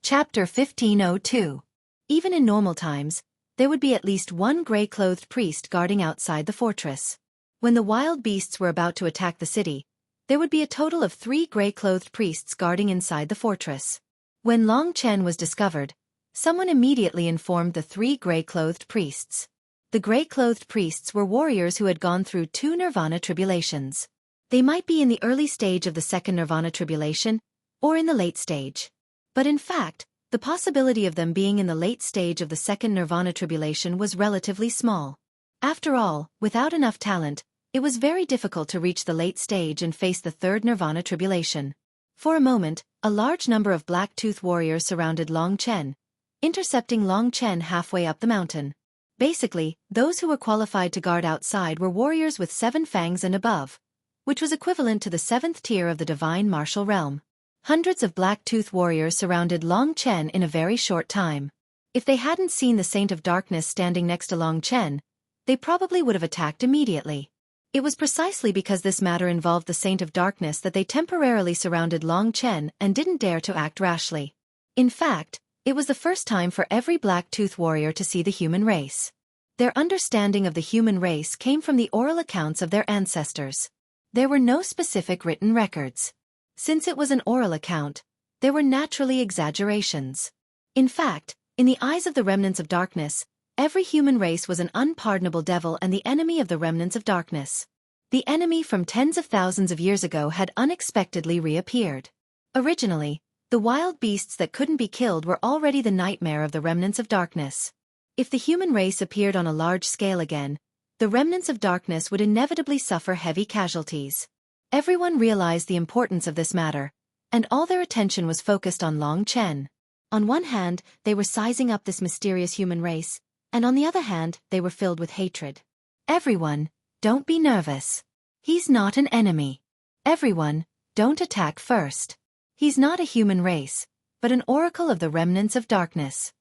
Chapter 1502. Even in normal times, there would be at least one gray-clothed priest guarding outside the fortress. When the wild beasts were about to attack the city, there would be a total of 3 gray-clothed priests guarding inside the fortress. When Long Chen was discovered, someone immediately informed the 3 gray-clothed priests. The gray-clothed priests were warriors who had gone through 2 nirvana tribulations. They might be in the early stage of the second nirvana tribulation, or in the late stage. But in fact, the possibility of them being in the late stage of the second nirvana tribulation was relatively small. After all, without enough talent, it was very difficult to reach the late stage and face the third nirvana tribulation. For a moment, a large number of black-tooth warriors surrounded Long Chen, intercepting Long Chen halfway up the mountain. Basically, those who were qualified to guard outside were warriors with 7 fangs and above, which was equivalent to the 7th tier of the divine martial realm. Hundreds of black-tooth warriors surrounded Long Chen in a very short time. If they hadn't seen the Saint of Darkness standing next to Long Chen, they probably would have attacked immediately. It was precisely because this matter involved the Saint of Darkness that they temporarily surrounded Long Chen and didn't dare to act rashly. In fact, it was the first time for every black-tooth warrior to see the human race. Their understanding of the human race came from the oral accounts of their ancestors. There were no specific written records. Since it was an oral account, there were naturally exaggerations. In fact, in the eyes of the remnants of darkness, every human race was an unpardonable devil and the enemy of the remnants of darkness. The enemy from tens of thousands of years ago had unexpectedly reappeared. Originally, the wild beasts that couldn't be killed were already the nightmare of the remnants of darkness. If the human race appeared on a large scale again, the remnants of darkness would inevitably suffer heavy casualties. Everyone realized the importance of this matter, and all their attention was focused on Long Chen. On one hand, they were sizing up this mysterious human race, and on the other hand, they were filled with hatred. Everyone, don't be nervous. He's not an enemy. Everyone, don't attack first. He's not a human race, but an oracle of the remnants of darkness.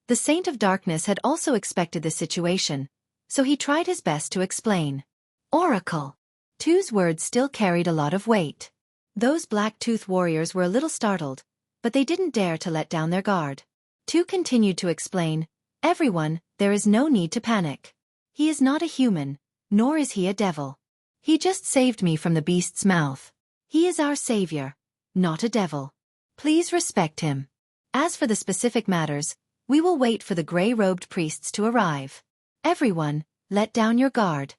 The Saint of Darkness had also expected this situation, so he tried his best to explain. Oracle. Tu's words still carried a lot of weight. Those black-tooth warriors were a little startled, but they didn't dare to let down their guard. Tu continued to explain, "Everyone, there is no need to panic. He is not a human, nor is he a devil. He just saved me from the beast's mouth. He is our savior, not a devil. Please respect him. As for the specific matters, we will wait for the gray-robed priests to arrive. Everyone, let down your guard."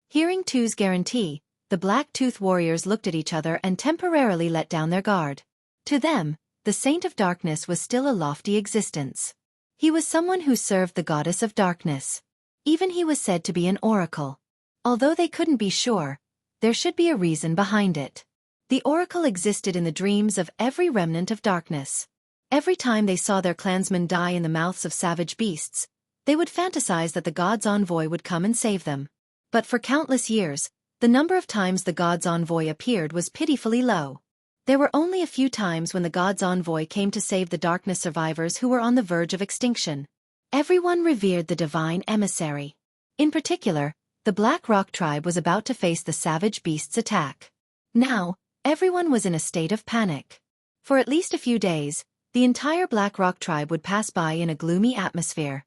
Hearing Tu's guarantee, the black-tooth warriors looked at each other and temporarily let down their guard. To them, the Saint of Darkness was still a lofty existence. He was someone who served the goddess of darkness. Even he was said to be an oracle. Although they couldn't be sure, there should be a reason behind it. The oracle existed in the dreams of every remnant of darkness. Every time they saw their clansmen die in the mouths of savage beasts, they would fantasize that the god's envoy would come and save them. But for countless years, the number of times the god's envoy appeared was pitifully low. There were only a few times when the god's envoy came to save the darkness survivors who were on the verge of extinction. Everyone revered the divine emissary. In particular, the Black Rock tribe was about to face the savage beast's attack. Now, everyone was in a state of panic. For at least a few days, the entire Black Rock tribe would pass by in a gloomy atmosphere.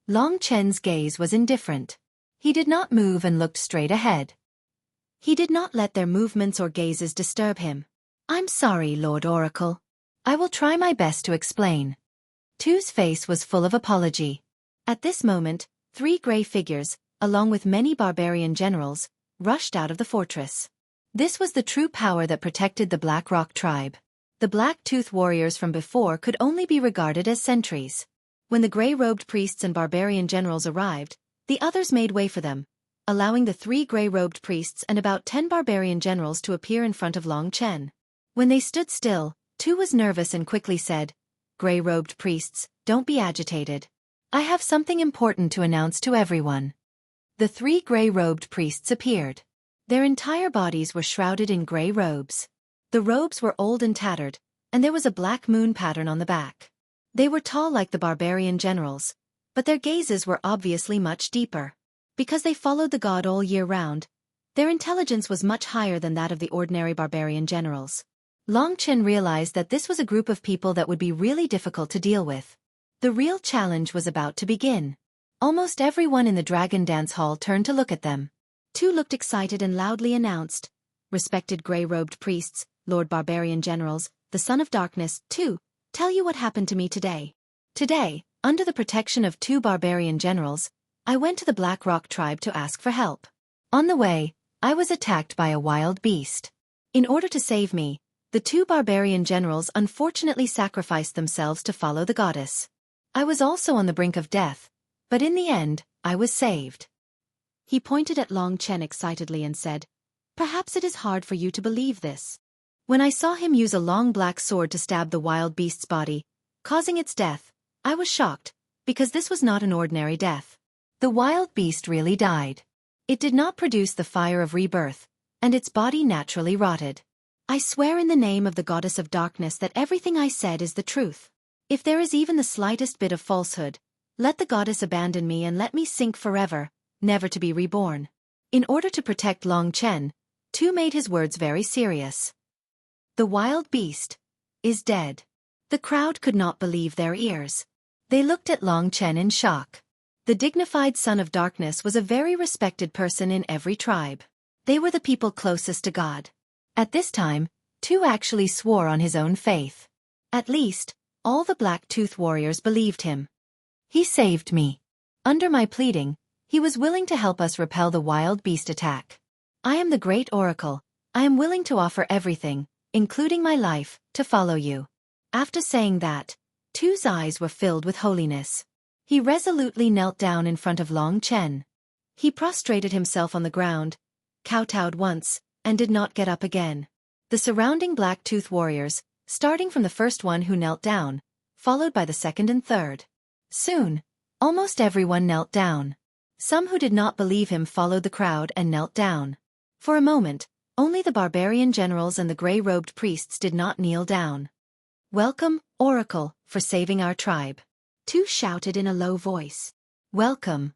Long Chen's gaze was indifferent. He did not move and looked straight ahead. He did not let their movements or gazes disturb him. "I'm sorry, Lord Oracle. I will try my best to explain." Tu's face was full of apology. At this moment, 3 gray figures, along with many barbarian generals, rushed out of the fortress. This was the true power that protected the Black Rock tribe. The black-tooth warriors from before could only be regarded as sentries. When the gray-robed priests and barbarian generals arrived, the others made way for them, allowing the 3 gray-robed priests and about 10 barbarian generals to appear in front of Long Chen. When they stood still, Tu was nervous and quickly said, "Gray-robed priests, don't be agitated. I have something important to announce to everyone." The 3 gray-robed priests appeared. Their entire bodies were shrouded in gray robes. The robes were old and tattered, and there was a black moon pattern on the back. They were tall like the barbarian generals, but their gazes were obviously much deeper. Because they followed the god all year round, their intelligence was much higher than that of the ordinary barbarian generals. Long Chen realized that this was a group of people that would be really difficult to deal with. The real challenge was about to begin. Almost everyone in the Dragon Dance Hall turned to look at them. Two looked excited and loudly announced, "Respected gray-robed priests, Lord Barbarian Generals, the Son of Darkness, too, tell you what happened to me today. Today, under the protection of two barbarian generals, I went to the Black Rock tribe to ask for help. On the way, I was attacked by a wild beast. In order to save me, the two barbarian generals unfortunately sacrificed themselves to follow the goddess. I was also on the brink of death, but in the end, I was saved." He pointed at Long Chen excitedly and said, "Perhaps it is hard for you to believe this. When I saw him use a long black sword to stab the wild beast's body, causing its death, I was shocked, because this was not an ordinary death. The wild beast really died. It did not produce the fire of rebirth, and its body naturally rotted. I swear in the name of the goddess of darkness that everything I said is the truth. If there is even the slightest bit of falsehood, let the goddess abandon me and let me sink forever, never to be reborn." In order to protect Long Chen, Tu made his words very serious. "The wild beast is dead." The crowd could not believe their ears. They looked at Long Chen in shock. The dignified Son of Darkness was a very respected person in every tribe. They were the people closest to God. At this time, Tu actually swore on his own faith. At least, all the Black-Tooth warriors believed him. "He saved me. Under my pleading, he was willing to help us repel the wild beast attack. I am the great oracle. I am willing to offer everything, including my life, to follow you." After saying that, Tu's eyes were filled with holiness. He resolutely knelt down in front of Long Chen. He prostrated himself on the ground, kowtowed once, and did not get up again. The surrounding Black-Tooth warriors, starting from the first one who knelt down, followed by the second and third. Soon, almost everyone knelt down. Some who did not believe him followed the crowd and knelt down. For a moment, only the barbarian generals and the gray-robed priests did not kneel down. "Welcome, Oracle, for saving our tribe." Tu shouted in a low voice. "Welcome,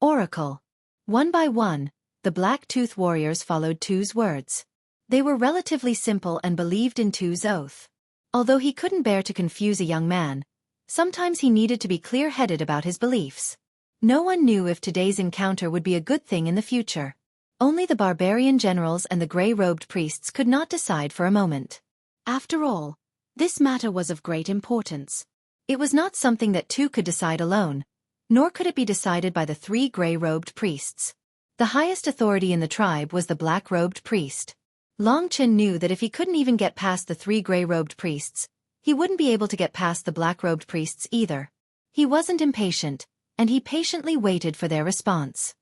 Oracle." One by one, the Black-Tooth warriors followed Tu's words. They were relatively simple and believed in Tu's oath. Although he couldn't bear to confuse a young man, sometimes he needed to be clear-headed about his beliefs. No one knew if today's encounter would be a good thing in the future. Only the barbarian generals and the gray-robed priests could not decide for a moment. After all, this matter was of great importance. It was not something that Tu could decide alone, nor could it be decided by the three gray-robed priests. The highest authority in the tribe was the black-robed priest. Long Chen knew that if he couldn't even get past the three gray-robed priests, he wouldn't be able to get past the black-robed priests either. He wasn't impatient, and he patiently waited for their response.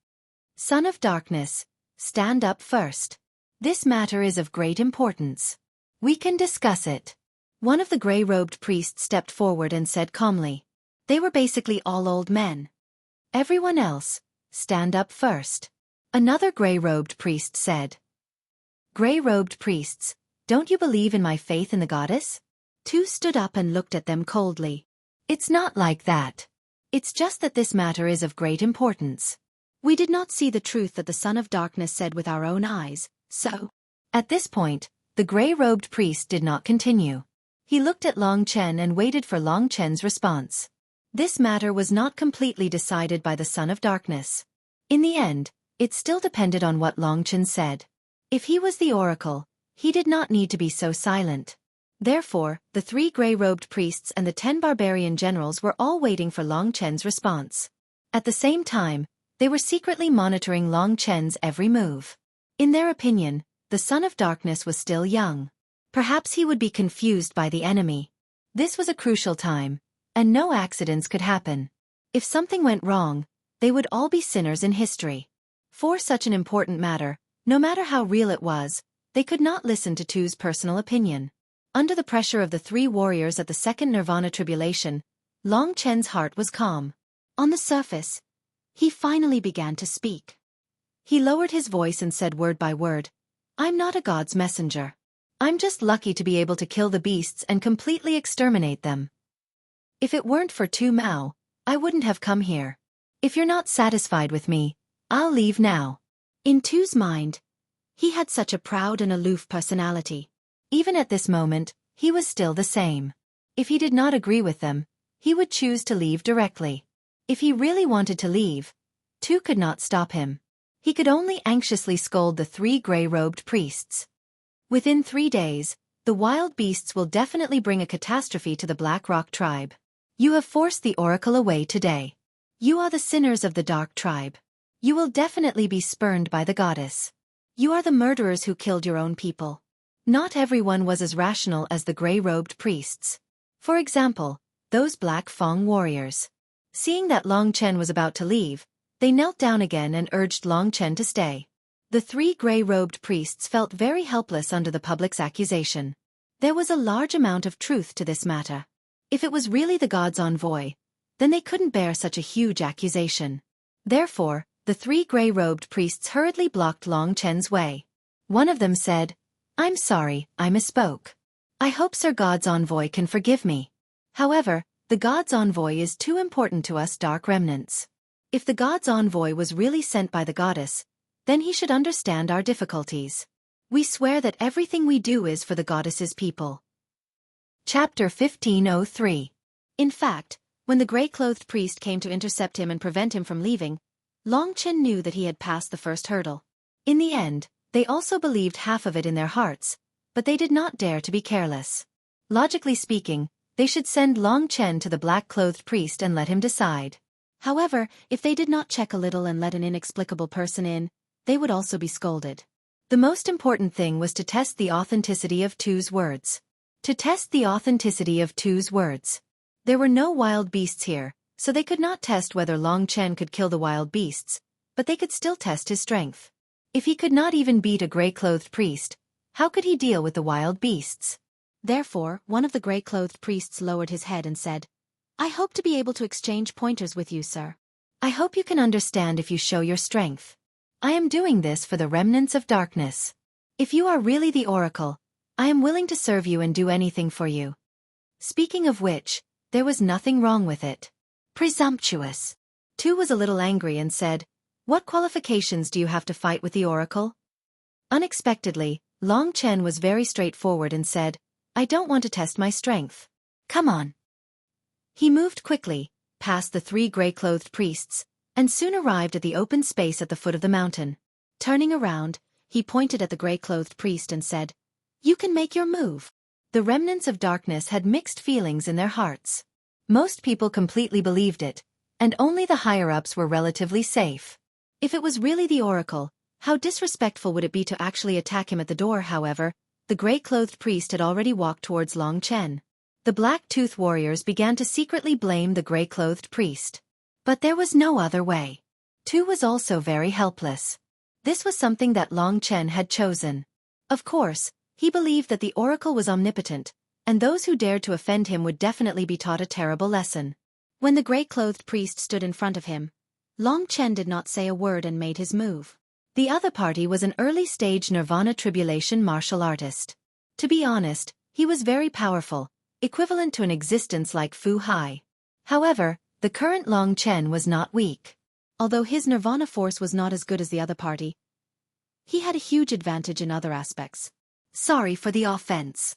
"Son of Darkness, stand up first. This matter is of great importance. We can discuss it." One of the gray-robed priests stepped forward and said calmly. They were basically all old men. "Everyone else, stand up first." Another gray-robed priest said. "Gray-robed priests, don't you believe in my faith in the goddess?" Tu stood up and looked at them coldly. "It's not like that. It's just that this matter is of great importance. We did not see the truth that the Son of Darkness said with our own eyes, so..." At this point, the gray-robed priest did not continue. He looked at Long Chen and waited for Long Chen's response. This matter was not completely decided by the Son of Darkness. In the end, it still depended on what Long Chen said. If he was the oracle, he did not need to be so silent. Therefore, the three gray-robed priests and the 10 barbarian generals were all waiting for Long Chen's response. At the same time, they were secretly monitoring Long Chen's every move. In their opinion, the Son of Darkness was still young. Perhaps he would be confused by the enemy. This was a crucial time, and no accidents could happen. If something went wrong, they would all be sinners in history. For such an important matter, no matter how real it was, they could not listen to Tu's personal opinion. Under the pressure of the three warriors at the second Nirvana tribulation, Long Chen's heart was calm. On the surface, he finally began to speak. He lowered his voice and said word by word, "I'm not a god's messenger. I'm just lucky to be able to kill the beasts and completely exterminate them. If it weren't for Tu Mao, I wouldn't have come here. If you're not satisfied with me, I'll leave now." In Tu's mind, he had such a proud and aloof personality. Even at this moment, he was still the same. If he did not agree with them, he would choose to leave directly. If he really wanted to leave, Tu could not stop him. He could only anxiously scold the 3 gray-robed priests. Within 3 days, the wild beasts will definitely bring a catastrophe to the Black Rock tribe. You have forced the oracle away today. You are the sinners of the Dark tribe. You will definitely be spurned by the goddess. You are the murderers who killed your own people. Not everyone was as rational as the gray-robed priests. For example, those Black Fong warriors. Seeing that Long Chen was about to leave, they knelt down again and urged Long Chen to stay. The 3 gray-robed priests felt very helpless under the public's accusation. There was a large amount of truth to this matter. If it was really the god's envoy, then they couldn't bear such a huge accusation. Therefore, the 3 gray-robed priests hurriedly blocked Long Chen's way. One of them said, "I'm sorry, I misspoke. I hope Sir God's envoy can forgive me. However, the god's envoy is too important to us dark remnants. If the god's envoy was really sent by the goddess, then he should understand our difficulties. We swear that everything we do is for the goddess's people." Chapter 1503. In fact, when the gray-clothed priest came to intercept him and prevent him from leaving, Long Chen knew that he had passed the first hurdle. In the end, they also believed half of it in their hearts, but they did not dare to be careless. Logically speaking, they should send Long Chen to the black-clothed priest and let him decide. However, if they did not check a little and let an inexplicable person in, they would also be scolded. The most important thing was to test the authenticity of Tu's words. To test the authenticity of Tu's words. There were no wild beasts here, so they could not test whether Long Chen could kill the wild beasts, but they could still test his strength. If he could not even beat a gray-clothed priest, how could he deal with the wild beasts? Therefore, one of the gray-clothed priests lowered his head and said, "I hope to be able to exchange pointers with you, sir. I hope you can understand if you show your strength. I am doing this for the remnants of darkness. If you are really the oracle, I am willing to serve you and do anything for you." Speaking of which, there was nothing wrong with it. Presumptuous. Tu was a little angry and said, "What qualifications do you have to fight with the oracle?" Unexpectedly, Long Chen was very straightforward and said, "I don't want to test my strength. Come on." He moved quickly, past the 3 gray-clothed priests, and soon arrived at the open space at the foot of the mountain. Turning around, he pointed at the gray-clothed priest and said, "You can make your move." The remnants of darkness had mixed feelings in their hearts. Most people completely believed it, and only the higher-ups were relatively safe. If it was really the oracle, how disrespectful would it be to actually attack him at the door? However, the gray-clothed priest had already walked towards Long Chen. The black-tooth warriors began to secretly blame the gray-clothed priest. But there was no other way. Tu was also very helpless. This was something that Long Chen had chosen. Of course, he believed that the oracle was omnipotent, and those who dared to offend him would definitely be taught a terrible lesson. When the gray-clothed priest stood in front of him, Long Chen did not say a word and made his move. The other party was an early-stage Nirvana Tribulation martial artist. To be honest, he was very powerful, equivalent to an existence like Fu Hai. However, the current Long Chen was not weak. Although his Nirvana force was not as good as the other party, he had a huge advantage in other aspects. Sorry for the offense.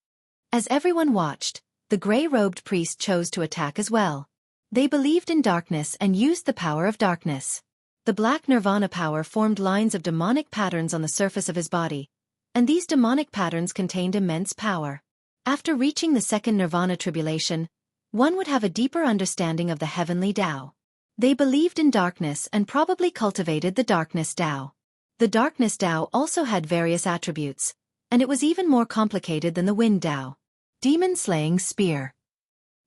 As everyone watched, the gray-robed priest chose to attack as well. They believed in darkness and used the power of darkness. The black Nirvana power formed lines of demonic patterns on the surface of his body, and these demonic patterns contained immense power. After reaching the second Nirvana tribulation, one would have a deeper understanding of the heavenly Tao. They believed in darkness and probably cultivated the darkness Tao. The darkness Tao also had various attributes, and it was even more complicated than the wind Tao. Demon-slaying spear.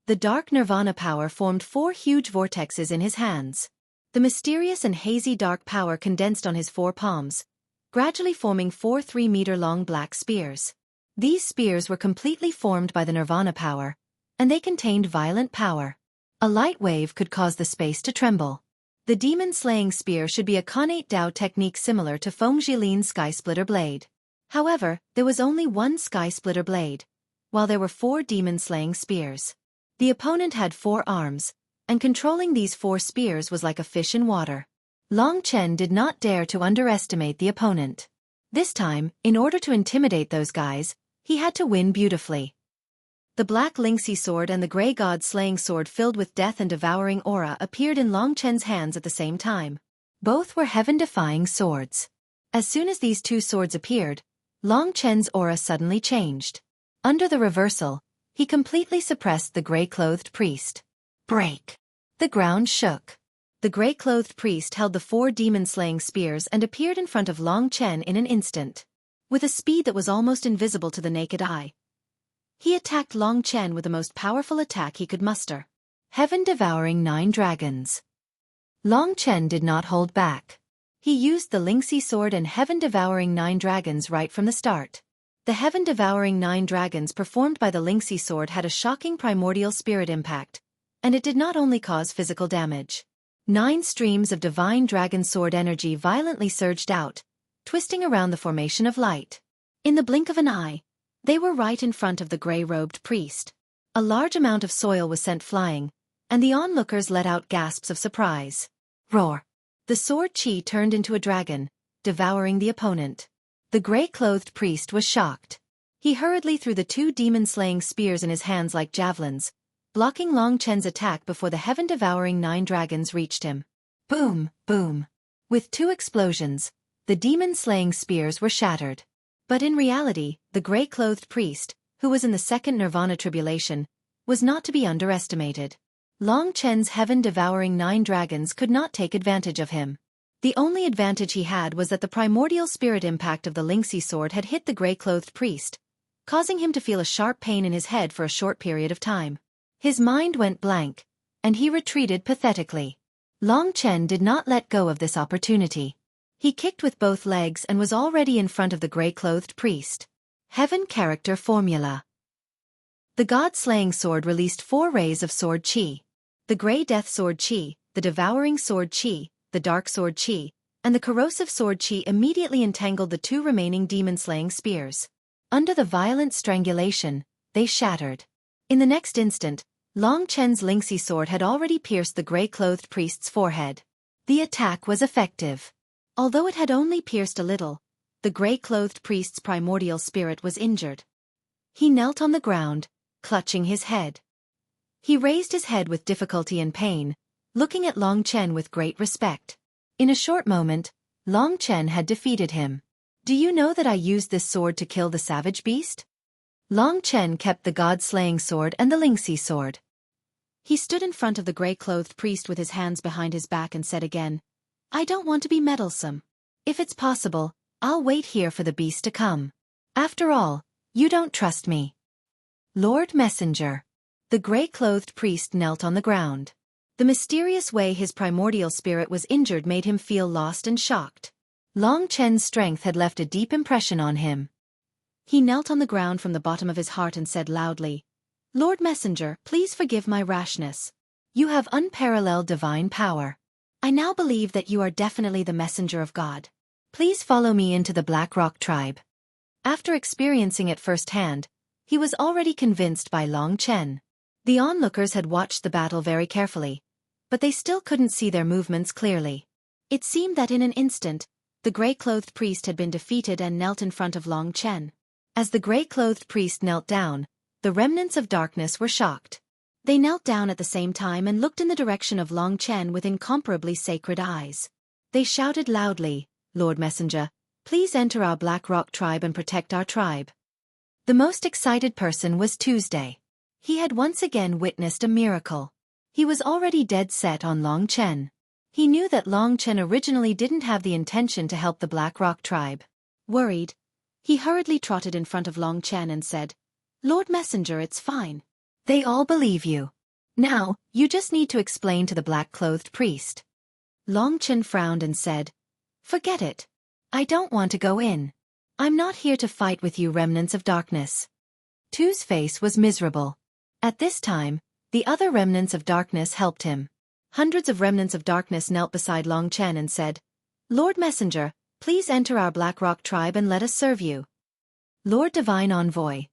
The dark Nirvana power formed 4 huge vortexes in his hands. The mysterious and hazy dark power condensed on his 4 palms, gradually forming 4 3-meter-long black spears. These spears were completely formed by the Nirvana power, and they contained violent power. A light wave could cause the space to tremble. The demon-slaying spear should be a connate Tao technique similar to Feng Jilin's Sky Splitter blade. However, there was only one Sky Splitter blade, while there were 4 demon-slaying spears. The opponent had 4 arms, and controlling these 4 spears was like a fish in water. Long Chen did not dare to underestimate the opponent. This time, in order to intimidate those guys, He had to win beautifully. The black Lingxi sword and the gray god-slaying sword filled with death and devouring aura appeared in Long Chen's hands at the same time. Both were heaven-defying swords. As soon as these two swords appeared, Long Chen's aura suddenly changed. Under the reversal, he completely suppressed the gray-clothed priest. Break! The ground shook. The gray-clothed priest held the 4 demon-slaying spears and appeared in front of Long Chen in an instant. With a speed that was almost invisible to the naked eye, he attacked Long Chen with the most powerful attack he could muster. Heaven-devouring 9 dragons. Long Chen did not hold back. He used the Lingxi sword and heaven-devouring 9 dragons right from the start. The heaven-devouring 9 dragons performed by the Lingxi sword had a shocking primordial spirit impact, and it did not only cause physical damage. 9 streams of divine dragon sword energy violently surged out, twisting around the formation of light. In the blink of an eye, they were right in front of the gray-robed priest. A large amount of soil was sent flying, and the onlookers let out gasps of surprise. Roar! The sword chi turned into a dragon, devouring the opponent. The gray-clothed priest was shocked. He hurriedly threw the 2 demon-slaying spears in his hands like javelins, blocking Long Chen's attack before the heaven-devouring 9 dragons reached him. Boom, boom. With 2 explosions, the demon-slaying spears were shattered. But in reality, the gray-clothed priest, who was in the second nirvana tribulation, was not to be underestimated. Long Chen's heaven-devouring 9 dragons could not take advantage of him. The only advantage he had was that the primordial spirit impact of the Lingxi sword had hit the gray-clothed priest, causing him to feel a sharp pain in his head for a short period of time. His mind went blank, and he retreated pathetically. Long Chen did not let go of this opportunity. He kicked with both legs and was already in front of the gray-clothed priest. Heaven Character Formula. The god-slaying sword released 4 rays of sword chi. The gray death sword chi, the devouring sword chi, the dark sword chi, and the corrosive sword chi immediately entangled the 2 remaining demon-slaying spears. Under the violent strangulation, they shattered. In the next instant, Long Chen's Lingxi sword had already pierced the gray-clothed priest's forehead. The attack was effective. Although it had only pierced a little, the gray-clothed priest's primordial spirit was injured. He knelt on the ground, clutching his head. He raised his head with difficulty and pain, looking at Long Chen with great respect. In a short moment, Long Chen had defeated him. Do you know that I used this sword to kill the savage beast? Long Chen kept the god-slaying sword and the Lingxi sword. He stood in front of the gray-clothed priest with his hands behind his back and said again, I don't want to be meddlesome. If it's possible, I'll wait here for the beast to come. After all, you don't trust me. Lord Messenger. The gray-clothed priest knelt on the ground. The mysterious way his primordial spirit was injured made him feel lost and shocked. Long Chen's strength had left a deep impression on him. He knelt on the ground from the bottom of his heart and said loudly, Lord Messenger, please forgive my rashness. You have unparalleled divine power. I now believe that you are definitely the messenger of God. Please follow me into the Black Rock tribe. After experiencing it firsthand, he was already convinced by Long Chen. The onlookers had watched the battle very carefully, but they still couldn't see their movements clearly. It seemed that in an instant, the gray-clothed priest had been defeated and knelt in front of Long Chen. As the gray-clothed priest knelt down, the remnants of darkness were shocked. They knelt down at the same time and looked in the direction of Long Chen with incomparably sacred eyes. They shouted loudly, Lord Messenger, please enter our Black Rock tribe and protect our tribe. The most excited person was Tuesday. He had once again witnessed a miracle. He was already dead set on Long Chen. He knew that Long Chen originally didn't have the intention to help the Black Rock tribe. Worried, he hurriedly trotted in front of Long Chen and said, Lord Messenger, it's fine. They all believe you. Now, you just need to explain to the black-clothed priest. Long Chen frowned and said, Forget it. I don't want to go in. I'm not here to fight with you remnants of darkness. Tu's face was miserable. At this time, the other remnants of darkness helped him. Hundreds of remnants of darkness knelt beside Long Chen and said, Lord Messenger, please enter our Black Rock tribe and let us serve you. Lord Divine Envoy,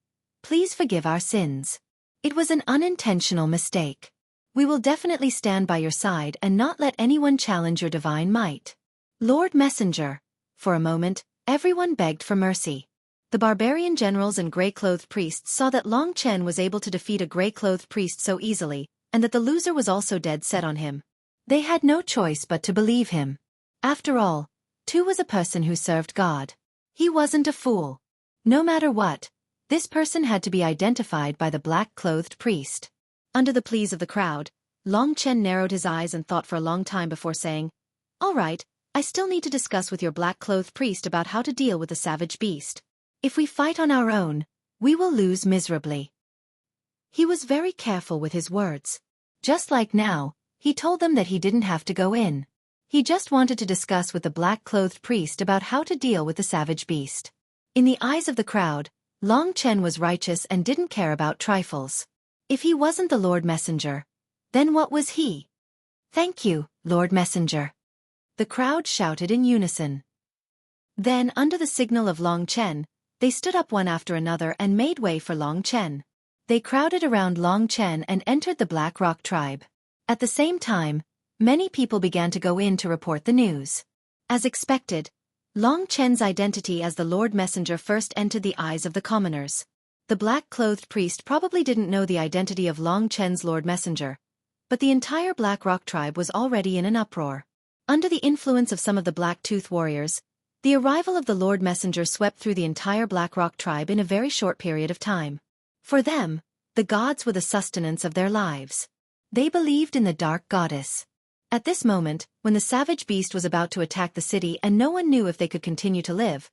please forgive our sins. It was an unintentional mistake. We will definitely stand by your side and not let anyone challenge your divine might. Lord Messenger. For a moment, everyone begged for mercy. The barbarian generals and gray-clothed priests saw that Long Chen was able to defeat a gray-clothed priest so easily, and that the loser was also dead set on him. They had no choice but to believe him. After all, Tu was a person who served God. He wasn't a fool. No matter what, this person had to be identified by the black-clothed priest. Under the pleas of the crowd, Long Chen narrowed his eyes and thought for a long time before saying, "All right, I still need to discuss with your black-clothed priest about how to deal with the savage beast. If we fight on our own, we will lose miserably." He was very careful with his words. Just like now, he told them that he didn't have to go in. He just wanted to discuss with the black-clothed priest about how to deal with the savage beast. In the eyes of the crowd, Long Chen was righteous and didn't care about trifles. If he wasn't the Lord Messenger, then what was he? "Thank you, Lord Messenger," the crowd shouted in unison. Then, under the signal of Long Chen, they stood up one after another and made way for Long Chen. They crowded around Long Chen and entered the Black Rock tribe. At the same time, many people began to go in to report the news. As expected, Long Chen's identity as the Lord Messenger first entered the eyes of the commoners. The black-clothed priest probably didn't know the identity of Long Chen's Lord Messenger, but the entire Black Rock tribe was already in an uproar. Under the influence of some of the Black-Tooth warriors, the arrival of the Lord Messenger swept through the entire Black Rock tribe in a very short period of time. For them, the gods were the sustenance of their lives. They believed in the Dark Goddess. At this moment, when the savage beast was about to attack the city and no one knew if they could continue to live,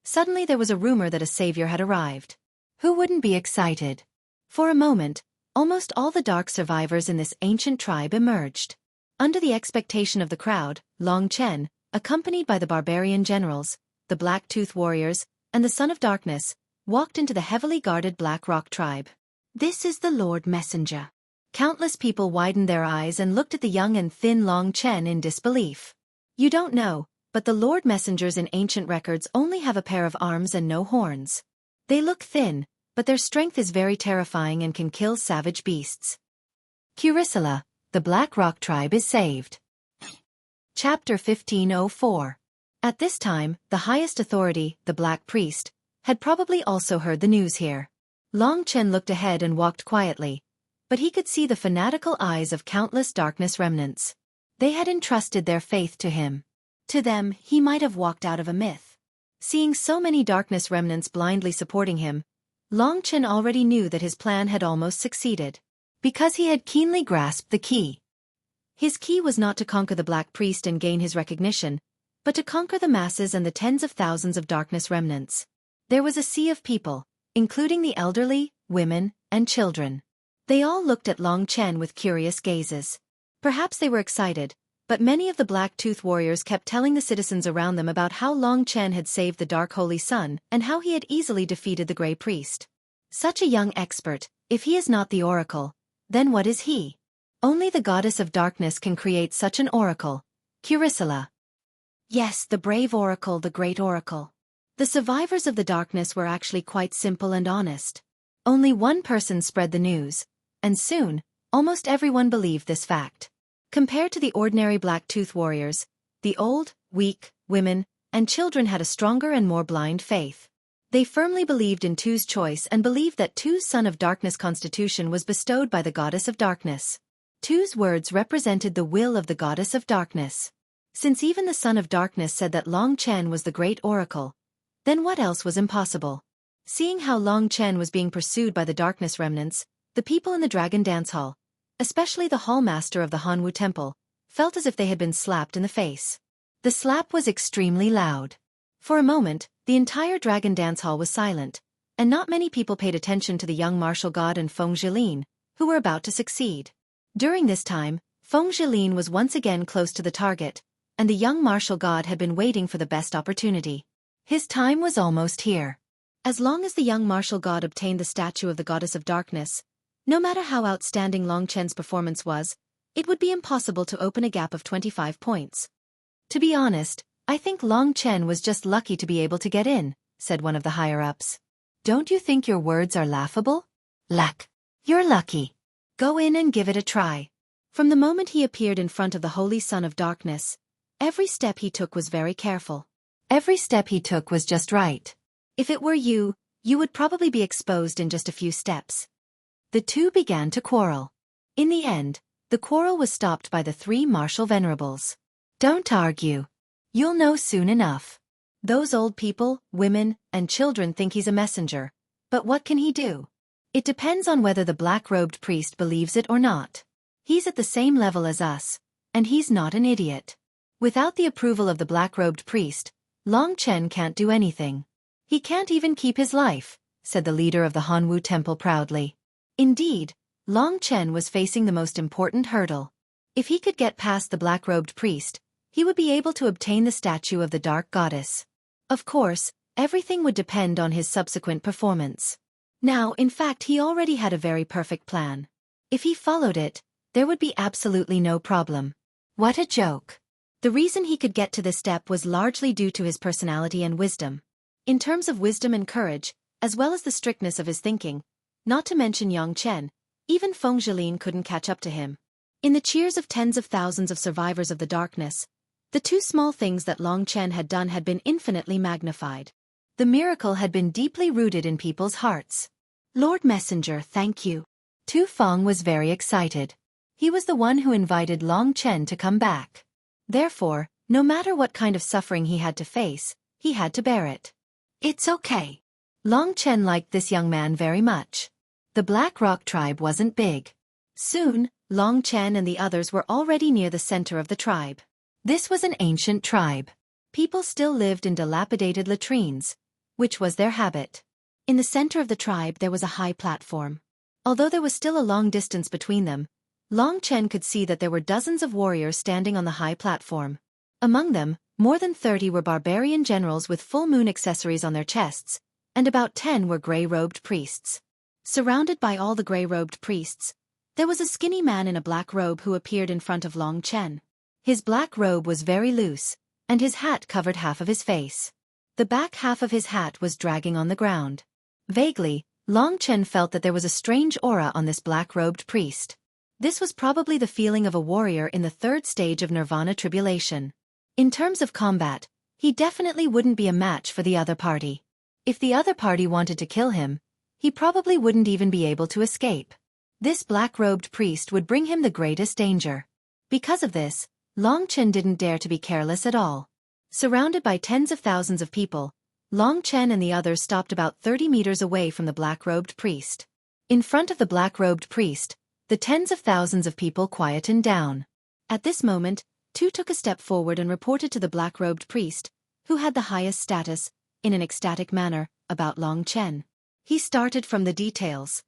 suddenly there was a rumor that a savior had arrived. Who wouldn't be excited? For a moment, almost all the dark survivors in this ancient tribe emerged. Under the expectation of the crowd, Long Chen, accompanied by the barbarian generals, the Black-Tooth warriors, and the Son of Darkness, walked into the heavily guarded Black Rock tribe. "This is the Lord Messenger." Countless people widened their eyes and looked at the young and thin Long Chen in disbelief. "You don't know, but the Lord Messengers in ancient records only have a pair of arms and no horns. They look thin, but their strength is very terrifying and can kill savage beasts." Curicula, the Black Rock tribe is saved. Chapter 1504. At this time, the highest authority, the Black Priest, had probably also heard the news here. Long Chen looked ahead and walked quietly, but he could see the fanatical eyes of countless darkness remnants. They had entrusted their faith to him. To them, he might have walked out of a myth. Seeing so many darkness remnants blindly supporting him, Long Chen already knew that his plan had almost succeeded. Because he had keenly grasped the key. His key was not to conquer the Black Priest and gain his recognition, but to conquer the masses and the tens of thousands of darkness remnants. There was a sea of people, including the elderly, women, and children. They all looked at Long Chen with curious gazes. Perhaps they were excited, but many of the Black-Tooth warriors kept telling the citizens around them about how Long Chen had saved the Dark Holy Sun and how he had easily defeated the Grey Priest. Such a young expert, if he is not the Oracle, then what is he? Only the Goddess of Darkness can create such an Oracle, Curicula. Yes, the brave Oracle, the great Oracle. The survivors of the darkness were actually quite simple and honest. Only one person spread the news, and soon, almost everyone believed this fact. Compared to the ordinary Black-Tooth warriors, the old, weak, women, and children had a stronger and more blind faith. They firmly believed in Tu's choice and believed that Tu's Son of Darkness constitution was bestowed by the Goddess of Darkness. Tu's words represented the will of the Goddess of Darkness. Since even the Son of Darkness said that Long Chen was the great oracle, then what else was impossible? Seeing how Long Chen was being pursued by the darkness remnants, the people in the Dragon Dance Hall, especially the hallmaster of the Hanwu Temple, felt as if they had been slapped in the face. The slap was extremely loud. For a moment, the entire Dragon Dance Hall was silent, and not many people paid attention to the young martial god and Feng Zhilin, who were about to succeed. During this time, Feng Zhilin was once again close to the target, and the young martial god had been waiting for the best opportunity. His time was almost here. As long as the young martial god obtained the statue of the Goddess of Darkness, no matter how outstanding Long Chen's performance was, it would be impossible to open a gap of 25 points. To be honest, I think Long Chen was just lucky to be able to get in, said one of the higher-ups. Don't you think your words are laughable? Luck. You're lucky. Go in and give it a try. From the moment he appeared in front of the Holy Son of Darkness, every step he took was very careful. Every step he took was just right. If it were you, you would probably be exposed in just a few steps. The two began to quarrel. In the end, the quarrel was stopped by the three martial venerables. Don't argue. You'll know soon enough. Those old people, women, and children think he's a messenger. But what can he do? It depends on whether the black-robed priest believes it or not. He's at the same level as us, and he's not an idiot. Without the approval of the black-robed priest, Long Chen can't do anything. He can't even keep his life, said the leader of the Hanwu temple proudly. Indeed, Long Chen was facing the most important hurdle. If he could get past the black-robed priest, he would be able to obtain the statue of the dark goddess. Of course, everything would depend on his subsequent performance. Now, in fact, he already had a very perfect plan. If he followed it, there would be absolutely no problem. What a joke. The reason he could get to this step was largely due to his personality and wisdom. In terms of wisdom and courage, as well as the strictness of his thinking, not to mention Yang Chen, even Feng Zhilin couldn't catch up to him. In the cheers of tens of thousands of survivors of the darkness, the two small things that Long Chen had done had been infinitely magnified. The miracle had been deeply rooted in people's hearts. Lord Messenger, thank you. Tu Feng was very excited. He was the one who invited Long Chen to come back. Therefore, no matter what kind of suffering he had to face, he had to bear it. It's okay. Long Chen liked this young man very much. The Black Rock tribe wasn't big. Soon, Long Chen and the others were already near the center of the tribe. This was an ancient tribe. People still lived in dilapidated latrines, which was their habit. In the center of the tribe there was a high platform. Although there was still a long distance between them, Long Chen could see that there were dozens of warriors standing on the high platform. Among them, more than 30 were barbarian generals with full moon accessories on their chests, and about 10 were gray-robed priests. Surrounded by all the gray-robed priests, there was a skinny man in a black robe who appeared in front of Long Chen. His black robe was very loose, and his hat covered half of his face. The back half of his hat was dragging on the ground. Vaguely, Long Chen felt that there was a strange aura on this black-robed priest. This was probably the feeling of a warrior in the third stage of nirvana tribulation. In terms of combat, he definitely wouldn't be a match for the other party. If the other party wanted to kill him, he probably wouldn't even be able to escape. This black-robed priest would bring him the greatest danger. Because of this, Long Chen didn't dare to be careless at all. Surrounded by tens of thousands of people, Long Chen and the others stopped about 30 meters away from the black-robed priest. In front of the black-robed priest, the tens of thousands of people quietened down. At this moment, Tu took a step forward and reported to the black-robed priest, who had the highest status, in an ecstatic manner, about Long Chen. He started from the details.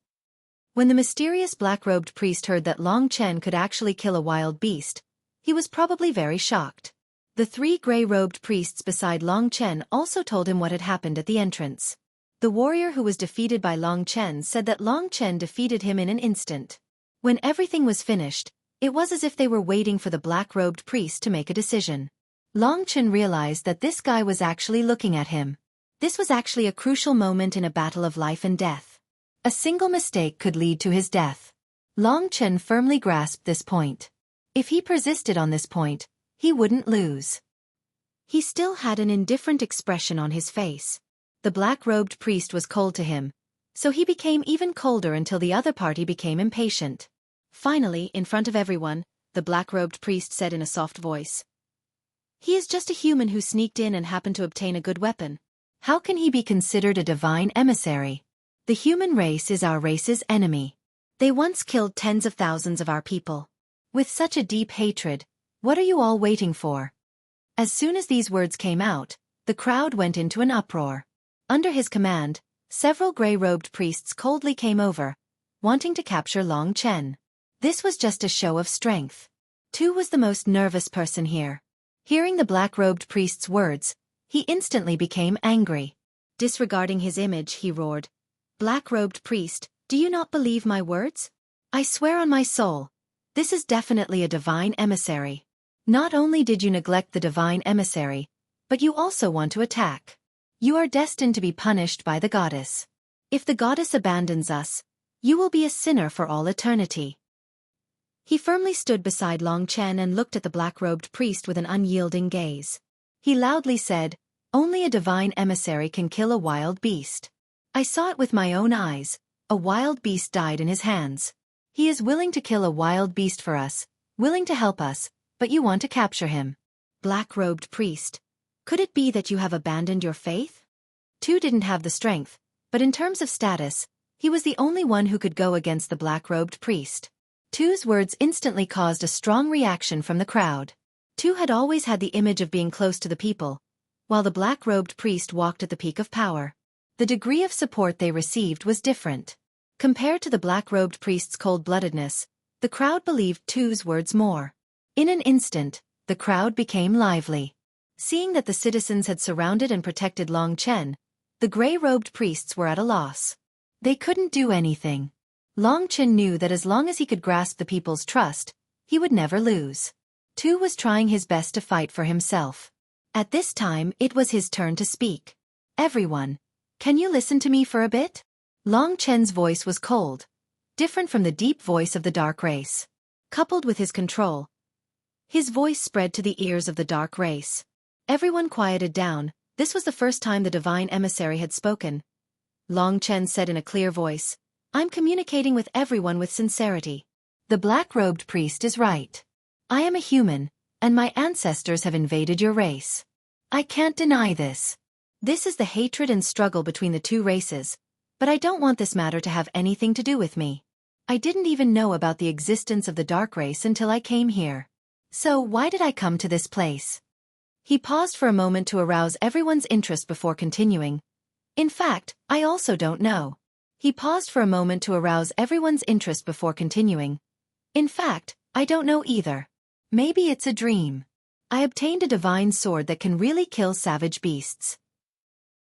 When the mysterious black-robed priest heard that Long Chen could actually kill a wild beast, he was probably very shocked. The three gray-robed priests beside Long Chen also told him what had happened at the entrance. The warrior who was defeated by Long Chen said that Long Chen defeated him in an instant. When everything was finished, it was as if they were waiting for the black-robed priest to make a decision. Long Chen realized that this guy was actually looking at him. This was actually a crucial moment in a battle of life and death. A single mistake could lead to his death. Long Chen firmly grasped this point. If he persisted on this point, he wouldn't lose. He still had an indifferent expression on his face. The black-robed priest was cold to him, so he became even colder until the other party became impatient. Finally, in front of everyone, the black-robed priest said in a soft voice, "He is just a human who sneaked in and happened to obtain a good weapon. How can he be considered a divine emissary? The human race is our race's enemy. They once killed tens of thousands of our people. With such a deep hatred, what are you all waiting for?" As soon as these words came out, the crowd went into an uproar. Under his command, several gray-robed priests coldly came over, wanting to capture Long Chen. This was just a show of strength. Tu was the most nervous person here. Hearing the black-robed priest's words, he instantly became angry. Disregarding his image, he roared, "Black-robed priest, do you not believe my words? I swear on my soul, this is definitely a divine emissary. Not only did you neglect the divine emissary, but you also want to attack. You are destined to be punished by the goddess. If the goddess abandons us, you will be a sinner for all eternity." He firmly stood beside Long Chen and looked at the black-robed priest with an unyielding gaze. He loudly said, Only a divine emissary can kill a wild beast. I saw it with my own eyes. A wild beast died in his hands. He is willing to kill a wild beast for us, willing to help us, but you want to capture him. Black-robed priest. Could it be that you have abandoned your faith? Tu didn't have the strength, but in terms of status, he was the only one who could go against the black-robed priest. Tu's words instantly caused a strong reaction from the crowd. Tu had always had the image of being close to the people, while the black-robed priest walked at the peak of power. The degree of support they received was different. Compared to the black-robed priest's cold-bloodedness, the crowd believed Tu's words more. In an instant, the crowd became lively. Seeing that the citizens had surrounded and protected Long Chen, the gray-robed priests were at a loss. They couldn't do anything. Long Chen knew that as long as he could grasp the people's trust, he would never lose. Tu was trying his best to fight for himself. At this time, it was his turn to speak. Everyone, can you listen to me for a bit? Long Chen's voice was cold, different from the deep voice of the dark race. Coupled with his control, his voice spread to the ears of the dark race. Everyone quieted down. This was the first time the divine emissary had spoken. Long Chen said in a clear voice, "I'm communicating with everyone with sincerity. The black-robed priest is right. I am a human, and my ancestors have invaded your race. I can't deny this. This is the hatred and struggle between the two races, but I don't want this matter to have anything to do with me. I didn't even know about the existence of the dark race until I came here. So why did I come to this place?" He paused for a moment to arouse everyone's interest before continuing. "In fact, I also don't know." He paused for a moment to arouse everyone's interest before continuing. "In fact, I don't know either. Maybe it's a dream. I obtained a divine sword that can really kill savage beasts.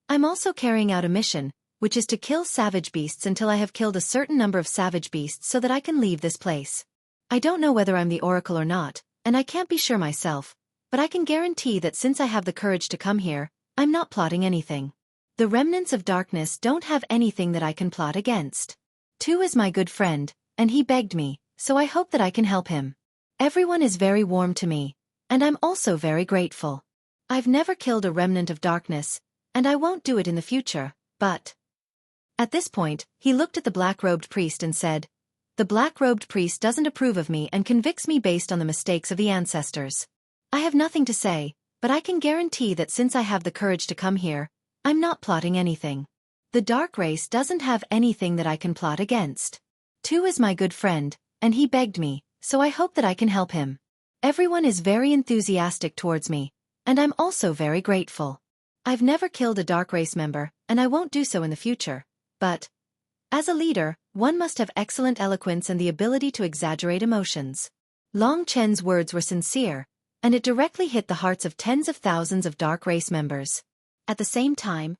I'm also carrying out a mission, which is to kill savage beasts until I have killed a certain number of savage beasts so that I can leave this place. I don't know whether I'm the oracle or not, and I can't be sure myself, but I can guarantee that since I have the courage to come here, I'm not plotting anything. The remnants of darkness don't have anything that I can plot against. Tu is my good friend, and he begged me, so I hope that I can help him. Everyone is very warm to me, and I'm also very grateful. I've never killed a remnant of darkness, and I won't do it in the future, but..." At this point, he looked at the black-robed priest and said, "The black-robed priest doesn't approve of me and convicts me based on the mistakes of the ancestors. I have nothing to say, but I can guarantee that since I have the courage to come here, I'm not plotting anything. The dark race doesn't have anything that I can plot against. Tu is my good friend, and he begged me, so I hope that I can help him. Everyone is very enthusiastic towards me, and I'm also very grateful. I've never killed a dark race member, and I won't do so in the future, but as a leader, one must have excellent eloquence and the ability to exaggerate emotions." Long Chen's words were sincere, and it directly hit the hearts of tens of thousands of dark race members. At the same time,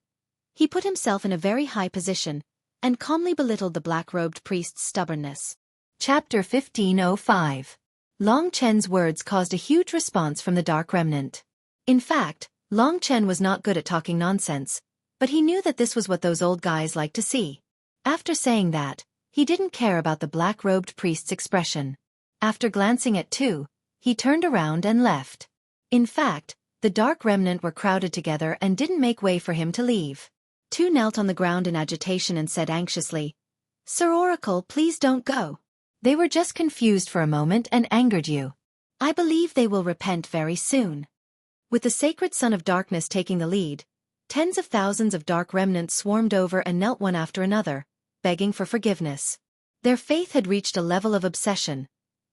he put himself in a very high position, and calmly belittled the black-robed priest's stubbornness. Chapter 1505. Long Chen's words caused a huge response from the Dark Remnant. In fact, Long Chen was not good at talking nonsense, but he knew that this was what those old guys liked to see. After saying that, he didn't care about the black-robed priest's expression. After glancing at Tu, he turned around and left. In fact, the Dark Remnant were crowded together and didn't make way for him to leave. Tu knelt on the ground in agitation and said anxiously, "Sir Oracle, please don't go. They were just confused for a moment and angered you. I believe they will repent very soon." With the sacred Son of Darkness taking the lead, tens of thousands of Dark Remnants swarmed over and knelt one after another, begging for forgiveness. Their faith had reached a level of obsession,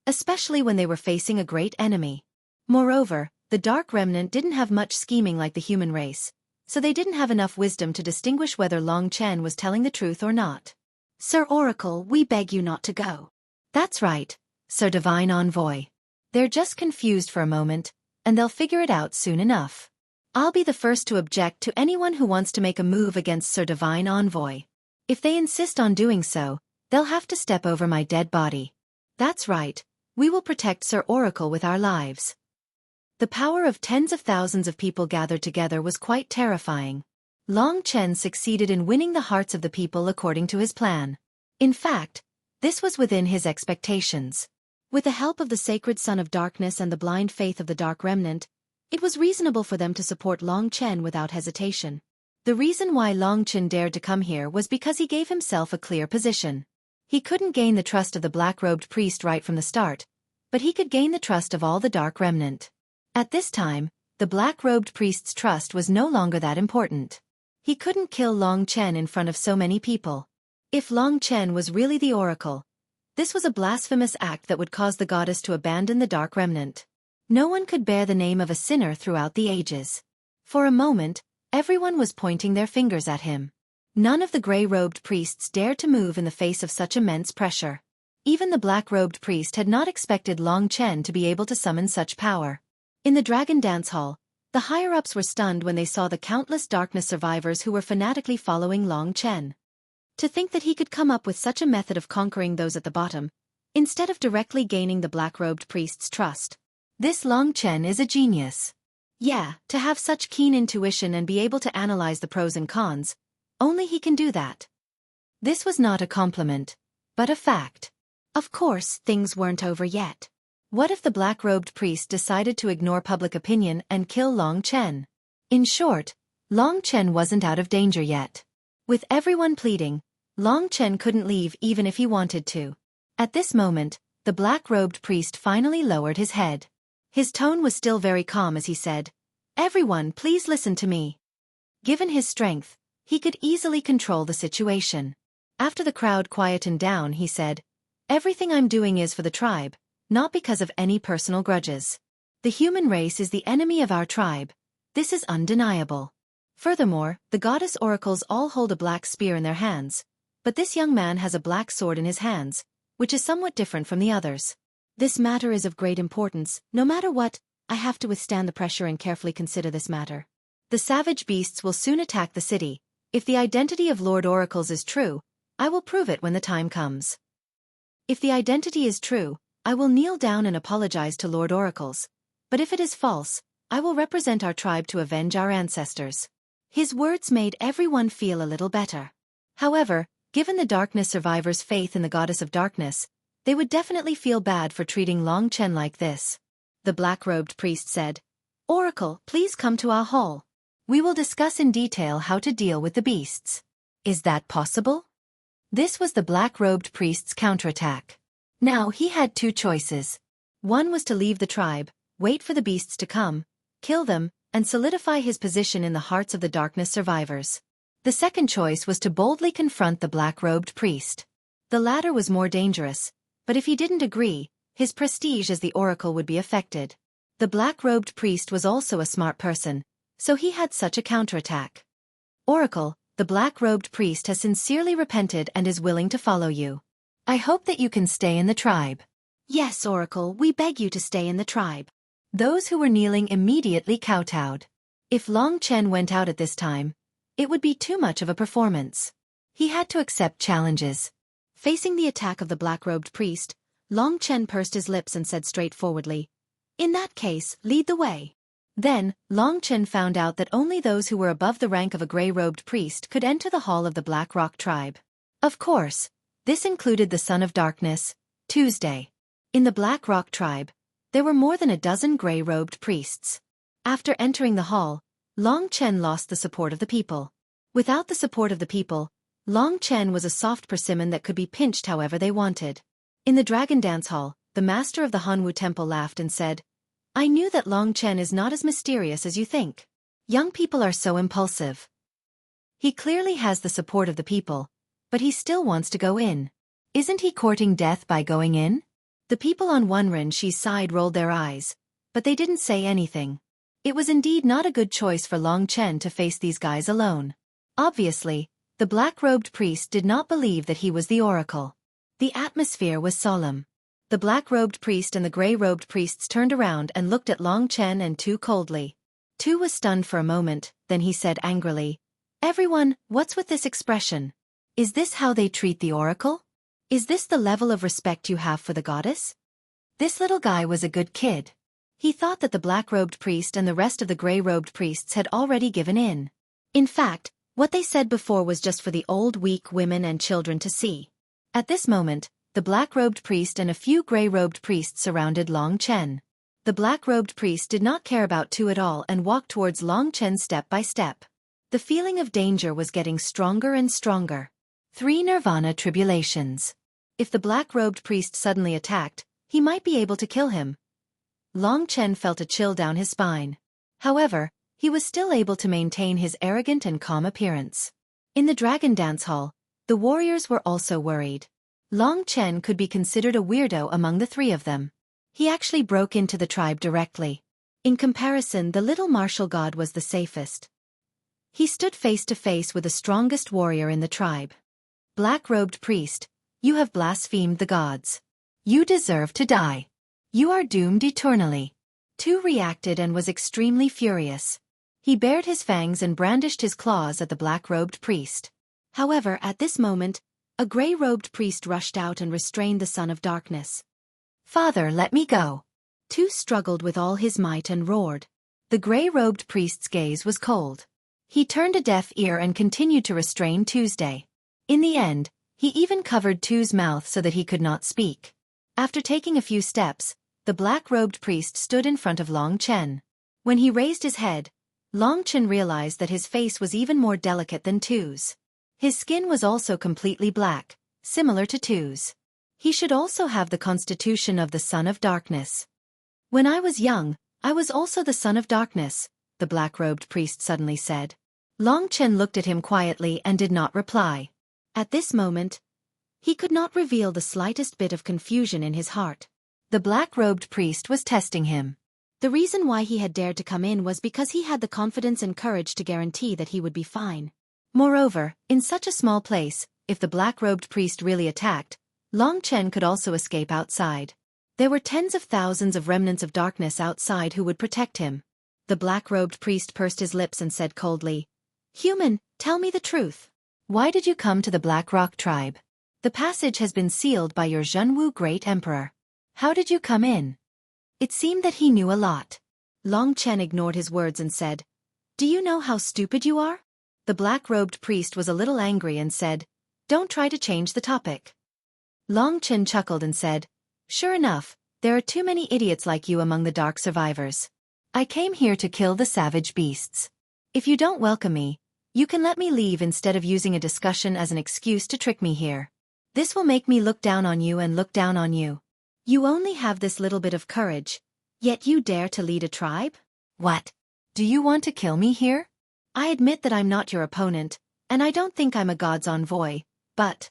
especially when they were facing a great enemy. Moreover, the Dark Remnant didn't have much scheming like the human race, so they didn't have enough wisdom to distinguish whether Long Chen was telling the truth or not. "Sir Oracle, we beg you not to go." "That's right, Sir Divine Envoy. They're just confused for a moment, and they'll figure it out soon enough. I'll be the first to object to anyone who wants to make a move against Sir Divine Envoy. If they insist on doing so, they'll have to step over my dead body. That's right, we will protect Sir Oracle with our lives." The power of tens of thousands of people gathered together was quite terrifying. Long Chen succeeded in winning the hearts of the people according to his plan. In fact, this was within his expectations. With the help of the sacred Son of Darkness and the blind faith of the Dark Remnant, It was reasonable for them to support Long Chen without hesitation. The reason why Long Chen dared to come here was because he gave himself a clear position. He couldn't gain the trust of the black-robed priest right from the start, but he could gain the trust of all the Dark Remnant. At this time, the black-robed priest's trust was no longer that important. He couldn't kill Long Chen in front of so many people. If Long Chen was really the oracle, this was a blasphemous act that would cause the goddess to abandon the Dark Remnant. No one could bear the name of a sinner throughout the ages. For a moment, everyone was pointing their fingers at him. None of the gray-robed priests dared to move in the face of such immense pressure. Even the black-robed priest had not expected Long Chen to be able to summon such power. In the Dragon Dance Hall, the higher-ups were stunned when they saw the countless darkness survivors who were fanatically following Long Chen. To think that he could come up with such a method of conquering those at the bottom, instead of directly gaining the black-robed priest's trust. This Long Chen is a genius. Yeah, to have such keen intuition and be able to analyze the pros and cons, only he can do that. This was not a compliment, but a fact. Of course, things weren't over yet. What if the black-robed priest decided to ignore public opinion and kill Long Chen? In short, Long Chen wasn't out of danger yet. With everyone pleading, Long Chen couldn't leave even if he wanted to. At this moment, the black-robed priest finally lowered his head. His tone was still very calm as he said, "Everyone, please listen to me." Given his strength, he could easily control the situation. After the crowd quietened down, he said, "Everything I'm doing is for the tribe, not because of any personal grudges. The human race is the enemy of our tribe. This is undeniable. Furthermore, the goddess oracles all hold a black spear in their hands, but this young man has a black sword in his hands, which is somewhat different from the others. This matter is of great importance. No matter what, I have to withstand the pressure and carefully consider this matter. The savage beasts will soon attack the city. If the identity of Lord Oracles is true, I will prove it when the time comes. If the identity is true, I will kneel down and apologize to Lord Oracles, but if it is false, I will represent our tribe to avenge our ancestors." His words made everyone feel a little better. However, given the darkness survivors' faith in the goddess of darkness, they would definitely feel bad for treating Long Chen like this. The black-robed priest said, "Oracle, please come to our hall. We will discuss in detail how to deal with the beasts." Is that possible? This was the black-robed priest's counterattack. Now he had two choices. One was to leave the tribe, wait for the beasts to come, kill them, and solidify his position in the hearts of the darkness survivors. The second choice was to boldly confront the black-robed priest. The latter was more dangerous, but if he didn't agree, his prestige as the oracle would be affected. The black-robed priest was also a smart person, so he had such a counterattack. "Oracle, the black-robed priest has sincerely repented and is willing to follow you. I hope that you can stay in the tribe." "Yes, Oracle, we beg you to stay in the tribe." Those who were kneeling immediately kowtowed. If Long Chen went out at this time, it would be too much of a performance. He had to accept challenges. Facing the attack of the black-robed priest, Long Chen pursed his lips and said straightforwardly, "In that case, lead the way." Then, Long Chen found out that only those who were above the rank of a gray-robed priest could enter the hall of the Black Rock tribe. Of course, this included the Son of Darkness, Tuesday. In the Black Rock tribe, there were more than a dozen gray-robed priests. After entering the hall, Long Chen lost the support of the people. Without the support of the people, Long Chen was a soft persimmon that could be pinched however they wanted. In the Dragon Dance Hall, the master of the Hanwu Temple laughed and said, "I knew that Long Chen is not as mysterious as you think. Young people are so impulsive. He clearly has the support of the people, but he still wants to go in. Isn't he courting death by going in?" The people on Wenren's side rolled their eyes, but they didn't say anything. It was indeed not a good choice for Long Chen to face these guys alone. Obviously, the black-robed priest did not believe that he was the oracle. The atmosphere was solemn. The black-robed priest and the gray-robed priests turned around and looked at Long Chen and Tu coldly. Tu was stunned for a moment, then he said angrily, "Everyone, what's with this expression? Is this how they treat the oracle? Is this the level of respect you have for the goddess?" This little guy was a good kid. He thought that the black-robed priest and the rest of the gray-robed priests had already given in. In fact, what they said before was just for the old weak women and children to see. At this moment, the black-robed priest and a few gray-robed priests surrounded Long Chen. The black-robed priest did not care about Tu at all and walked towards Long Chen step by step. The feeling of danger was getting stronger and stronger. 3 Nirvana Tribulations. If the black-robed priest suddenly attacked, he might be able to kill him. Long Chen felt a chill down his spine. However, he was still able to maintain his arrogant and calm appearance. In the Dragon Dance Hall, the warriors were also worried. Long Chen could be considered a weirdo among the 3 of them. He actually broke into the tribe directly. In comparison, the little martial god was the safest. He stood face to face with the strongest warrior in the tribe. Black-robed priest, you have blasphemed the gods. You deserve to die. You are doomed eternally. Tu reacted and was extremely furious. He bared his fangs and brandished his claws at the black-robed priest. However, at this moment, a gray-robed priest rushed out and restrained the son of darkness. Father, let me go. Tu struggled with all his might and roared. The gray-robed priest's gaze was cold. He turned a deaf ear and continued to restrain Tuesday. In the end, he even covered Tu's mouth so that he could not speak. After taking a few steps, the black-robed priest stood in front of Long Chen. When he raised his head, Long Chen realized that his face was even more delicate than Tu's. His skin was also completely black, similar to Tu's. He should also have the constitution of the son of darkness. When I was young, I was also the son of darkness, the black-robed priest suddenly said. Long Chen looked at him quietly and did not reply. At this moment, he could not reveal the slightest bit of confusion in his heart. The black-robed priest was testing him. The reason why he had dared to come in was because he had the confidence and courage to guarantee that he would be fine. Moreover, in such a small place, if the black-robed priest really attacked, Long Chen could also escape outside. There were tens of thousands of remnants of darkness outside who would protect him. The black-robed priest pursed his lips and said coldly, "Human, tell me the truth. Why did you come to the Black Rock tribe? The passage has been sealed by your Zhenwu Great Emperor. How did you come in?" It seemed that he knew a lot. Long Chen ignored his words and said, "Do you know how stupid you are?" The black-robed priest was a little angry and said, "Don't try to change the topic." Long Chen chuckled and said, "Sure enough, there are too many idiots like you among the dark survivors. I came here to kill the savage beasts. If you don't welcome me, you can let me leave instead of using a discussion as an excuse to trick me here. This will make me look down on you and look down on you. You only have this little bit of courage, yet you dare to lead a tribe? What? Do you want to kill me here? I admit that I'm not your opponent, and I don't think I'm a god's envoy, but..."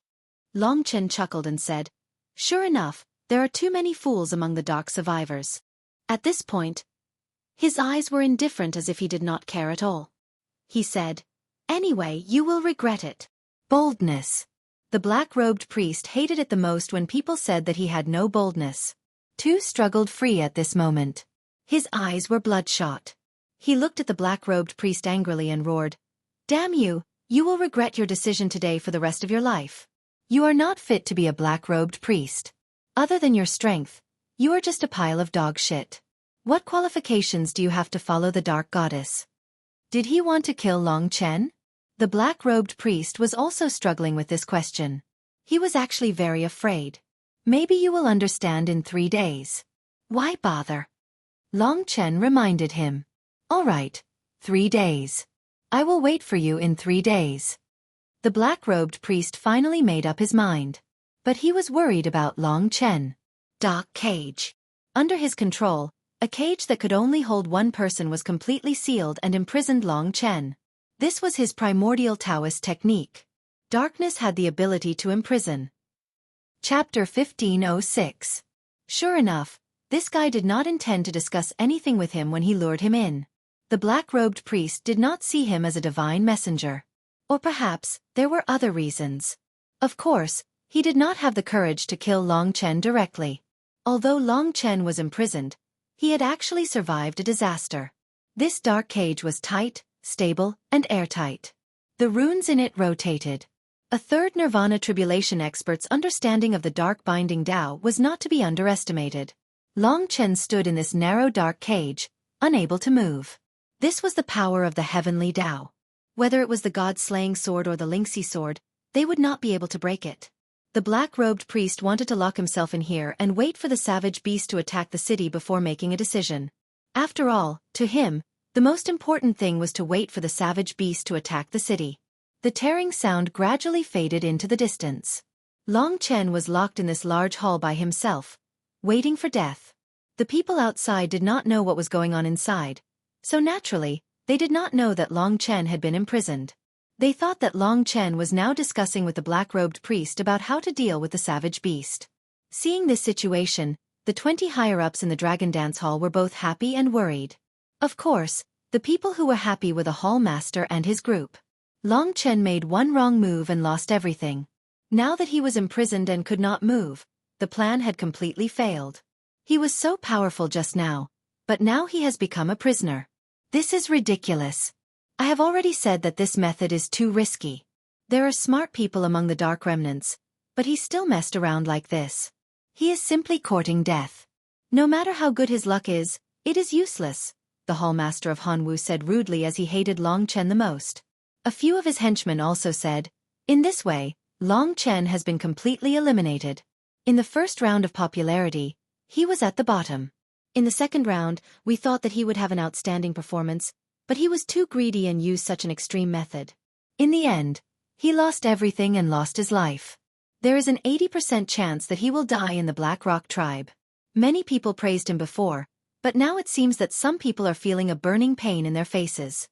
Long Chen chuckled and said, "Sure enough, there are too many fools among the dark survivors." At this point, his eyes were indifferent as if he did not care at all. He said, "Anyway, you will regret it." Boldness. The black-robed priest hated it the most when people said that he had no boldness. Tu struggled free at this moment. His eyes were bloodshot. He looked at the black-robed priest angrily and roared, "Damn you, you will regret your decision today for the rest of your life. You are not fit to be a black-robed priest. Other than your strength, you are just a pile of dog shit. What qualifications do you have to follow the dark goddess?" Did he want to kill Long Chen? The black-robed priest was also struggling with this question. He was actually very afraid. "Maybe you will understand in 3 days." "Why bother?" Long Chen reminded him. "All right, 3 days. I will wait for you in 3 days." The black-robed priest finally made up his mind. But he was worried about Long Chen. Dark cage. Under his control, a cage that could only hold one person was completely sealed and imprisoned Long Chen. This was his primordial Taoist technique. Darkness had the ability to imprison. Chapter 1506. Sure enough, this guy did not intend to discuss anything with him when he lured him in. The black-robed priest did not see him as a divine messenger. Or perhaps, there were other reasons. Of course, he did not have the courage to kill Long Chen directly. Although Long Chen was imprisoned, he had actually survived a disaster. This dark cage was tight, stable, and airtight. The runes in it rotated. A third Nirvana Tribulation expert's understanding of the dark binding Tao was not to be underestimated. Long Chen stood in this narrow dark cage, unable to move. This was the power of the heavenly Tao. Whether it was the god-slaying sword or the Lingxi sword, they would not be able to break it. The black-robed priest wanted to lock himself in here and wait for the savage beast to attack the city before making a decision. After all, to him, the most important thing was to wait for the savage beast to attack the city. The tearing sound gradually faded into the distance. Long Chen was locked in this large hall by himself, waiting for death. The people outside did not know what was going on inside, so naturally, they did not know that Long Chen had been imprisoned. They thought that Long Chen was now discussing with the black-robed priest about how to deal with the savage beast. Seeing this situation, the 20 higher-ups in the Dragon Dance Hall were both happy and worried. Of course, the people who were happy were the hall master and his group. Long Chen made one wrong move and lost everything. Now that he was imprisoned and could not move, the plan had completely failed. He was so powerful just now, but now he has become a prisoner. This is ridiculous. I have already said that this method is too risky. There are smart people among the Dark Remnants, but he still messed around like this. He is simply courting death. No matter how good his luck is, it is useless, the hallmaster of Hanwu said rudely as he hated Long Chen the most. A few of his henchmen also said, in this way, Long Chen has been completely eliminated. In the first round of popularity, he was at the bottom. In the second round, we thought that he would have an outstanding performance, but he was too greedy and used such an extreme method. In the end, he lost everything and lost his life. There is an 80% chance that he will die in the Black Rock tribe. Many people praised him before, but now it seems that some people are feeling a burning pain in their faces.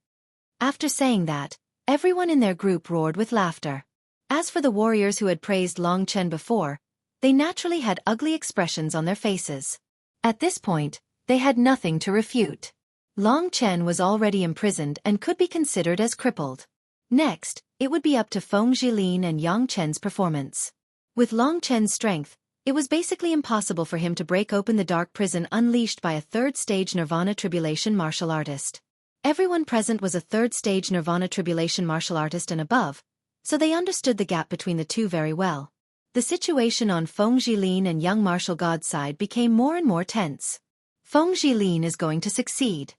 After saying that, everyone in their group roared with laughter. As for the warriors who had praised Long Chen before, they naturally had ugly expressions on their faces. At this point, they had nothing to refute. Long Chen was already imprisoned and could be considered as crippled. Next, it would be up to Feng Jilin and Yang Chen's performance. With Long Chen's strength, it was basically impossible for him to break open the dark prison unleashed by a third-stage Nirvana Tribulation martial artist. Everyone present was a third-stage Nirvana Tribulation martial artist and above, so they understood the gap between the two very well. The situation on Feng Jilin and young martial god's side became more and more tense. Feng Jilin is going to succeed.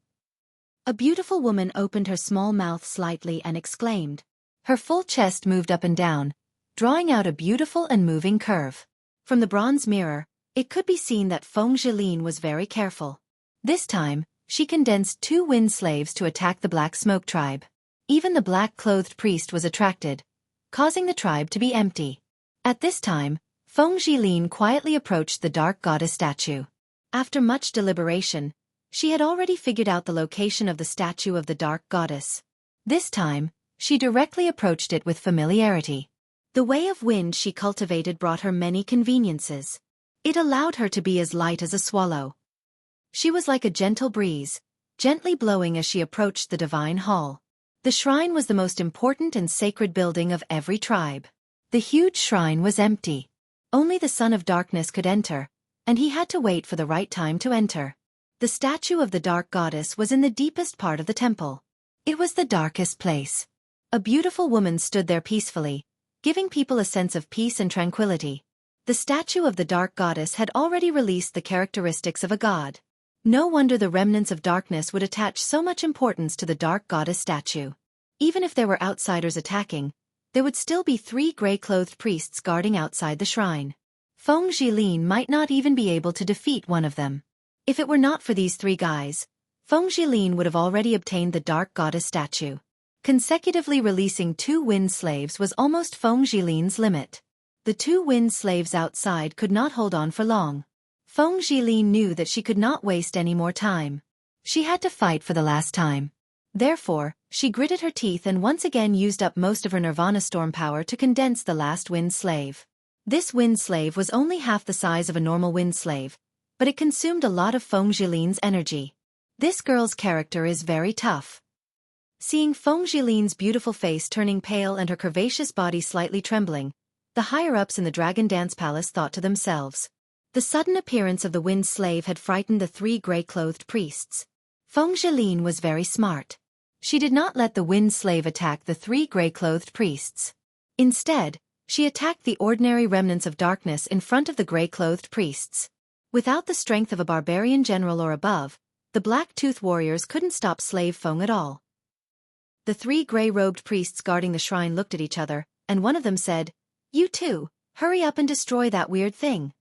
A beautiful woman opened her small mouth slightly and exclaimed. Her full chest moved up and down, drawing out a beautiful and moving curve. From the bronze mirror, it could be seen that Feng Jilin was very careful. This time, she condensed 2 wind slaves to attack the Black Smoke tribe. Even the black-clothed priest was attracted, causing the tribe to be empty. At this time, Feng Jilin quietly approached the dark goddess statue. After much deliberation, she had already figured out the location of the statue of the dark goddess. This time, she directly approached it with familiarity. The way of wind she cultivated brought her many conveniences. It allowed her to be as light as a swallow. She was like a gentle breeze, gently blowing as she approached the divine hall. The shrine was the most important and sacred building of every tribe. The huge shrine was empty. Only the Son of Darkness could enter, and he had to wait for the right time to enter. The statue of the dark goddess was in the deepest part of the temple. It was the darkest place. A beautiful woman stood there peacefully, giving people a sense of peace and tranquility. The statue of the dark goddess had already released the characteristics of a god. No wonder the remnants of darkness would attach so much importance to the dark goddess statue. Even if there were outsiders attacking, there would still be 3 gray-clothed priests guarding outside the shrine. Feng Jilin might not even be able to defeat one of them. If it were not for these 3 guys, Feng Jilin would have already obtained the dark goddess statue. Consecutively releasing 2 wind slaves was almost Feng Jilin's limit. The 2 wind slaves outside could not hold on for long. Feng Jilin knew that she could not waste any more time. She had to fight for the last time. Therefore, she gritted her teeth and once again used up most of her Nirvana storm power to condense the last wind slave. This wind slave was only half the size of a normal wind slave, but it consumed a lot of Feng Jilin's energy. This girl's character is very tough. Seeing Feng Jilin's beautiful face turning pale and her curvaceous body slightly trembling, the higher-ups in the Dragon Dance Palace thought to themselves. The sudden appearance of the wind slave had frightened the 3 gray-clothed priests. Feng Jilin was very smart. She did not let the wind slave attack the 3 gray-clothed priests. Instead, she attacked the ordinary remnants of darkness in front of the gray-clothed priests. Without the strength of a barbarian general or above, the black-tooth warriors couldn't stop Slave Feng at all. The 3 gray-robed priests guarding the shrine looked at each other, and one of them said, "You too, Hurry up and destroy that weird thing.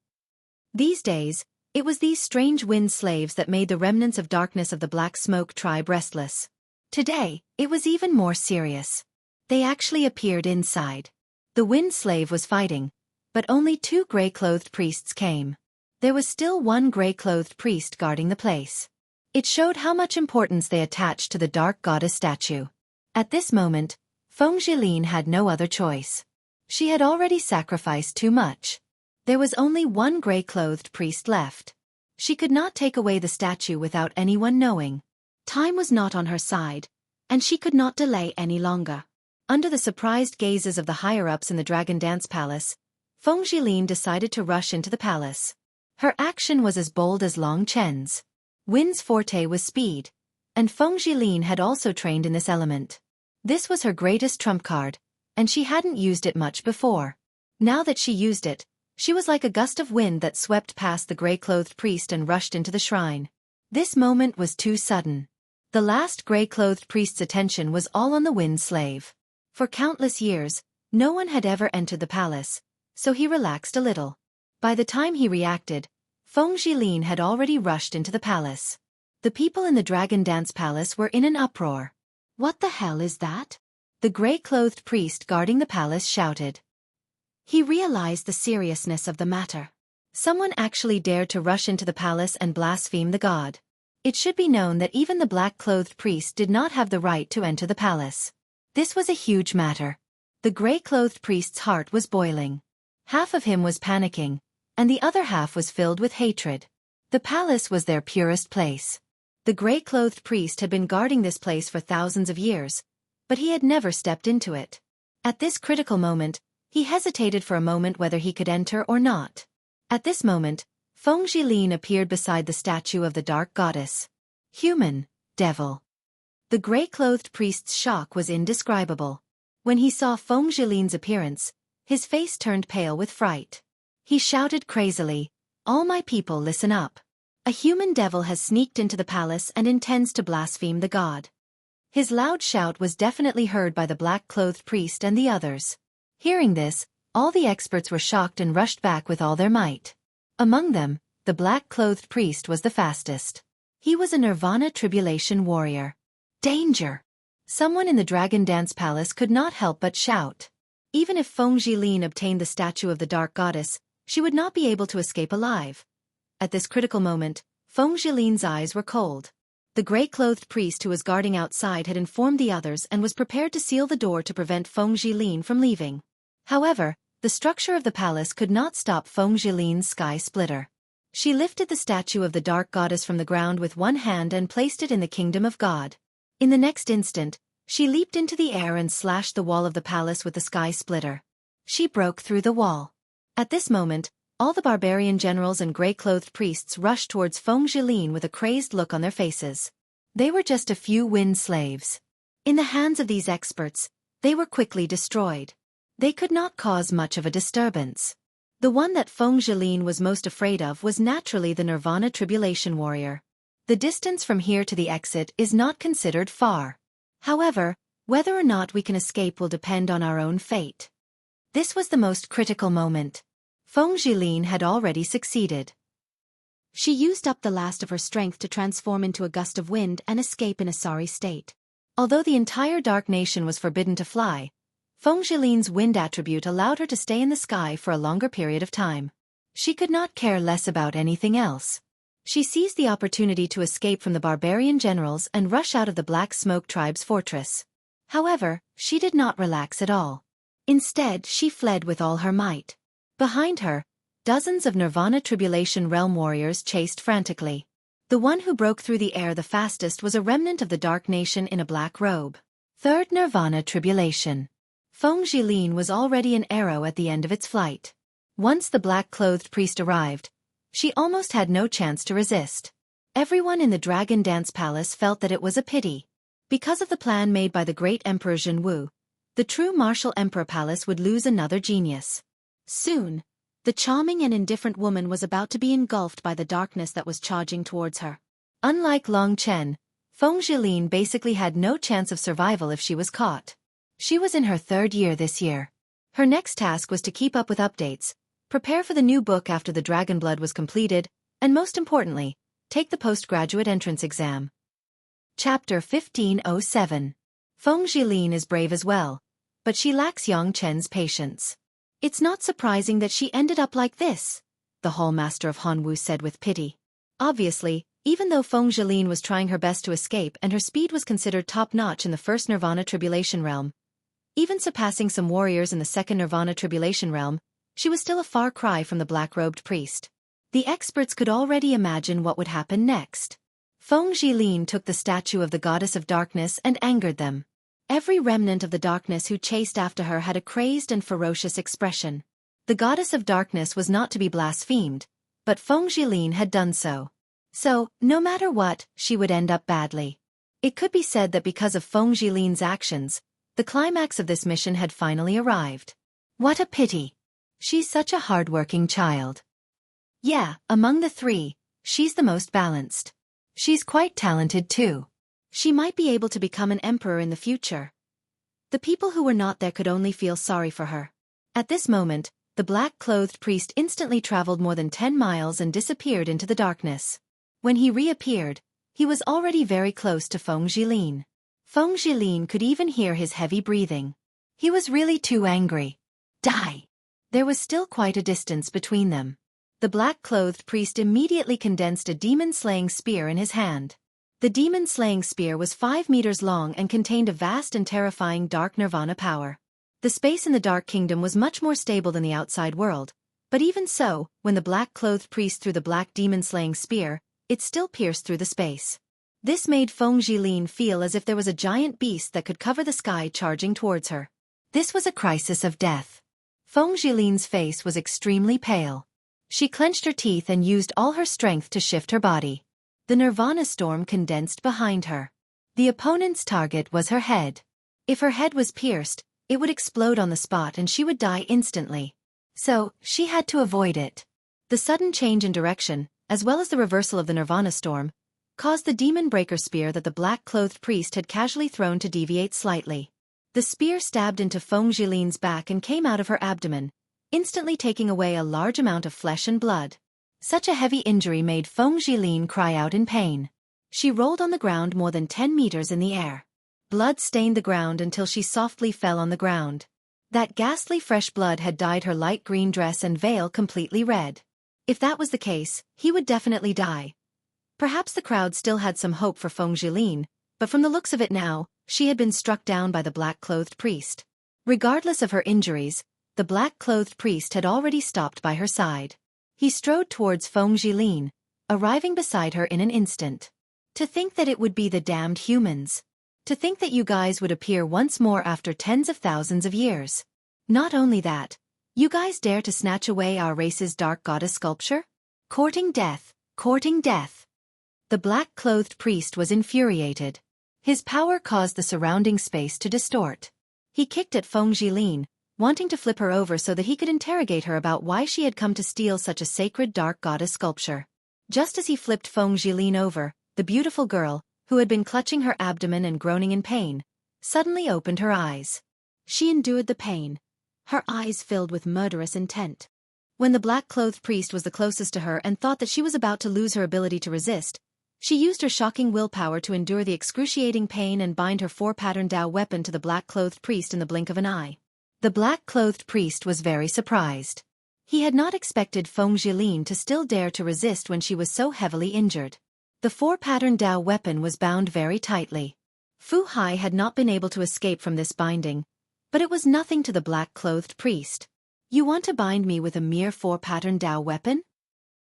These days, it was these strange wind slaves that made the remnants of darkness of the Black Smoke tribe restless. Today, it was even more serious. They actually appeared inside. The wind slave was fighting, but only 2 gray-clothed priests came. There was still 1 gray-clothed priest guarding the place. It showed how much importance they attached to the dark goddess statue. At this moment, Feng Jilin had no other choice. She had already sacrificed too much. There was only 1 gray-clothed priest left. She could not take away the statue without anyone knowing. Time was not on her side, and she could not delay any longer. Under the surprised gazes of the higher-ups in the Dragon Dance Palace, Feng Jilin decided to rush into the palace. Her action was as bold as Long Chen's. Win's forte was speed, and Feng Jilin had also trained in this element. This was her greatest trump card, and she hadn't used it much before. Now that she used it, she was like a gust of wind that swept past the gray-clothed priest and rushed into the shrine. This moment was too sudden. The last gray-clothed priest's attention was all on the wind slave. For countless years, no one had ever entered the palace, so he relaxed a little. By the time he reacted, Feng Jilin had already rushed into the palace. The people in the Dragon Dance Palace were in an uproar. "What the hell is that?" the gray-clothed priest guarding the palace shouted. He realized the seriousness of the matter. Someone actually dared to rush into the palace and blaspheme the god. It should be known that even the black-clothed priest did not have the right to enter the palace. This was a huge matter. The gray-clothed priest's heart was boiling. Half of him was panicking, and the other half was filled with hatred. The palace was their purest place. The gray-clothed priest had been guarding this place for thousands of years, but he had never stepped into it. At this critical moment, he hesitated for a moment whether he could enter or not. At this moment, Feng Jilin appeared beside the statue of the dark goddess. Human, devil. The gray-clothed priest's shock was indescribable. When he saw Feng Jilin's appearance, his face turned pale with fright. He shouted crazily, "All my people listen up. A human devil has sneaked into the palace and intends to blaspheme the god." His loud shout was definitely heard by the black-clothed priest and the others. Hearing this, all the experts were shocked and rushed back with all their might. Among them, the black-clothed priest was the fastest. He was a Nirvana Tribulation warrior. Danger! Someone in the Dragon Dance Palace could not help but shout. Even if Feng Jilin obtained the statue of the dark goddess, she would not be able to escape alive. At this critical moment, Feng Jilin's eyes were cold. The gray-clothed priest who was guarding outside had informed the others and was prepared to seal the door to prevent Feng Jilin from leaving. However, the structure of the palace could not stop Feng Jilin's sky splitter. She lifted the statue of the dark goddess from the ground with one hand and placed it in the kingdom of God. In the next instant, she leaped into the air and slashed the wall of the palace with the sky splitter. She broke through the wall. At this moment, all the barbarian generals and gray-clothed priests rushed towards Feng Jilin with a crazed look on their faces. They were just a few wind slaves. In the hands of these experts, they were quickly destroyed. They could not cause much of a disturbance. The one that Feng Jilin was most afraid of was naturally the Nirvana Tribulation warrior. The distance from here to the exit is not considered far. However, whether or not we can escape will depend on our own fate. This was the most critical moment. Feng Jilin had already succeeded. She used up the last of her strength to transform into a gust of wind and escape in a sorry state. Although the entire Dark Nation was forbidden to fly, Feng Jilin's wind attribute allowed her to stay in the sky for a longer period of time. She could not care less about anything else. She seized the opportunity to escape from the barbarian generals and rush out of the Black Smoke tribe's fortress. However, she did not relax at all. Instead, she fled with all her might. Behind her, dozens of Nirvana Tribulation realm warriors chased frantically. The one who broke through the air the fastest was a remnant of the Dark Nation in a black robe. Third Nirvana Tribulation. Feng Jilin was already an arrow at the end of its flight. Once the black-clothed priest arrived, she almost had no chance to resist. Everyone in the Dragon Dance Palace felt that it was a pity. Because of the plan made by the great Emperor Zhenwu, the true martial Emperor Palace would lose another genius. Soon, the charming and indifferent woman was about to be engulfed by the darkness that was charging towards her. Unlike Long Chen, Feng Jilin basically had no chance of survival if she was caught. She was in her 3rd year this year. Her next task was to keep up with updates, prepare for the new book after the Dragonblood was completed, and most importantly, take the postgraduate entrance exam. Chapter 1507. Feng Jilin is brave as well, but she lacks Yang Chen's patience. It's not surprising that she ended up like this, the Hall Master of Hanwu said with pity. Obviously, even though Feng Jilin was trying her best to escape and her speed was considered top-notch in the first Nirvana Tribulation Realm, even surpassing some warriors in the second Nirvana Tribulation Realm, she was still a far cry from the black-robed priest. The experts could already imagine what would happen next. Feng Jilin took the statue of the goddess of darkness and angered them. Every remnant of the darkness who chased after her had a crazed and ferocious expression. The goddess of darkness was not to be blasphemed, but Feng Jilin had done so. So, no matter what, she would end up badly. It could be said that because of Feng Jilin's actions, the climax of this mission had finally arrived. What a pity. She's such a hard-working child. Yeah, among the three, she's the most balanced. She's quite talented too. She might be able to become an emperor in the future. The people who were not there could only feel sorry for her. At this moment, the black-clothed priest instantly traveled more than 10 miles and disappeared into the darkness. When he reappeared, he was already very close to Feng Jilin. Feng Jilin could even hear his heavy breathing. He was really too angry. Die! There was still quite a distance between them. The black-clothed priest immediately condensed a demon-slaying spear in his hand. The demon-slaying spear was 5 meters long and contained a vast and terrifying dark nirvana power. The space in the Dark Kingdom was much more stable than the outside world, but even so, when the black-clothed priest threw the black demon-slaying spear, it still pierced through the space. This made Feng Jilin feel as if there was a giant beast that could cover the sky charging towards her. This was a crisis of death. Feng Jilin's face was extremely pale. She clenched her teeth and used all her strength to shift her body. The Nirvana storm condensed behind her. The opponent's target was her head. If her head was pierced, it would explode on the spot and she would die instantly. So, she had to avoid it. The sudden change in direction, as well as the reversal of the Nirvana storm, caused the demon breaker spear that the black-clothed priest had casually thrown to deviate slightly. The spear stabbed into Feng Jilin's back and came out of her abdomen, instantly taking away a large amount of flesh and blood. Such a heavy injury made Feng Jilin cry out in pain. She rolled on the ground more than 10 meters in the air. Blood stained the ground until she softly fell on the ground. That ghastly fresh blood had dyed her light green dress and veil completely red. If that was the case, he would definitely die. Perhaps the crowd still had some hope for Feng Jilin, but from the looks of it now, she had been struck down by the black-clothed priest. Regardless of her injuries, the black-clothed priest had already stopped by her side. He strode towards Feng Jilin, arriving beside her in an instant. To think that it would be the damned humans. To think that you guys would appear once more after tens of thousands of years. Not only that, you guys dare to snatch away our race's dark goddess sculpture? Courting death, courting death. The black-clothed priest was infuriated. His power caused the surrounding space to distort. He kicked at Feng Jilin, wanting to flip her over so that he could interrogate her about why she had come to steal such a sacred dark goddess sculpture. Just as he flipped Feng Jilin over, the beautiful girl, who had been clutching her abdomen and groaning in pain, suddenly opened her eyes. She endured the pain, her eyes filled with murderous intent. When the black-clothed priest was the closest to her and thought that she was about to lose her ability to resist, she used her shocking willpower to endure the excruciating pain and bind her 4-pattern Dao weapon to the black-clothed priest in the blink of an eye. The black-clothed priest was very surprised. He had not expected Feng Jilin to still dare to resist when she was so heavily injured. The 4-pattern Dao weapon was bound very tightly. Fu Hai had not been able to escape from this binding, but it was nothing to the black-clothed priest. You want to bind me with a mere 4-pattern Dao weapon?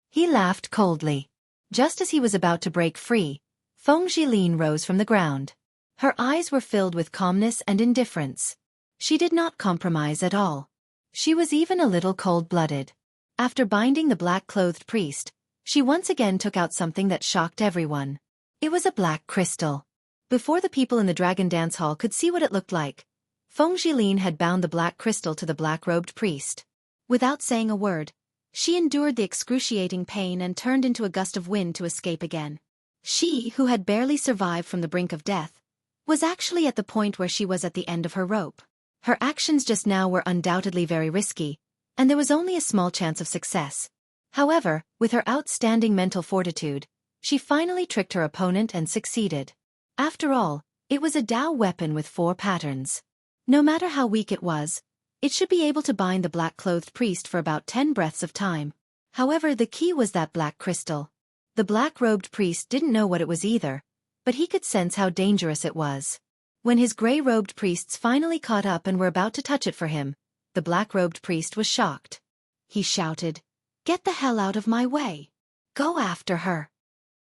He laughed coldly. Just as he was about to break free, Feng Jilin rose from the ground. Her eyes were filled with calmness and indifference. She did not compromise at all. She was even a little cold-blooded. After binding the black-clothed priest, she once again took out something that shocked everyone. It was a black crystal. Before the people in the Dragon Dance Hall could see what it looked like, Feng Jilin had bound the black crystal to the black-robed priest. Without saying a word, she endured the excruciating pain and turned into a gust of wind to escape again. She, who had barely survived from the brink of death, was actually at the point where she was at the end of her rope. Her actions just now were undoubtedly very risky, and there was only a small chance of success. However, with her outstanding mental fortitude, she finally tricked her opponent and succeeded. After all, it was a Dao weapon with 4 patterns. No matter how weak it was, it should be able to bind the black-clothed priest for about 10 breaths of time. However, the key was that black crystal. The black-robed priest didn't know what it was either, but he could sense how dangerous it was. When his gray-robed priests finally caught up and were about to touch it for him, the black-robed priest was shocked. He shouted, "Get the hell out of my way! Go after her!"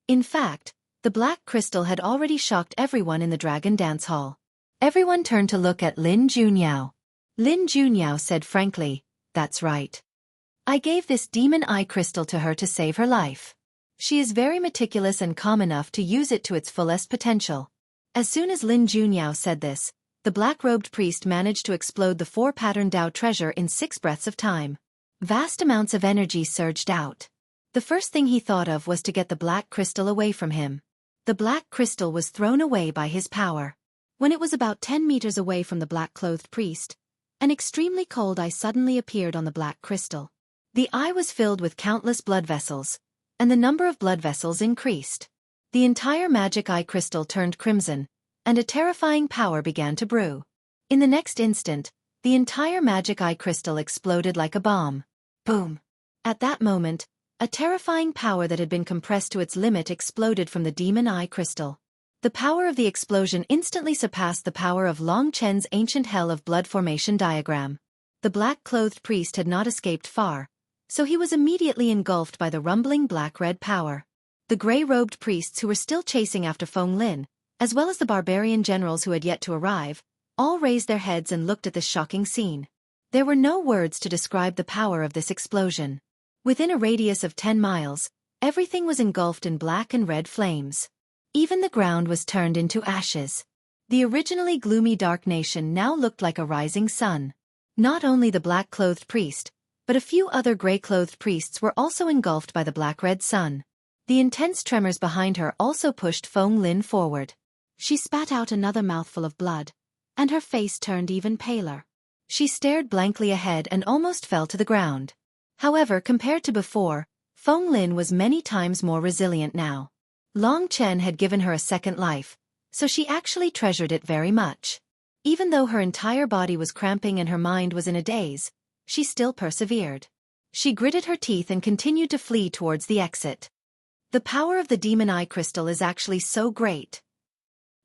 In fact, the black crystal had already shocked everyone in the dragon dance hall. Everyone turned to look at Lin Junyao. Lin Junyao said frankly, "That's right. I gave this demon eye crystal to her to save her life. She is very meticulous and calm enough to use it to its fullest potential." As soon as Lin Junyao said this, the black-robed priest managed to explode the 4-pattern Dao treasure in 6 breaths of time. Vast amounts of energy surged out. The first thing he thought of was to get the black crystal away from him. The black crystal was thrown away by his power. When it was about 10 meters away from the black-clothed priest, an extremely cold eye suddenly appeared on the black crystal. The eye was filled with countless blood vessels, and the number of blood vessels increased. The entire magic eye crystal turned crimson, and a terrifying power began to brew. In the next instant, the entire magic eye crystal exploded like a bomb. Boom! At that moment, a terrifying power that had been compressed to its limit exploded from the demon eye crystal. The power of the explosion instantly surpassed the power of Long Chen's ancient hell of blood formation diagram. The black-clothed priest had not escaped far, so he was immediately engulfed by the rumbling black-red power. The gray-robed priests who were still chasing after Feng Lin, as well as the barbarian generals who had yet to arrive, all raised their heads and looked at this shocking scene. There were no words to describe the power of this explosion. Within a radius of 10 miles, everything was engulfed in black and red flames. Even the ground was turned into ashes. The originally gloomy dark nation now looked like a rising sun. Not only the black-clothed priest, but a few other gray-clothed priests were also engulfed by the black-red sun. The intense tremors behind her also pushed Feng Lin forward. She spat out another mouthful of blood, and her face turned even paler. She stared blankly ahead and almost fell to the ground. However, compared to before, Feng Lin was many times more resilient now. Long Chen had given her a second life, so she actually treasured it very much. Even though her entire body was cramping and her mind was in a daze, she still persevered. She gritted her teeth and continued to flee towards the exit. The power of the demon eye crystal is actually so great.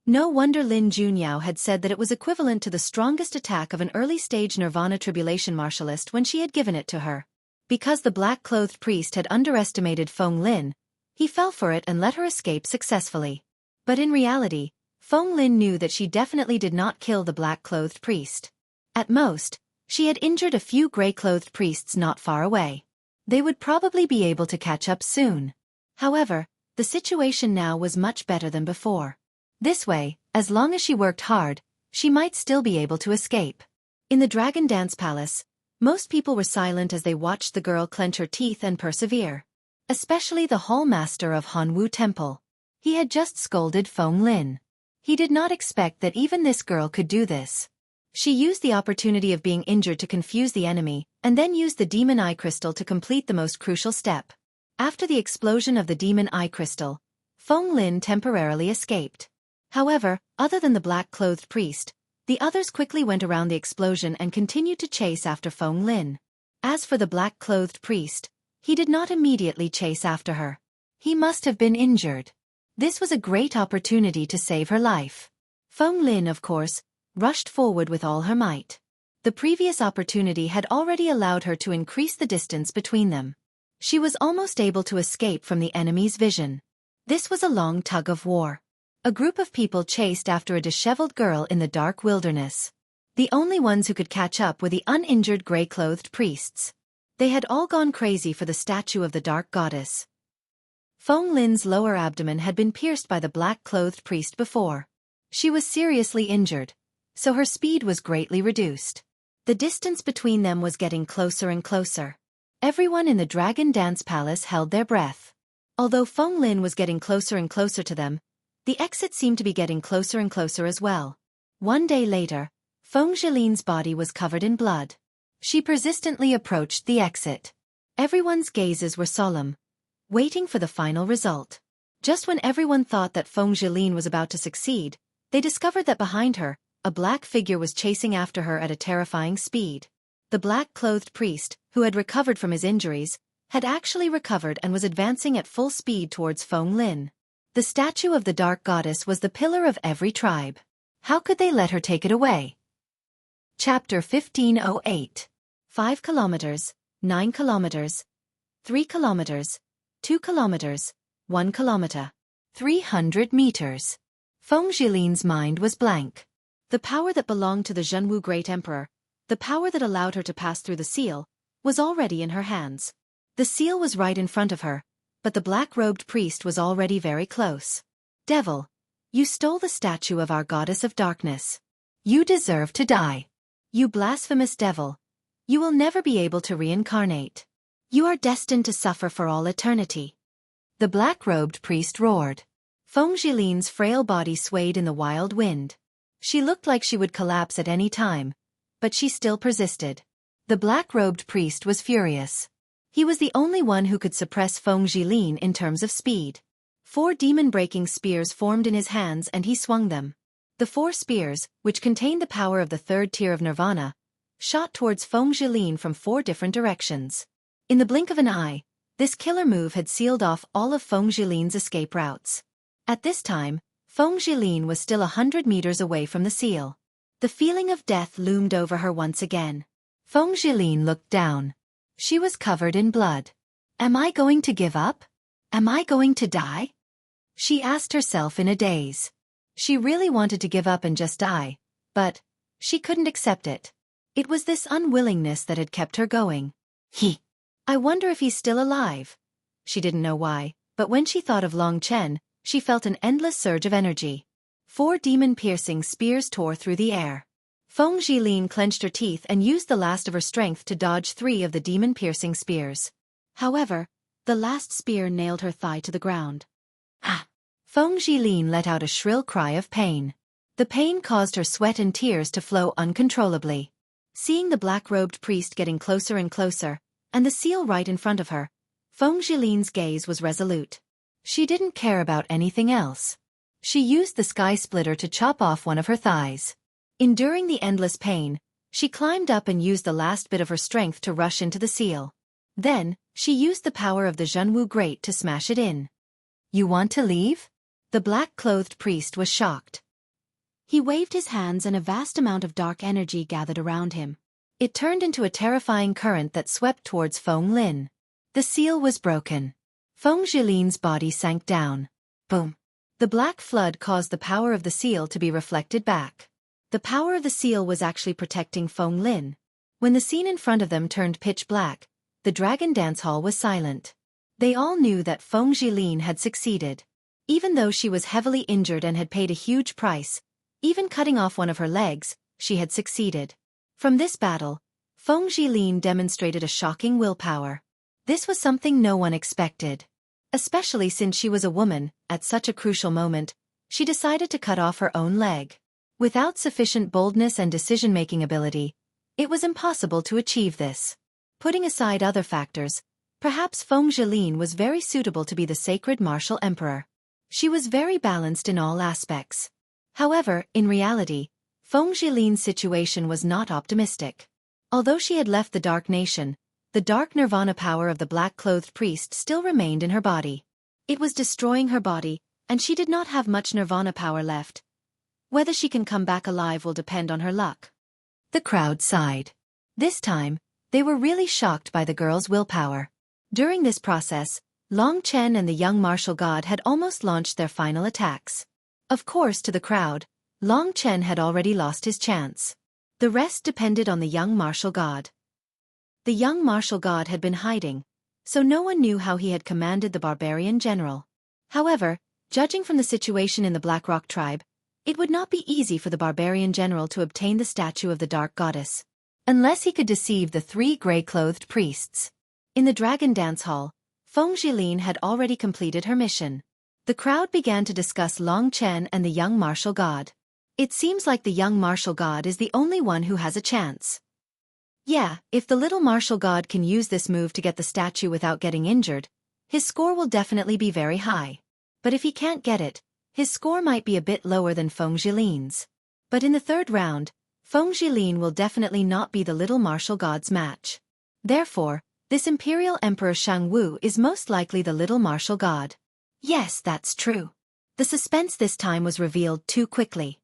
No wonder Lin Junyao had said that it was equivalent to the strongest attack of an early-stage Nirvana tribulation martialist when she had given it to her. Because the black-clothed priest had underestimated Feng Lin, he fell for it and let her escape successfully. But in reality, Feng Lin knew that she definitely did not kill the black-clothed priest. At most, she had injured a few gray-clothed priests not far away. They would probably be able to catch up soon. However, the situation now was much better than before. This way, as long as she worked hard, she might still be able to escape. In the Dragon Dance Palace, most people were silent as they watched the girl clench her teeth and persevere. Especially the Hall Master of Hanwu Temple. He had just scolded Feng Lin. He did not expect that even this girl could do this. She used the opportunity of being injured to confuse the enemy, and then used the demon eye crystal to complete the most crucial step. After the explosion of the demon eye crystal, Feng Lin temporarily escaped. However, other than the black-clothed priest, the others quickly went around the explosion and continued to chase after Feng Lin. As for the black-clothed priest, he did not immediately chase after her. He must have been injured. This was a great opportunity to save her life. Feng Lin, of course, rushed forward with all her might. The previous opportunity had already allowed her to increase the distance between them. She was almost able to escape from the enemy's vision. This was a long tug-of-war. A group of people chased after a disheveled girl in the dark wilderness. The only ones who could catch up were the uninjured gray-clothed priests. They had all gone crazy for the statue of the dark goddess. Feng Lin's lower abdomen had been pierced by the black-clothed priest before. She was seriously injured, so her speed was greatly reduced. The distance between them was getting closer and closer. Everyone in the Dragon Dance Palace held their breath. Although Feng Lin was getting closer and closer to them, the exit seemed to be getting closer and closer as well. One day later, Feng Zhiline's body was covered in blood. She persistently approached the exit. Everyone's gazes were solemn, waiting for the final result. Just when everyone thought that Feng Zhiline was about to succeed, they discovered that behind her, a black figure was chasing after her at a terrifying speed. The black-clothed priest, who had recovered from his injuries, had actually recovered and was advancing at full speed towards Feng Lin. The statue of the dark goddess was the pillar of every tribe. How could they let her take it away? Chapter 1508. 5 kilometers, 9 kilometers, 3 kilometers, 2 kilometers, 1 kilometer, 300 meters. Feng Zhiline's mind was blank. The power that belonged to the Zhenwu Great Emperor, the power that allowed her to pass through the seal, was already in her hands. The seal was right in front of her, but the black-robed priest was already very close. Devil, you stole the statue of our goddess of darkness. You deserve to die. You blasphemous devil. You will never be able to reincarnate. You are destined to suffer for all eternity. The black-robed priest roared. Feng Zhiline's frail body swayed in the wild wind. She looked like she would collapse at any time, but she still persisted. The black-robed priest was furious. He was the only one who could suppress Feng Zhiline in terms of speed. 4 demon-breaking spears formed in his hands and he swung them. The 4 spears, which contained the power of the 3rd tier of nirvana, shot towards Feng Zhiline from 4 different directions. In the blink of an eye, this killer move had sealed off all of Feng Zhiline's escape routes. At this time, Feng Zhiline was still 100 meters away from the seal. The feeling of death loomed over her once again. Feng Zhiline looked down. She was covered in blood. Am I going to give up? Am I going to die? She asked herself in a daze. She really wanted to give up and just die, but she couldn't accept it. It was this unwillingness that had kept her going. I wonder if he's still alive. She didn't know why, but when she thought of Long Chen, she felt an endless surge of energy. 4 demon-piercing spears tore through the air. Feng Zhiline clenched her teeth and used the last of her strength to dodge 3 of the demon-piercing spears. However, the last spear nailed her thigh to the ground. Ah! Feng Zhiline let out a shrill cry of pain. The pain caused her sweat and tears to flow uncontrollably. Seeing the black-robed priest getting closer and closer, and the seal right in front of her, Feng Zhiline's gaze was resolute. She didn't care about anything else. She used the sky splitter to chop off one of her thighs. Enduring the endless pain, she climbed up and used the last bit of her strength to rush into the seal. Then, she used the power of the Zhenwu Great to smash it in. You want to leave? The black-clothed priest was shocked. He waved his hands and a vast amount of dark energy gathered around him. It turned into a terrifying current that swept towards Feng Lin. The seal was broken. Feng Zhiline's body sank down. Boom. The black flood caused the power of the seal to be reflected back. The power of the seal was actually protecting Feng Lin. When the scene in front of them turned pitch black, the dragon dance hall was silent. They all knew that Feng Zhiline had succeeded. Even though she was heavily injured and had paid a huge price, even cutting off one of her legs, she had succeeded. From this battle, Feng Zhiline demonstrated a shocking willpower. This was something no one expected. Especially since she was a woman, at such a crucial moment, she decided to cut off her own leg. Without sufficient boldness and decision-making ability, it was impossible to achieve this. Putting aside other factors, perhaps Feng Zhiline was very suitable to be the sacred martial emperor. She was very balanced in all aspects. However, in reality, Feng Zhiline's situation was not optimistic. Although she had left the Dark Nation, the dark nirvana power of the black-clothed priest still remained in her body. It was destroying her body, and she did not have much nirvana power left. Whether she can come back alive will depend on her luck. The crowd sighed. This time, they were really shocked by the girl's willpower. During this process, Long Chen and the young martial god had almost launched their final attacks. Of course, to the crowd, Long Chen had already lost his chance. The rest depended on the young martial god. The young martial god had been hiding, so no one knew how he had commanded the barbarian general. However, judging from the situation in the Blackrock tribe, it would not be easy for the barbarian general to obtain the statue of the dark goddess, unless he could deceive the 3 gray-clothed priests. In the dragon dance hall, Feng Zhiline had already completed her mission. The crowd began to discuss Long Chen and the young martial god. It seems like the young martial god is the only one who has a chance. Yeah, if the little martial god can use this move to get the statue without getting injured, his score will definitely be very high. But if he can't get it, his score might be a bit lower than Feng Jilin's. But in the third round, Feng Jilin will definitely not be the little martial god's match. Therefore, this Imperial Emperor Shangwu is most likely the little martial god. Yes, that's true. The suspense this time was revealed too quickly.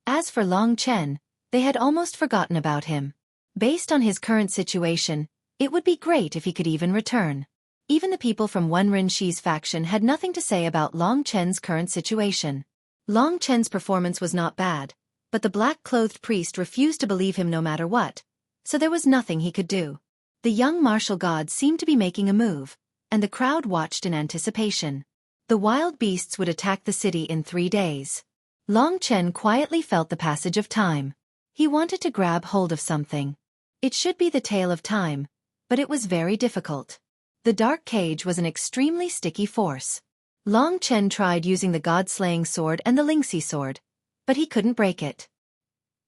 As for Long Chen, they had almost forgotten about him. Based on his current situation, it would be great if he could even return. Even the people from Wen Rinxi's faction had nothing to say about Long Chen's current situation. Long Chen's performance was not bad, but the black-clothed priest refused to believe him no matter what, so there was nothing he could do. The young martial god seemed to be making a move, and the crowd watched in anticipation. The wild beasts would attack the city in 3 days. Long Chen quietly felt the passage of time. He wanted to grab hold of something. It should be the tail of time, but it was very difficult. The dark cage was an extremely sticky force. Long Chen tried using the god-slaying sword and the Lingxi sword, but he couldn't break it.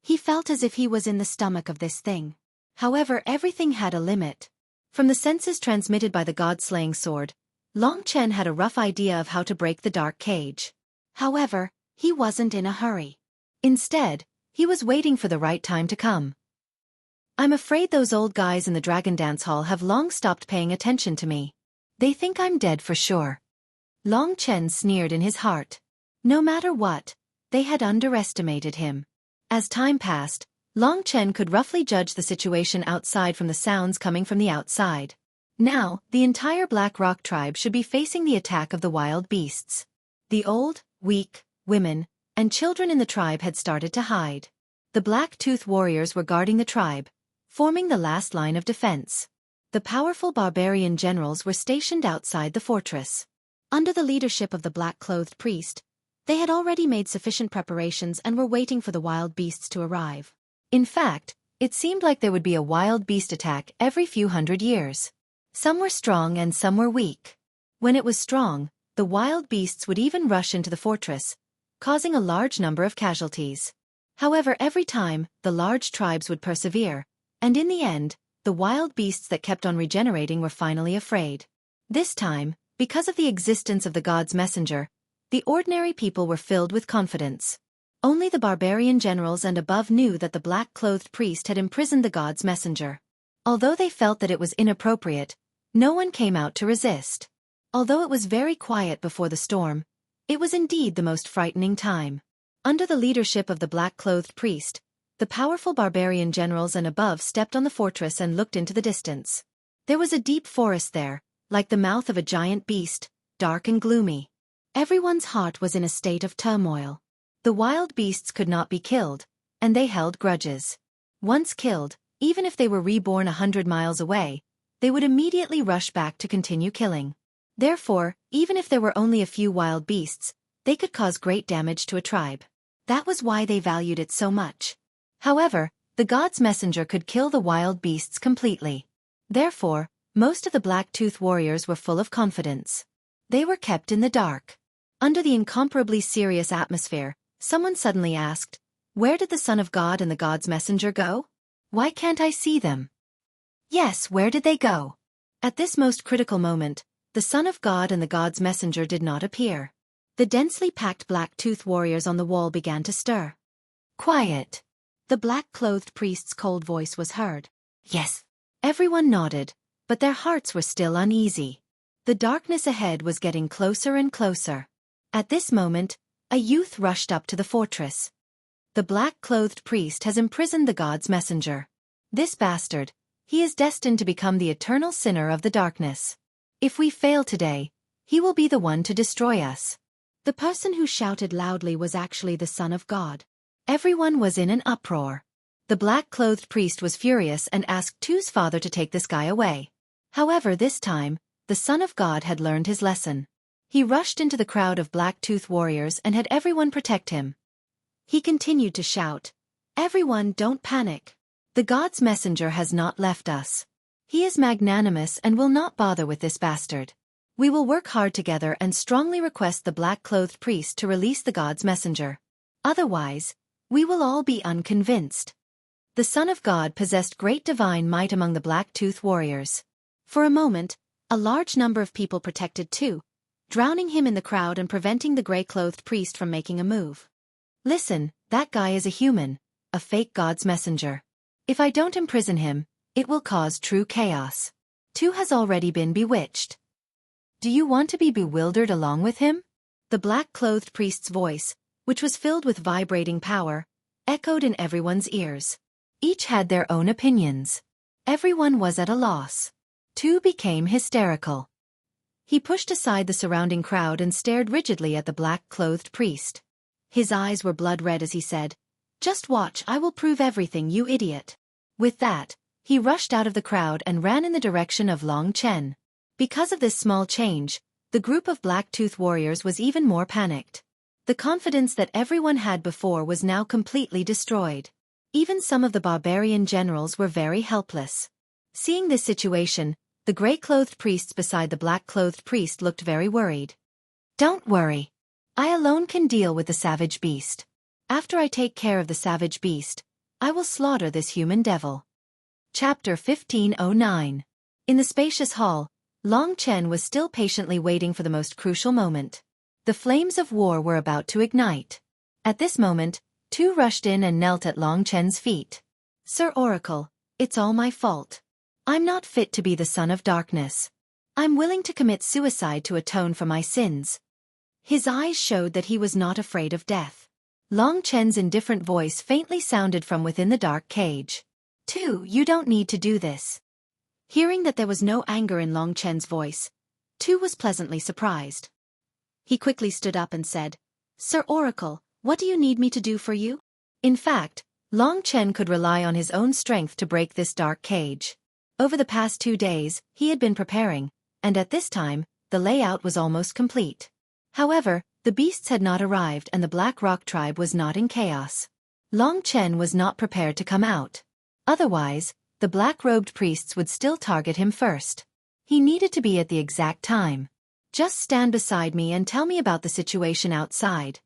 He felt as if he was in the stomach of this thing. However, everything had a limit. From the senses transmitted by the god-slaying sword, Long Chen had a rough idea of how to break the dark cage. However, he wasn't in a hurry. Instead, he was waiting for the right time to come. I'm afraid those old guys in the Dragon Dance Hall have long stopped paying attention to me. They think I'm dead for sure. Long Chen sneered in his heart. No matter what, they had underestimated him. As time passed, Long Chen could roughly judge the situation outside from the sounds coming from the outside. Now, the entire Black Rock tribe should be facing the attack of the wild beasts. The old, weak, women, and children in the tribe had started to hide. The Black-Tooth warriors were guarding the tribe, forming the last line of defense. The powerful barbarian generals were stationed outside the fortress. Under the leadership of the black-clothed priest, they had already made sufficient preparations and were waiting for the wild beasts to arrive. In fact, it seemed like there would be a wild beast attack every few hundred years. Some were strong and some were weak. When it was strong, the wild beasts would even rush into the fortress, causing a large number of casualties. However, every time, the large tribes would persevere, and in the end, the wild beasts that kept on regenerating were finally afraid. This time, because of the existence of the god's messenger, the ordinary people were filled with confidence. Only the barbarian generals and above knew that the black-clothed priest had imprisoned the god's messenger. Although they felt that it was inappropriate, no one came out to resist. Although it was very quiet before the storm, it was indeed the most frightening time. Under the leadership of the black-clothed priest, the powerful barbarian generals and above stepped on the fortress and looked into the distance. There was a deep forest there, like the mouth of a giant beast, dark and gloomy. Everyone's heart was in a state of turmoil. The wild beasts could not be killed, and they held grudges. Once killed, even if they were reborn 100 miles away, they would immediately rush back to continue killing. Therefore, even if there were only a few wild beasts, they could cause great damage to a tribe. That was why they valued it so much. However, the god's messenger could kill the wild beasts completely. Therefore, most of the black-tooth warriors were full of confidence. They were kept in the dark. Under the incomparably serious atmosphere, someone suddenly asked, "Where did the Son of God and the god's messenger go? Why can't I see them?" Yes, where did they go? At this most critical moment, the Son of God and the god's messenger did not appear. The densely packed black-tooth warriors on the wall began to stir. Quiet. The black-clothed priest's cold voice was heard. Yes. Everyone nodded, but their hearts were still uneasy. The darkness ahead was getting closer and closer. At this moment, a youth rushed up to the fortress. The black-clothed priest has imprisoned the god's messenger. This bastard, he is destined to become the eternal sinner of the darkness. If we fail today, he will be the one to destroy us. The person who shouted loudly was actually the Son of God. Everyone was in an uproar. The black-clothed priest was furious and asked Tu's father to take this guy away. However, this time, the Son of God had learned his lesson. He rushed into the crowd of black-tooth warriors and had everyone protect him. He continued to shout, "Everyone, don't panic. The god's messenger has not left us. He is magnanimous and will not bother with this bastard. We will work hard together and strongly request the black-clothed priest to release the god's messenger. Otherwise, we will all be unconvinced. The Son of God possessed great divine might among the black-tooth warriors. For a moment, a large number of people protected too, drowning him in the crowd and preventing the gray-clothed priest from making a move. Listen, that guy is a human, a fake God's messenger. If I don't imprison him, it will cause true chaos. Tu has already been bewitched. Do you want to be bewildered along with him? The black-clothed priest's voice, which was filled with vibrating power, echoed in everyone's ears. Each had their own opinions. Everyone was at a loss. Tu became hysterical. He pushed aside the surrounding crowd and stared rigidly at the black-clothed priest. His eyes were blood-red as he said, "Just watch, I will prove everything, you idiot." With that, he rushed out of the crowd and ran in the direction of Long Chen. Because of this small change, the group of black-tooth warriors was even more panicked. The confidence that everyone had before was now completely destroyed. Even some of the barbarian generals were very helpless. Seeing this situation, the gray-clothed priests beside the black-clothed priest looked very worried. "Don't worry. I alone can deal with the savage beast. After I take care of the savage beast, I will slaughter this human devil." Chapter 1509. In the spacious hall, Long Chen was still patiently waiting for the most crucial moment. The flames of war were about to ignite. At this moment, Tu rushed in and knelt at Long Chen's feet. "Sir Oracle, it's all my fault. I'm not fit to be the son of darkness. I'm willing to commit suicide to atone for my sins." His eyes showed that he was not afraid of death. Long Chen's indifferent voice faintly sounded from within the dark cage. "Tu, you don't need to do this." Hearing that there was no anger in Long Chen's voice, Tu was pleasantly surprised. He quickly stood up and said, "Sir Oracle, what do you need me to do for you?" In fact, Long Chen could rely on his own strength to break this dark cage. Over the past 2 days, he had been preparing, and at this time, the layout was almost complete. However, the beasts had not arrived and the Black Rock tribe was not in chaos. Long Chen was not prepared to come out. Otherwise, the black-robed priests would still target him first. He needed to be at the exact time. "Just stand beside me and tell me about the situation outside,"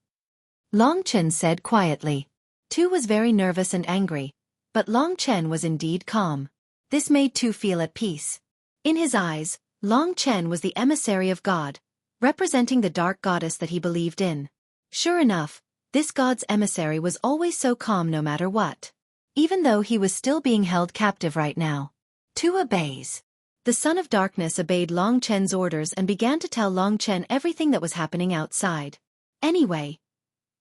Long Chen said quietly. Tu was very nervous and angry, but Long Chen was indeed calm. This made Tu feel at peace. In his eyes, Long Chen was the emissary of God, representing the dark goddess that he believed in. Sure enough, this god's emissary was always so calm no matter what. Even though he was still being held captive right now. Tu obeys. The Son of Darkness obeyed Long Chen's orders and began to tell Long Chen everything that was happening outside. Anyway,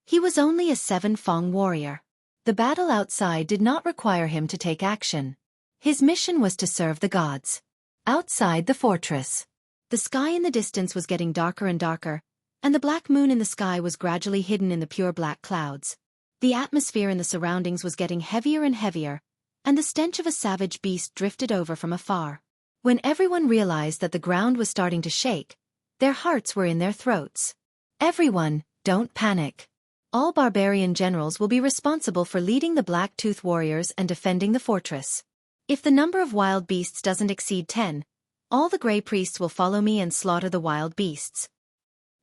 he was only a 7-Fong warrior. The battle outside did not require him to take action. His mission was to serve the gods. Outside the fortress, the sky in the distance was getting darker and darker, and the black moon in the sky was gradually hidden in the pure black clouds. The atmosphere in the surroundings was getting heavier and heavier, and the stench of a savage beast drifted over from afar. When everyone realized that the ground was starting to shake, their hearts were in their throats. "Everyone, don't panic. All barbarian generals will be responsible for leading the black-tooth warriors and defending the fortress. If the number of wild beasts doesn't exceed 10, all the gray priests will follow me and slaughter the wild beasts.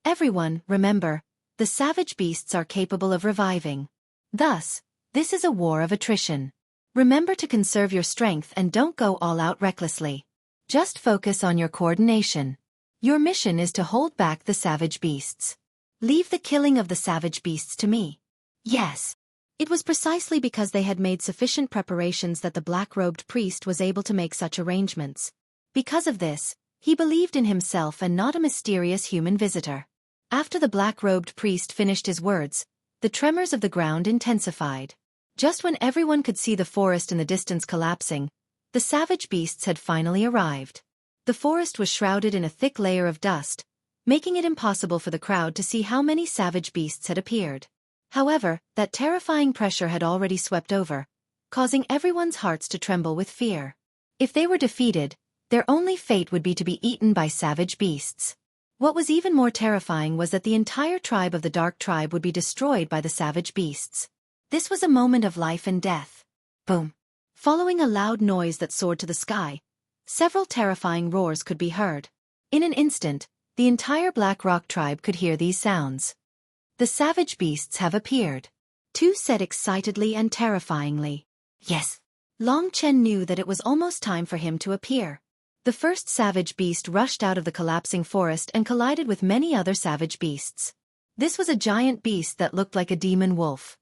Everyone, remember, the savage beasts are capable of reviving. Thus, this is a war of attrition. Remember to conserve your strength and don't go all out recklessly. Just focus on your coordination. Your mission is to hold back the savage beasts. Leave the killing of the savage beasts to me." Yes. It was precisely because they had made sufficient preparations that the black-robed priest was able to make such arrangements. Because of this, he believed in himself and not a mysterious human visitor. After the black-robed priest finished his words, the tremors of the ground intensified. Just when everyone could see the forest in the distance collapsing, the savage beasts had finally arrived. The forest was shrouded in a thick layer of dust, making it impossible for the crowd to see how many savage beasts had appeared. However, that terrifying pressure had already swept over, causing everyone's hearts to tremble with fear. If they were defeated, their only fate would be to be eaten by savage beasts. What was even more terrifying was that the entire tribe of the Dark Tribe would be destroyed by the savage beasts. This was a moment of life and death. Boom. Following a loud noise that soared to the sky, several terrifying roars could be heard. In an instant, the entire Black Rock tribe could hear these sounds. The savage beasts have appeared. Two said excitedly and terrifyingly. Yes. Long Chen knew that it was almost time for him to appear. The first savage beast rushed out of the collapsing forest and collided with many other savage beasts. This was a giant beast that looked like a demon wolf.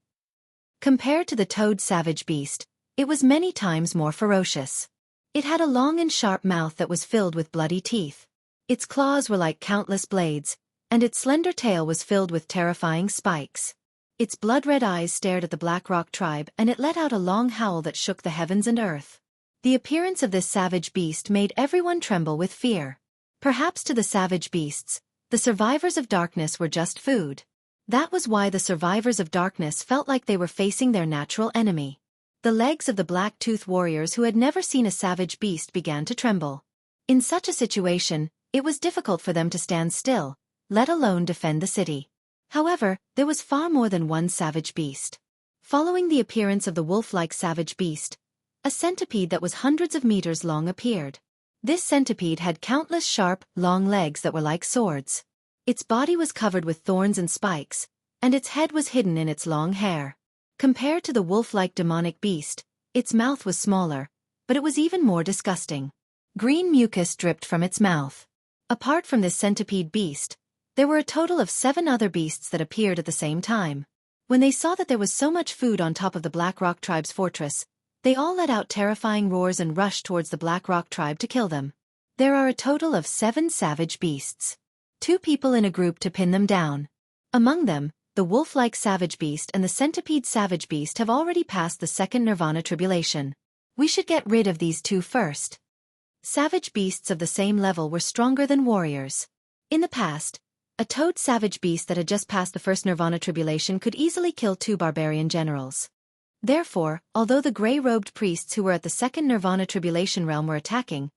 Compared to the toad savage beast, it was many times more ferocious. It had a long and sharp mouth that was filled with bloody teeth. Its claws were like countless blades, and its slender tail was filled with terrifying spikes. Its blood-red eyes stared at the Black Rock tribe, and it let out a long howl that shook the heavens and earth. The appearance of this savage beast made everyone tremble with fear. Perhaps to the savage beasts, the survivors of darkness were just food. That was why the survivors of darkness felt like they were facing their natural enemy. The legs of the black-toothed warriors who had never seen a savage beast began to tremble. In such a situation, it was difficult for them to stand still, let alone defend the city. However, there was far more than one savage beast. Following the appearance of the wolf-like savage beast, a centipede that was hundreds of meters long appeared. This centipede had countless sharp, long legs that were like swords. Its body was covered with thorns and spikes, and its head was hidden in its long hair. Compared to the wolf-like demonic beast, its mouth was smaller, but it was even more disgusting. Green mucus dripped from its mouth. Apart from this centipede beast, there were a total of 7 other beasts that appeared at the same time. When they saw that there was so much food on top of the Black Rock tribe's fortress, they all let out terrifying roars and rushed towards the Black Rock tribe to kill them. There are a total of 7 savage beasts. 2 people in a group to pin them down. Among them, the wolf-like savage beast and the centipede savage beast have already passed the second nirvana tribulation. We should get rid of these 2 first. Savage beasts of the same level were stronger than warriors. In the past, a toad savage beast that had just passed the first nirvana tribulation could easily kill 2 barbarian generals. Therefore, although the gray-robed priests who were at the second nirvana tribulation realm were attacking,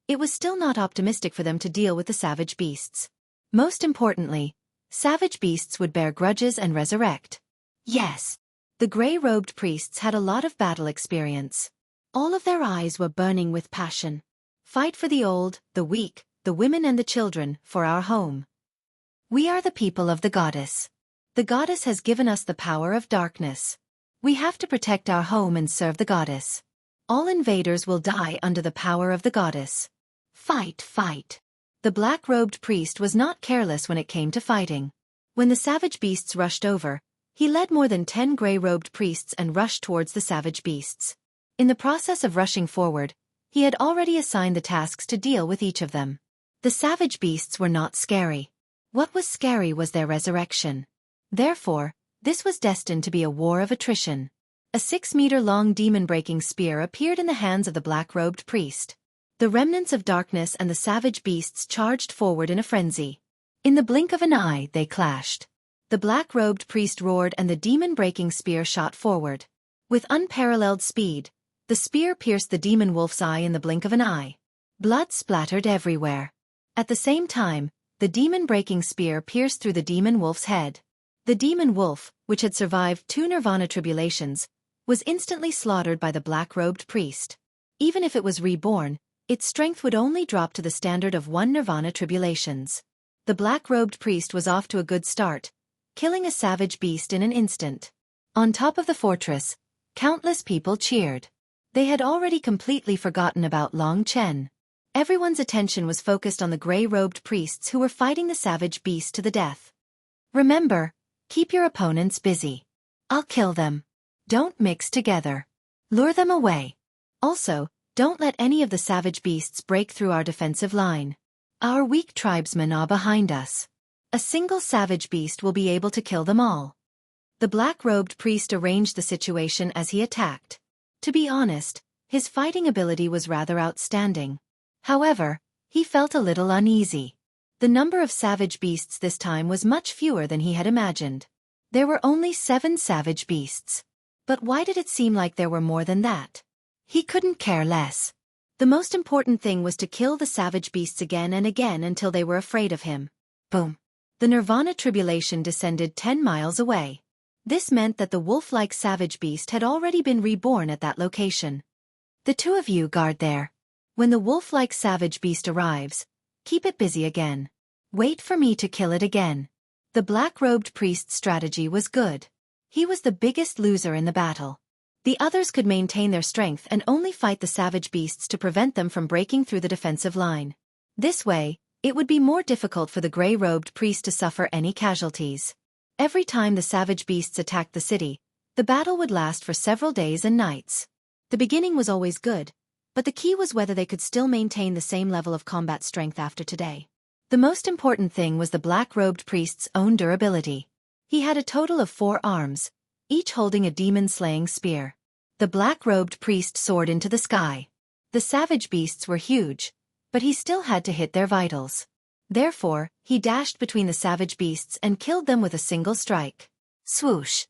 it was still not optimistic for them to deal with the savage beasts. Most importantly, savage beasts would bear grudges and resurrect. Yes, the gray-robed priests had a lot of battle experience. All of their eyes were burning with passion. Fight for the old, the weak, the women and the children, for our home. We are the people of the goddess. The goddess has given us the power of darkness. We have to protect our home and serve the goddess. All invaders will die under the power of the goddess. Fight, fight. The black-robed priest was not careless when it came to fighting. When the savage beasts rushed over, he led more than 10 gray-robed priests and rushed towards the savage beasts. In the process of rushing forward, he had already assigned the tasks to deal with each of them. The savage beasts were not scary. What was scary was their resurrection. Therefore, this was destined to be a war of attrition. A 6-meter-long demon-breaking spear appeared in the hands of the black-robed priest. The remnants of darkness and the savage beasts charged forward in a frenzy. In the blink of an eye, they clashed. The black-robed priest roared and the demon-breaking spear shot forward. With unparalleled speed, the spear pierced the demon wolf's eye in the blink of an eye. Blood splattered everywhere. At the same time, the demon-breaking spear pierced through the demon wolf's head. The demon wolf, which had survived 2 nirvana tribulations, was instantly slaughtered by the black-robed priest. Even if it was reborn, its strength would only drop to the standard of 1 nirvana tribulations. The black-robed priest was off to a good start, killing a savage beast in an instant. On top of the fortress, countless people cheered. They had already completely forgotten about Long Chen. Everyone's attention was focused on the gray-robed priests who were fighting the savage beast to the death. Remember, keep your opponents busy. I'll kill them. Don't mix together. Lure them away. Also, don't let any of the savage beasts break through our defensive line. Our weak tribesmen are behind us. A single savage beast will be able to kill them all. The black-robed priest arranged the situation as he attacked. To be honest, his fighting ability was rather outstanding. However, he felt a little uneasy. The number of savage beasts this time was much fewer than he had imagined. There were only 7 savage beasts. But why did it seem like there were more than that? He couldn't care less. The most important thing was to kill the savage beasts again and again until they were afraid of him. Boom. The nirvana tribulation descended 10 miles away. This meant that the wolf-like savage beast had already been reborn at that location. The 2 of you guard there. When the wolf-like savage beast arrives, keep it busy again. Wait for me to kill it again. The black-robed priest's strategy was good. He was the biggest loser in the battle. The others could maintain their strength and only fight the savage beasts to prevent them from breaking through the defensive line. This way, it would be more difficult for the gray-robed priest to suffer any casualties. Every time the savage beasts attacked the city, the battle would last for several days and nights. The beginning was always good, but the key was whether they could still maintain the same level of combat strength after today. The most important thing was the black-robed priest's own durability. He had a total of 4 arms, each holding a demon-slaying spear. The black-robed priest soared into the sky. The savage beasts were huge, but he still had to hit their vitals. Therefore, he dashed between the savage beasts and killed them with a single strike. Swoosh!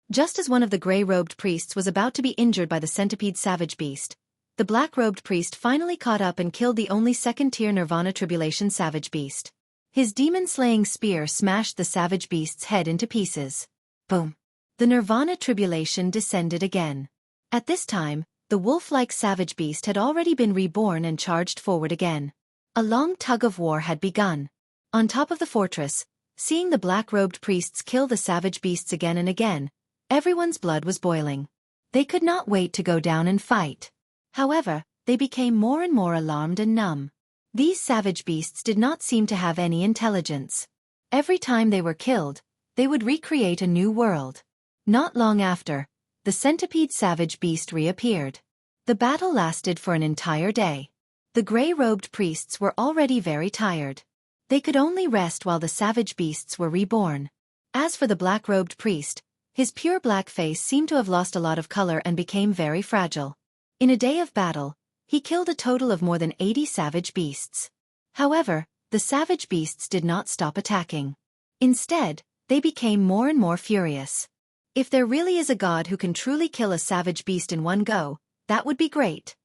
Just as one of the gray-robed priests was about to be injured by the centipede savage beast, the black-robed priest finally caught up and killed the only second-tier Nirvana Tribulation savage beast. His demon-slaying spear smashed the savage beast's head into pieces. Boom! The Nirvana Tribulation descended again. At this time, the wolf-like savage beast had already been reborn and charged forward again. A long tug-of-war had begun. On top of the fortress, seeing the black-robed priests kill the savage beasts again and again, everyone's blood was boiling. They could not wait to go down and fight. However, they became more and more alarmed and numb. These savage beasts did not seem to have any intelligence. Every time they were killed, they would recreate a new world. Not long after, the centipede savage beast reappeared. The battle lasted for an entire day. The gray-robed priests were already very tired. They could only rest while the savage beasts were reborn. As for the black-robed priest, his pure black face seemed to have lost a lot of color and became very fragile. In a day of battle, he killed a total of more than 80 savage beasts. However, the savage beasts did not stop attacking. Instead, they became more and more furious. If there really is a god who can truly kill a savage beast in one go, that would be great.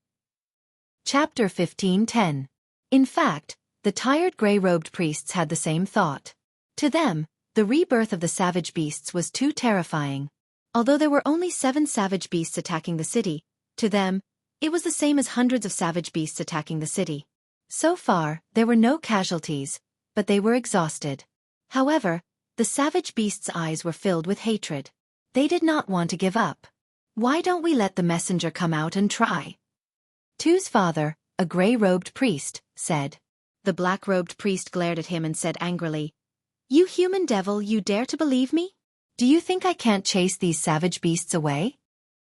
Chapter 15:10. In fact, the tired gray-robed priests had the same thought. To them, the rebirth of the savage beasts was too terrifying. Although there were only 7 savage beasts attacking the city, to them, it was the same as hundreds of savage beasts attacking the city. So far, there were no casualties, but they were exhausted. However, the savage beasts' eyes were filled with hatred. They did not want to give up. Why don't we let the messenger come out and try? Tu's father, a gray-robed priest, said. The black-robed priest glared at him and said angrily, "You human devil, you dare to believe me? Do you think I can't chase these savage beasts away?"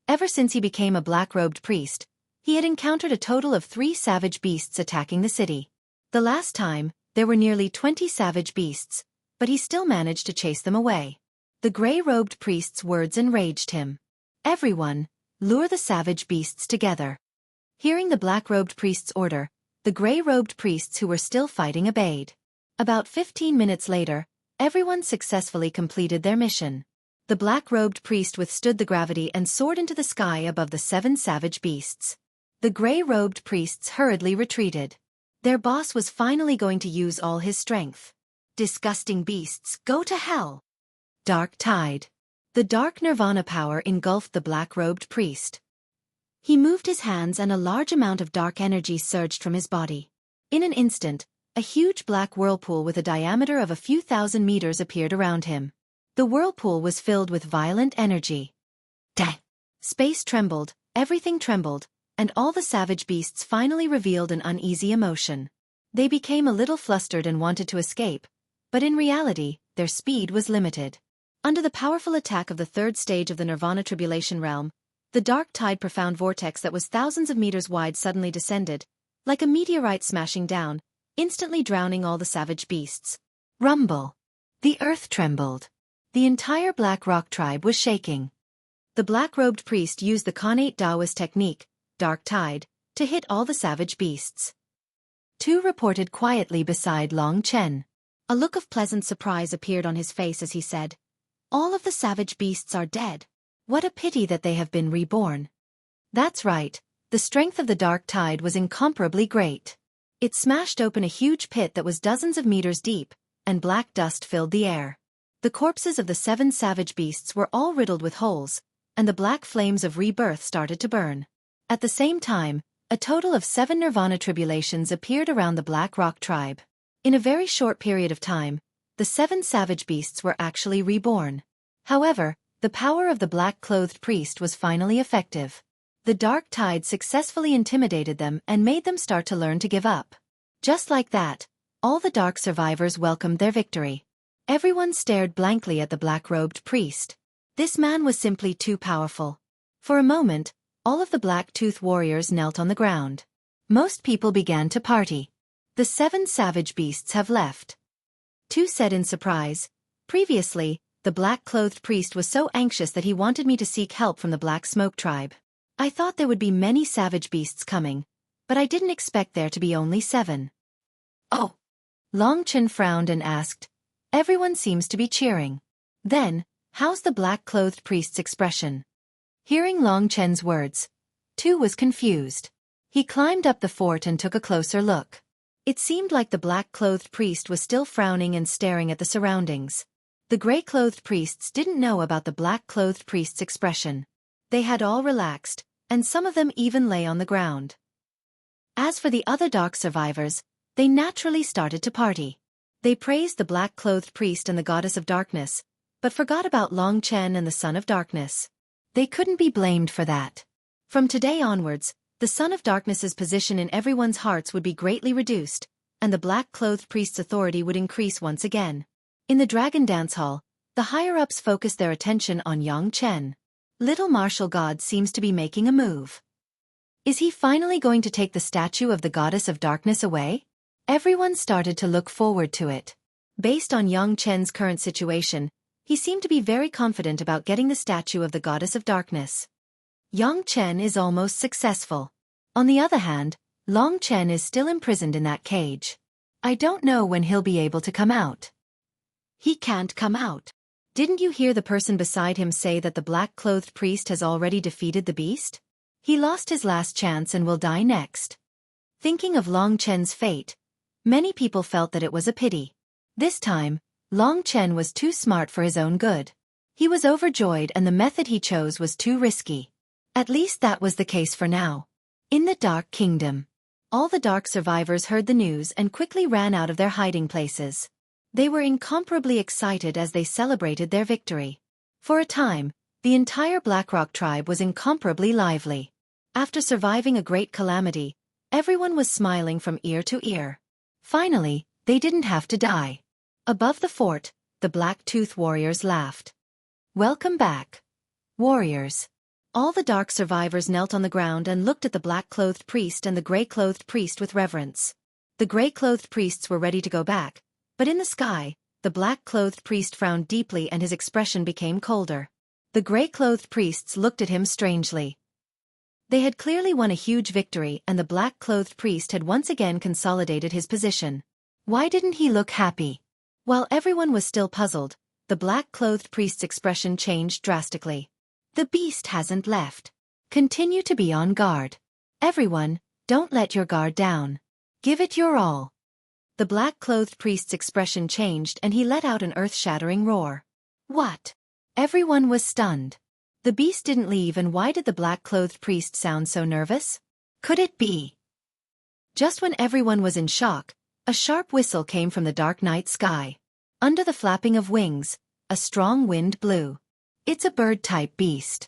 Ever since he became a black-robed priest, he had encountered a total of 3 savage beasts attacking the city. The last time, there were nearly 20 savage beasts, but he still managed to chase them away. The gray-robed priest's words enraged him. Everyone, lure the savage beasts together. Hearing the black-robed priest's order, the gray-robed priests who were still fighting obeyed. About 15 minutes later, everyone successfully completed their mission. The black-robed priest withstood the gravity and soared into the sky above the 7 savage beasts. The gray-robed priests hurriedly retreated. Their boss was finally going to use all his strength. Disgusting beasts, go to hell! Dark tide. The dark nirvana power engulfed the black-robed priest. He moved his hands and a large amount of dark energy surged from his body. In an instant, a huge black whirlpool with a diameter of a few thousand meters appeared around him. The whirlpool was filled with violent energy. Space trembled, everything trembled, and all the savage beasts finally revealed an uneasy emotion. They became a little flustered and wanted to escape, but in reality, their speed was limited. Under the powerful attack of the 3rd stage of the Nirvana Tribulation realm, the dark tide profound vortex that was thousands of meters wide suddenly descended, like a meteorite smashing down, instantly drowning all the savage beasts. Rumble. The earth trembled. The entire Black Rock tribe was shaking. The black-robed priest used the Khanate Taoist technique, Dark Tide, to hit all the savage beasts. Tu reported quietly beside Long Chen. A look of pleasant surprise appeared on his face as he said, "All of the savage beasts are dead. What a pity that they have been reborn." That's right, the strength of the dark tide was incomparably great. It smashed open a huge pit that was dozens of meters deep, and black dust filled the air. The corpses of the 7 savage beasts were all riddled with holes, and the black flames of rebirth started to burn. At the same time, a total of 7 Nirvana tribulations appeared around the Black Rock tribe. In a very short period of time, the 7 savage beasts were actually reborn. However, The power of the black-clothed priest was finally effective. The dark tide successfully intimidated them and made them start to learn to give up. Just like that, all the dark survivors welcomed their victory. Everyone stared blankly at the black-robed priest. This man was simply too powerful. For a moment, all of the black-tooth warriors knelt on the ground. Most people began to party. The 7 savage beasts have left. 2 said in surprise. Previously, the black-clothed priest was so anxious that he wanted me to seek help from the Black Smoke tribe. I thought there would be many savage beasts coming, but I didn't expect there to be only 7. Oh! Long Chen frowned and asked. Everyone seems to be cheering. Then, how's the black-clothed priest's expression? Hearing Long Chen's words, Tu was confused. He climbed up the fort and took a closer look. It seemed like the black-clothed priest was still frowning and staring at the surroundings. The gray-clothed priests didn't know about the black-clothed priest's expression. They had all relaxed, and some of them even lay on the ground. As for the other dark survivors, they naturally started to party. They praised the black-clothed priest and the goddess of darkness, but forgot about Long Chen and the son of darkness. They couldn't be blamed for that. From today onwards, the son of darkness's position in everyone's hearts would be greatly reduced, and the black-clothed priest's authority would increase once again. In the Dragon Dance Hall, the higher-ups focused their attention on Yang Chen. Little Martial God seems to be making a move. Is he finally going to take the statue of the goddess of darkness away? Everyone started to look forward to it. Based on Yang Chen's current situation, he seemed to be very confident about getting the statue of the goddess of darkness. Yang Chen is almost successful. On the other hand, Long Chen is still imprisoned in that cage. I don't know when he'll be able to come out. He can't come out. Didn't you hear the person beside him say that the black-clothed priest has already defeated the beast? He lost his last chance and will die next. Thinking of Long Chen's fate, many people felt that it was a pity. This time, Long Chen was too smart for his own good. He was overjoyed and the method he chose was too risky. At least that was the case for now. In the Dark Kingdom, all the dark survivors heard the news and quickly ran out of their hiding places. They were incomparably excited as they celebrated their victory. For a time, the entire Blackrock tribe was incomparably lively. After surviving a great calamity, everyone was smiling from ear to ear. Finally, they didn't have to die. Above the fort, the Black-Tooth warriors laughed. Welcome back, warriors. All the dark survivors knelt on the ground and looked at the black-clothed priest and the gray-clothed priest with reverence. The gray-clothed priests were ready to go back, but in the sky, the black-clothed priest frowned deeply and his expression became colder. The gray-clothed priests looked at him strangely. They had clearly won a huge victory and the black-clothed priest had once again consolidated his position. Why didn't he look happy? While everyone was still puzzled, the black-clothed priest's expression changed drastically. The beast hasn't left. Continue to be on guard. Everyone, don't let your guard down. Give it your all. The black-clothed priest's expression changed and he let out an earth-shattering roar. What? Everyone was stunned. The beast didn't leave, and why did the black-clothed priest sound so nervous? Could it be? Just when everyone was in shock, a sharp whistle came from the dark night sky. Under the flapping of wings, a strong wind blew. It's a bird-type beast.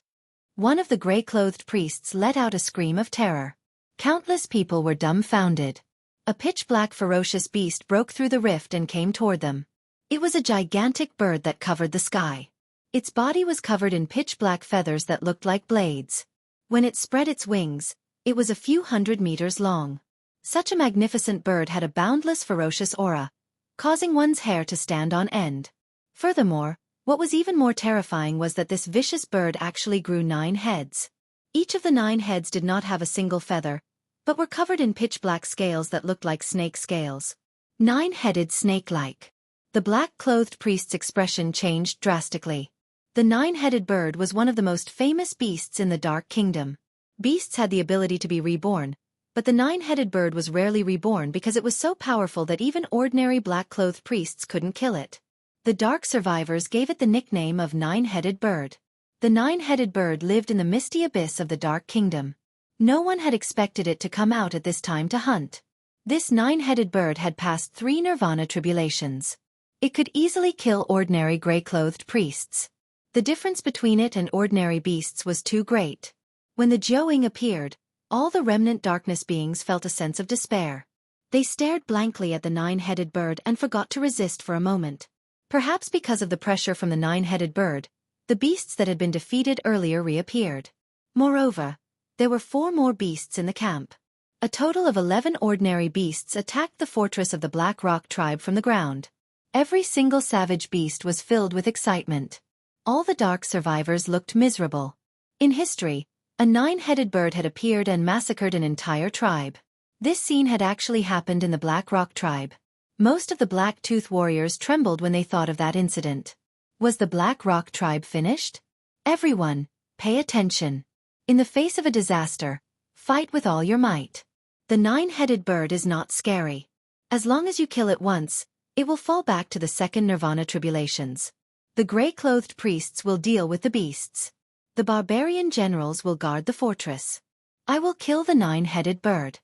One of the gray-clothed priests let out a scream of terror. Countless people were dumbfounded. A pitch-black ferocious beast broke through the rift and came toward them. It was a gigantic bird that covered the sky. Its body was covered in pitch-black feathers that looked like blades. When it spread its wings, it was a few hundred meters long. Such a magnificent bird had a boundless ferocious aura, causing one's hair to stand on end. Furthermore, what was even more terrifying was that this vicious bird actually grew 9 heads. Each of the 9 heads did not have a single feather, but were covered in pitch-black scales that looked like snake scales. 9-headed snake-like. The black-clothed priest's expression changed drastically. The 9-headed bird was one of the most famous beasts in the Dark Kingdom. Beasts had the ability to be reborn, but the 9-headed bird was rarely reborn because it was so powerful that even ordinary black-clothed priests couldn't kill it. The dark survivors gave it the nickname of 9-headed bird. The 9-headed bird lived in the misty abyss of the Dark Kingdom. No one had expected it to come out at this time to hunt. This 9-headed bird had passed 3 nirvana tribulations. It could easily kill ordinary gray-clothed priests. The difference between it and ordinary beasts was too great. When the Xueqi appeared, all the remnant darkness beings felt a sense of despair. They stared blankly at the nine-headed bird and forgot to resist for a moment. Perhaps because of the pressure from the nine-headed bird, the beasts that had been defeated earlier reappeared. Moreover, there were 4 more beasts in the camp. A total of 11 ordinary beasts attacked the fortress of the Black Rock tribe from the ground. Every single savage beast was filled with excitement. All the dark survivors looked miserable. In history, a 9-headed bird had appeared and massacred an entire tribe. This scene had actually happened in the Black Rock tribe. Most of the Black-Tooth warriors trembled when they thought of that incident. Was the Black Rock tribe finished? Everyone, pay attention. In the face of a disaster, fight with all your might. The 9-headed bird is not scary. As long as you kill it once, it will fall back to the second nirvana tribulations. The gray-clothed priests will deal with the beasts. The barbarian generals will guard the fortress. I will kill the 9-headed bird.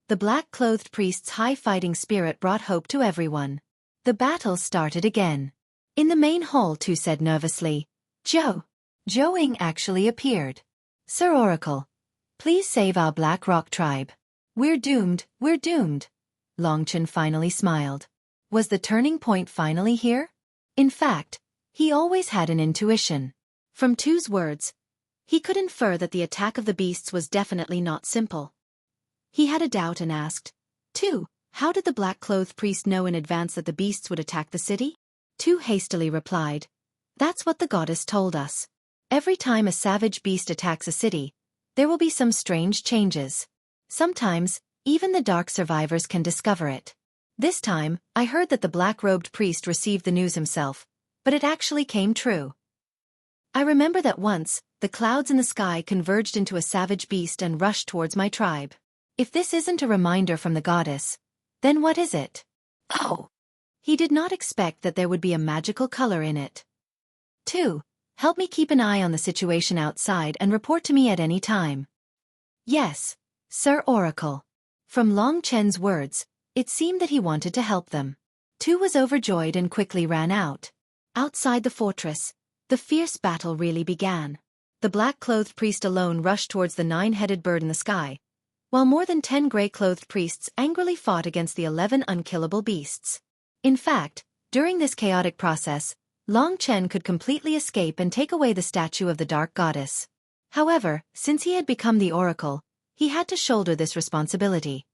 The black-clothed priest's high fighting spirit brought hope to everyone. The battle started again. In the main hall, Tu said nervously, Xueqi actually appeared. Sir Oracle, please save our Black Rock tribe. We're doomed, we're doomed. Longchen finally smiled. Was the turning point finally here? In fact, he always had an intuition. From Tu's words, he could infer that the attack of the beasts was definitely not simple. He had a doubt and asked, Tu, how did the black-clothed priest know in advance that the beasts would attack the city? Tu hastily replied, that's what the goddess told us. Every time a savage beast attacks a city, there will be some strange changes. Sometimes, even the dark survivors can discover it. This time, I heard that the black-robed priest received the news himself, but it actually came true. I remember that once, the clouds in the sky converged into a savage beast and rushed towards my tribe. If this isn't a reminder from the goddess, then what is it? Oh! He did not expect that there would be a magical color in it. 2. Help me keep an eye on the situation outside and report to me at any time. Yes, Sir Oracle. From Long Chen's words, it seemed that he wanted to help them. 2 was overjoyed and quickly ran out. Outside the fortress, the fierce battle really began. The black-clothed priest alone rushed towards the 9-headed bird in the sky, while more than 10 gray-clothed priests angrily fought against the 11 unkillable beasts. In fact, during this chaotic process, Long Chen could completely escape and take away the statue of the dark goddess. However, since he had become the oracle, he had to shoulder this responsibility.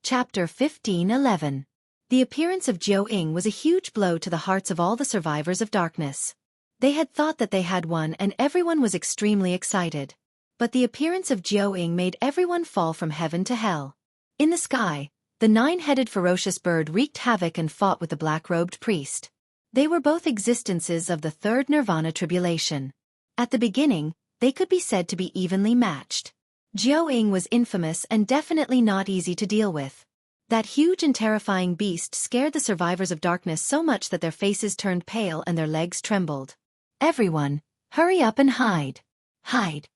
Chapter 15:11. The appearance of Xueqi was a huge blow to the hearts of all the survivors of darkness. They had thought that they had won and everyone was extremely excited. But the appearance of Xueqi made everyone fall from heaven to hell. In the sky, the 9-headed ferocious bird wreaked havoc and fought with the black-robed priest. They were both existences of the third nirvana tribulation. At the beginning, they could be said to be evenly matched. Xueqi was infamous and definitely not easy to deal with. That huge and terrifying beast scared the survivors of darkness so much that their faces turned pale and their legs trembled. Everyone, hurry up and hide. Hide.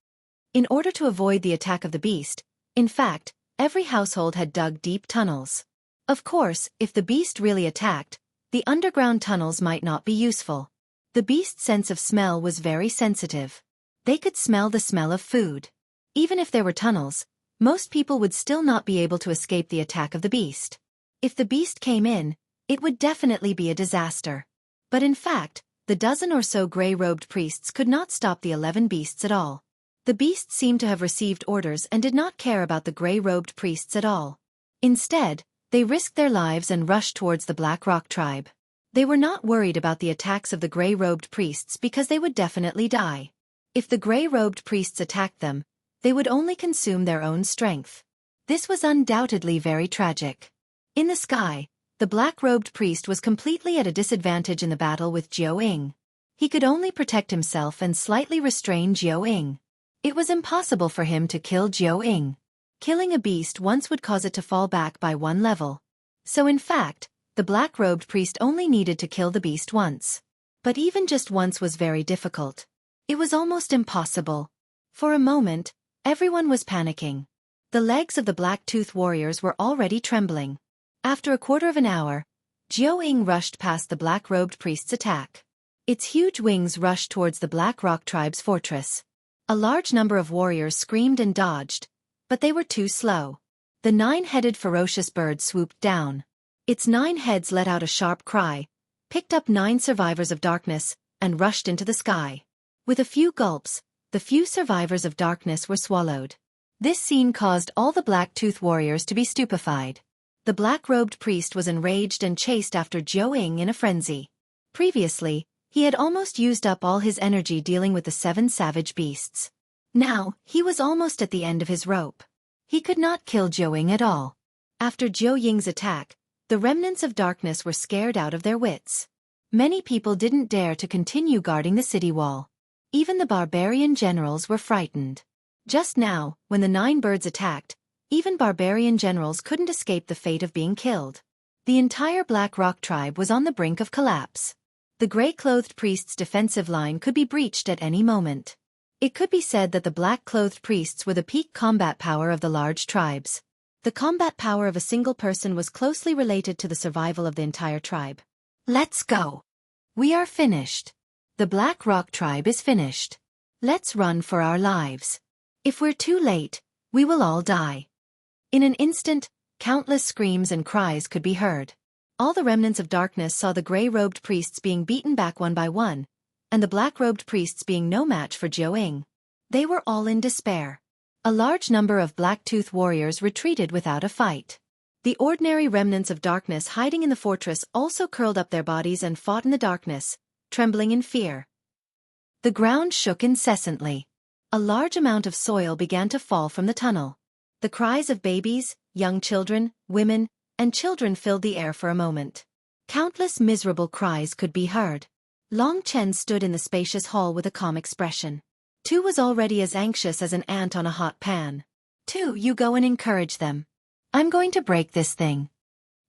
In order to avoid the attack of the beast, in fact, every household had dug deep tunnels. Of course, if the beast really attacked, the underground tunnels might not be useful. The beast's sense of smell was very sensitive. They could smell the smell of food. Even if there were tunnels, most people would still not be able to escape the attack of the beast. If the beast came in, it would definitely be a disaster. But in fact, the dozen or so gray-robed priests could not stop the 11 beasts at all. The beasts seemed to have received orders and did not care about the gray-robed priests at all. Instead, they risked their lives and rushed towards the Black Rock tribe. They were not worried about the attacks of the gray-robed priests because they would definitely die. If the gray-robed priests attacked them, they would only consume their own strength. This was undoubtedly very tragic. In the sky, the black-robed priest was completely at a disadvantage in the battle with Xueqi. He could only protect himself and slightly restrain Xueqi. It was impossible for him to kill Xueqi. Killing a beast once would cause it to fall back by 1 level. So in fact, the black-robed priest only needed to kill the beast once. But even just once was very difficult. It was almost impossible. For a moment, everyone was panicking. The legs of the black-tooth warriors were already trembling. After a quarter of an hour, Xueqi rushed past the black-robed priest's attack. Its huge wings rushed towards the Black Rock Tribe's fortress. A large number of warriors screamed and dodged, but they were too slow. The 9-headed ferocious bird swooped down. Its 9 heads let out a sharp cry, picked up 9 survivors of darkness, and rushed into the sky. With a few gulps, the few survivors of darkness were swallowed. This scene caused all the Black-Tooth warriors to be stupefied. The black-robed priest was enraged and chased after Xueqi in a frenzy. Previously, he had almost used up all his energy dealing with the 7 savage beasts. Now, he was almost at the end of his rope. He could not kill Xueqi at all. After Xueqi's attack, the remnants of darkness were scared out of their wits. Many people didn't dare to continue guarding the city wall. Even the barbarian generals were frightened. Just now, when the 9 birds attacked, even barbarian generals couldn't escape the fate of being killed. The entire Black Rock tribe was on the brink of collapse. The gray-clothed priest's defensive line could be breached at any moment. It could be said that the black-clothed priests were the peak combat power of the large tribes. The combat power of a single person was closely related to the survival of the entire tribe. Let's go. We are finished. The Black Rock tribe is finished. Let's run for our lives. If we're too late, we will all die. In an instant, countless screams and cries could be heard. All the remnants of darkness saw the gray-robed priests being beaten back one by one, and the black-robed priests being no match for Xueqi. They were all in despair. A large number of Black-Tooth warriors retreated without a fight. The ordinary remnants of darkness hiding in the fortress also curled up their bodies and fought in the darkness, trembling in fear. The ground shook incessantly. A large amount of soil began to fall from the tunnel. The cries of babies, young children, women, and children filled the air for a moment. Countless miserable cries could be heard. Long Chen stood in the spacious hall with a calm expression. Tu was already as anxious as an ant on a hot pan. Tu, you go and encourage them. I'm going to break this thing.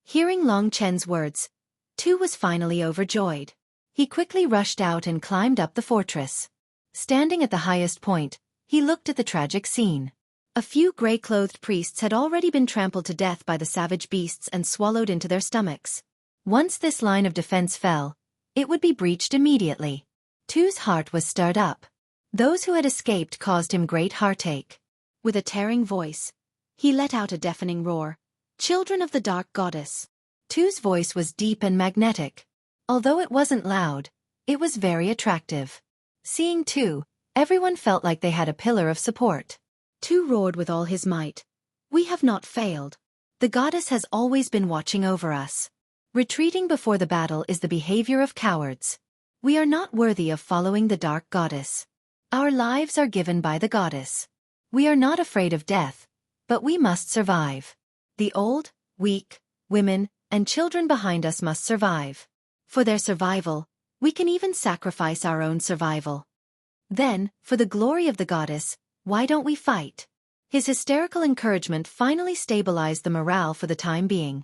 Hearing Long Chen's words, Tu was finally overjoyed. He quickly rushed out and climbed up the fortress. Standing at the highest point, he looked at the tragic scene. A few gray-clothed priests had already been trampled to death by the savage beasts and swallowed into their stomachs. Once this line of defense fell, it would be breached immediately. Tu's heart was stirred up. Those who had escaped caused him great heartache. With a tearing voice, he let out a deafening roar. Children of the Dark Goddess. Tu's voice was deep and magnetic. Although it wasn't loud, it was very attractive. Seeing Tu, everyone felt like they had a pillar of support. Tu roared with all his might. We have not failed. The goddess has always been watching over us. Retreating before the battle is the behavior of cowards. We are not worthy of following the Dark Goddess. Our lives are given by the goddess. We are not afraid of death, but we must survive. The old, weak, women, and children behind us must survive. For their survival, we can even sacrifice our own survival. Then, for the glory of the goddess, why don't we fight? His hysterical encouragement finally stabilized the morale for the time being.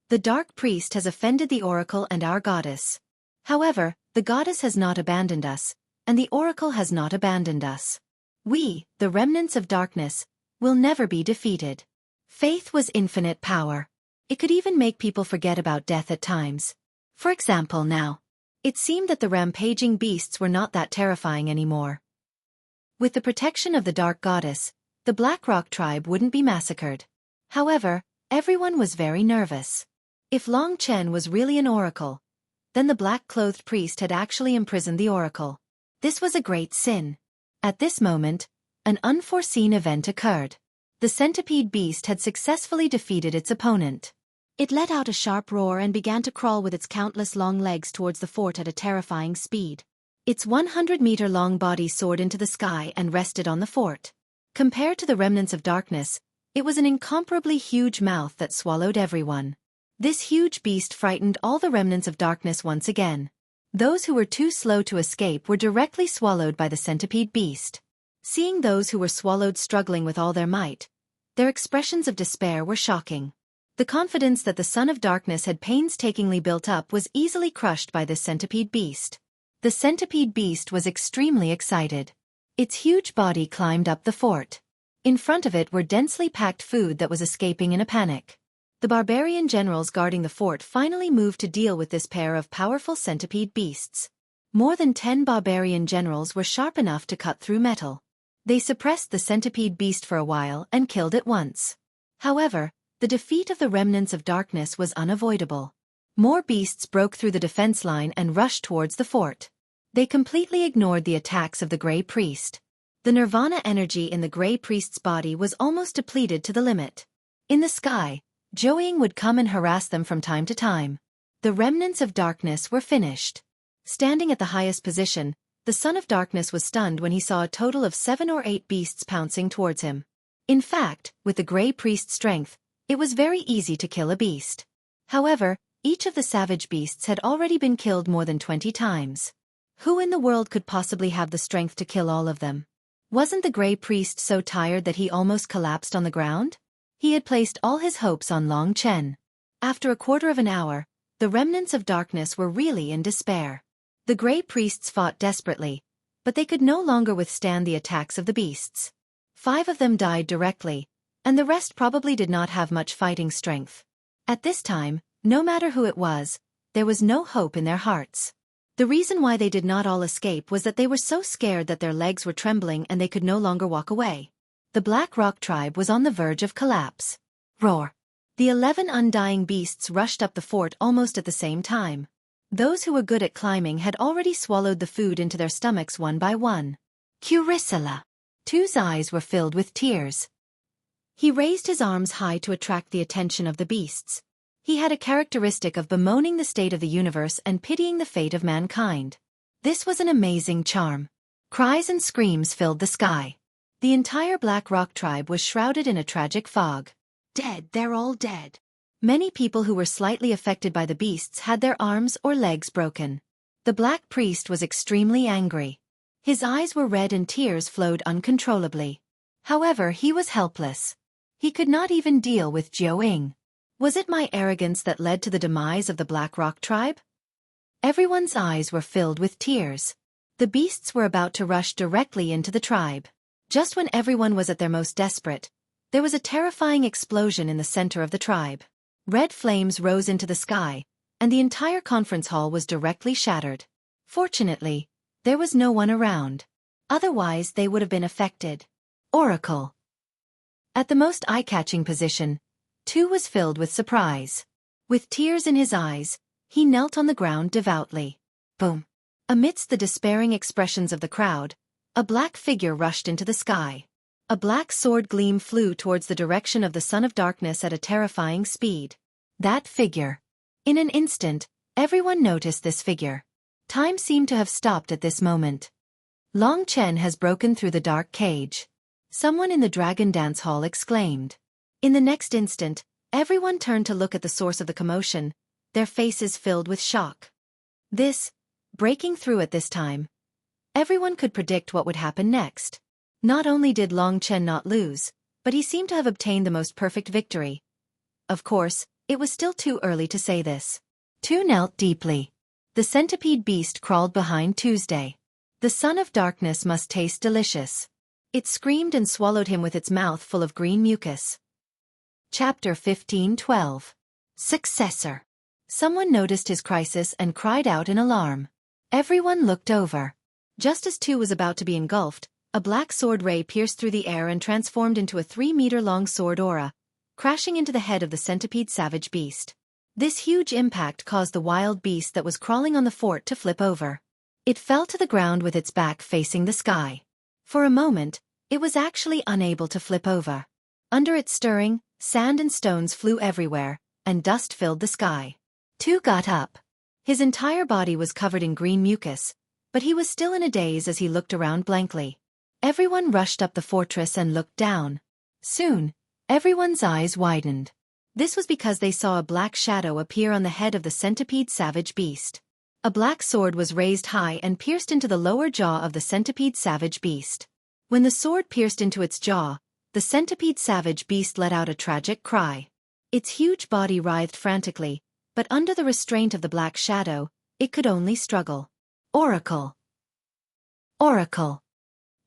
The dark priest has offended the oracle and our goddess. However, the goddess has not abandoned us, and the oracle has not abandoned us. We, the remnants of darkness, will never be defeated. Faith was infinite power. It could even make people forget about death at times. For example now. It seemed that the rampaging beasts were not that terrifying anymore. With the protection of the Dark Goddess, the Black Rock tribe wouldn't be massacred. However, everyone was very nervous. If Long Chen was really an oracle, then the black-clothed priest had actually imprisoned the oracle. This was a great sin. At this moment, an unforeseen event occurred. The centipede beast had successfully defeated its opponent. It let out a sharp roar and began to crawl with its countless long legs towards the fort at a terrifying speed. Its 100-meter-long body soared into the sky and rested on the fort. Compared to the remnants of darkness, it was an incomparably huge mouth that swallowed everyone. This huge beast frightened all the remnants of darkness once again. Those who were too slow to escape were directly swallowed by the centipede beast. Seeing those who were swallowed struggling with all their might, their expressions of despair were shocking. The confidence that the Son of Darkness had painstakingly built up was easily crushed by this centipede beast. The centipede beast was extremely excited. Its huge body climbed up the fort. In front of it were densely packed food that was escaping in a panic. The barbarian generals guarding the fort finally moved to deal with this pair of powerful centipede beasts. More than 10 barbarian generals were sharp enough to cut through metal. They suppressed the centipede beast for a while and killed it once. However, the defeat of the remnants of darkness was unavoidable. More beasts broke through the defense line and rushed towards the fort. They completely ignored the attacks of the Grey Priest. The nirvana energy in the Grey Priest's body was almost depleted to the limit. In the sky, Xueqi would come and harass them from time to time. The remnants of darkness were finished. Standing at the highest position, the Son of Darkness was stunned when he saw a total of 7 or 8 beasts pouncing towards him. In fact, with the Grey Priest's strength, it was very easy to kill a beast. However, each of the savage beasts had already been killed more than 20 times. Who in the world could possibly have the strength to kill all of them? Wasn't the Grey Priest so tired that he almost collapsed on the ground? He had placed all his hopes on Long Chen. After a quarter of an hour, the remnants of darkness were really in despair. The Grey Priests fought desperately, but they could no longer withstand the attacks of the beasts. 5 of them died directly, and the rest probably did not have much fighting strength. At this time, no matter who it was, there was no hope in their hearts. The reason why they did not all escape was that they were so scared that their legs were trembling and they could no longer walk away. The Black Rock tribe was on the verge of collapse. Roar! The 11 undying beasts rushed up the fort almost at the same time. Those who were good at climbing had already swallowed the food into their stomachs one by one. Curicula! Tu's eyes were filled with tears. He raised his arms high to attract the attention of the beasts. He had a characteristic of bemoaning the state of the universe and pitying the fate of mankind. This was an amazing charm. Cries and screams filled the sky. The entire Black Rock tribe was shrouded in a tragic fog. Dead, they're all dead. Many people who were slightly affected by the beasts had their arms or legs broken. The Black Priest was extremely angry. His eyes were red and tears flowed uncontrollably. However, he was helpless. He could not even deal with Xueqi. Was it my arrogance that led to the demise of the Black Rock tribe? Everyone's eyes were filled with tears. The beasts were about to rush directly into the tribe. Just when everyone was at their most desperate, there was a terrifying explosion in the center of the tribe. Red flames rose into the sky, and the entire conference hall was directly shattered. Fortunately, there was no one around. Otherwise, they would have been affected. Oracle. At the most eye-catching position, Tu was filled with surprise. With tears in his eyes, he knelt on the ground devoutly. Boom! Amidst the despairing expressions of the crowd, a black figure rushed into the sky. A black sword gleam flew towards the direction of the Son of Darkness at a terrifying speed. That figure. In an instant, everyone noticed this figure. Time seemed to have stopped at this moment. Long Chen has broken through the dark cage. Someone in the Dragon Dance Hall exclaimed. In the next instant, everyone turned to look at the source of the commotion, their faces filled with shock. Breaking through at this time. Everyone could predict what would happen next. Not only did Long Chen not lose, but he seemed to have obtained the most perfect victory. Of course, it was still too early to say this. Tu knelt deeply. The centipede beast crawled behind Tuesday. The Son of Darkness must taste delicious. It screamed and swallowed him with its mouth full of green mucus. Chapter 15:12. Successor. Someone noticed his crisis and cried out in alarm. Everyone looked over. Just as Tu was about to be engulfed, a black sword ray pierced through the air and transformed into a 3-meter-long sword aura, crashing into the head of the centipede savage beast. This huge impact caused the wild beast that was crawling on the fort to flip over. It fell to the ground with its back facing the sky. For a moment, it was actually unable to flip over. Under its stirring, sand and stones flew everywhere, and dust filled the sky. Tu got up. His entire body was covered in green mucus, but he was still in a daze as he looked around blankly. Everyone rushed up the fortress and looked down. Soon, everyone's eyes widened. This was because they saw a black shadow appear on the head of the centipede savage beast. A black sword was raised high and pierced into the lower jaw of the centipede savage beast. When the sword pierced into its jaw, the centipede savage beast let out a tragic cry. Its huge body writhed frantically, but under the restraint of the black shadow, it could only struggle. Oracle. Oracle.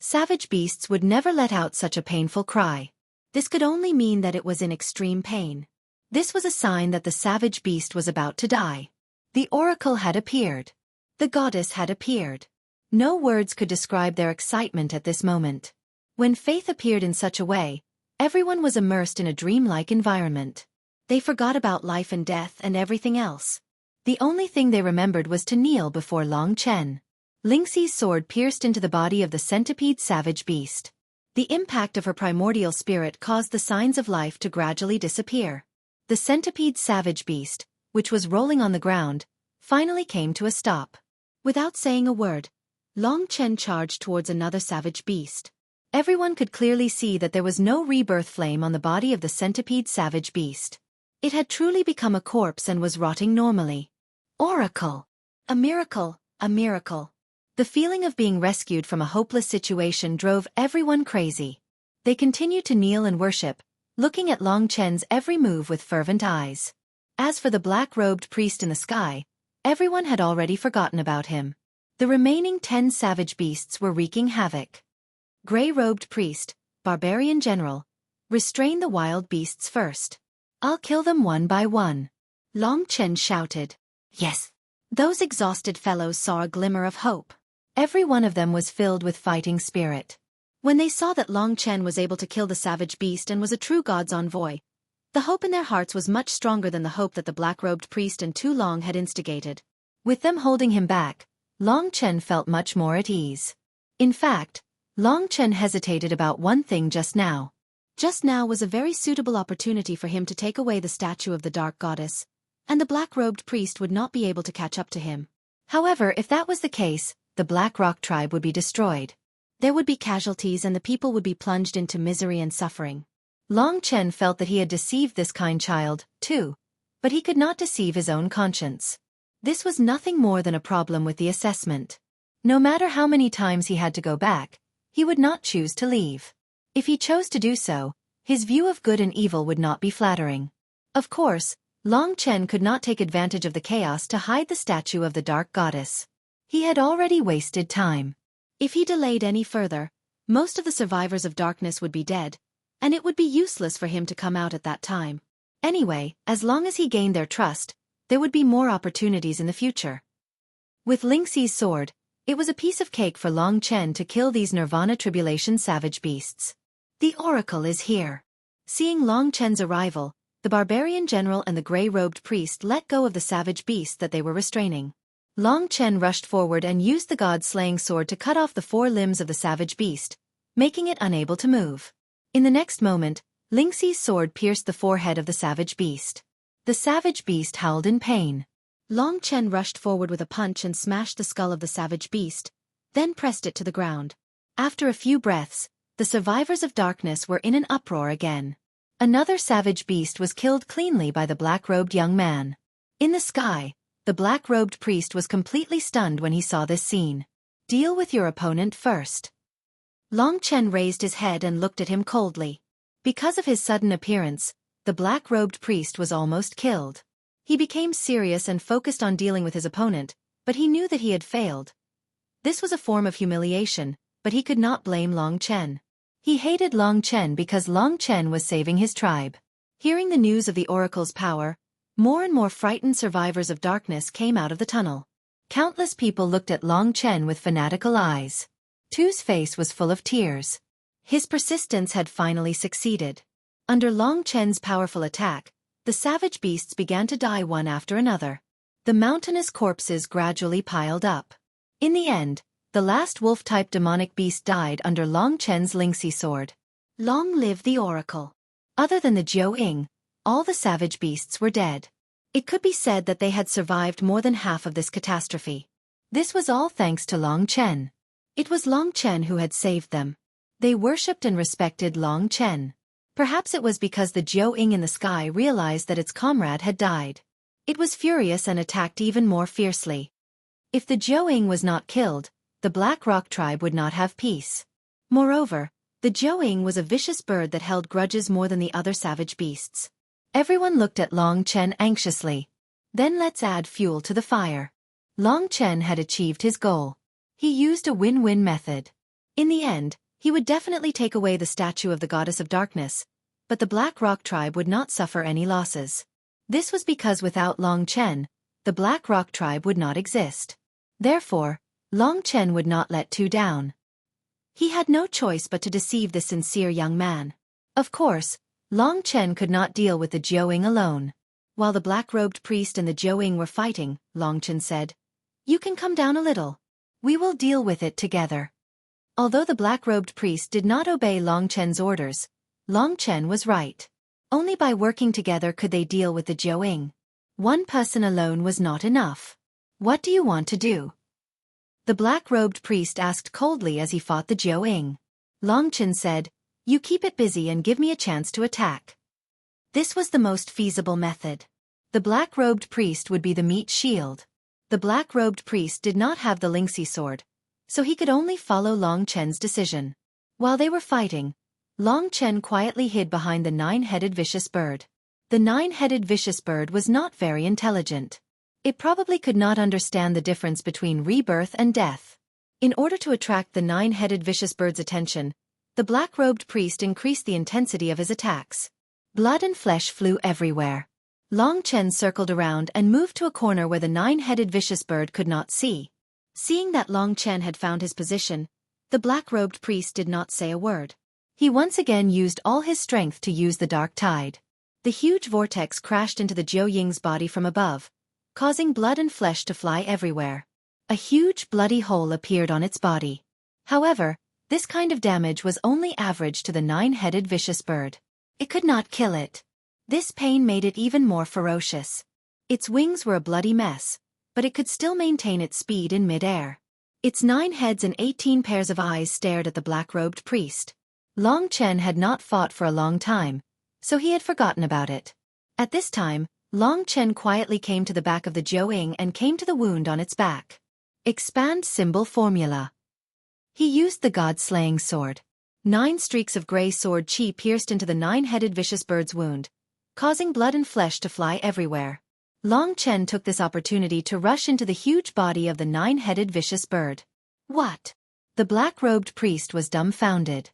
Savage beasts would never let out such a painful cry. This could only mean that it was in extreme pain. This was a sign that the savage beast was about to die. The oracle had appeared. The goddess had appeared. No words could describe their excitement at this moment. When Faith appeared in such a way, everyone was immersed in a dreamlike environment. They forgot about life and death and everything else. The only thing they remembered was to kneel before Long Chen. Lingxi's sword pierced into the body of the centipede savage beast. The impact of her primordial spirit caused the signs of life to gradually disappear. The centipede savage beast, which was rolling on the ground, finally came to a stop. Without saying a word, Long Chen charged towards another savage beast. Everyone could clearly see that there was no rebirth flame on the body of the centipede savage beast. It had truly become a corpse and was rotting normally. Oracle! A miracle, a miracle. The feeling of being rescued from a hopeless situation drove everyone crazy. They continued to kneel and worship, looking at Long Chen's every move with fervent eyes. As for the black-robed priest in the sky, everyone had already forgotten about him. The remaining 10 savage beasts were wreaking havoc. Gray-robed priest, barbarian general, restrain the wild beasts first. I'll kill them one by one. Long Chen shouted. Yes. Those exhausted fellows saw a glimmer of hope. Every one of them was filled with fighting spirit. When they saw that Long Chen was able to kill the savage beast and was a true god's envoy, the hope in their hearts was much stronger than the hope that the black-robed priest and Tu Long had instigated. With them holding him back, Long Chen felt much more at ease. In fact, Long Chen hesitated about one thing just now. Just now was a very suitable opportunity for him to take away the statue of the dark goddess, and the black-robed priest would not be able to catch up to him. However, if that was the case, the Black Rock tribe would be destroyed. There would be casualties and the people would be plunged into misery and suffering. Long Chen felt that he had deceived this kind child, too, but he could not deceive his own conscience. This was nothing more than a problem with the assessment. No matter how many times he had to go back, he would not choose to leave. If he chose to do so, his view of good and evil would not be flattering. Of course, Long Chen could not take advantage of the chaos to hide the statue of the dark goddess. He had already wasted time. If he delayed any further, most of the survivors of darkness would be dead, and it would be useless for him to come out at that time. Anyway, as long as he gained their trust, there would be more opportunities in the future. With Lingxi's sword, it was a piece of cake for Long Chen to kill these Nirvana Tribulation savage beasts. The oracle is here. Seeing Long Chen's arrival, the barbarian general and the gray-robed priest let go of the savage beast that they were restraining. Long Chen rushed forward and used the god-slaying sword to cut off the 4 limbs of the savage beast, making it unable to move. In the next moment, Lingxi's sword pierced the forehead of the savage beast. The savage beast howled in pain. Long Chen rushed forward with a punch and smashed the skull of the savage beast, then pressed it to the ground. After a few breaths, the survivors of darkness were in an uproar again. Another savage beast was killed cleanly by the black-robed young man. In the sky, the black-robed priest was completely stunned when he saw this scene. Deal with your opponent first. Long Chen raised his head and looked at him coldly. Because of his sudden appearance, the black-robed priest was almost killed. He became serious and focused on dealing with his opponent, but he knew that he had failed. This was a form of humiliation, but he could not blame Long Chen. He hated Long Chen because Long Chen was saving his tribe. Hearing the news of the oracle's power, more and more frightened survivors of darkness came out of the tunnel. Countless people looked at Long Chen with fanatical eyes. Tu's face was full of tears. His persistence had finally succeeded. Under Long Chen's powerful attack, the savage beasts began to die one after another. The mountainous corpses gradually piled up. In the end, the last wolf-type demonic beast died under Long Chen's Lingxi sword. Long live the oracle! Other than the Jiu-Ying, all the savage beasts were dead. It could be said that they had survived more than half of this catastrophe. This was all thanks to Long Chen. It was Long Chen who had saved them. They worshipped and respected Long Chen. Perhaps it was because the Jiu-Ying in the sky realized that its comrade had died. It was furious and attacked even more fiercely. If the Jiu-Ying was not killed, the Black Rock tribe would not have peace. Moreover, the Jiu-Ying was a vicious bird that held grudges more than the other savage beasts. Everyone looked at Long Chen anxiously. Then let's add fuel to the fire. Long Chen had achieved his goal. He used a win-win method. In the end, he would definitely take away the statue of the goddess of darkness, but the Black Rock tribe would not suffer any losses. This was because without Long Chen, the Black Rock tribe would not exist. Therefore, Long Chen would not let Tu down. He had no choice but to deceive the sincere young man. Of course, Long Chen could not deal with the Jiaoying alone. While the black-robed priest and the Jiaoying were fighting, Long Chen said, "You can come down a little. We will deal with it together." Although the black-robed priest did not obey Long Chen's orders, Long Chen was right. Only by working together could they deal with the Jiaoying. One person alone was not enough. "What do you want to do?" the black-robed priest asked coldly as he fought the Jiaoying. Long Chen said, "You keep it busy and give me a chance to attack." This was the most feasible method. The black-robed priest would be the meat shield. The black-robed priest did not have the lingxi sword, so he could only follow Long Chen's decision. While they were fighting, Long Chen quietly hid behind the nine-headed vicious bird. The nine-headed vicious bird was not very intelligent. It probably could not understand the difference between rebirth and death. In order to attract the nine-headed vicious bird's attention, the black-robed priest increased the intensity of his attacks. Blood and flesh flew everywhere. Long Chen circled around and moved to a corner where the nine-headed vicious bird could not see. Seeing that Long Chen had found his position, the black-robed priest did not say a word. He once again used all his strength to use the dark tide. The huge vortex crashed into the Jiaoying's body from above, causing blood and flesh to fly everywhere. A huge bloody hole appeared on its body. However, this kind of damage was only average to the nine-headed vicious bird. It could not kill it. This pain made it even more ferocious. Its wings were a bloody mess, but it could still maintain its speed in mid-air. Its 9 heads and 18 pairs of eyes stared at the black-robed priest. Long Chen had not fought for a long time, so he had forgotten about it. At this time, Long Chen quietly came to the back of the Jiaoying and came to the wound on its back. Expand symbol formula. He used the god-slaying sword. 9 streaks of gray sword qi pierced into the 9-headed vicious bird's wound, causing blood and flesh to fly everywhere. Long Chen took this opportunity to rush into the huge body of the 9-headed vicious bird. What? The black-robed priest was dumbfounded.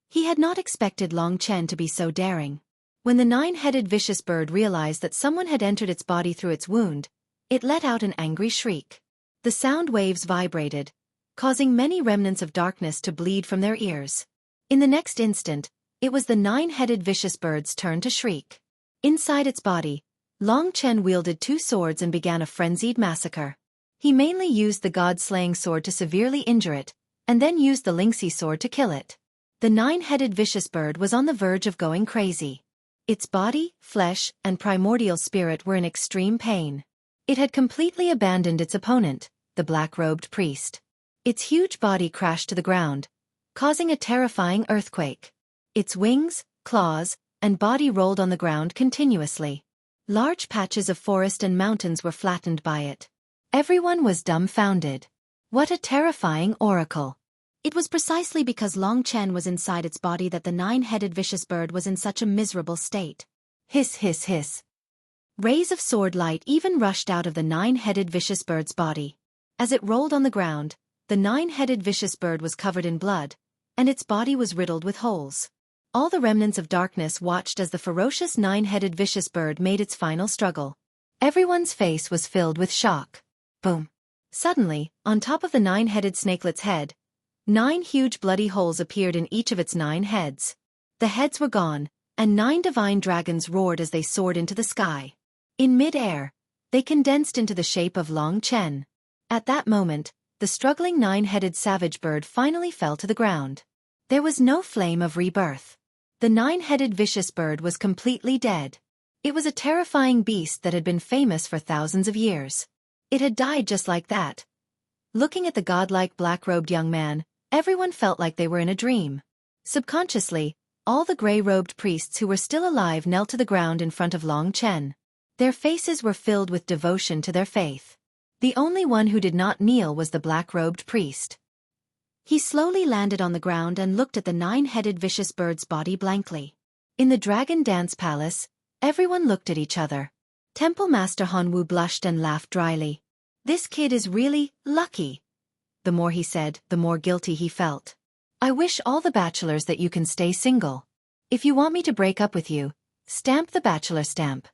He had not expected Long Chen to be so daring. When the 9-headed vicious bird realized that someone had entered its body through its wound, it let out an angry shriek. The sound waves vibrated, causing many remnants of darkness to bleed from their ears. In the next instant, it was the 9-headed vicious bird's turn to shriek. Inside its body, Long Chen wielded 2 swords and began a frenzied massacre. He mainly used the god-slaying sword to severely injure it, and then used the lingxi sword to kill it. The 9-headed vicious bird was on the verge of going crazy. Its body, flesh, and primordial spirit were in extreme pain. It had completely abandoned its opponent, the black-robed priest. Its huge body crashed to the ground, causing a terrifying earthquake. Its wings, claws, and body rolled on the ground continuously. Large patches of forest and mountains were flattened by it. Everyone was dumbfounded. What a terrifying oracle! It was precisely because Long Chen was inside its body that the 9-headed vicious bird was in such a miserable state. Hiss hiss hiss. Rays of sword light even rushed out of the 9-headed vicious bird's body. As it rolled on the ground, the 9-headed vicious bird was covered in blood, and its body was riddled with holes. All the remnants of darkness watched as the ferocious 9-headed vicious bird made its final struggle. Everyone's face was filled with shock. Boom! Suddenly, on top of the 9-headed snakelet's head, 9 huge bloody holes appeared in each of its 9 heads. The heads were gone, and 9 divine dragons roared as they soared into the sky. In mid-air, they condensed into the shape of Long Chen. At that moment, the struggling 9-headed savage bird finally fell to the ground. There was no flame of rebirth. The 9-headed vicious bird was completely dead. It was a terrifying beast that had been famous for thousands of years. It had died just like that. Looking at the godlike black-robed young man, everyone felt like they were in a dream. Subconsciously, all the gray-robed priests who were still alive knelt to the ground in front of Long Chen. Their faces were filled with devotion to their faith. The only one who did not kneel was the black-robed priest. He slowly landed on the ground and looked at the 9-headed vicious bird's body blankly. In the Dragon Dance Palace, everyone looked at each other. Temple Master Hanwu blushed and laughed dryly. This kid is really lucky. The more he said, the more guilty he felt. I wish all the bachelors that you can stay single. If you want me to break up with you, stamp the bachelor stamp.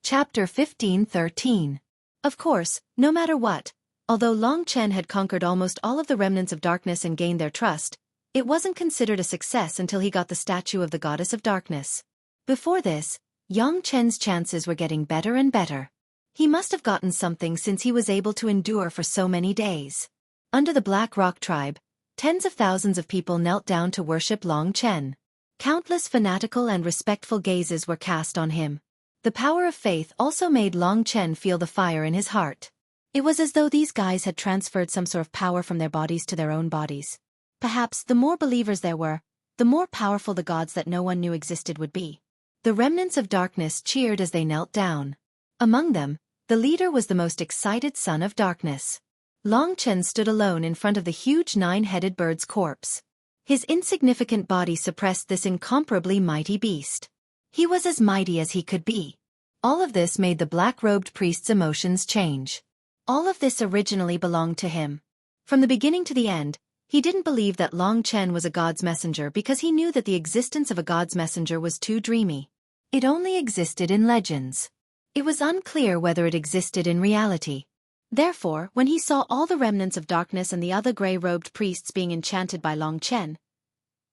Chapter 15:13. Of course, no matter what, Although Long Chen had conquered almost all of the remnants of darkness and gained their trust, it wasn't considered a success until he got the statue of the goddess of darkness. Before this, Long Chen's chances were getting better and better. He must have gotten something since he was able to endure for so many days. Under the Black Rock tribe, tens of thousands of people knelt down to worship Long Chen. Countless fanatical and respectful gazes were cast on him. The power of faith also made Long Chen feel the fire in his heart. It was as though these guys had transferred some sort of power from their bodies to their own bodies. Perhaps the more believers there were, the more powerful the gods that no one knew existed would be. The remnants of darkness cheered as they knelt down. Among them, the leader was the most excited son of darkness. Long Chen stood alone in front of the huge 9-headed bird's corpse. His insignificant body suppressed this incomparably mighty beast. He was as mighty as he could be. All of this made the black-robed priest's emotions change. All of this originally belonged to him. From the beginning to the end, he didn't believe that Long Chen was a god's messenger because he knew that the existence of a god's messenger was too dreamy. It only existed in legends. It was unclear whether it existed in reality. Therefore, when he saw all the remnants of darkness and the other gray-robed priests being enchanted by Long Chen,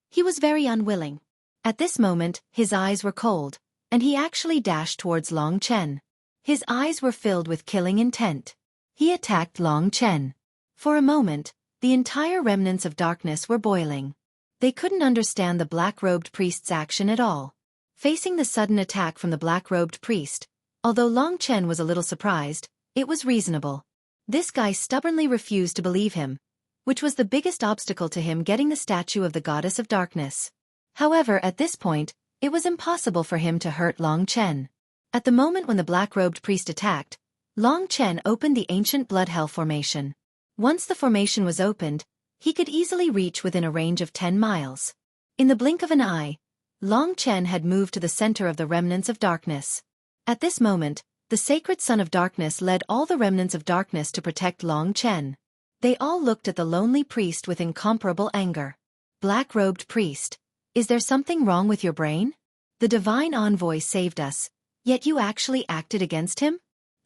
he was very unwilling. At this moment, his eyes were cold, and he actually dashed towards Long Chen. His eyes were filled with killing intent. He attacked Long Chen. For a moment, the entire remnants of darkness were boiling. They couldn't understand the black-robed priest's action at all. Facing the sudden attack from the black-robed priest, although Long Chen was a little surprised, it was reasonable. This guy stubbornly refused to believe him, which was the biggest obstacle to him getting the statue of the goddess of darkness. However, at this point, it was impossible for him to hurt Long Chen. At the moment when the black-robed priest attacked, Long Chen opened the ancient blood hell formation. Once the formation was opened, he could easily reach within a range of 10 miles. In the blink of an eye, Long Chen had moved to the center of the remnants of darkness. At this moment, the sacred son of darkness led all the remnants of darkness to protect Long Chen. They all looked at the lonely priest with incomparable anger. Black-robed priest, is there something wrong with your brain? The divine envoy saved us, yet you actually acted against him?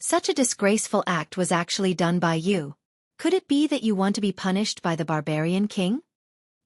Such a disgraceful act was actually done by you. Could it be that you want to be punished by the barbarian king?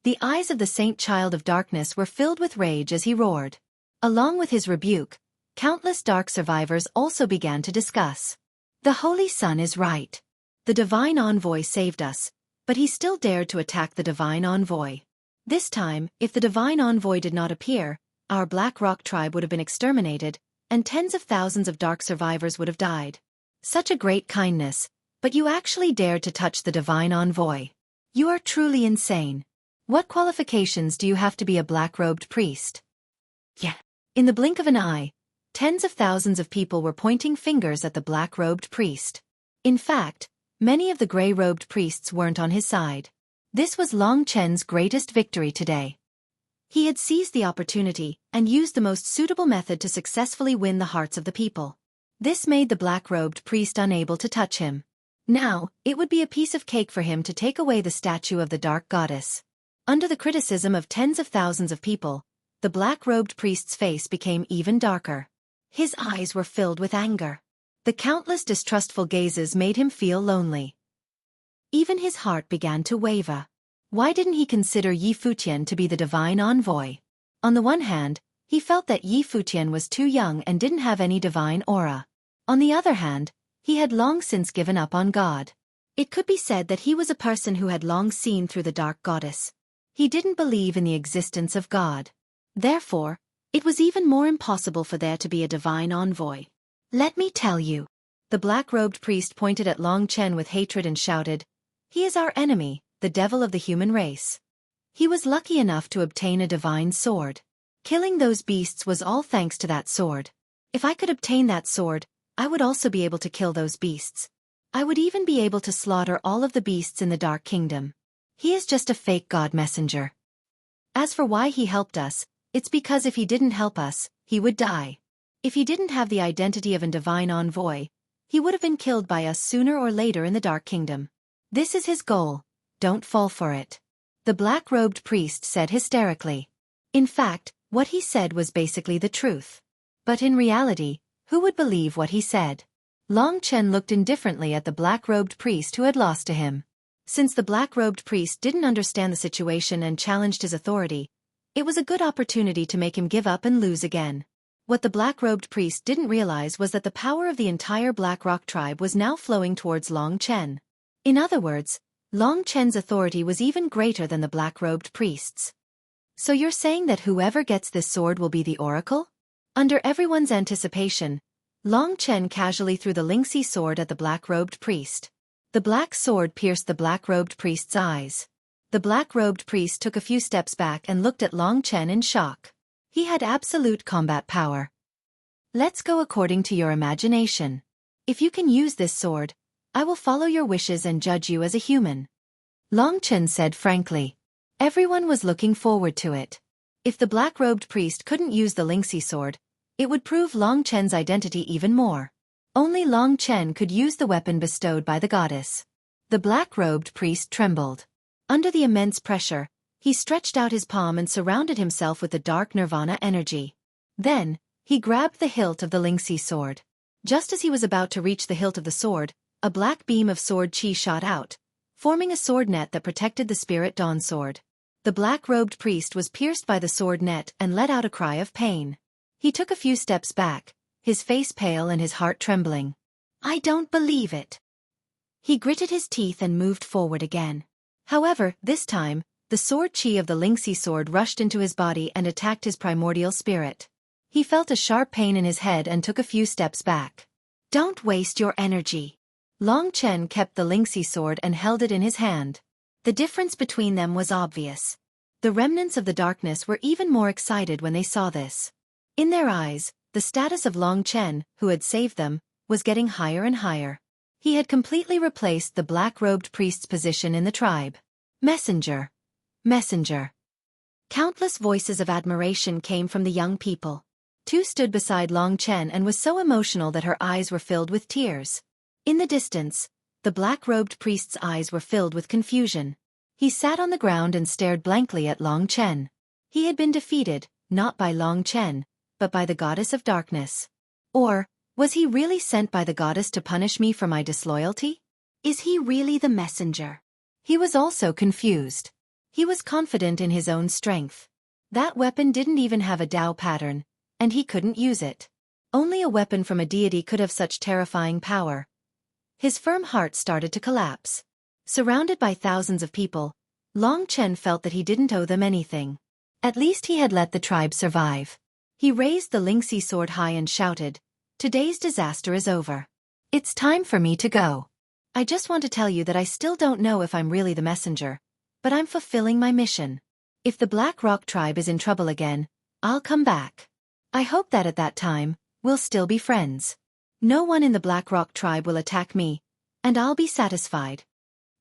The eyes of the saint child of darkness were filled with rage as he roared. Along with his rebuke, countless dark survivors also began to discuss. The Holy Sun is right. The divine envoy saved us, but he still dared to attack the divine envoy. This time, if the divine envoy did not appear, our Black Rock tribe would have been exterminated, and tens of thousands of dark survivors would have died. Such a great kindness, but you actually dared to touch the divine envoy. You are truly insane. What qualifications do you have to be a black-robed priest? Yeah. In the blink of an eye, tens of thousands of people were pointing fingers at the black-robed priest. In fact, many of the gray-robed priests weren't on his side. This was Long Chen's greatest victory today. He had seized the opportunity and used the most suitable method to successfully win the hearts of the people. This made the black-robed priest unable to touch him. Now, it would be a piece of cake for him to take away the statue of the dark goddess. Under the criticism of tens of thousands of people, the black-robed priest's face became even darker. His eyes were filled with anger. The countless distrustful gazes made him feel lonely. Even his heart began to waver. Why didn't he consider Yi Futian to be the divine envoy? On the one hand, he felt that Yi Futian was too young and didn't have any divine aura. On the other hand, he had long since given up on God. It could be said that he was a person who had long seen through the dark goddess. He didn't believe in the existence of God. Therefore, it was even more impossible for there to be a divine envoy. Let me tell you. The black-robed priest pointed at Long Chen with hatred and shouted, "He is our enemy, the devil of the human race. He was lucky enough to obtain a divine sword. Killing those beasts was all thanks to that sword. If I could obtain that sword, I would also be able to kill those beasts. I would even be able to slaughter all of the beasts in the Dark Kingdom. He is just a fake god messenger. As for why he helped us, it's because if he didn't help us, he would die. If he didn't have the identity of a divine envoy, he would have been killed by us sooner or later in the Dark Kingdom. This is his goal. Don't fall for it." The black-robed priest said hysterically. In fact, what he said was basically the truth. But in reality, who would believe what he said? Long Chen looked indifferently at the black-robed priest who had lost to him. Since the black-robed priest didn't understand the situation and challenged his authority, it was a good opportunity to make him give up and lose again. What the black-robed priest didn't realize was that the power of the entire Black Rock tribe was now flowing towards Long Chen. In other words, Long Chen's authority was even greater than the black-robed priest's. So you're saying that whoever gets this sword will be the oracle? Under everyone's anticipation, Long Chen casually threw the Lingxi sword at the black-robed priest. The black sword pierced the black-robed priest's eyes. The black-robed priest took a few steps back and looked at Long Chen in shock. He had absolute combat power. Let's go according to your imagination. If you can use this sword, I will follow your wishes and judge you as a human. Long Chen said frankly. Everyone was looking forward to it. If the black-robed priest couldn't use the Lingxi sword, it would prove Long Chen's identity even more. Only Long Chen could use the weapon bestowed by the goddess. The black-robed priest trembled. Under the immense pressure, he stretched out his palm and surrounded himself with the dark nirvana energy. Then, he grabbed the hilt of the Lingxi sword. Just as he was about to reach the hilt of the sword, a black beam of sword chi shot out, forming a sword net that protected the spirit dawn sword. The black-robed priest was pierced by the sword net and let out a cry of pain. He took a few steps back, his face pale and his heart trembling. I don't believe it. He gritted his teeth and moved forward again. However, this time, the sword chi of the Lingxi sword rushed into his body and attacked his primordial spirit. He felt a sharp pain in his head and took a few steps back. Don't waste your energy. Long Chen kept the Lingxi sword and held it in his hand. The difference between them was obvious. The remnants of the darkness were even more excited when they saw this. In their eyes, the status of Long Chen, who had saved them, was getting higher and higher. He had completely replaced the black-robed priest's position in the tribe. Messenger. Messenger. Countless voices of admiration came from the young people. Two stood beside Long Chen and was so emotional that her eyes were filled with tears. In the distance, the black-robed priest's eyes were filled with confusion. He sat on the ground and stared blankly at Long Chen. He had been defeated, not by Long Chen, but by the goddess of darkness. Or, was he really sent by the goddess to punish me for my disloyalty? Is he really the messenger? He was also confused. He was confident in his own strength. That weapon didn't even have a Dao pattern, and he couldn't use it. Only a weapon from a deity could have such terrifying power. His firm heart started to collapse. Surrounded by thousands of people, Long Chen felt that he didn't owe them anything. At least he had let the tribe survive. He raised the Lingxi sword high and shouted, "Today's disaster is over. It's time for me to go. I just want to tell you that I still don't know if I'm really the messenger, but I'm fulfilling my mission. If the Black Rock tribe is in trouble again, I'll come back. I hope that at that time, we'll still be friends. No one in the Black Rock tribe will attack me, and I'll be satisfied."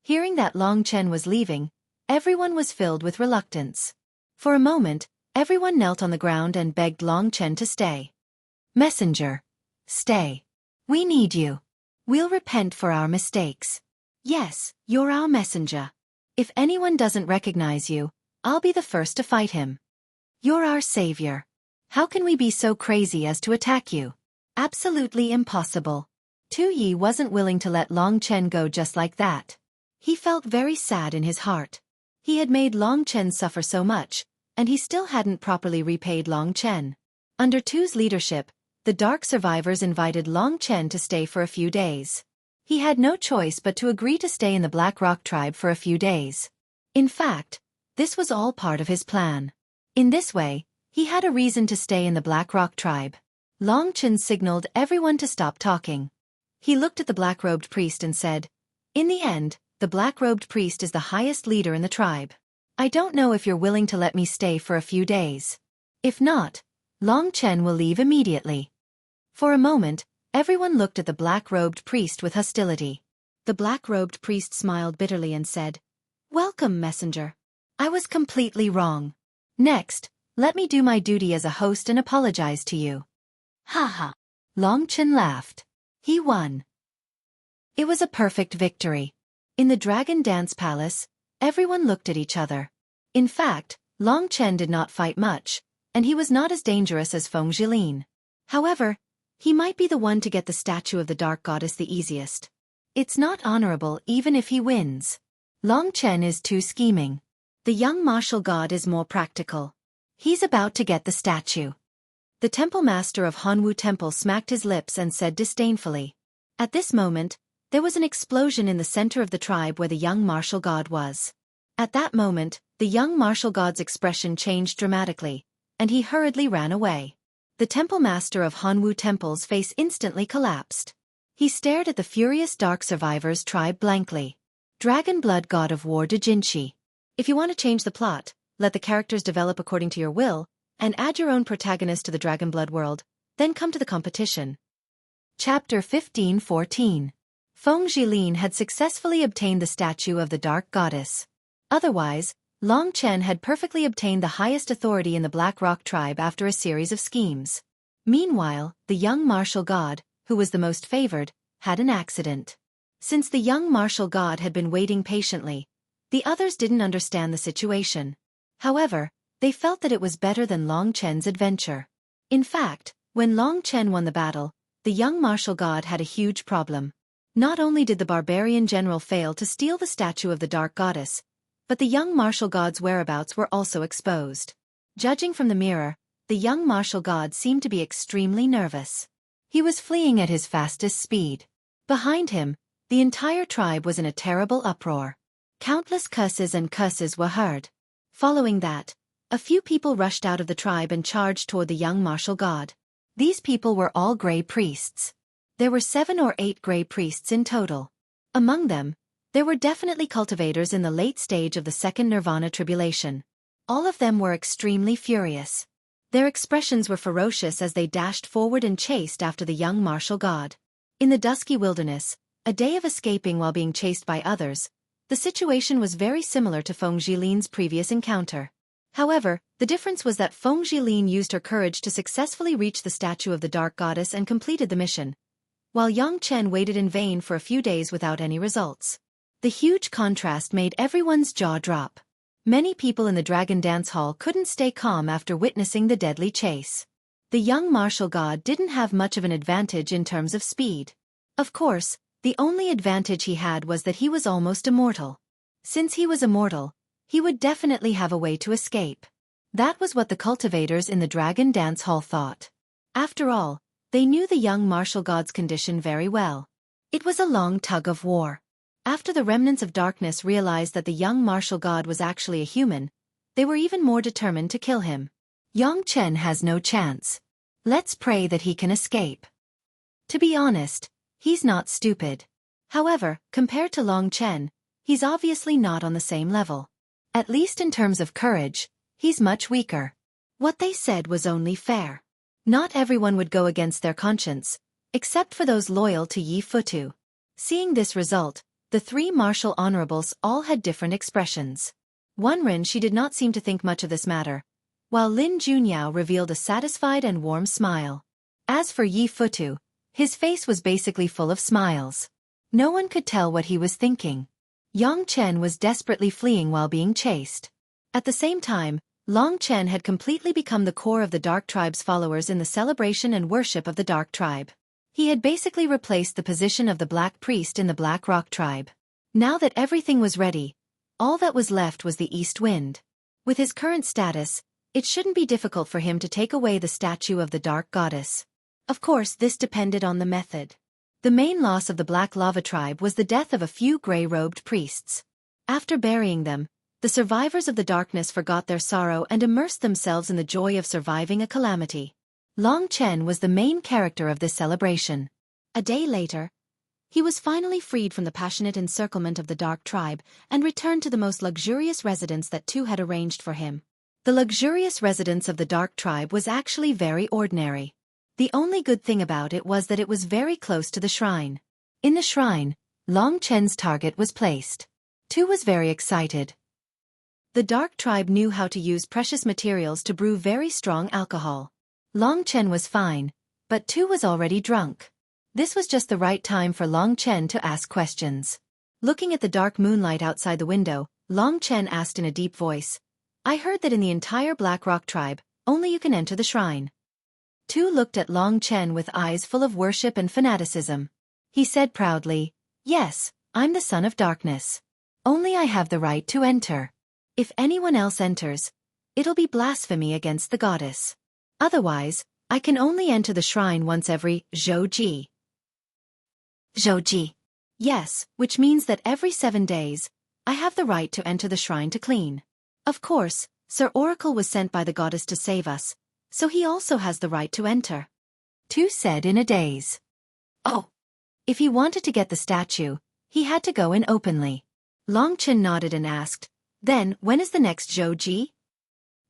Hearing that Long Chen was leaving, everyone was filled with reluctance. For a moment, everyone knelt on the ground and begged Long Chen to stay. "Messenger, stay. We need you. We'll repent for our mistakes. Yes, you're our messenger. If anyone doesn't recognize you, I'll be the first to fight him. You're our savior. How can we be so crazy as to attack you? Absolutely impossible." Tu Yi wasn't willing to let Long Chen go just like that. He felt very sad in his heart. He had made Long Chen suffer so much, and he still hadn't properly repaid Long Chen. Under Tu's leadership, the Dark survivors invited Long Chen to stay for a few days. He had no choice but to agree to stay in the Black Rock tribe for a few days. In fact, this was all part of his plan. In this way, he had a reason to stay in the Black Rock tribe. Long Chen signaled everyone to stop talking. He looked at the black-robed priest and said, "In the end, the black-robed priest is the highest leader in the tribe. I don't know if you're willing to let me stay for a few days. If not, Long Chen will leave immediately." For a moment, everyone looked at the black-robed priest with hostility. The black-robed priest smiled bitterly and said, "Welcome, messenger. I was completely wrong. Next, let me do my duty as a host and apologize to you." "Ha ha." Long Chen laughed. He won. It was a perfect victory. In the Dragon Dance Palace, everyone looked at each other. In fact, Long Chen did not fight much, and he was not as dangerous as Feng Jilin. However, He might be the one to get the statue of the dark goddess the easiest. It's not honorable even if he wins. Long Chen is too scheming. The young martial god is more practical. He's about to get the statue. The temple master of Hanwu Temple smacked his lips and said disdainfully. At this moment, there was an explosion in the center of the tribe where the young martial god was. At that moment, the young martial god's expression changed dramatically, and he hurriedly ran away. The temple master of Hanwu Temple's face instantly collapsed. He stared at the furious dark survivors tribe blankly. Dragon Blood God of War Dojinshi. If you want to change the plot, let the characters develop according to your will, and add your own protagonist to the Dragon Blood world, then come to the competition. Chapter 15:14. Feng Jilin had successfully obtained the statue of the Dark Goddess. Otherwise, Long Chen had perfectly obtained the highest authority in the Black Rock tribe after a series of schemes. Meanwhile, the young martial god, who was the most favored, had an accident. Since the young martial god had been waiting patiently, the others didn't understand the situation. However, they felt that it was better than Long Chen's adventure. In fact, when Long Chen won the battle, the young martial god had a huge problem. Not only did the barbarian general fail to steal the statue of the dark goddess, but the young martial god's whereabouts were also exposed. Judging from the mirror, the young martial god seemed to be extremely nervous. He was fleeing at his fastest speed. Behind him, the entire tribe was in a terrible uproar. Countless curses were heard. Following that, a few people rushed out of the tribe and charged toward the young martial god. These people were all gray priests. There were 7 or 8 gray priests in total. Among them, there were definitely cultivators in the late stage of the second nirvana tribulation. All of them were extremely furious. Their expressions were ferocious as they dashed forward and chased after the young martial god. In the dusky wilderness, a day of escaping while being chased by others, the situation was very similar to Feng Jilin's previous encounter. However, the difference was that Feng Jilin used her courage to successfully reach the statue of the dark goddess and completed the mission, while Yang Chen waited in vain for a few days without any results. The huge contrast made everyone's jaw drop. Many people in the Dragon Dance Hall couldn't stay calm after witnessing the deadly chase. The young martial god didn't have much of an advantage in terms of speed. Of course, the only advantage he had was that he was almost immortal. Since he was immortal, he would definitely have a way to escape. That was what the cultivators in the Dragon Dance Hall thought. After all, they knew the young martial god's condition very well. It was a long tug of war. After the remnants of darkness realized that the young martial god was actually a human, they were even more determined to kill him. Yang Chen has no chance. Let's pray that he can escape. To be honest, he's not stupid. However, compared to Long Chen, he's obviously not on the same level. At least in terms of courage, he's much weaker. What they said was only fair. Not everyone would go against their conscience, except for those loyal to Yi Futu. Seeing this result, the 3 martial honorables all had different expressions. Wenren she did not seem to think much of this matter, while Lin Junyao revealed a satisfied and warm smile. As for Yi Futu, his face was basically full of smiles. No one could tell what he was thinking. Yang Chen was desperately fleeing while being chased. At the same time, Long Chen had completely become the core of the Dark Tribe's followers in the celebration and worship of the Dark Tribe. He had basically replaced the position of the Black Priest in the Black Rock Tribe. Now that everything was ready, all that was left was the East Wind. With his current status, it shouldn't be difficult for him to take away the statue of the Dark Goddess. Of course, this depended on the method. The main loss of the Black Lava Tribe was the death of a few gray-robed priests. After burying them, the survivors of the darkness forgot their sorrow and immersed themselves in the joy of surviving a calamity. Long Chen was the main character of this celebration. A day later, he was finally freed from the passionate encirclement of the Dark Tribe and returned to the most luxurious residence that Tu had arranged for him. The luxurious residence of the Dark Tribe was actually very ordinary. The only good thing about it was that it was very close to the shrine. In the shrine, Long Chen's target was placed. Tu was very excited. The Dark Tribe knew how to use precious materials to brew very strong alcohol. Long Chen was fine, but Tu was already drunk. This was just the right time for Long Chen to ask questions. Looking at the dark moonlight outside the window, Long Chen asked in a deep voice, "I heard that in the entire Black Rock Tribe, only you can enter the shrine." Tu looked at Long Chen with eyes full of worship and fanaticism. He said proudly, "Yes, I'm the son of darkness. Only I have the right to enter. If anyone else enters, it'll be blasphemy against the goddess. Otherwise, I can only enter the shrine once every Xueqi." Xueqi. Yes, which means that every 7 days, I have the right to enter the shrine to clean. Of course, Sir Oracle was sent by the goddess to save us, so he also has the right to enter. Tu said in a daze. Oh. If he wanted to get the statue, he had to go in openly. Long Chen nodded and asked, "Then, when is the next Xueqi?"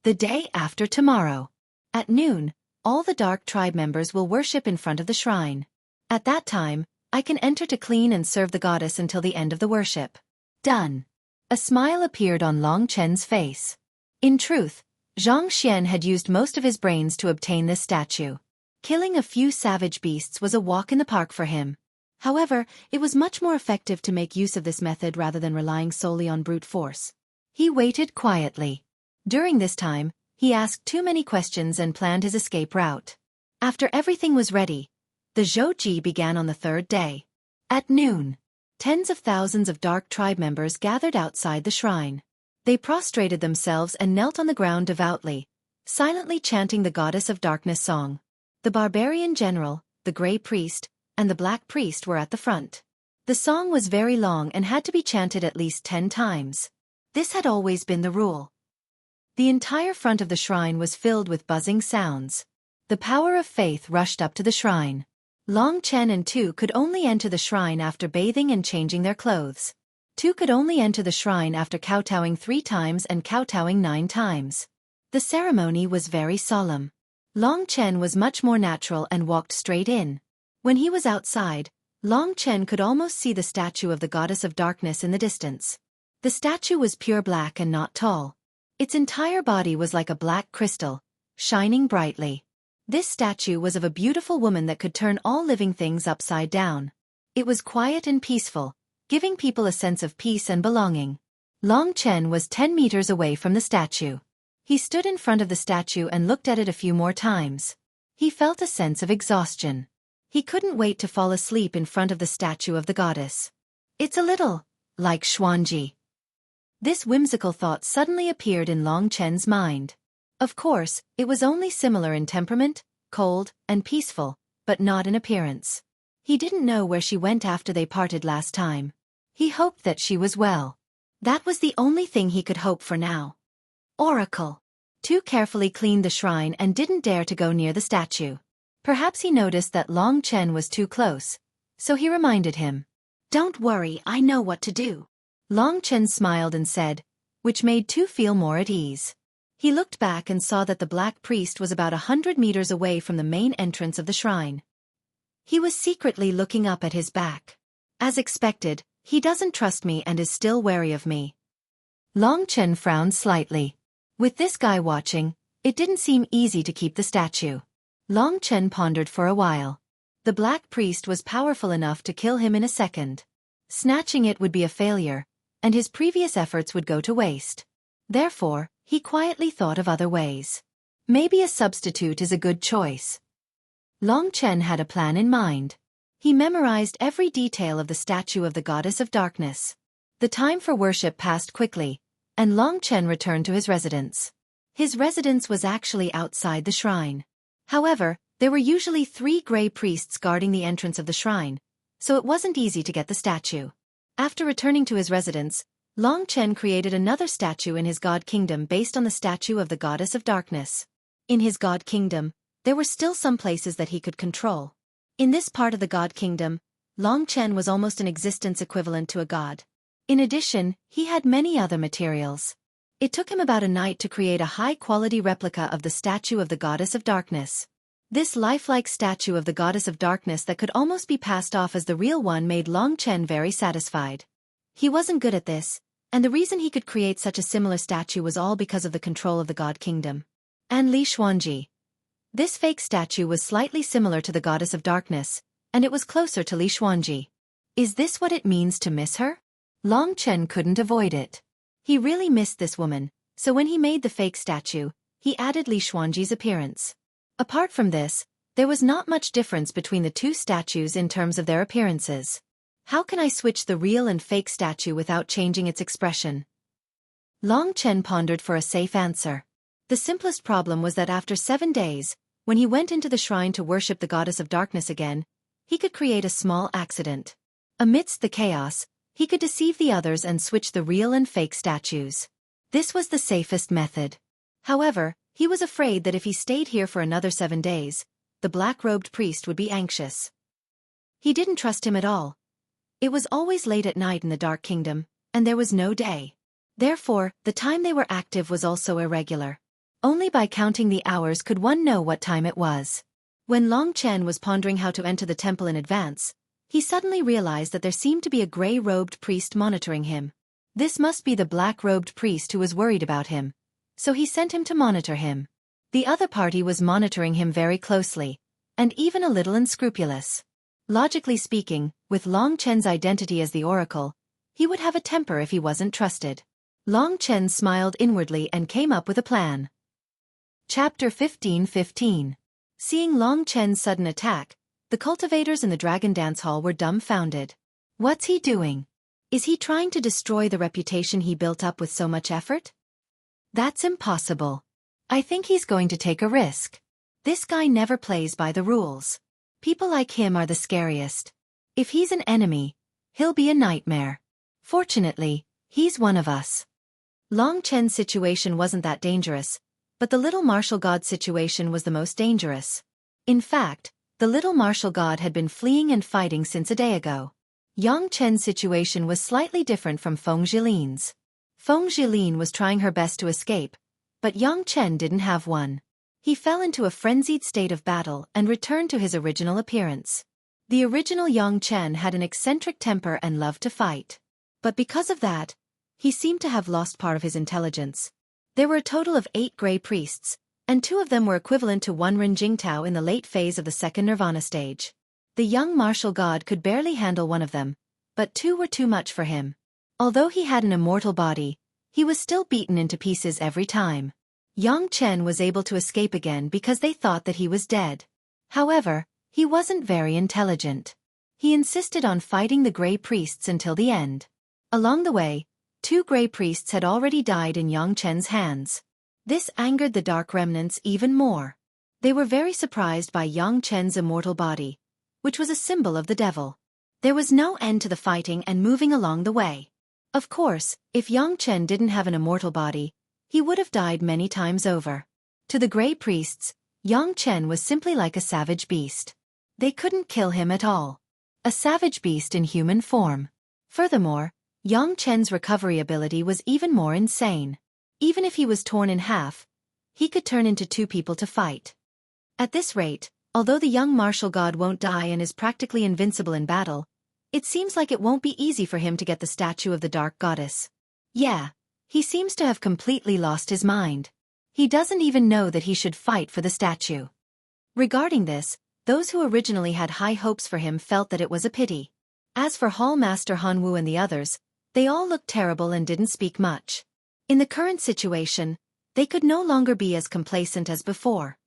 "The day after tomorrow. At noon, all the Dark Tribe members will worship in front of the shrine. At that time, I can enter to clean and serve the goddess until the end of the worship." Done. A smile appeared on Long Chen's face. In truth, Zhang Xian had used most of his brains to obtain this statue. Killing a few savage beasts was a walk in the park for him. However, it was much more effective to make use of this method rather than relying solely on brute force. He waited quietly. During this time, he asked too many questions and planned his escape route. After everything was ready, the Xueqi began on the 3rd day. At noon, tens of thousands of Dark Tribe members gathered outside the shrine. They prostrated themselves and knelt on the ground devoutly, silently chanting the Goddess of Darkness song. The barbarian general, the Grey Priest, and the Black Priest were at the front. The song was very long and had to be chanted at least 10 times. This had always been the rule. The entire front of the shrine was filled with buzzing sounds. The power of faith rushed up to the shrine. Long Chen and Tu could only enter the shrine after bathing and changing their clothes. Tu could only enter the shrine after kowtowing 3 times and kowtowing 9 times. The ceremony was very solemn. Long Chen was much more natural and walked straight in. When he was outside, Long Chen could almost see the statue of the Goddess of Darkness in the distance. The statue was pure black and not tall. Its entire body was like a black crystal, shining brightly. This statue was of a beautiful woman that could turn all living things upside down. It was quiet and peaceful, giving people a sense of peace and belonging. Long Chen was 10 meters away from the statue. He stood in front of the statue and looked at it a few more times. He felt a sense of exhaustion. He couldn't wait to fall asleep in front of the statue of the goddess. It's a little like Xuanji. This whimsical thought suddenly appeared in Long Chen's mind. Of course, it was only similar in temperament, cold, and peaceful, but not in appearance. He didn't know where she went after they parted last time. He hoped that she was well. That was the only thing he could hope for now. Oracle. Tu carefully cleaned the shrine and didn't dare to go near the statue. Perhaps he noticed that Long Chen was too close, so he reminded him. "Don't worry, I know what to do." Long Chen smiled and said, which made Tu feel more at ease. He looked back and saw that the Black Priest was about 100 meters away from the main entrance of the shrine. He was secretly looking up at his back. As expected, he doesn't trust me and is still wary of me. Long Chen frowned slightly. With this guy watching, it didn't seem easy to keep the statue. Long Chen pondered for a while. The Black Priest was powerful enough to kill him in a second. Snatching it would be a failure, and his previous efforts would go to waste. Therefore, he quietly thought of other ways. Maybe a substitute is a good choice. Long Chen had a plan in mind. He memorized every detail of the statue of the Goddess of Darkness. The time for worship passed quickly, and Long Chen returned to his residence. His residence was actually outside the shrine. However, there were usually 3 Grey Priests guarding the entrance of the shrine, so it wasn't easy to get the statue. After returning to his residence, Long Chen created another statue in his God Kingdom based on the statue of the Goddess of Darkness. In his God Kingdom, there were still some places that he could control. In this part of the God Kingdom, Long Chen was almost an existence equivalent to a god. In addition, he had many other materials. It took him about a night to create a high-quality replica of the statue of the Goddess of Darkness. This lifelike statue of the Goddess of Darkness that could almost be passed off as the real one made Long Chen very satisfied. He wasn't good at this, and the reason he could create such a similar statue was all because of the control of the God Kingdom. And Li Xuanji. This fake statue was slightly similar to the Goddess of Darkness, and it was closer to Li Xuanji. Is this what it means to miss her? Long Chen couldn't avoid it. He really missed this woman, so when he made the fake statue, he added Li Xuanji's appearance. Apart from this, there was not much difference between the two statues in terms of their appearances. How can I switch the real and fake statue without changing its expression? Long Chen pondered for a safe answer. The simplest problem was that after 7 days, when he went into the shrine to worship the goddess of darkness again, he could create a small accident. Amidst the chaos, he could deceive the others and switch the real and fake statues. This was the safest method. However, he was afraid that if he stayed here for another 7 days, the black-robed priest would be anxious. He didn't trust him at all. It was always late at night in the Dark Kingdom, and there was no day. Therefore, the time they were active was also irregular. Only by counting the hours could one know what time it was. When Long Chen was pondering how to enter the temple in advance, he suddenly realized that there seemed to be a gray-robed priest monitoring him. This must be the black-robed priest who was worried about him, so he sent him to monitor him. The other party was monitoring him very closely, and even a little unscrupulous. Logically speaking, with Long Chen's identity as the oracle, he would have a temper if he wasn't trusted. Long Chen smiled inwardly and came up with a plan. Chapter 15:15. Seeing Long Chen's sudden attack, the cultivators in the Dragon Dance Hall were dumbfounded. What's he doing? Is he trying to destroy the reputation he built up with so much effort? That's impossible. I think he's going to take a risk. This guy never plays by the rules. People like him are the scariest. If he's an enemy, he'll be a nightmare. Fortunately, he's one of us. Long Chen's situation wasn't that dangerous, but the little martial god situation was the most dangerous. In fact, the little martial god had been fleeing and fighting since a day ago. Yang Chen's situation was slightly different from Feng Jilin's. Feng Jilin was trying her best to escape, but Yang Chen didn't have one. He fell into a frenzied state of battle and returned to his original appearance. The original Yang Chen had an eccentric temper and loved to fight. But because of that, he seemed to have lost part of his intelligence. There were a total of 8 gray priests, and 2 of them were equivalent to 1 Ren Jingtao in the late phase of the second nirvana stage. The young martial god could barely handle one of them, but 2 were too much for him. Although he had an immortal body, he was still beaten into pieces every time. Yang Chen was able to escape again because they thought that he was dead. However, he wasn't very intelligent. He insisted on fighting the gray priests until the end. Along the way, 2 gray priests had already died in Yang Chen's hands. This angered the Dark Remnants even more. They were very surprised by Yang Chen's immortal body, which was a symbol of the devil. There was no end to the fighting and moving along the way. Of course, if Yang Chen didn't have an immortal body, he would have died many times over. To the gray priests, Yang Chen was simply like a savage beast. They couldn't kill him at all. A savage beast in human form. Furthermore, Yang Chen's recovery ability was even more insane. Even if he was torn in half, he could turn into 2 people to fight. At this rate, although the young martial god won't die and is practically invincible in battle, it seems like it won't be easy for him to get the statue of the Dark Goddess. Yeah, he seems to have completely lost his mind. He doesn't even know that he should fight for the statue. Regarding this, those who originally had high hopes for him felt that it was a pity. As for Hall Master Han Wu and the others, they all looked terrible and didn't speak much. In the current situation, they could no longer be as complacent as before.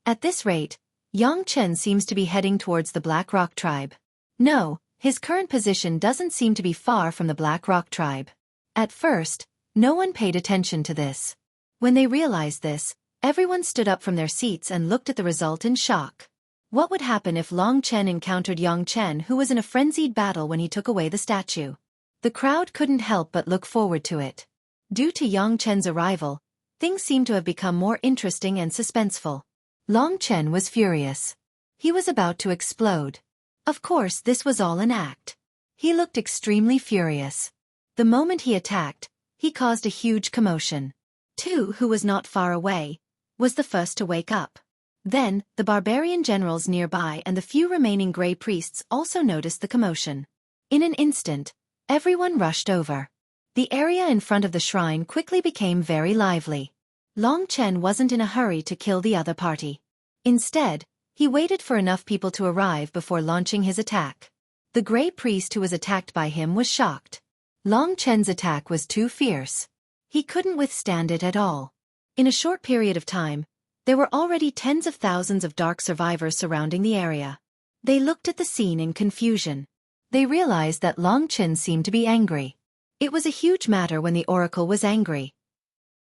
At this rate, Yang Chen seems to be heading towards the Black Rock tribe. No, his current position doesn't seem to be far from the Black Rock tribe. At first, no one paid attention to this. When they realized this, everyone stood up from their seats and looked at the result in shock. What would happen if Long Chen encountered Yang Chen, who was in a frenzied battle when he took away the statue? The crowd couldn't help but look forward to it. Due to Yang Chen's arrival, things seemed to have become more interesting and suspenseful. Long Chen was furious. He was about to explode. Of course, this was all an act. He looked extremely furious. The moment he attacked, he caused a huge commotion. Tu, who was not far away, was the first to wake up. Then, the barbarian generals nearby and the few remaining gray priests also noticed the commotion. In an instant, everyone rushed over. The area in front of the shrine quickly became very lively. Long Chen wasn't in a hurry to kill the other party. Instead, he waited for enough people to arrive before launching his attack. The gray priest who was attacked by him was shocked. Long Chen's attack was too fierce. He couldn't withstand it at all. In a short period of time, There were already tens of thousands of dark survivors surrounding the area. They looked at the scene in confusion. They realized that Long Chen seemed to be angry. It was a huge matter when the oracle was angry.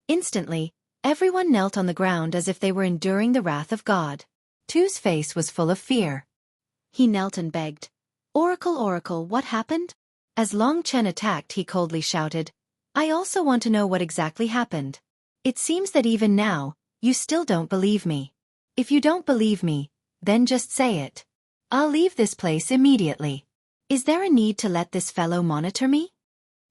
Instantly, everyone knelt on the ground as if they were enduring the wrath of God. Tu's face was full of fear. He knelt and begged, "Oracle, Oracle, what happened?" As Long Chen attacked, he coldly shouted, "I also want to know what exactly happened. It seems that even now, you still don't believe me. If you don't believe me, then just say it. I'll leave this place immediately. Is there a need to let this fellow monitor me?"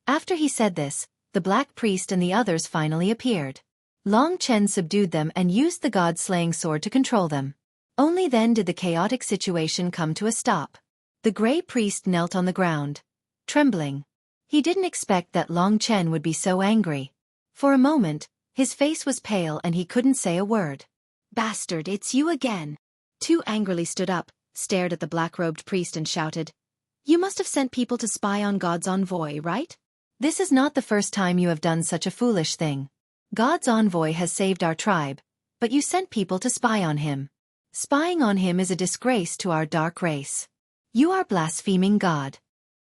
After he said this, the Black Priest and the others finally appeared. Long Chen subdued them and used the god-slaying sword to control them. Only then did the chaotic situation come to a stop. The Grey Priest knelt on the ground, trembling. He didn't expect that Long Chen would be so angry. For a moment, his face was pale and he couldn't say a word. "Bastard, it's you again." Tu angrily stood up, stared at the black-robed priest and shouted, "You must have sent people to spy on God's envoy, right? This is not the first time you have done such a foolish thing. God's envoy has saved our tribe, but you sent people to spy on him. Spying on him is a disgrace to our dark race. You are blaspheming God."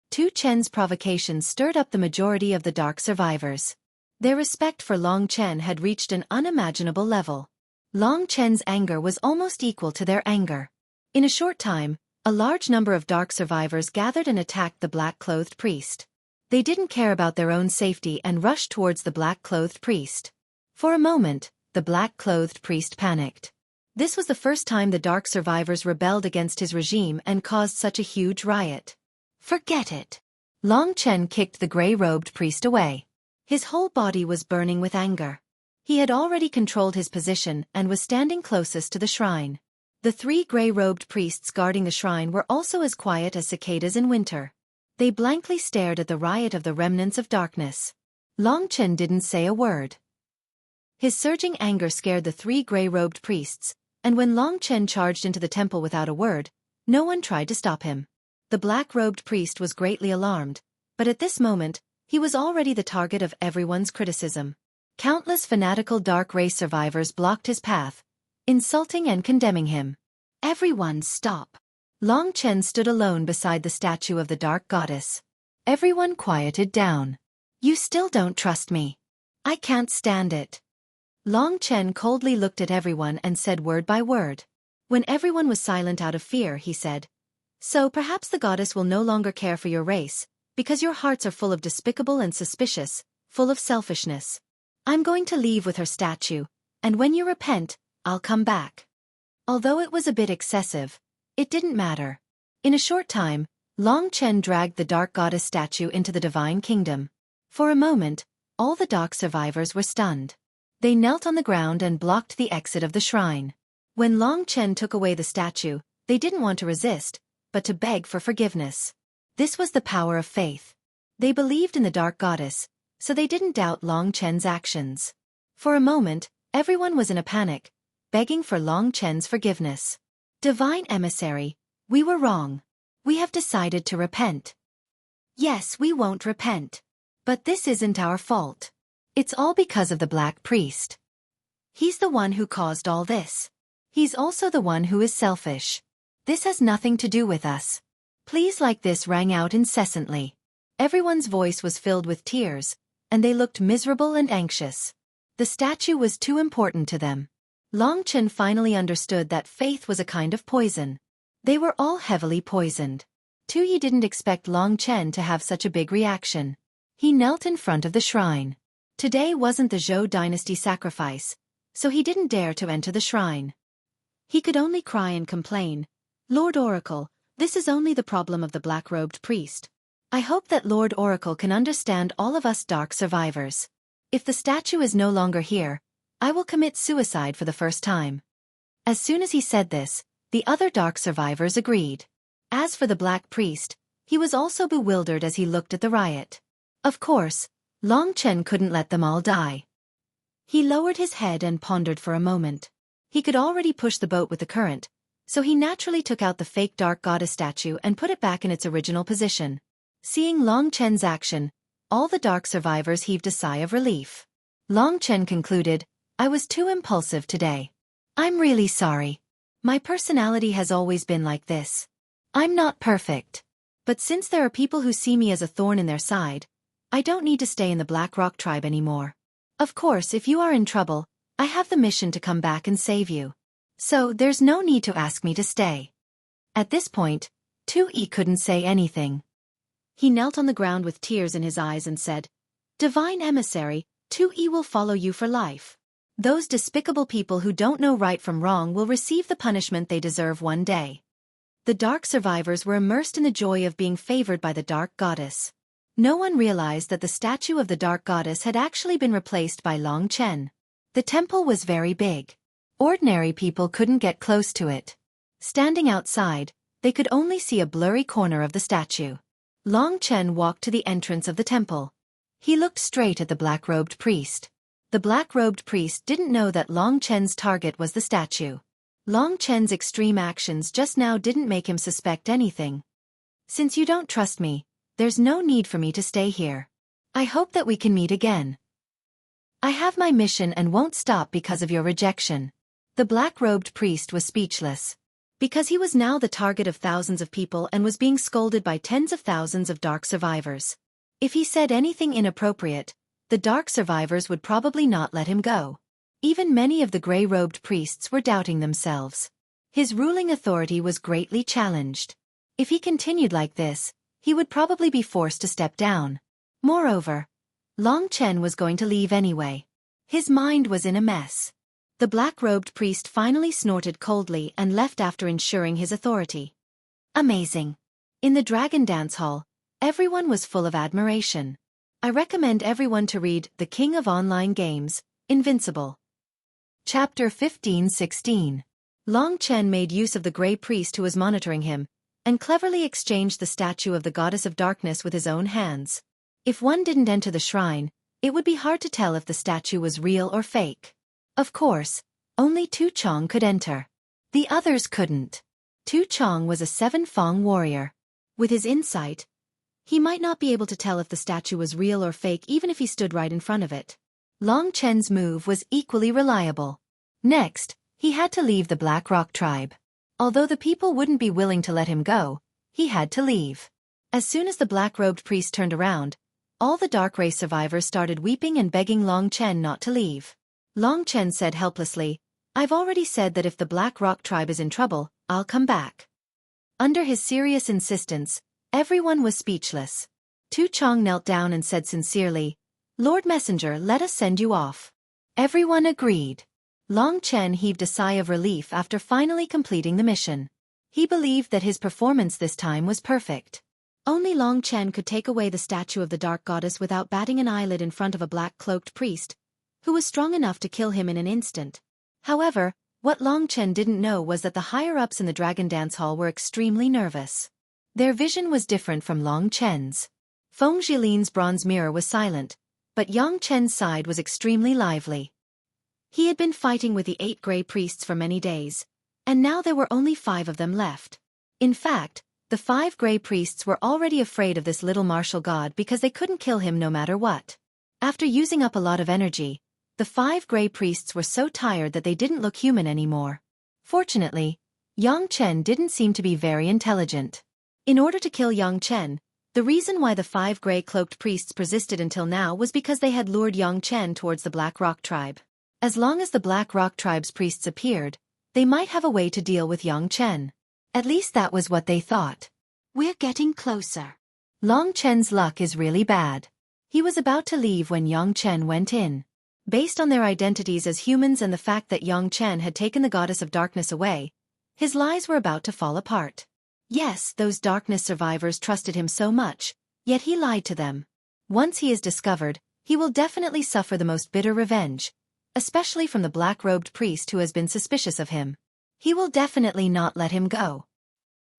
Tu Chen's provocation stirred up the majority of the dark survivors. Their respect for Long Chen had reached an unimaginable level. Long Chen's anger was almost equal to their anger. In a short time, a large number of dark survivors gathered and attacked the black-clothed priest. They didn't care about their own safety and rushed towards the black-clothed priest. For a moment, the black-clothed priest panicked. This was the first time the dark survivors rebelled against his regime and caused such a huge riot. "Forget it." Long Chen kicked the gray-robed priest away. His whole body was burning with anger. He had already controlled his position and was standing closest to the shrine. The 3 gray-robed priests guarding the shrine were also as quiet as cicadas in winter. They blankly stared at the riot of the remnants of darkness. Long Chen didn't say a word. His surging anger scared the 3 gray-robed priests, and when Long Chen charged into the temple without a word, no one tried to stop him. The black-robed priest was greatly alarmed, but at this moment, he was already the target of everyone's criticism. Countless fanatical dark race survivors blocked his path, insulting and condemning him. "Everyone stop." Long Chen stood alone beside the statue of the dark goddess. Everyone quieted down. "You still don't trust me. I can't stand it." Long Chen coldly looked at everyone and said word by word. When everyone was silent out of fear, he said, "So perhaps the goddess will no longer care for your race, because your hearts are full of despicable and suspicious, full of selfishness. I'm going to leave with her statue, and when you repent, I'll come back." Although it was a bit excessive, it didn't matter. In a short time, Long Chen dragged the dark goddess statue into the divine kingdom. For a moment, all the dark survivors were stunned. They knelt on the ground and blocked the exit of the shrine. When Long Chen took away the statue, they didn't want to resist, but to beg for forgiveness. This was the power of faith. They believed in the dark goddess, so they didn't doubt Long Chen's actions. For a moment, everyone was in a panic, begging for Long Chen's forgiveness. "Divine emissary, we were wrong. We have decided to repent." "Yes, we won't repent. But this isn't our fault. It's all because of the Black Priest. He's the one who caused all this. He's also the one who is selfish. This has nothing to do with us. Please." Like this rang out incessantly. Everyone's voice was filled with tears, and they looked miserable and anxious. The statue was too important to them. Long Chen finally understood that faith was a kind of poison. They were all heavily poisoned. Tu Yi didn't expect Long Chen to have such a big reaction. He knelt in front of the shrine. Today wasn't the Zhou dynasty sacrifice, so he didn't dare to enter the shrine. He could only cry and complain, "Lord Oracle, this is only the problem of the black-robed priest. I hope that Lord Oracle can understand all of us dark survivors. If the statue is no longer here, I will commit suicide for the first time." As soon as he said this, the other dark survivors agreed. As for the Black Priest, he was also bewildered as he looked at the riot. Of course, Long Chen couldn't let them all die. He lowered his head and pondered for a moment. He could already push the boat with the current, so he naturally took out the fake dark goddess statue and put it back in its original position. Seeing Long Chen's action, all the dark survivors heaved a sigh of relief. Long Chen concluded, "I was too impulsive today. I'm really sorry. My personality has always been like this. I'm not perfect. But since there are people who see me as a thorn in their side, I don't need to stay in the Black Rock tribe anymore. Of course, if you are in trouble, I have the mission to come back and save you. So there's no need to ask me to stay. At this point, Xueqi couldn't say anything. He knelt on the ground with tears in his eyes and said, Divine Emissary, Xueqi will follow you for life. Those despicable people who don't know right from wrong will receive the punishment they deserve one day. The dark survivors were immersed in the joy of being favored by the dark goddess. No one realized that the statue of the dark goddess had actually been replaced by Long Chen. The temple was very big. Ordinary people couldn't get close to it. Standing outside, they could only see a blurry corner of the statue. Long Chen walked to the entrance of the temple. He looked straight at the black-robed priest. The black-robed priest didn't know that Long Chen's target was the statue. Long Chen's extreme actions just now didn't make him suspect anything. Since you don't trust me, there's no need for me to stay here. I hope that we can meet again. I have my mission and won't stop because of your rejection. The black-robed priest was speechless. Because he was now the target of thousands of people and was being scolded by tens of thousands of dark survivors. If he said anything inappropriate, the dark survivors would probably not let him go. Even many of the gray-robed priests were doubting themselves. His ruling authority was greatly challenged. If he continued like this, he would probably be forced to step down. Moreover, Long Chen was going to leave anyway. His mind was in a mess. The black-robed priest finally snorted coldly and left after ensuring his authority. Amazing. In the Dragon Dance Hall, everyone was full of admiration. I recommend everyone to read The King of Online Games, Invincible. Chapter 15-16. Long Chen made use of the gray priest who was monitoring him, and cleverly exchanged the statue of the goddess of darkness with his own hands. If one didn't enter the shrine, it would be hard to tell if the statue was real or fake. Of course, only Tu Chong could enter. The others couldn't. Tu Chong was a 7-Fong warrior. With his insight, he might not be able to tell if the statue was real or fake even if he stood right in front of it. Long Chen's move was equally reliable. Next, he had to leave the Black Rock tribe. Although the people wouldn't be willing to let him go, he had to leave. As soon as the black-robed priest turned around, all the dark race survivors started weeping and begging Long Chen not to leave. Long Chen said helplessly, I've already said that if the Black Rock tribe is in trouble, I'll come back. Under his serious insistence, everyone was speechless. Tu Chong knelt down and said sincerely, Lord Messenger, let us send you off. Everyone agreed. Long Chen heaved a sigh of relief after finally completing the mission. He believed that his performance this time was perfect. Only Long Chen could take away the statue of the dark goddess without batting an eyelid in front of a black-cloaked priest, who was strong enough to kill him in an instant. However, what Long Chen didn't know was that the higher-ups in the Dragon Dance Hall were extremely nervous. Their vision was different from Long Chen's. Feng Jilin's bronze mirror was silent, but Yang Chen's side was extremely lively. He had been fighting with the 8 gray priests for many days, and now there were only 5 of them left. In fact, the 5 gray priests were already afraid of this little martial god because they couldn't kill him no matter what. After using up a lot of energy, the 5 gray priests were so tired that they didn't look human anymore. Fortunately, Yang Chen didn't seem to be very intelligent. In order to kill Yang Chen, the reason why the 5 gray-cloaked priests persisted until now was because they had lured Yang Chen towards the Black Rock tribe. As long as the Black Rock tribe's priests appeared, they might have a way to deal with Yang Chen. At least that was what they thought. We're getting closer. Long Chen's luck is really bad. He was about to leave when Yang Chen went in. Based on their identities as humans and the fact that Yang Chen had taken the goddess of darkness away, his lies were about to fall apart. Yes, those darkness survivors trusted him so much, yet he lied to them. Once he is discovered, he will definitely suffer the most bitter revenge, especially from the black-robed priest who has been suspicious of him. He will definitely not let him go.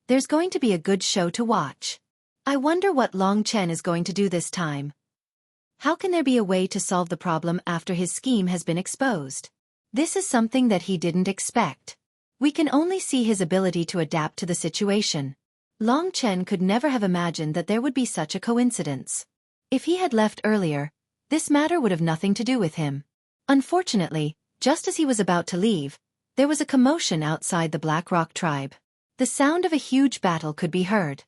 There's going to be a good show to watch. I wonder what Long Chen is going to do this time. How can there be a way to solve the problem after his scheme has been exposed? This is something that he didn't expect. We can only see his ability to adapt to the situation. Long Chen could never have imagined that there would be such a coincidence. If he had left earlier, this matter would have nothing to do with him. Unfortunately, just as he was about to leave, There was a commotion outside the Black Rock tribe. The sound of a huge battle could be heard.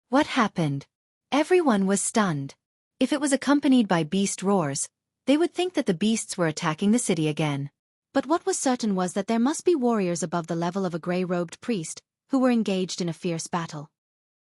What happened? Everyone was stunned. If it was accompanied by beast roars, they would think that the beasts were attacking the city again. But what was certain was that there must be warriors above the level of a gray-robed priest, who were engaged in a fierce battle.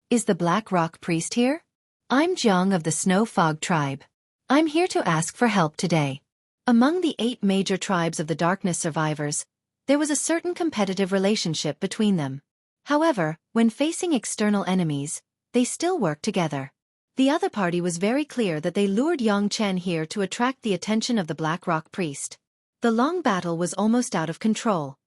Is the Black Rock priest here? I'm Jiang of the Snow Fog tribe. I'm here to ask for help today. Among the 8 major tribes of the darkness survivors, there was a certain competitive relationship between them. However, when facing external enemies, they still worked together. The other party was very clear that they lured Yang Chen here to attract the attention of the Black Rock priest. The long battle was almost out of control.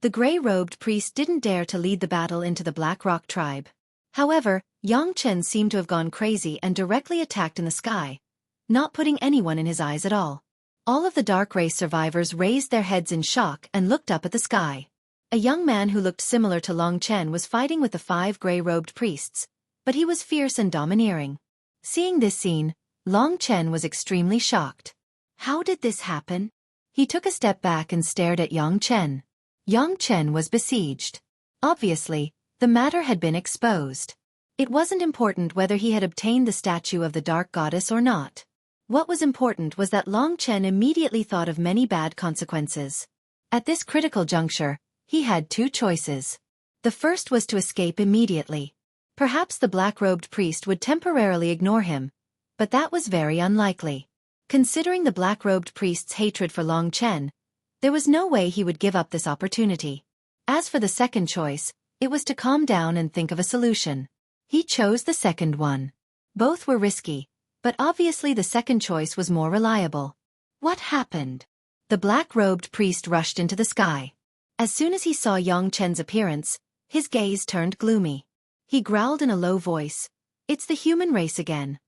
The gray-robed priest didn't dare to lead the battle into the Black Rock tribe. However, Yang Chen seemed to have gone crazy and directly attacked in the sky, not putting anyone in his eyes at all. All of the dark race survivors raised their heads in shock and looked up at the sky. A young man who looked similar to Long Chen was fighting with the 5 gray-robed priests, but he was fierce and domineering. Seeing this scene, Long Chen was extremely shocked. How did this happen? He took a step back and stared at Yang Chen. Yang Chen was besieged. Obviously, the matter had been exposed. It wasn't important whether he had obtained the statue of the dark goddess or not. What was important was that Long Chen immediately thought of many bad consequences. At this critical juncture, he had 2 choices. The first was to escape immediately. Perhaps the black-robed priest would temporarily ignore him, but that was very unlikely. Considering the black-robed priest's hatred for Long Chen, there was no way he would give up this opportunity. As for the second choice, it was to calm down and think of a solution. He chose the second one. Both were risky, but obviously the second choice was more reliable. What happened? The black-robed priest rushed into the sky. As soon as he saw Yang Chen's appearance, his gaze turned gloomy. He growled in a low voice, "It's the human race again."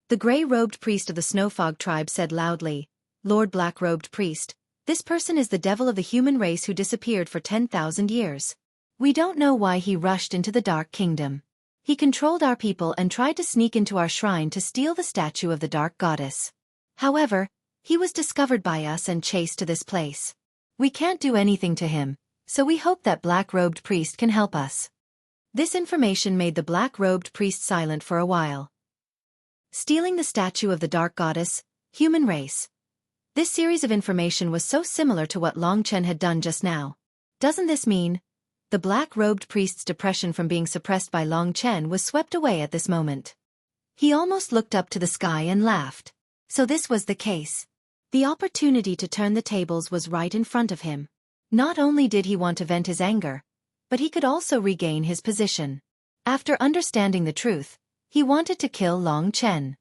The gray-robed priest of the Snowfog tribe said loudly, "Lord Black-robed priest, this person is the devil of the human race who disappeared for 10,000 years. We don't know why he rushed into the Dark Kingdom. He controlled our people and tried to sneak into our shrine to steal the statue of the Dark Goddess. However, he was discovered by us and chased to this place. We can't do anything to him, so we hope that Black-robed priest can help us." This information made the black-robed priest silent for a while. Stealing the statue of the Dark Goddess, human race. This series of information was so similar to what Long Chen had done just now. Doesn't this mean the black-robed priest's depression from being suppressed by Long Chen was swept away at this moment? He almost looked up to the sky and laughed. So this was the case. The opportunity to turn the tables was right in front of him. Not only did he want to vent his anger, but he could also regain his position. After understanding the truth, he wanted to kill Long Chen.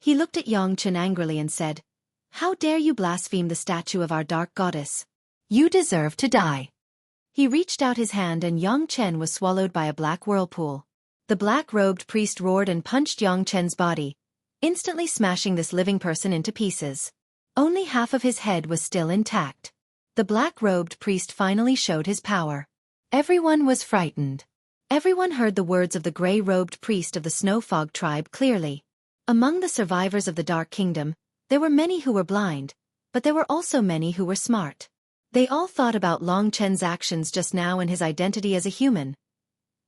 He looked at Yang Chen angrily and said, "How dare you blaspheme the statue of our dark goddess? You deserve to die." He reached out his hand and Yang Chen was swallowed by a black whirlpool. The black-robed priest roared and punched Yang Chen's body, instantly smashing this living person into pieces. Only half of his head was still intact. The black-robed priest finally showed his power. Everyone was frightened. Everyone heard the words of the gray-robed priest of the Snowfog tribe clearly. Among the survivors of the Dark Kingdom, there were many who were blind, but there were also many who were smart. They all thought about Long Chen's actions just now and his identity as a human.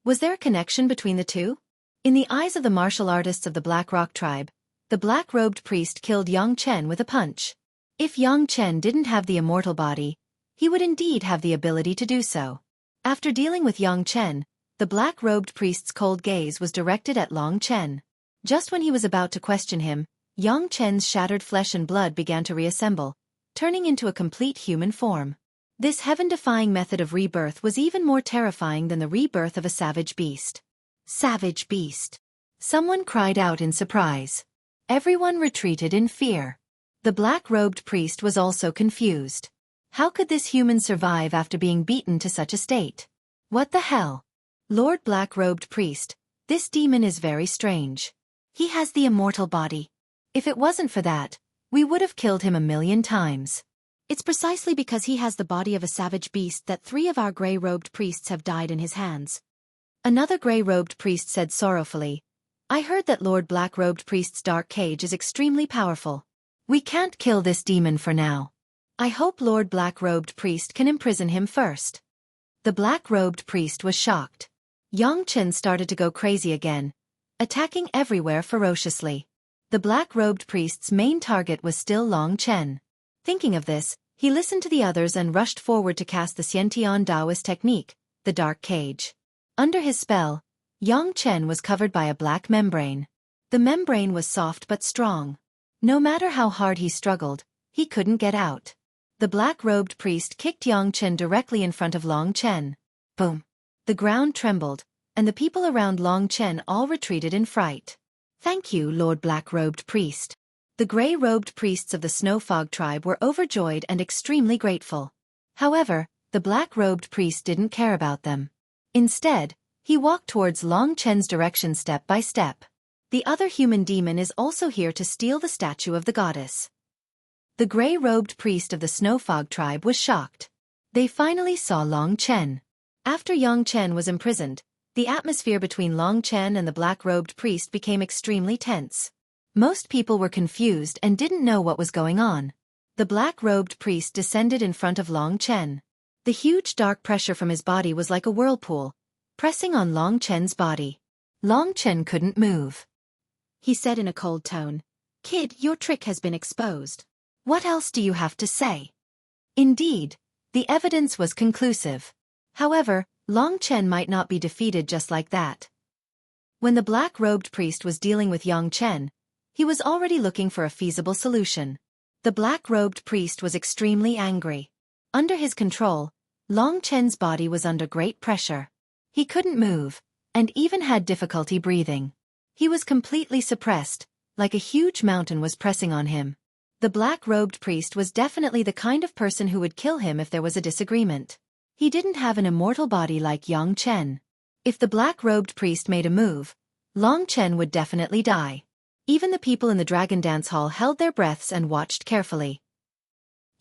Was there a connection between the two? In the eyes of the martial artists of the Black Rock tribe, the black-robed priest killed Yang Chen with a punch. If Yang Chen didn't have the immortal body, he would indeed have the ability to do so. After dealing with Yang Chen, the black-robed priest's cold gaze was directed at Long Chen. Just when he was about to question him, Yang Chen's shattered flesh and blood began to reassemble, turning into a complete human form. This heaven-defying method of rebirth was even more terrifying than the rebirth of a savage beast. Savage beast! Someone cried out in surprise. Everyone retreated in fear. The black-robed priest was also confused. How could this human survive after being beaten to such a state? What the hell? Lord Black-robed priest, this demon is very strange. He has the immortal body. If it wasn't for that, we would have killed him 1,000,000 times. It's precisely because he has the body of a savage beast that 3 of our gray-robed priests have died in his hands. Another gray-robed priest said sorrowfully, "I heard that Lord Black-robed priest's dark cage is extremely powerful. We can't kill this demon for now. I hope Lord Black-Robed Priest can imprison him first. The black-robed priest was shocked. Yang Chen started to go crazy again, attacking everywhere ferociously. The black-robed priest's main target was still Long Chen. Thinking of this, he listened to the others and rushed forward to cast the Xiantian Daoist technique, the Dark Cage. Under his spell, Yang Chen was covered by a black membrane. The membrane was soft but strong. No matter how hard he struggled, he couldn't get out. The black-robed priest kicked Yang Chen directly in front of Long Chen. Boom! The ground trembled, and the people around Long Chen all retreated in fright. Thank you, Lord Black-Robed Priest. The gray-robed priests of the Snow Fog tribe were overjoyed and extremely grateful. However, the black-robed priest didn't care about them. Instead, he walked towards Long Chen's direction step by step. The other human demon is also here to steal the statue of the goddess. The gray-robed priest of the Snow Fog tribe was shocked. They finally saw Long Chen. After Yang Chen was imprisoned, the atmosphere between Long Chen and the black-robed priest became extremely tense. Most people were confused and didn't know what was going on. The black-robed priest descended in front of Long Chen. The huge dark pressure from his body was like a whirlpool, pressing on Long Chen's body. Long Chen couldn't move. He said in a cold tone, "Kid, your trick has been exposed. What else do you have to say?" Indeed, the evidence was conclusive. However, Long Chen might not be defeated just like that. When the black-robed priest was dealing with Yang Chen, he was already looking for a feasible solution. The black-robed priest was extremely angry. Under his control, Long Chen's body was under great pressure. He couldn't move, and even had difficulty breathing. He was completely suppressed, like a huge mountain was pressing on him. The black-robed priest was definitely the kind of person who would kill him if there was a disagreement. He didn't have an immortal body like Yang Chen. If the black-robed priest made a move, Long Chen would definitely die. Even the people in the Dragon Dance Hall held their breaths and watched carefully.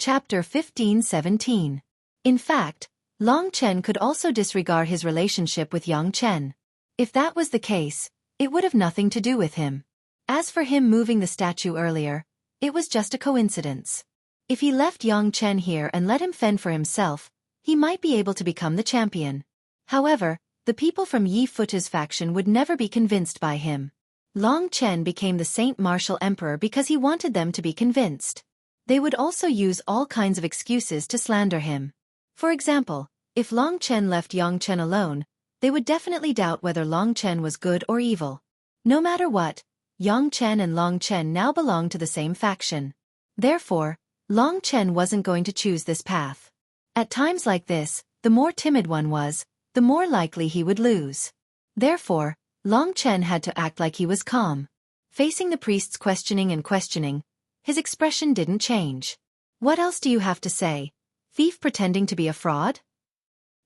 Chapter 15-17. In fact, Long Chen could also disregard his relationship with Yang Chen. If that was the case, it would have nothing to do with him. As for him moving the statue earlier, it was just a coincidence. If he left Yang Chen here and let him fend for himself, he might be able to become the champion. However, the people from Yi Futa's faction would never be convinced by him. Long Chen became the Saint Martial Emperor because he wanted them to be convinced. They would also use all kinds of excuses to slander him. For example, if Long Chen left Yang Chen alone, they would definitely doubt whether Long Chen was good or evil. No matter what, Yang Chen and Long Chen now belonged to the same faction. Therefore, Long Chen wasn't going to choose this path. At times like this, the more timid one was, the more likely he would lose. Therefore, Long Chen had to act like he was calm. Facing the priest's questioning, his expression didn't change. "What else do you have to say? Thief pretending to be a fraud?"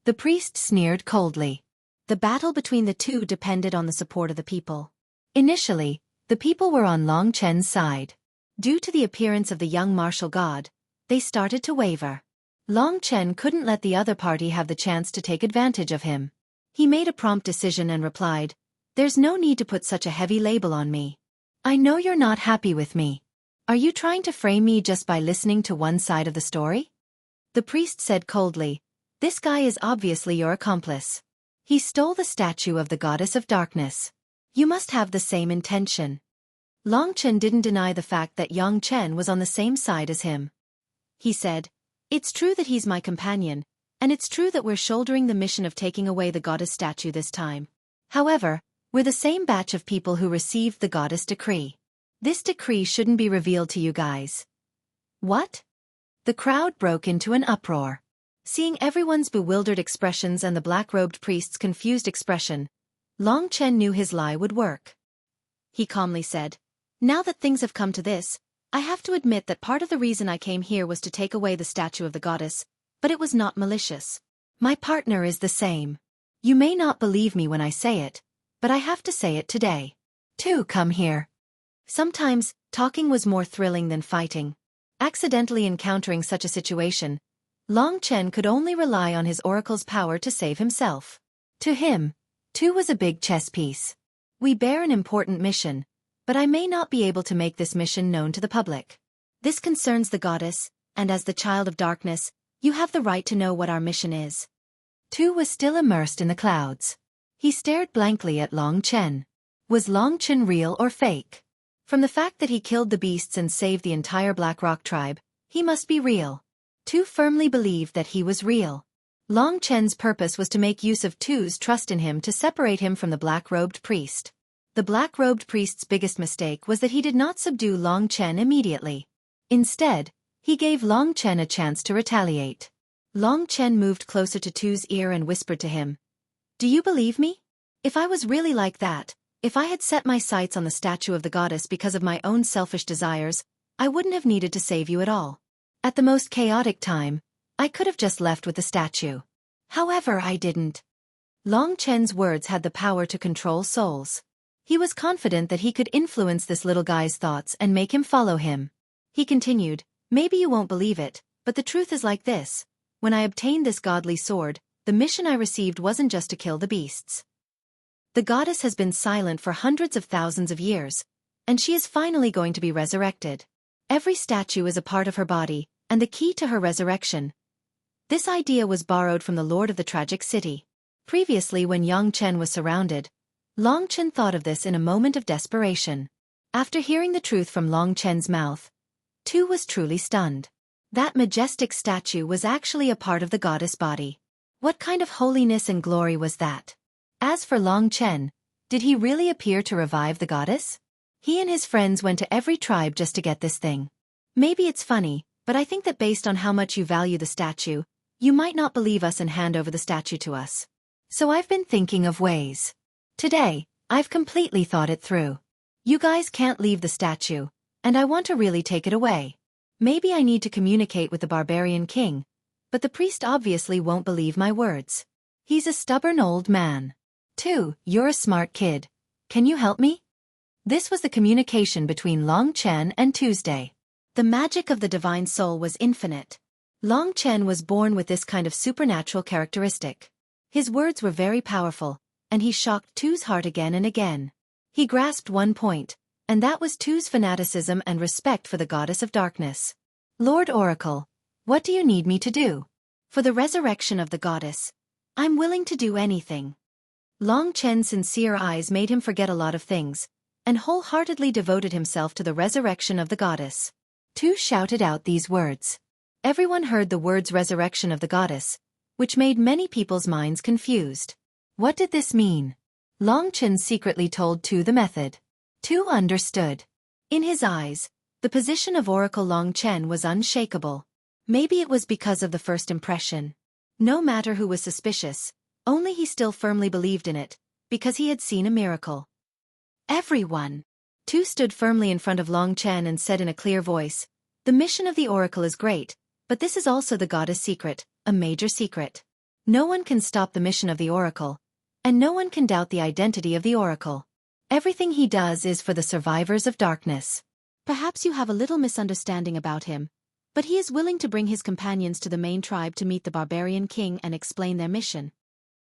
The priest sneered coldly. The battle between the two depended on the support of the people. Initially, the people were on Long Chen's side. Due to the appearance of the young martial god, they started to waver. Long Chen couldn't let the other party have the chance to take advantage of him. He made a prompt decision and replied, "There's no need to put such a heavy label on me. I know you're not happy with me. Are you trying to frame me just by listening to one side of the story?" The priest said coldly, "This guy is obviously your accomplice. He stole the statue of the goddess of darkness. You must have the same intention." Long Chen didn't deny the fact that Yang Chen was on the same side as him. He said, "It's true that he's my companion, and it's true that we're shouldering the mission of taking away the goddess statue this time. However, we're the same batch of people who received the goddess decree. This decree shouldn't be revealed to you guys." "What?" The crowd broke into an uproar. Seeing everyone's bewildered expressions and the black-robed priest's confused expression, Long Chen knew his lie would work. He calmly said, "Now that things have come to this, I have to admit that part of the reason I came here was to take away the statue of the goddess, but it was not malicious. My partner is the same. You may not believe me when I say it, but I have to say it today. Two, come here." Sometimes, talking was more thrilling than fighting. Accidentally encountering such a situation, Long Chen could only rely on his oracle's power to save himself. To him, two was a big chess piece. "We bear an important mission, but I may not be able to make this mission known to the public. This concerns the goddess, and as the child of darkness, you have the right to know what our mission is. Tu was still immersed in the clouds. He stared blankly at Long Chen. Was Long Chen real or fake? From the fact that he killed the beasts and saved the entire Black Rock tribe, he must be real. Tu firmly believed that he was real. Long Chen's purpose was to make use of Tu's trust in him to separate him from the black-robed priest. The black-robed priest's biggest mistake was that he did not subdue Long Chen immediately. Instead, he gave Long Chen a chance to retaliate. Long Chen moved closer to Tu's ear and whispered to him, "Do you believe me? If I was really like that, if I had set my sights on the statue of the goddess because of my own selfish desires, I wouldn't have needed to save you at all. At the most chaotic time, I could have just left with the statue. However, I didn't." Long Chen's words had the power to control souls. He was confident that he could influence this little guy's thoughts and make him follow him. He continued, "Maybe you won't believe it, but the truth is like this. When I obtained this godly sword, the mission I received wasn't just to kill the beasts. The goddess has been silent for hundreds of thousands of years, and she is finally going to be resurrected. Every statue is a part of her body, and the key to her resurrection. This idea was borrowed from the Lord of the Tragic City. Previously, when Yang Chen was surrounded, Long Chen thought of this in a moment of desperation. After hearing the truth from Long Chen's mouth, Tu was truly stunned. That majestic statue was actually a part of the goddess body. What kind of holiness and glory was that? As for Long Chen, did he really appear to revive the goddess? He and his friends went to every tribe just to get this thing. Maybe it's funny, but I think that based on how much you value the statue, you might not believe us and hand over the statue to us. So I've been thinking of ways. Today, I've completely thought it through. You guys can't leave the statue, and I want to really take it away. Maybe I need to communicate with the barbarian king, but the priest obviously won't believe my words. He's a stubborn old man. Tu, you're a smart kid. Can you help me?" This was the communication between Long Chen and Tuesday. The magic of the divine soul was infinite. Long Chen was born with this kind of supernatural characteristic. His words were very powerful, and he shocked Tu's heart again and again. He grasped one point, and that was Tu's fanaticism and respect for the goddess of darkness. "Lord Oracle, what do you need me to do? For the resurrection of the goddess, I'm willing to do anything." Long Chen's sincere eyes made him forget a lot of things, and wholeheartedly devoted himself to the resurrection of the goddess. Tu shouted out these words. Everyone heard the words resurrection of the goddess, which made many people's minds confused. What did this mean? Long Chen secretly told Tu the method. Tu understood. In his eyes, the position of Oracle Long Chen was unshakable. Maybe it was because of the first impression. No matter who was suspicious, only he still firmly believed in it, because he had seen a miracle. "Everyone." Tu stood firmly in front of Long Chen and said in a clear voice, "The mission of the Oracle is great, but this is also the goddess' secret, a major secret. No one can stop the mission of the Oracle, and no one can doubt the identity of the Oracle. Everything he does is for the survivors of darkness. Perhaps you have a little misunderstanding about him, but he is willing to bring his companions to the main tribe to meet the barbarian king and explain their mission."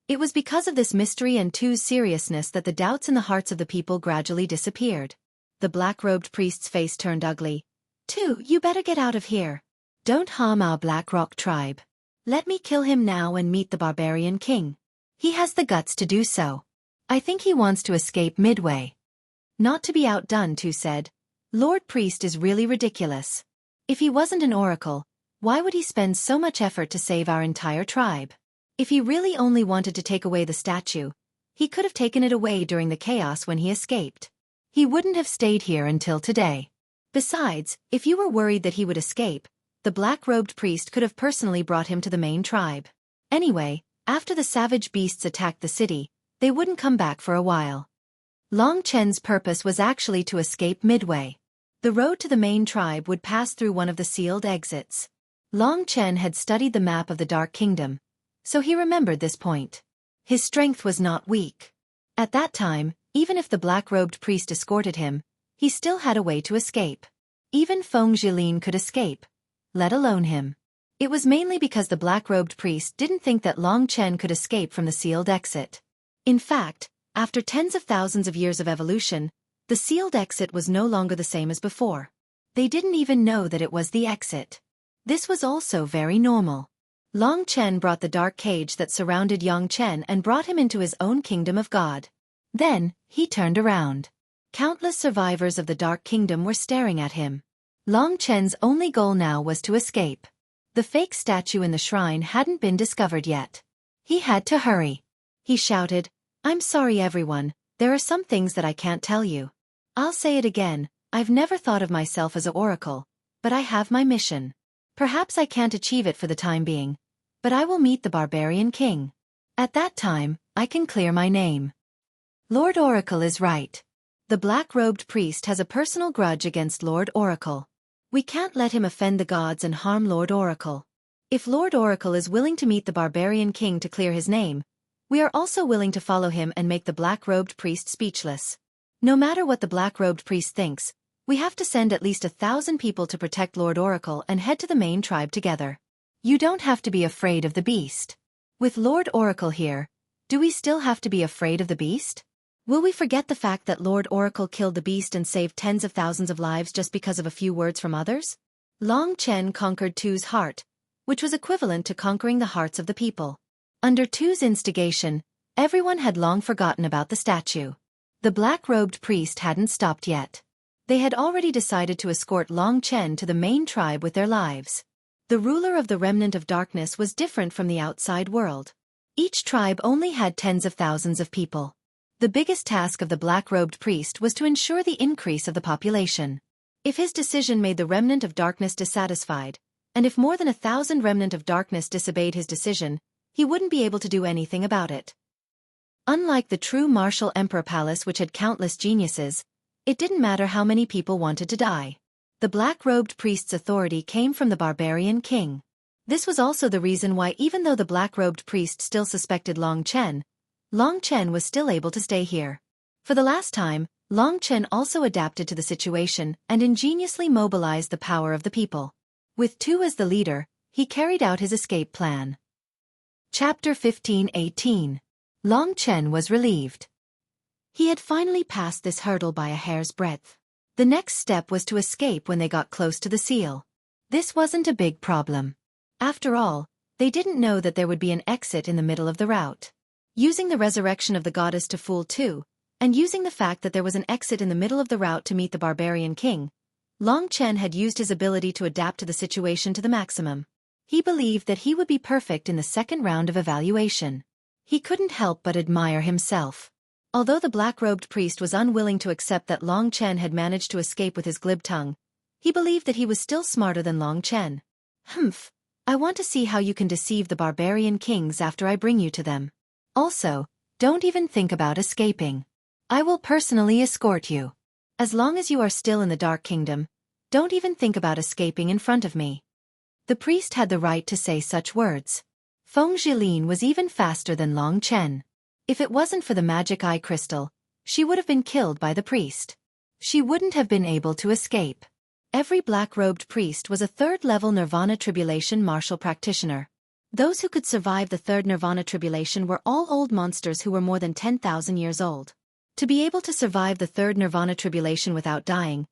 It was because of this mystery and Tu's seriousness that the doubts in the hearts of the people gradually disappeared. The black-robed priest's face turned ugly. "Tu, you better get out of here. Don't harm our Black Rock tribe. Let me kill him now and meet the barbarian king. He has the guts to do so. I think he wants to escape midway." Not to be outdone, Tu said, "Lord Priest is really ridiculous. If he wasn't an oracle, why would he spend so much effort to save our entire tribe? If he really only wanted to take away the statue, he could have taken it away during the chaos when he escaped. He wouldn't have stayed here until today. Besides, if you were worried that he would escape, the black-robed priest could have personally brought him to the main tribe. Anyway, after the savage beasts attacked the city, they wouldn't come back for a while." Long Chen's purpose was actually to escape midway. The road to the main tribe would pass through one of the sealed exits. Long Chen had studied the map of the Dark Kingdom, so he remembered this point. His strength was not weak. At that time, even if the black-robed priest escorted him, he still had a way to escape. Even Feng Jilin could escape, let alone him. It was mainly because the black-robed priest didn't think that Long Chen could escape from the sealed exit. In fact, after tens of thousands of years of evolution, the sealed exit was no longer the same as before. They didn't even know that it was the exit. This was also very normal. Long Chen brought the dark cage that surrounded Yang Chen and brought him into his own kingdom of God. Then, he turned around. Countless survivors of the Dark Kingdom were staring at him. Long Chen's only goal now was to escape. The fake statue in the shrine hadn't been discovered yet. He had to hurry. He shouted, "I'm sorry everyone, there are some things that I can't tell you. I'll say it again, I've never thought of myself as an oracle, but I have my mission. Perhaps I can't achieve it for the time being, but I will meet the barbarian king. At that time, I can clear my name." Lord Oracle is right. The black-robed priest has a personal grudge against Lord Oracle. We can't let him offend the gods and harm Lord Oracle. If Lord Oracle is willing to meet the barbarian king to clear his name, we are also willing to follow him and make the black-robed priest speechless. No matter what the black-robed priest thinks, we have to send at least 1,000 people to protect Lord Oracle and head to the main tribe together. You don't have to be afraid of the beast. With Lord Oracle here, do we still have to be afraid of the beast? Will we forget the fact that Lord Oracle killed the beast and saved tens of thousands of lives just because of a few words from others? Long Chen conquered Tu's heart, which was equivalent to conquering the hearts of the people. Under Tu's instigation, everyone had long forgotten about the statue. The black-robed priest hadn't stopped yet. They had already decided to escort Long Chen to the main tribe with their lives. The ruler of the remnant of darkness was different from the outside world. Each tribe only had tens of thousands of people. The biggest task of the black-robed priest was to ensure the increase of the population. If his decision made the remnant of darkness dissatisfied, and if more than 1,000 remnant of darkness disobeyed his decision, he wouldn't be able to do anything about it. Unlike the true martial emperor palace which had countless geniuses, it didn't matter how many people wanted to die. The black-robed priest's authority came from the barbarian king. This was also the reason why even though the black-robed priest still suspected Long Chen was still able to stay here. For the last time, Long Chen also adapted to the situation and ingeniously mobilized the power of the people. With Tu as the leader, he carried out his escape plan. Chapter 15:18. Long Chen was relieved. He had finally passed this hurdle by a hair's breadth. The next step was to escape when they got close to the seal. This wasn't a big problem. After all, they didn't know that there would be an exit in the middle of the route. Using the resurrection of the goddess to fool Tu, and using the fact that there was an exit in the middle of the route to meet the barbarian king, Long Chen had used his ability to adapt to the situation to the maximum. He believed that he would be perfect in the second round of evaluation. He couldn't help but admire himself. Although the black-robed priest was unwilling to accept that Long Chen had managed to escape with his glib tongue, he believed that he was still smarter than Long Chen. "Humph, I want to see how you can deceive the barbarian kings after I bring you to them. Also, don't even think about escaping. I will personally escort you. As long as you are still in the Dark Kingdom, don't even think about escaping in front of me." The priest had the right to say such words. Feng Jilin was even faster than Long Chen. If it wasn't for the magic eye crystal, she would have been killed by the priest. She wouldn't have been able to escape. Every black-robed priest was a third-level Nirvana Tribulation martial practitioner. Those who could survive the third Nirvana Tribulation were all old monsters who were more than 10,000 years old. To be able to survive the third Nirvana Tribulation without dying,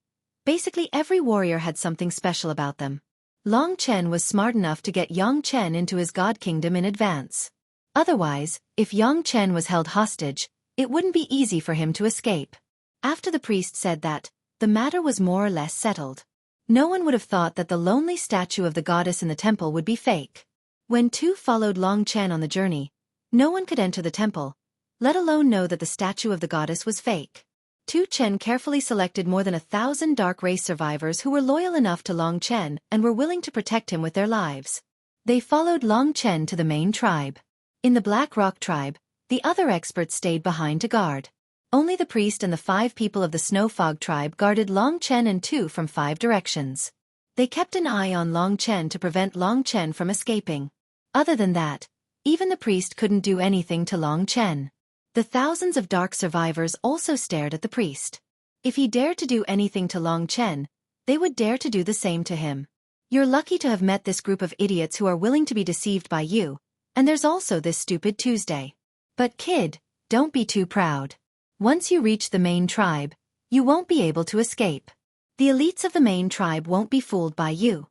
basically every warrior had something special about them. Long Chen was smart enough to get Yang Chen into his God Kingdom in advance. Otherwise, if Yang Chen was held hostage, it wouldn't be easy for him to escape. After the priest said that, the matter was more or less settled. No one would have thought that the lonely statue of the goddess in the temple would be fake. When Tu followed Long Chen on the journey, no one could enter the temple, let alone know that the statue of the goddess was fake. Tu Chen carefully selected more than 1,000 dark race survivors who were loyal enough to Long Chen and were willing to protect him with their lives. They followed Long Chen to the main tribe. In the Black Rock tribe, the other experts stayed behind to guard. Only the priest and the 5 people of the Snow Fog tribe guarded Long Chen and Tu from 5 directions. They kept an eye on Long Chen to prevent Long Chen from escaping. Other than that, even the priest couldn't do anything to Long Chen. The thousands of dark survivors also stared at the priest. If he dared to do anything to Long Chen, they would dare to do the same to him. You're lucky to have met this group of idiots who are willing to be deceived by you, and there's also this stupid Tuesday. But kid, don't be too proud. Once you reach the main tribe, you won't be able to escape. The elites of the main tribe won't be fooled by you.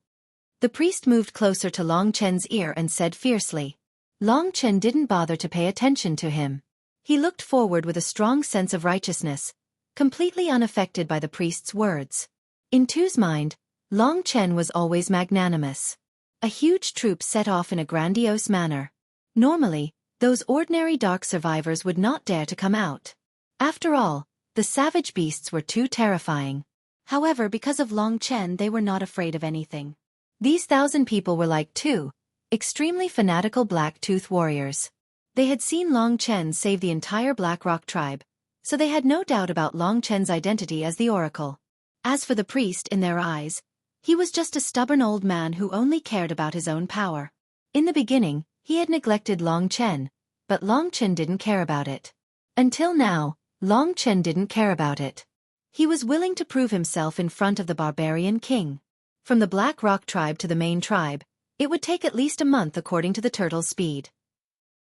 The priest moved closer to Long Chen's ear and said fiercely. Long Chen didn't bother to pay attention to him. He looked forward with a strong sense of righteousness, completely unaffected by the priest's words. In Tu's mind, Long Chen was always magnanimous. A huge troop set off in a grandiose manner. Normally, those ordinary dark survivors would not dare to come out. After all, the savage beasts were too terrifying. However, because of Long Chen, they were not afraid of anything. These 1,000 people were like two extremely fanatical Black-Tooth warriors. They had seen Long Chen save the entire Black Rock tribe, so they had no doubt about Long Chen's identity as the Oracle. As for the priest, in their eyes, he was just a stubborn old man who only cared about his own power. In the beginning, he had neglected Long Chen, but Long Chen didn't care about it. Until now, Long Chen didn't care about it. He was willing to prove himself in front of the barbarian king. From the Black Rock tribe to the main tribe, it would take at least a month according to the turtle's speed.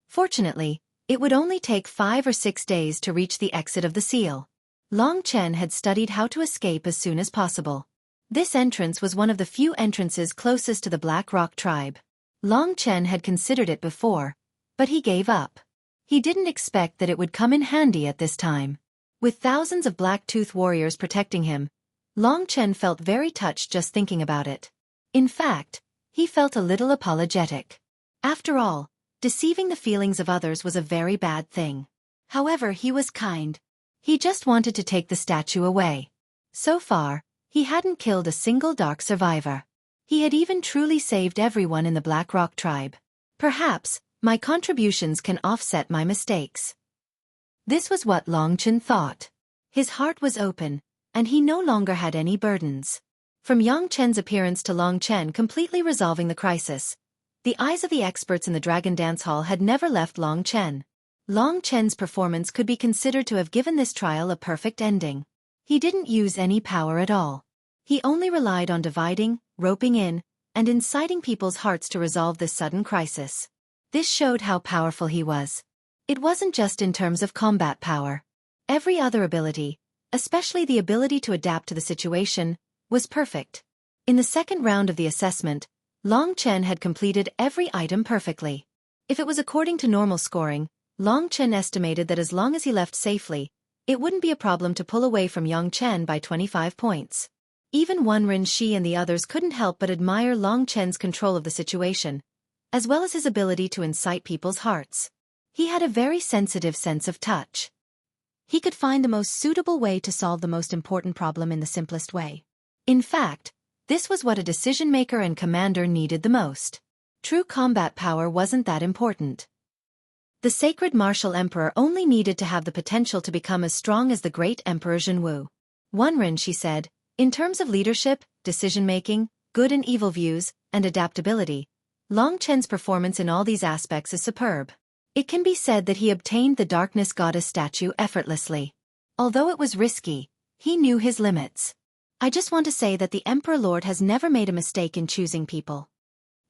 Fortunately, it would only take 5 or 6 days to reach the exit of the seal. Long Chen had studied how to escape as soon as possible. This entrance was one of the few entrances closest to the Black Rock tribe. Long Chen had considered it before, but he gave up. He didn't expect that it would come in handy at this time. With thousands of Black-Tooth warriors protecting him, Long Chen felt very touched just thinking about it. In fact, he felt a little apologetic. After all, deceiving the feelings of others was a very bad thing. However, he was kind. He just wanted to take the statue away. So far, he hadn't killed a single dark survivor. He had even truly saved everyone in the Black Rock tribe. Perhaps, my contributions can offset my mistakes. This was what Long Chen thought. His heart was open, and he no longer had any burdens. From Yang Chen's appearance to Long Chen completely resolving the crisis, the eyes of the experts in the Dragon Dance Hall had never left Long Chen. Long Chen's performance could be considered to have given this trial a perfect ending. He didn't use any power at all. He only relied on dividing, roping in, and inciting people's hearts to resolve this sudden crisis. This showed how powerful he was. It wasn't just in terms of combat power. Every other ability, especially the ability to adapt to the situation, was perfect. In the second round of the assessment, Long Chen had completed every item perfectly. If it was according to normal scoring, Long Chen estimated that as long as he left safely, it wouldn't be a problem to pull away from Yang Chen by 25 points. Even Wen Shi and the others couldn't help but admire Long Chen's control of the situation, as well as his ability to incite people's hearts. He had a very sensitive sense of touch. He could find the most suitable way to solve the most important problem in the simplest way. In fact, this was what a decision-maker and commander needed the most. True combat power wasn't that important. The sacred martial emperor only needed to have the potential to become as strong as the great Emperor Zhenwu. Wen Shi said, in terms of leadership, decision-making, good and evil views, and adaptability, Long Chen's performance in all these aspects is superb. It can be said that he obtained the Darkness Goddess statue effortlessly. Although it was risky, he knew his limits. I just want to say that the Emperor Lord has never made a mistake in choosing people.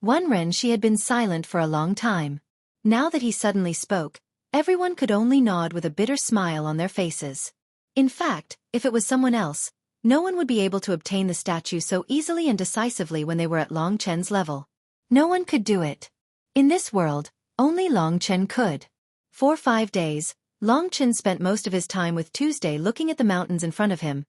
Wen Shi had been silent for a long time. Now that he suddenly spoke, everyone could only nod with a bitter smile on their faces. In fact, if it was someone else, no one would be able to obtain the statue so easily and decisively when they were at Long Chen's level. No one could do it. In this world, only Long Chen could. For 5 days, Long Chen spent most of his time with Tuesday looking at the mountains in front of him.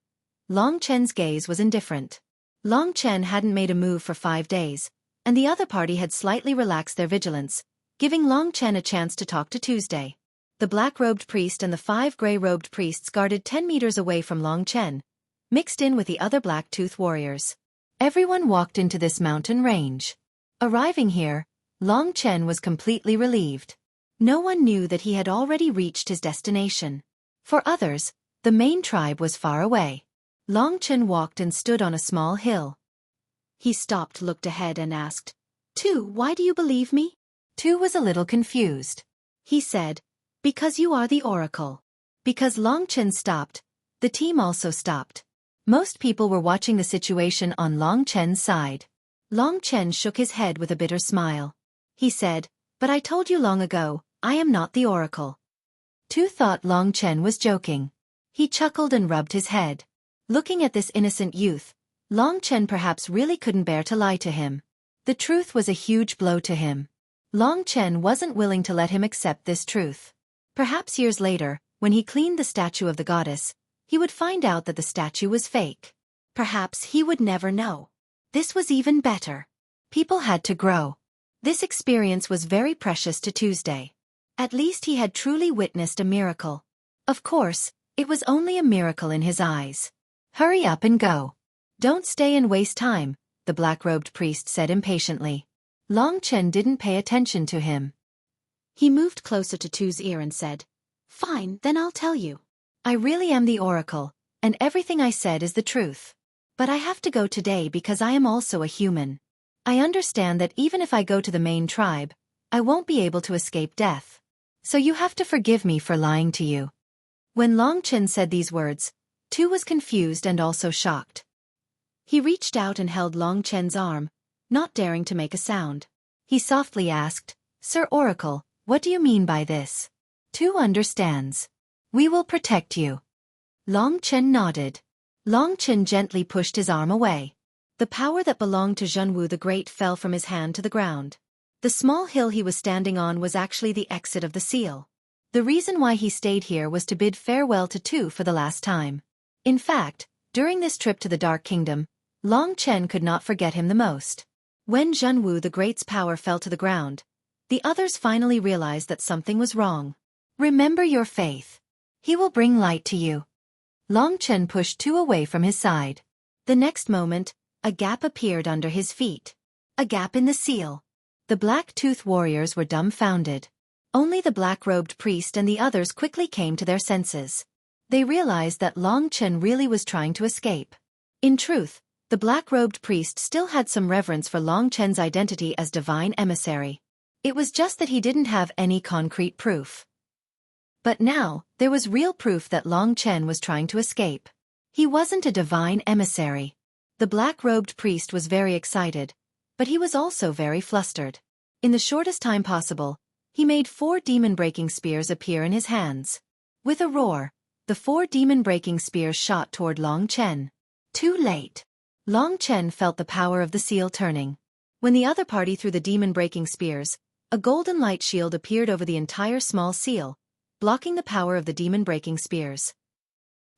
Long Chen's gaze was indifferent. Long Chen hadn't made a move for 5 days, and the other party had slightly relaxed their vigilance, giving Long Chen a chance to talk to Tuesday. The black-robed priest and the 5 gray-robed priests guarded 10 meters away from Long Chen, mixed in with the other Black-Tooth warriors. Everyone walked into this mountain range. Arriving here, Long Chen was completely relieved. No one knew that he had already reached his destination. For others, the main tribe was far away. Long Chen walked and stood on a small hill. He stopped, looked ahead and asked, "Tu, why do you believe me?" Tu was a little confused. He said, "Because you are the Oracle." Because Long Chen stopped, the team also stopped. Most people were watching the situation on Long Chen's side. Long Chen shook his head with a bitter smile. He said, "But I told you long ago, I am not the Oracle." Tu thought Long Chen was joking. He chuckled and rubbed his head. Looking at this innocent youth, Long Chen perhaps really couldn't bear to lie to him. The truth was a huge blow to him. Long Chen wasn't willing to let him accept this truth. Perhaps years later, when he cleaned the statue of the goddess, he would find out that the statue was fake. Perhaps he would never know. This was even better. People had to grow. This experience was very precious to Tuesday. At least he had truly witnessed a miracle. Of course, it was only a miracle in his eyes. Hurry up and go. Don't stay and waste time, the black-robed priest said impatiently. Long Chen didn't pay attention to him. He moved closer to Tu's ear and said, "Fine, then I'll tell you. I really am the oracle, and everything I said is the truth. But I have to go today because I am also a human. I understand that even if I go to the main tribe, I won't be able to escape death. So you have to forgive me for lying to you." When Long Chen said these words, Tu was confused and also shocked. He reached out and held Long Chen's arm, not daring to make a sound. He softly asked, "Sir Oracle, what do you mean by this?" Tu understands. We will protect you. Long Chen nodded. Long Chen gently pushed his arm away. The power that belonged to Zhenwu the Great fell from his hand to the ground. The small hill he was standing on was actually the exit of the seal. The reason why he stayed here was to bid farewell to Tu for the last time. In fact, during this trip to the Dark Kingdom, Long Chen could not forget him the most. When Zhenwu the Great's power fell to the ground, the others finally realized that something was wrong. Remember your faith. He will bring light to you. Long Chen pushed Tu away from his side. The next moment, a gap appeared under his feet. A gap in the seal. The black-toothed warriors were dumbfounded. Only the black-robed priest and the others quickly came to their senses. They realized that Long Chen really was trying to escape. In truth, the black-robed priest still had some reverence for Long Chen's identity as divine emissary. It was just that he didn't have any concrete proof. But now, there was real proof that Long Chen was trying to escape. He wasn't a divine emissary. The black-robed priest was very excited, but he was also very flustered. In the shortest time possible, he made 4 demon-breaking spears appear in his hands. With a roar, the 4 demon-breaking spears shot toward Long Chen. Too late. Long Chen felt the power of the seal turning. When the other party threw the demon-breaking spears, a golden light shield appeared over the entire small seal, blocking the power of the demon-breaking spears.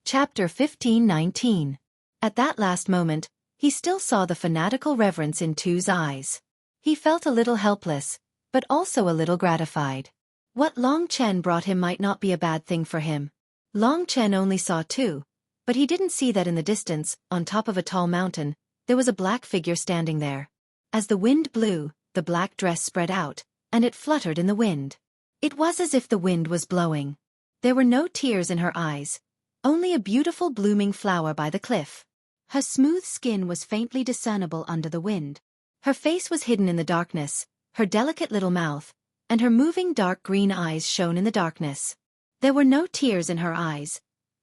Chapter 15:19. At that last moment, he still saw the fanatical reverence in Tu's eyes. He felt a little helpless, but also a little gratified. What Long Chen brought him might not be a bad thing for him. Long Chen only saw Tu, but he didn't see that in the distance, on top of a tall mountain, there was a black figure standing there. As the wind blew, the black dress spread out, and it fluttered in the wind. It was as if the wind was blowing. There were no tears in her eyes, only a beautiful blooming flower by the cliff. Her smooth skin was faintly discernible under the wind. Her face was hidden in the darkness, her delicate little mouth, and her moving dark green eyes shone in the darkness. There were no tears in her eyes,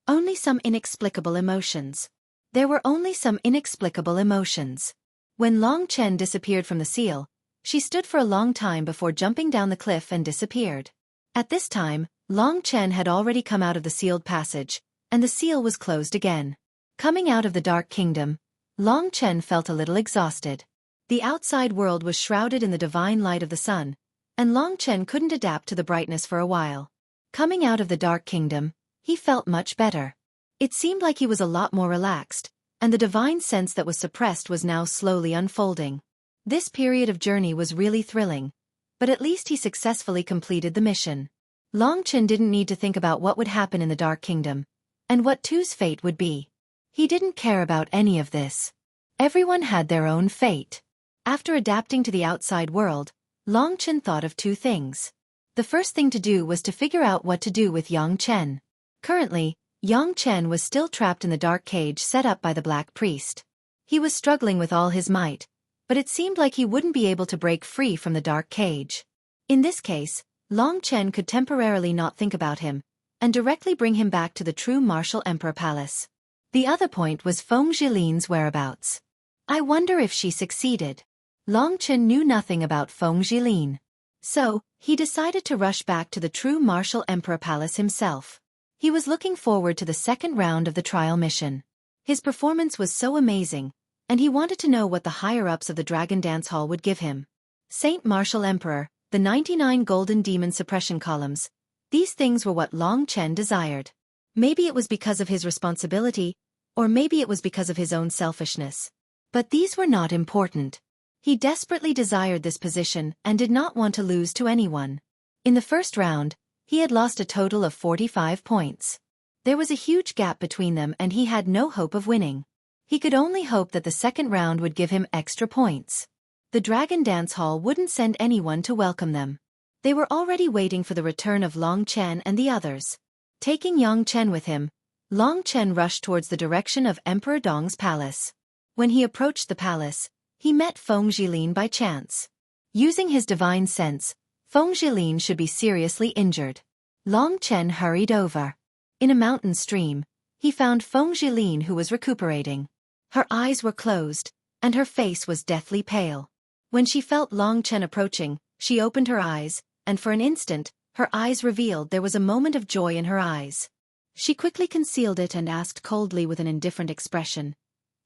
only some inexplicable emotions. There were only some inexplicable emotions. When Long Chen disappeared from the seal, she stood for a long time before jumping down the cliff and disappeared. At this time, Long Chen had already come out of the sealed passage, and the seal was closed again. Coming out of the Dark Kingdom, Long Chen felt a little exhausted. The outside world was shrouded in the divine light of the sun, and Long Chen couldn't adapt to the brightness for a while. Coming out of the Dark Kingdom, he felt much better. It seemed like he was a lot more relaxed, and the divine sense that was suppressed was now slowly unfolding. This period of journey was really thrilling, but at least he successfully completed the mission. Long Chen didn't need to think about what would happen in the Dark Kingdom, and what Tu's fate would be. He didn't care about any of this. Everyone had their own fate. After adapting to the outside world, Long Chen thought of 2 things. The first thing to do was to figure out what to do with Yang Chen. Currently, Yang Chen was still trapped in the dark cage set up by the Black Priest. He was struggling with all his might, but it seemed like he wouldn't be able to break free from the dark cage. In this case, Long Chen could temporarily not think about him, and directly bring him back to the true martial emperor palace. The other point was Feng Jilin's whereabouts. I wonder if she succeeded. Long Chen knew nothing about Feng Jilin. So, he decided to rush back to the true martial emperor palace himself. He was looking forward to the second round of the trial mission. His performance was so amazing, and he wanted to know what the higher-ups of the Dragon Dance Hall would give him. Saint Martial Emperor, the 99 golden demon suppression columns. These things were what Long Chen desired. Maybe it was because of his responsibility, or maybe it was because of his own selfishness. But these were not important. He desperately desired this position and did not want to lose to anyone. In the first round, he had lost a total of 45 points. There was a huge gap between them and he had no hope of winning. He could only hope that the second round would give him extra points. The Dragon Dance Hall wouldn't send anyone to welcome them. They were already waiting for the return of Long Chen and the others. Taking Yang Chen with him, Long Chen rushed towards the direction of Emperor Dong's palace. When he approached the palace, he met Feng Jilin by chance. Using his divine sense, Feng Jilin should be seriously injured. Long Chen hurried over. In a mountain stream, he found Feng Jilin who was recuperating. Her eyes were closed, and her face was deathly pale. When she felt Long Chen approaching, she opened her eyes, and for an instant, her eyes revealed there was a moment of joy in her eyes. She quickly concealed it and asked coldly with an indifferent expression,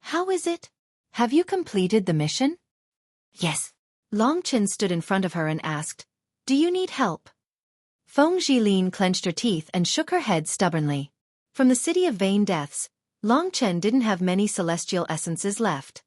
"How is it? Have you completed the mission?" "Yes." Long Chen stood in front of her and asked, "Do you need help?" Feng Jilin clenched her teeth and shook her head stubbornly. From the city of vain deaths, Long Chen didn't have many celestial essences left.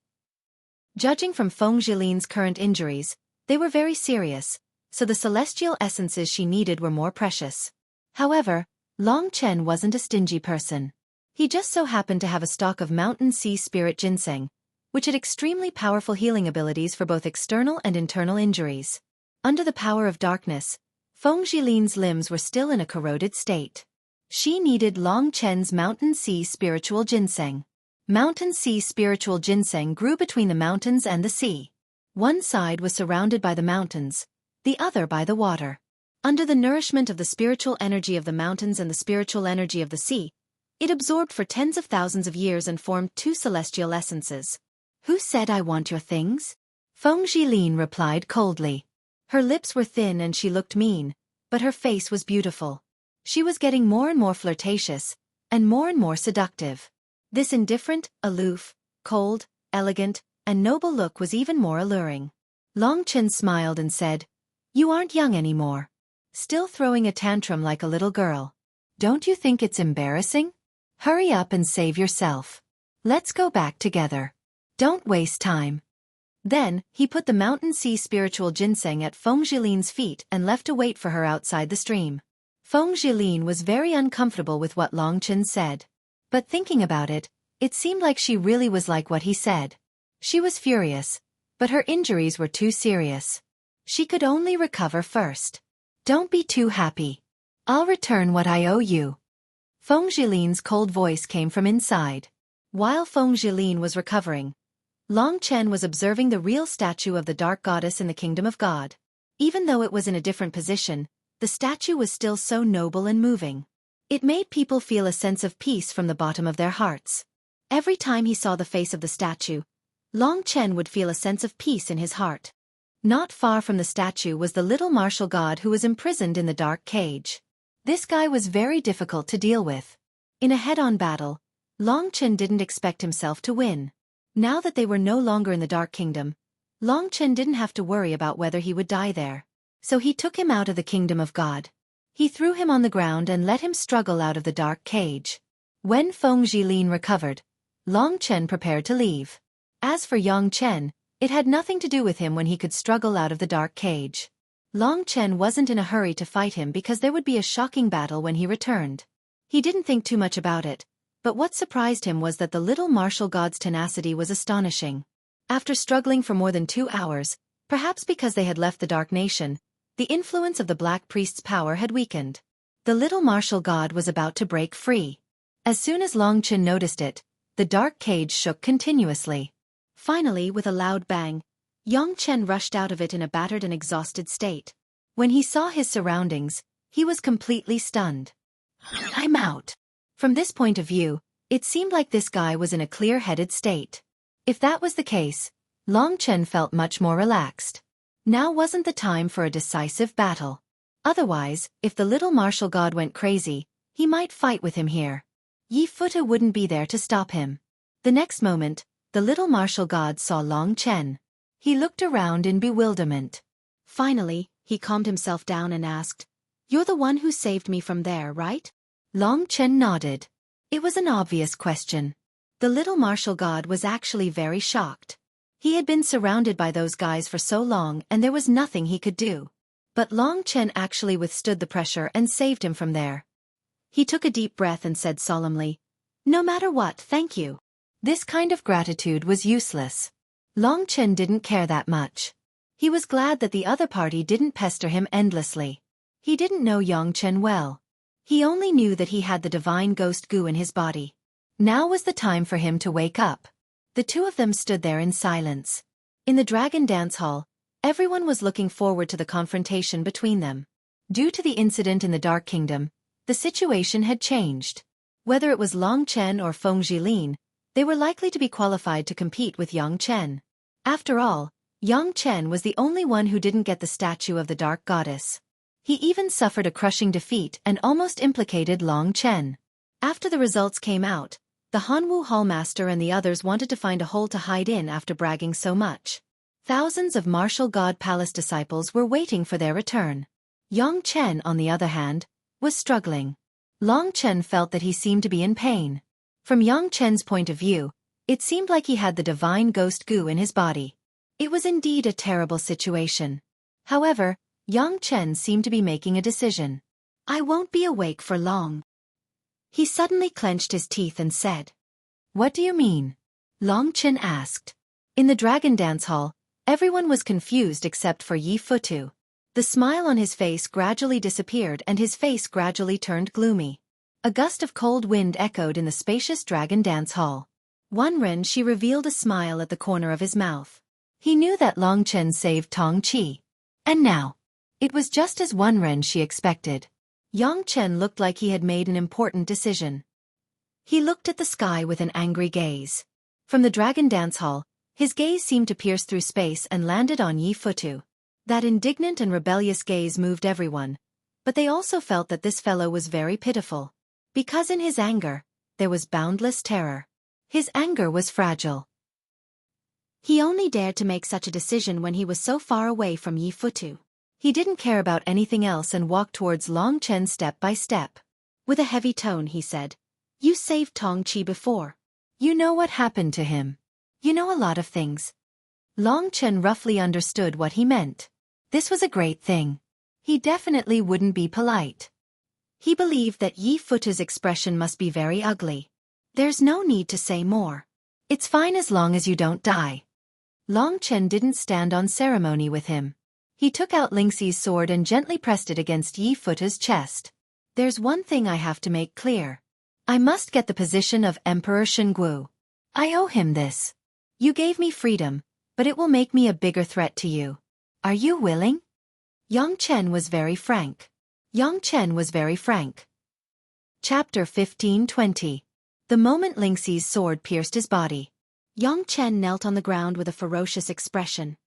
Judging from Feng Jilin's current injuries, they were very serious, so the celestial essences she needed were more precious. However, Long Chen wasn't a stingy person. He just so happened to have a stock of mountain sea spirit ginseng, which had extremely powerful healing abilities for both external and internal injuries. Under the power of darkness, Feng Jilin's limbs were still in a corroded state. She needed Long Chen's mountain sea spiritual ginseng. Mountain sea spiritual ginseng grew between the mountains and the sea. One side was surrounded by the mountains, the other by the water. Under the nourishment of the spiritual energy of the mountains and the spiritual energy of the sea, it absorbed for tens of thousands of years and formed two celestial essences. "Who said I want your things?" Feng Jilin replied coldly. Her lips were thin and she looked mean, but her face was beautiful. She was getting more and more flirtatious, and more seductive. This indifferent, aloof, cold, elegant, and noble look was even more alluring. Long Chen smiled and said, "You aren't young anymore. Still throwing a tantrum like a little girl. Don't you think it's embarrassing? Hurry up and save yourself. Let's go back together. Don't waste time." Then, he put the mountain sea spiritual ginseng at Feng Jilin's feet and left to wait for her outside the stream. Feng Jilin was very uncomfortable with what Long Chen said. But thinking about it, it seemed like she really was like what he said. She was furious, but her injuries were too serious. She could only recover first. "Don't be too happy. I'll return what I owe you." Feng Jilin's cold voice came from inside. While Feng Jilin was recovering, Long Chen was observing the real statue of the Dark Goddess in the Kingdom of God. Even though it was in a different position, the statue was still so noble and moving. It made people feel a sense of peace from the bottom of their hearts. Every time he saw the face of the statue, Long Chen would feel a sense of peace in his heart. Not far from the statue was the little martial god who was imprisoned in the dark cage. This guy was very difficult to deal with. In a head-on battle, Long Chen didn't expect himself to win. Now that they were no longer in the Dark Kingdom, Long Chen didn't have to worry about whether he would die there. So he took him out of the Kingdom of God. He threw him on the ground and let him struggle out of the dark cage. When Feng Jilin recovered, Long Chen prepared to leave. As for Yang Chen, it had nothing to do with him when he could struggle out of the dark cage. Long Chen wasn't in a hurry to fight him because there would be a shocking battle when he returned. He didn't think too much about it, but what surprised him was that the little martial god's tenacity was astonishing. After struggling for more than 2 hours, perhaps because they had left the Dark Nation, the influence of the Black Priest's power had weakened. The little martial god was about to break free. As soon as Long Chen noticed it, the dark cage shook continuously. Finally, with a loud bang, Yang Chen rushed out of it in a battered and exhausted state. When he saw his surroundings, he was completely stunned. "I'm out." From this point of view, it seemed like this guy was in a clear-headed state. If that was the case, Long Chen felt much more relaxed. Now wasn't the time for a decisive battle. Otherwise, if the little martial god went crazy, he might fight with him here. Yi Futa wouldn't be there to stop him. The next moment, the little martial god saw Long Chen. He looked around in bewilderment. Finally, he calmed himself down and asked, "You're the one who saved me from there, right?" Long Chen nodded. It was an obvious question. The little martial god was actually very shocked. He had been surrounded by those guys for so long and there was nothing he could do. But Long Chen actually withstood the pressure and saved him from there. He took a deep breath and said solemnly, "No matter what, thank you." This kind of gratitude was useless. Long Chen didn't care that much. He was glad that the other party didn't pester him endlessly. He didn't know Yang Chen well. He only knew that he had the divine ghost goo in his body. Now was the time for him to wake up. The two of them stood there in silence. In the Dragon Dance Hall, everyone was looking forward to the confrontation between them. Due to the incident in the Dark Kingdom, the situation had changed. Whether it was Long Chen or Feng Jilin, they were likely to be qualified to compete with Yang Chen. After all, Yang Chen was the only one who didn't get the statue of the Dark Goddess. He even suffered a crushing defeat and almost implicated Long Chen. After the results came out, the Hanwu Hallmaster and the others wanted to find a hole to hide in after bragging so much. Thousands of Martial God Palace disciples were waiting for their return. Yang Chen, on the other hand, was struggling. Long Chen felt that he seemed to be in pain. From Yang Chen's point of view, it seemed like he had the divine ghost goo in his body. It was indeed a terrible situation. However, Yang Chen seemed to be making a decision. "I won't be awake for long." He suddenly clenched his teeth and said. "What do you mean?" Long Chen asked. In the Dragon Dance Hall, everyone was confused except for Yi Futu. The smile on his face gradually disappeared and his face gradually turned gloomy. A gust of cold wind echoed in the spacious Dragon Dance Hall. Wan Ren she revealed a smile at the corner of his mouth. He knew that Long Chen saved Tong Qi. And now, it was just as Wan Ren she expected. Yang Chen looked like he had made an important decision. He looked at the sky with an angry gaze. From the Dragon Dance Hall, his gaze seemed to pierce through space and landed on Yi Futu. That indignant and rebellious gaze moved everyone, but they also felt that this fellow was very pitiful. Because in his anger, there was boundless terror. His anger was fragile. He only dared to make such a decision when he was so far away from Yi Futu. He didn't care about anything else and walked towards Long Chen step by step. With a heavy tone he said, "You saved Tong Qi before. You know what happened to him. You know a lot of things." Long Chen roughly understood what he meant. This was a great thing. He definitely wouldn't be polite. He believed that Yi Futu's expression must be very ugly. "There's no need to say more. It's fine as long as you don't die." Long Chen didn't stand on ceremony with him. He took out Lingxi's sword and gently pressed it against Yi Futu's chest. "There's one thing I have to make clear. I must get the position of Emperor Shenggu. I owe him this. You gave me freedom, but it will make me a bigger threat to you. Are you willing?" Yang Chen was very frank. Chapter 15-20. The moment Lingxi's sword pierced his body, Yang Chen knelt on the ground with a ferocious expression.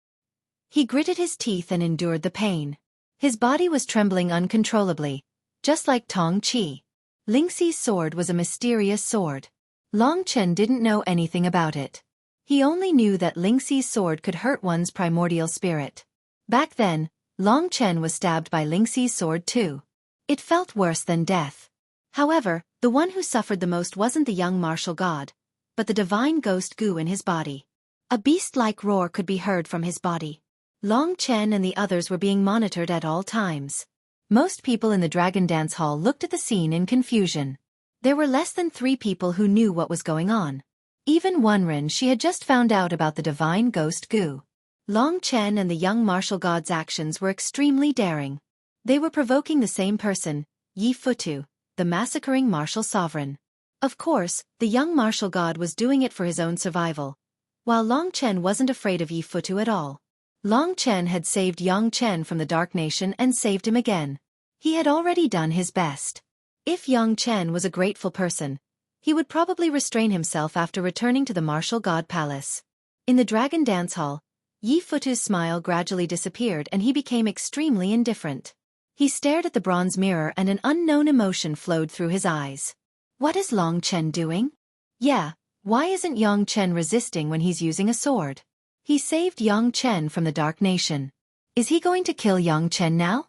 He gritted his teeth and endured the pain. His body was trembling uncontrollably, just like Tong Qi. Lingxi's sword was a mysterious sword. Long Chen didn't know anything about it. He only knew that Lingxi's sword could hurt one's primordial spirit. Back then, Long Chen was stabbed by Lingxi's sword too. It felt worse than death. However, the one who suffered the most wasn't the young martial god, but the divine ghost goo in his body. A beast-like roar could be heard from his body. Long Chen and the others were being monitored at all times. Most people in the Dragon Dance Hall looked at the scene in confusion. There were less than 3 people who knew what was going on. Even Wan Ren she had just found out about the divine ghost goo. Long Chen and the young martial god's actions were extremely daring. They were provoking the same person, Yi Futu, the massacring martial sovereign. Of course, the young martial god was doing it for his own survival, while Long Chen wasn't afraid of Yi Futu at all. Long Chen had saved Yang Chen from the Dark Nation and saved him again. He had already done his best. If Yang Chen was a grateful person, he would probably restrain himself after returning to the Martial God Palace. In the Dragon Dance Hall, Yi Futu's smile gradually disappeared and he became extremely indifferent. He stared at the bronze mirror and an unknown emotion flowed through his eyes. What is Long Chen doing? Yeah, Why isn't Yang Chen resisting when he's using a sword? He saved Yang Chen from the Dark Nation. Is he going to kill Yang Chen now?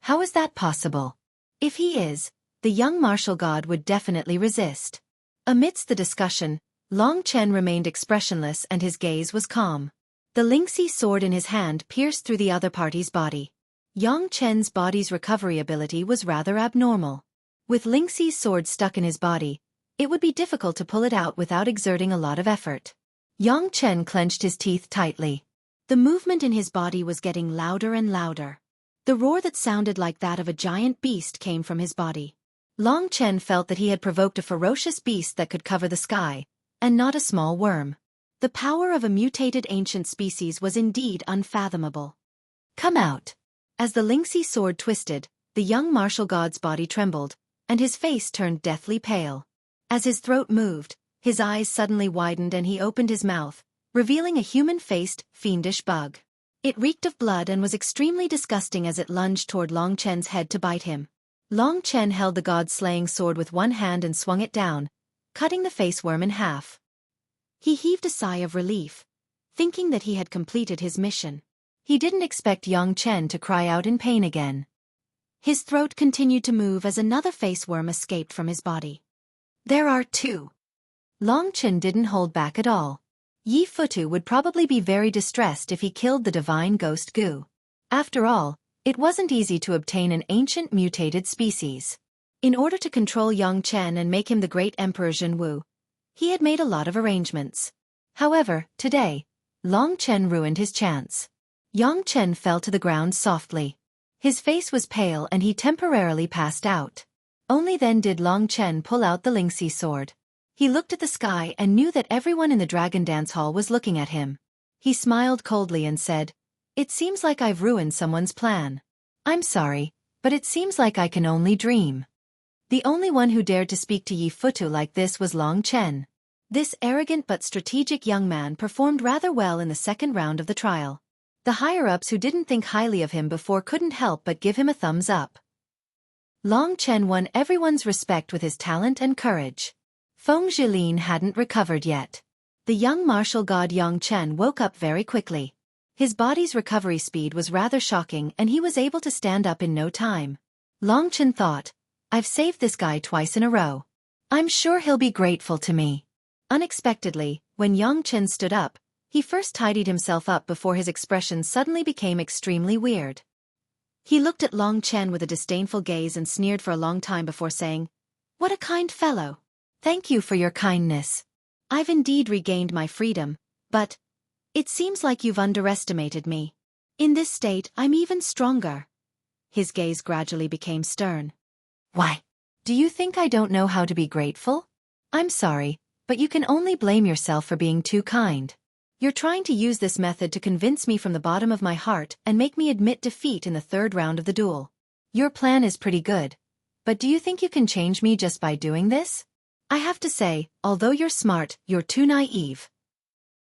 How is that possible? If he is, the young martial god would definitely resist. Amidst the discussion, Long Chen remained expressionless and his gaze was calm. The Lingxi sword in his hand pierced through the other party's body. Yang Chen's body's recovery ability was rather abnormal. With Lingxi's sword stuck in his body, it would be difficult to pull it out without exerting a lot of effort. Yang Chen clenched his teeth tightly. The movement in his body was getting louder and louder. The roar that sounded like that of a giant beast came from his body. Long Chen felt that he had provoked a ferocious beast that could cover the sky, and not a small worm. The power of a mutated ancient species was indeed unfathomable. Come out! As the Lingxi sword twisted, the young martial god's body trembled, and his face turned deathly pale. As his throat moved, his eyes suddenly widened and he opened his mouth, revealing a human-faced, fiendish bug. It reeked of blood and was extremely disgusting as it lunged toward Long Chen's head to bite him. Long Chen held the god-slaying sword with one hand and swung it down, cutting the face worm in half. He heaved a sigh of relief, thinking that he had completed his mission. He didn't expect Yang Chen to cry out in pain again. His throat continued to move as another face worm escaped from his body. There are two. Long Chen didn't hold back at all. Yi Futu would probably be very distressed if he killed the divine ghost Gu. After all, it wasn't easy to obtain an ancient mutated species. In order to control Yang Chen and make him the great Emperor Zhenwu, he had made a lot of arrangements. However, today, Long Chen ruined his chance. Yang Chen fell to the ground softly. His face was pale and he temporarily passed out. Only then did Long Chen pull out the Lingxi sword. He looked at the sky and knew that everyone in the Dragon Dance Hall was looking at him. He smiled coldly and said, "It seems like I've ruined someone's plan. I'm sorry, but it seems like I can only dream." The only one who dared to speak to Yi Futu like this was Long Chen. This arrogant but strategic young man performed rather well in the second round of the trial. The higher-ups who didn't think highly of him before couldn't help but give him a thumbs up. Long Chen won everyone's respect with his talent and courage. Feng Zhilin hadn't recovered yet. The young martial god Yang Chen woke up very quickly. His body's recovery speed was rather shocking and he was able to stand up in no time. Long Chen thought, "I've saved this guy twice in a row. I'm sure he'll be grateful to me." Unexpectedly, when Yang Chen stood up, he first tidied himself up before his expression suddenly became extremely weird. He looked at Long Chen with a disdainful gaze and sneered for a long time before saying, "What a kind fellow. Thank you for your kindness. I've indeed regained my freedom, but it seems like you've underestimated me. In this state, I'm even stronger." His gaze gradually became stern. "Why? Do you think I don't know how to be grateful? I'm sorry, but you can only blame yourself for being too kind. You're trying to use this method to convince me from the bottom of my heart and make me admit defeat in the third round of the duel. Your plan is pretty good, but do you think you can change me just by doing this? I have to say, although you're smart, you're too naive."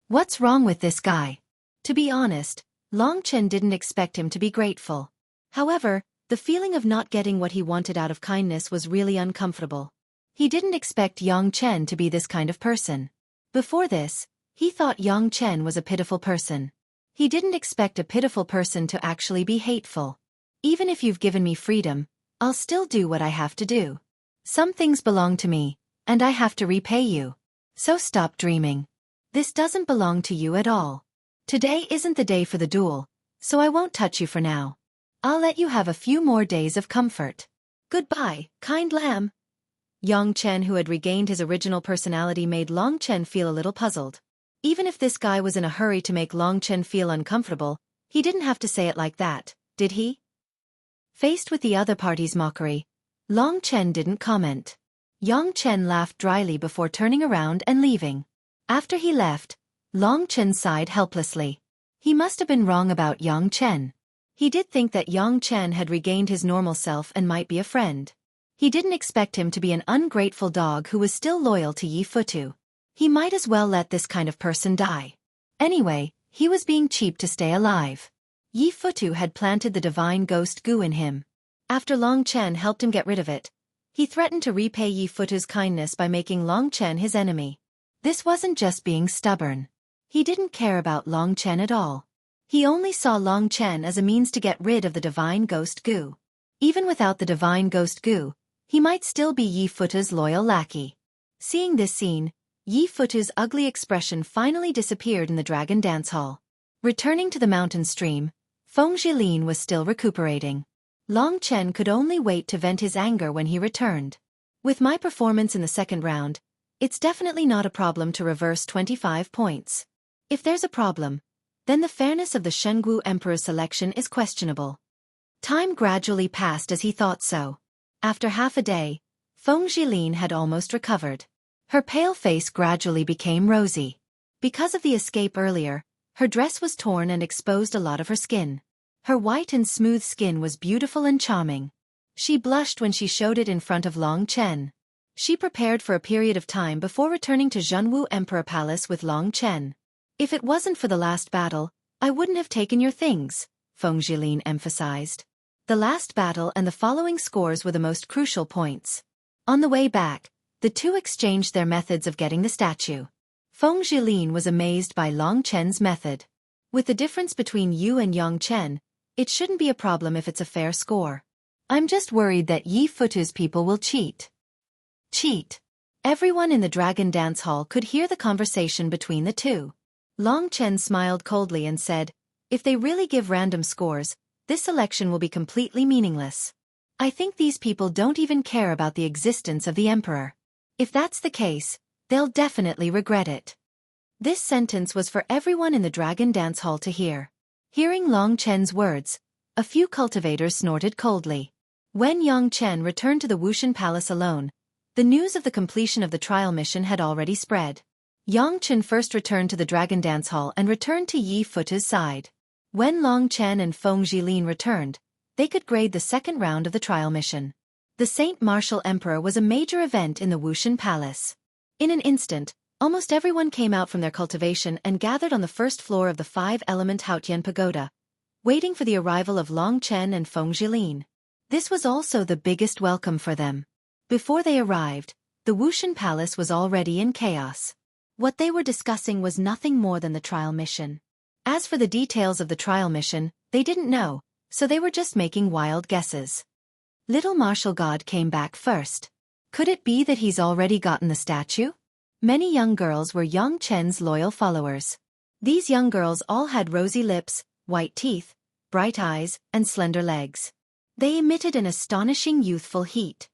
What's wrong with this guy? To be honest, Long Chen didn't expect him to be grateful. However, the feeling of not getting what he wanted out of kindness was really uncomfortable. He didn't expect Yang Chen to be this kind of person. Before this, he thought Yang Chen was a pitiful person. He didn't expect a pitiful person to actually be hateful. "Even if you've given me freedom, I'll still do what I have to do. Some things belong to me, and I have to repay you. So stop dreaming. This doesn't belong to you at all. Today isn't the day for the duel, so I won't touch you for now. I'll let you have a few more days of comfort. Goodbye, kind lamb." Yang Chen, who had regained his original personality, made Long Chen feel a little puzzled. Even if this guy was in a hurry to make Long Chen feel uncomfortable, he didn't have to say it like that, did he? Faced with the other party's mockery, Long Chen didn't comment. Yang Chen laughed dryly before turning around and leaving. After he left, Long Chen sighed helplessly. He must have been wrong about Yang Chen. He did think that Yang Chen had regained his normal self and might be a friend. He didn't expect him to be an ungrateful dog who was still loyal to Yi Futu. He might as well let this kind of person die. Anyway, he was being cheap to stay alive. Yi Futu had planted the divine ghost Gu in him. After Long Chen helped him get rid of it, he threatened to repay Yi Futu's kindness by making Long Chen his enemy. This wasn't just being stubborn. He didn't care about Long Chen at all. He only saw Long Chen as a means to get rid of the divine ghost goo. Even without the divine ghost goo, he might still be Yi Futa's loyal lackey. Seeing this scene, Yi Futa's ugly expression finally disappeared in the dragon dance hall. Returning to the mountain stream, Feng Jilin was still recuperating. Long Chen could only wait to vent his anger when he returned. With my performance in the second round, it's definitely not a problem to reverse 25 points. If there's a problem, then the fairness of the Shengwu Emperor's selection is questionable. Time gradually passed as he thought so. After half a day, Feng Jilin had almost recovered. Her pale face gradually became rosy. Because of the escape earlier, her dress was torn and exposed a lot of her skin. Her white and smooth skin was beautiful and charming. She blushed when she showed it in front of Long Chen. She prepared for a period of time before returning to Zhenwu Emperor Palace with Long Chen. If it wasn't for the last battle, I wouldn't have taken your things, Feng Jilin emphasized. The last battle and the following scores were the most crucial points. On the way back, the two exchanged their methods of getting the statue. Feng Jilin was amazed by Long Chen's method. With the difference between you and Yang Chen, it shouldn't be a problem if it's a fair score. I'm just worried that Yi Futa's people will cheat. Cheat. Everyone in the dragon dance hall could hear the conversation between the two. Long Chen smiled coldly and said, if they really give random scores, this selection will be completely meaningless. I think these people don't even care about the existence of the emperor. If that's the case, they'll definitely regret it. This sentence was for everyone in the dragon dance hall to hear. Hearing Long Chen's words, a few cultivators snorted coldly. When Yang Chen returned to the Wushan Palace alone, the news of the completion of the trial mission had already spread. Yang Chen first returned to the dragon dance hall and returned to Yi Futa's side. When Long Chen and Feng Jilin returned, they could grade the second round of the trial mission. The Saint Martial Emperor was a major event in the Wushan Palace. In an instant, almost everyone came out from their cultivation and gathered on the first floor of the five-element Haotian Pagoda, waiting for the arrival of Long Chen and Feng Jilin. This was also the biggest welcome for them. Before they arrived, the Wushan Palace was already in chaos. What they were discussing was nothing more than the trial mission. As for the details of the trial mission, they didn't know, so they were just making wild guesses. Little Martial God came back first. Could it be that he's already gotten the statue? Many young girls were Yang Chen's loyal followers. These young girls all had rosy lips, white teeth, bright eyes, and slender legs. They emitted an astonishing youthful heat.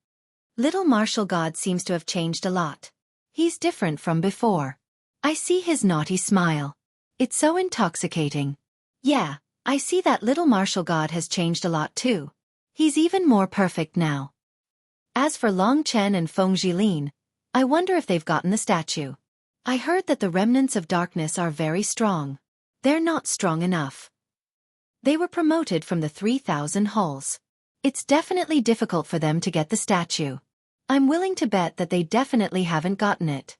Little Martial God seems to have changed a lot. He's different from before. I see his naughty smile. It's so intoxicating. Yeah, I see that little Martial God has changed a lot too. He's even more perfect now. As for Long Chen and Feng Jilin, I wonder if they've gotten the statue. I heard that the remnants of darkness are very strong. They're not strong enough. They were promoted from the 3,000 halls. It's definitely difficult for them to get the statue. I'm willing to bet that they definitely haven't gotten it.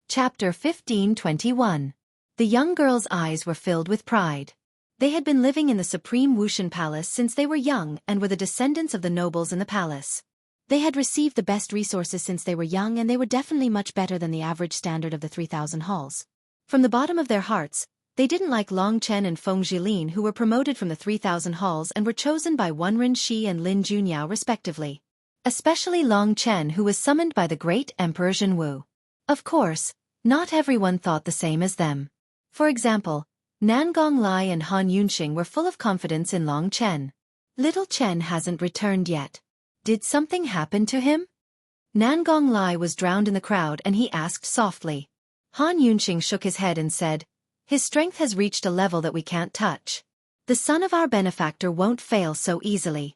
Chapter 15:21. The young girls' eyes were filled with pride. They had been living in the Supreme Wushan Palace since they were young and were the descendants of the nobles in the palace. They had received the best resources since they were young, and they were definitely much better than the average standard of the 3,000 halls. From the bottom of their hearts, they didn't like Long Chen and Feng Jilin, who were promoted from the 3,000 halls and were chosen by Wenren Shi and Lin Junyao respectively. Especially Long Chen, who was summoned by the great Emperor Zhenwu. Of course, not everyone thought the same as them. For example, Nangong Lai and Han Yunxing were full of confidence in Long Chen. Little Chen hasn't returned yet. Did something happen to him? Nangong Lai was drowned in the crowd and he asked softly. Han Yunxing shook his head and said, his strength has reached a level that we can't touch. The son of our benefactor won't fail so easily.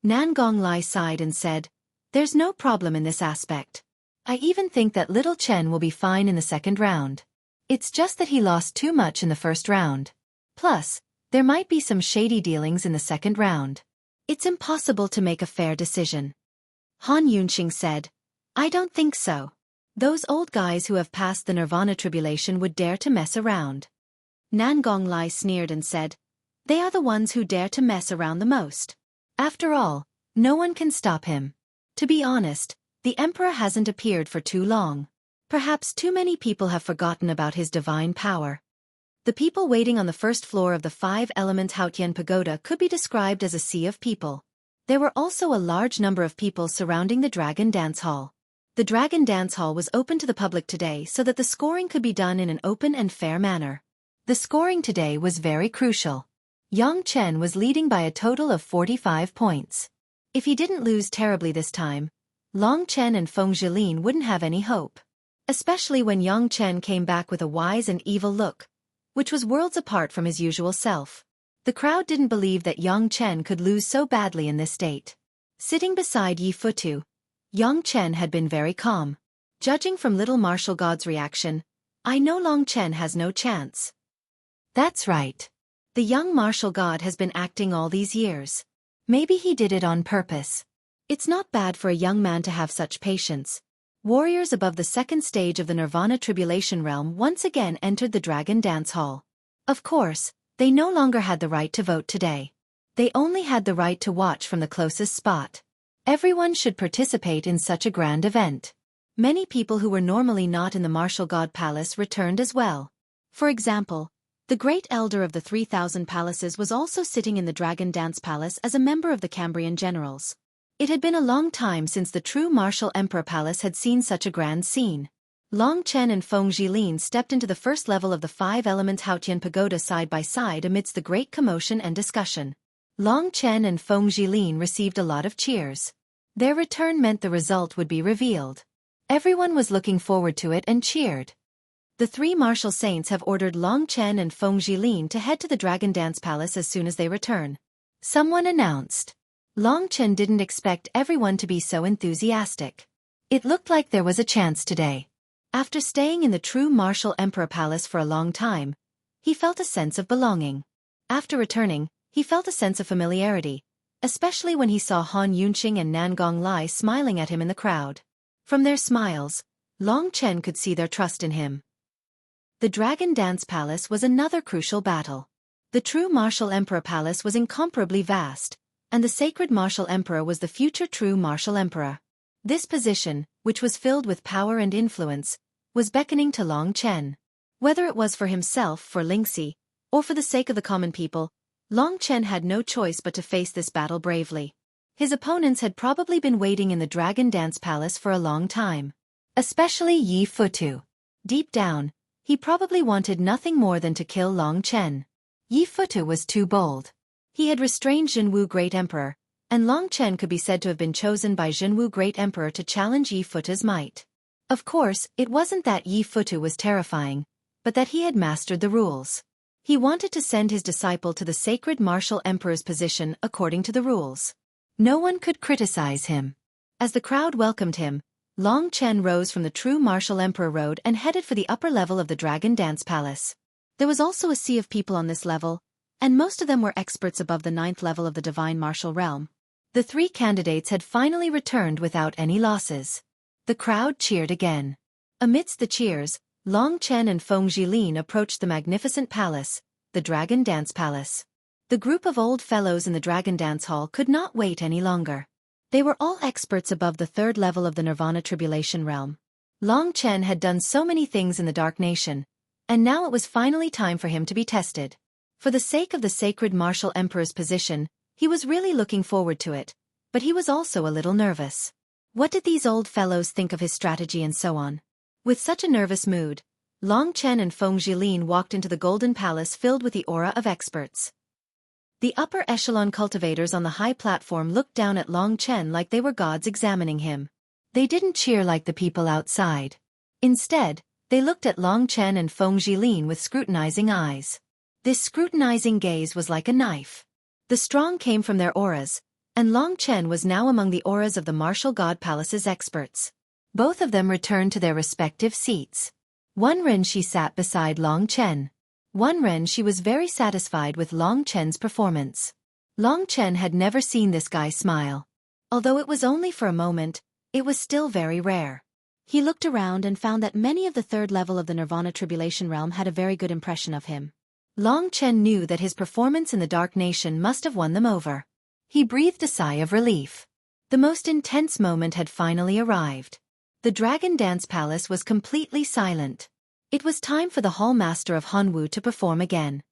Nangong Lai sighed and said, there's no problem in this aspect. I even think that little Chen will be fine in the second round. It's just that he lost too much in the first round. Plus, there might be some shady dealings in the second round. It's impossible to make a fair decision. Han Yunxing said, I don't think so. Those old guys who have passed the Nirvana tribulation would dare to mess around. Nangong Lai sneered and said, they are the ones who dare to mess around the most. After all, no one can stop him. To be honest, the emperor hasn't appeared for too long. Perhaps too many people have forgotten about his divine power. The people waiting on the first floor of the five-element Haotian pagoda could be described as a sea of people. There were also a large number of people surrounding the Dragon Dance Hall. The Dragon Dance Hall was open to the public today so that the scoring could be done in an open and fair manner. The scoring today was very crucial. Yang Chen was leading by a total of 45 points. If he didn't lose terribly this time, Long Chen and Feng Zhilin wouldn't have any hope. Especially when Yang Chen came back with a wise and evil look, which was worlds apart from his usual self. The crowd didn't believe that Yang Chen could lose so badly in this state. Sitting beside Yi Futu, Yang Chen had been very calm. Judging from little martial god's reaction, I know Long Chen has no chance. That's right. The young martial god has been acting all these years. Maybe he did it on purpose. It's not bad for a young man to have such patience. Warriors above the second stage of the Nirvana Tribulation Realm once again entered the Dragon Dance Hall. Of course, they no longer had the right to vote today. They only had the right to watch from the closest spot. Everyone should participate in such a grand event. Many people who were normally not in the Martial God Palace returned as well. For example, the Great Elder of the 3,000 Palaces was also sitting in the Dragon Dance Palace as a member of the Cambrian Generals. It had been a long time since the true Martial Emperor Palace had seen such a grand scene. Long Chen and Feng Zhilin stepped into the first level of the five-element Haotian pagoda side by side amidst the great commotion and discussion. Long Chen and Feng Zhilin received a lot of cheers. Their return meant the result would be revealed. Everyone was looking forward to it and cheered. The three martial saints have ordered Long Chen and Feng Zhilin to head to the Dragon Dance Palace as soon as they return. Someone announced. Long Chen didn't expect everyone to be so enthusiastic. It looked like there was a chance today. After staying in the true Martial Emperor Palace for a long time, he felt a sense of belonging. After returning, he felt a sense of familiarity, especially when he saw Han Yunqing and Nan Gonglai smiling at him in the crowd. From their smiles, Long Chen could see their trust in him. The Dragon Dance Palace was another crucial battle. The true Martial Emperor Palace was incomparably vast, and the sacred Martial Emperor was the future true Martial Emperor. This position, which was filled with power and influence, was beckoning to Long Chen. Whether it was for himself, for Lingxi, or for the sake of the common people, Long Chen had no choice but to face this battle bravely. His opponents had probably been waiting in the Dragon Dance Palace for a long time. Especially Yi Futu. Deep down, he probably wanted nothing more than to kill Long Chen. Yi Futu was too bold. He had restrained Jinwu Great Emperor, and Long Chen could be said to have been chosen by Jinwu Great Emperor to challenge Yi Futu's might. Of course, it wasn't that Yi Futu was terrifying, but that he had mastered the rules. He wanted to send his disciple to the sacred Martial Emperor's position according to the rules. No one could criticize him. As the crowd welcomed him, Long Chen rose from the true Martial Emperor road and headed for the upper level of the Dragon Dance Palace. There was also a sea of people on this level, and most of them were experts above the 9th level of the Divine Martial Realm. The three candidates had finally returned without any losses. The crowd cheered again. Amidst the cheers, Long Chen and Feng Zhilin approached the magnificent palace, the Dragon Dance Palace. The group of old fellows in the Dragon Dance Hall could not wait any longer. They were all experts above the 3rd level of the Nirvana Tribulation Realm. Long Chen had done so many things in the Dark Nation, and now it was finally time for him to be tested. For the sake of the sacred Martial Emperor's position, he was really looking forward to it, but he was also a little nervous. What did these old fellows think of his strategy and so on? With such a nervous mood, Long Chen and Feng Zhilin walked into the Golden Palace filled with the aura of experts. The upper echelon cultivators on the high platform looked down at Long Chen like they were gods examining him. They didn't cheer like the people outside. Instead, they looked at Long Chen and Feng Zhilin with scrutinizing eyes. This scrutinizing gaze was like a knife. The strong came from their auras, and Long Chen was now among the auras of the Martial God Palace's experts. Both of them returned to their respective seats. One Ren she sat beside Long Chen. One Ren she was very satisfied with Long Chen's performance. Long Chen had never seen this guy smile. Although it was only for a moment, it was still very rare. He looked around and found that many of the 3rd level of the Nirvana Tribulation Realm had a very good impression of him. Long Chen knew that his performance in the Dark Nation must have won them over. He breathed a sigh of relief. The most intense moment had finally arrived. The Dragon Dance Palace was completely silent. It was time for the Hall Master of Hanwu to perform again.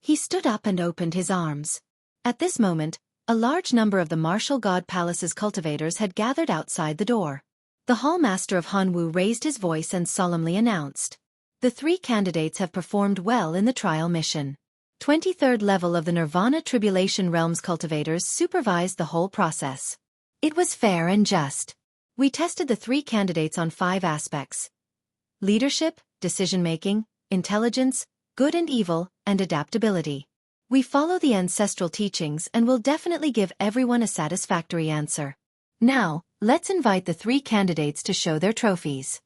He stood up and opened his arms. At this moment, a large number of the Martial God Palace's cultivators had gathered outside the door. The Hall Master of Hanwu raised his voice and solemnly announced, "The 3 candidates have performed well in the trial mission." 23rd level of the Nirvana Tribulation Realms cultivators supervised the whole process. It was fair and just. We tested the 3 candidates on 5 aspects: leadership, decision-making, intelligence, good and evil, and adaptability. We follow the ancestral teachings and will definitely give everyone a satisfactory answer. Now, let's invite the 3 candidates to show their trophies.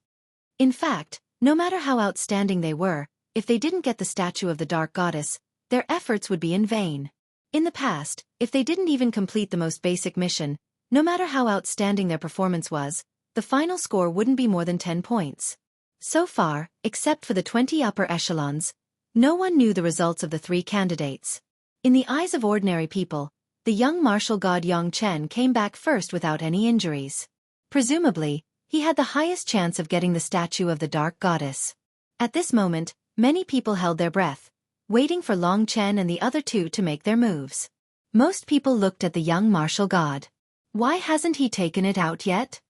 In fact, no matter how outstanding they were, if they didn't get the statue of the Dark Goddess, their efforts would be in vain. In the past, if they didn't even complete the most basic mission, no matter how outstanding their performance was, the final score wouldn't be more than 10 points. So far, except for the 20 upper echelons, no one knew the results of the 3 candidates. In the eyes of ordinary people, the young martial god Yang Chen came back first without any injuries. Presumably, he had the highest chance of getting the statue of the Dark Goddess. At this moment, many people held their breath, waiting for Long Chen and the other 2 to make their moves. Most people looked at the young martial god. Why hasn't he taken it out yet?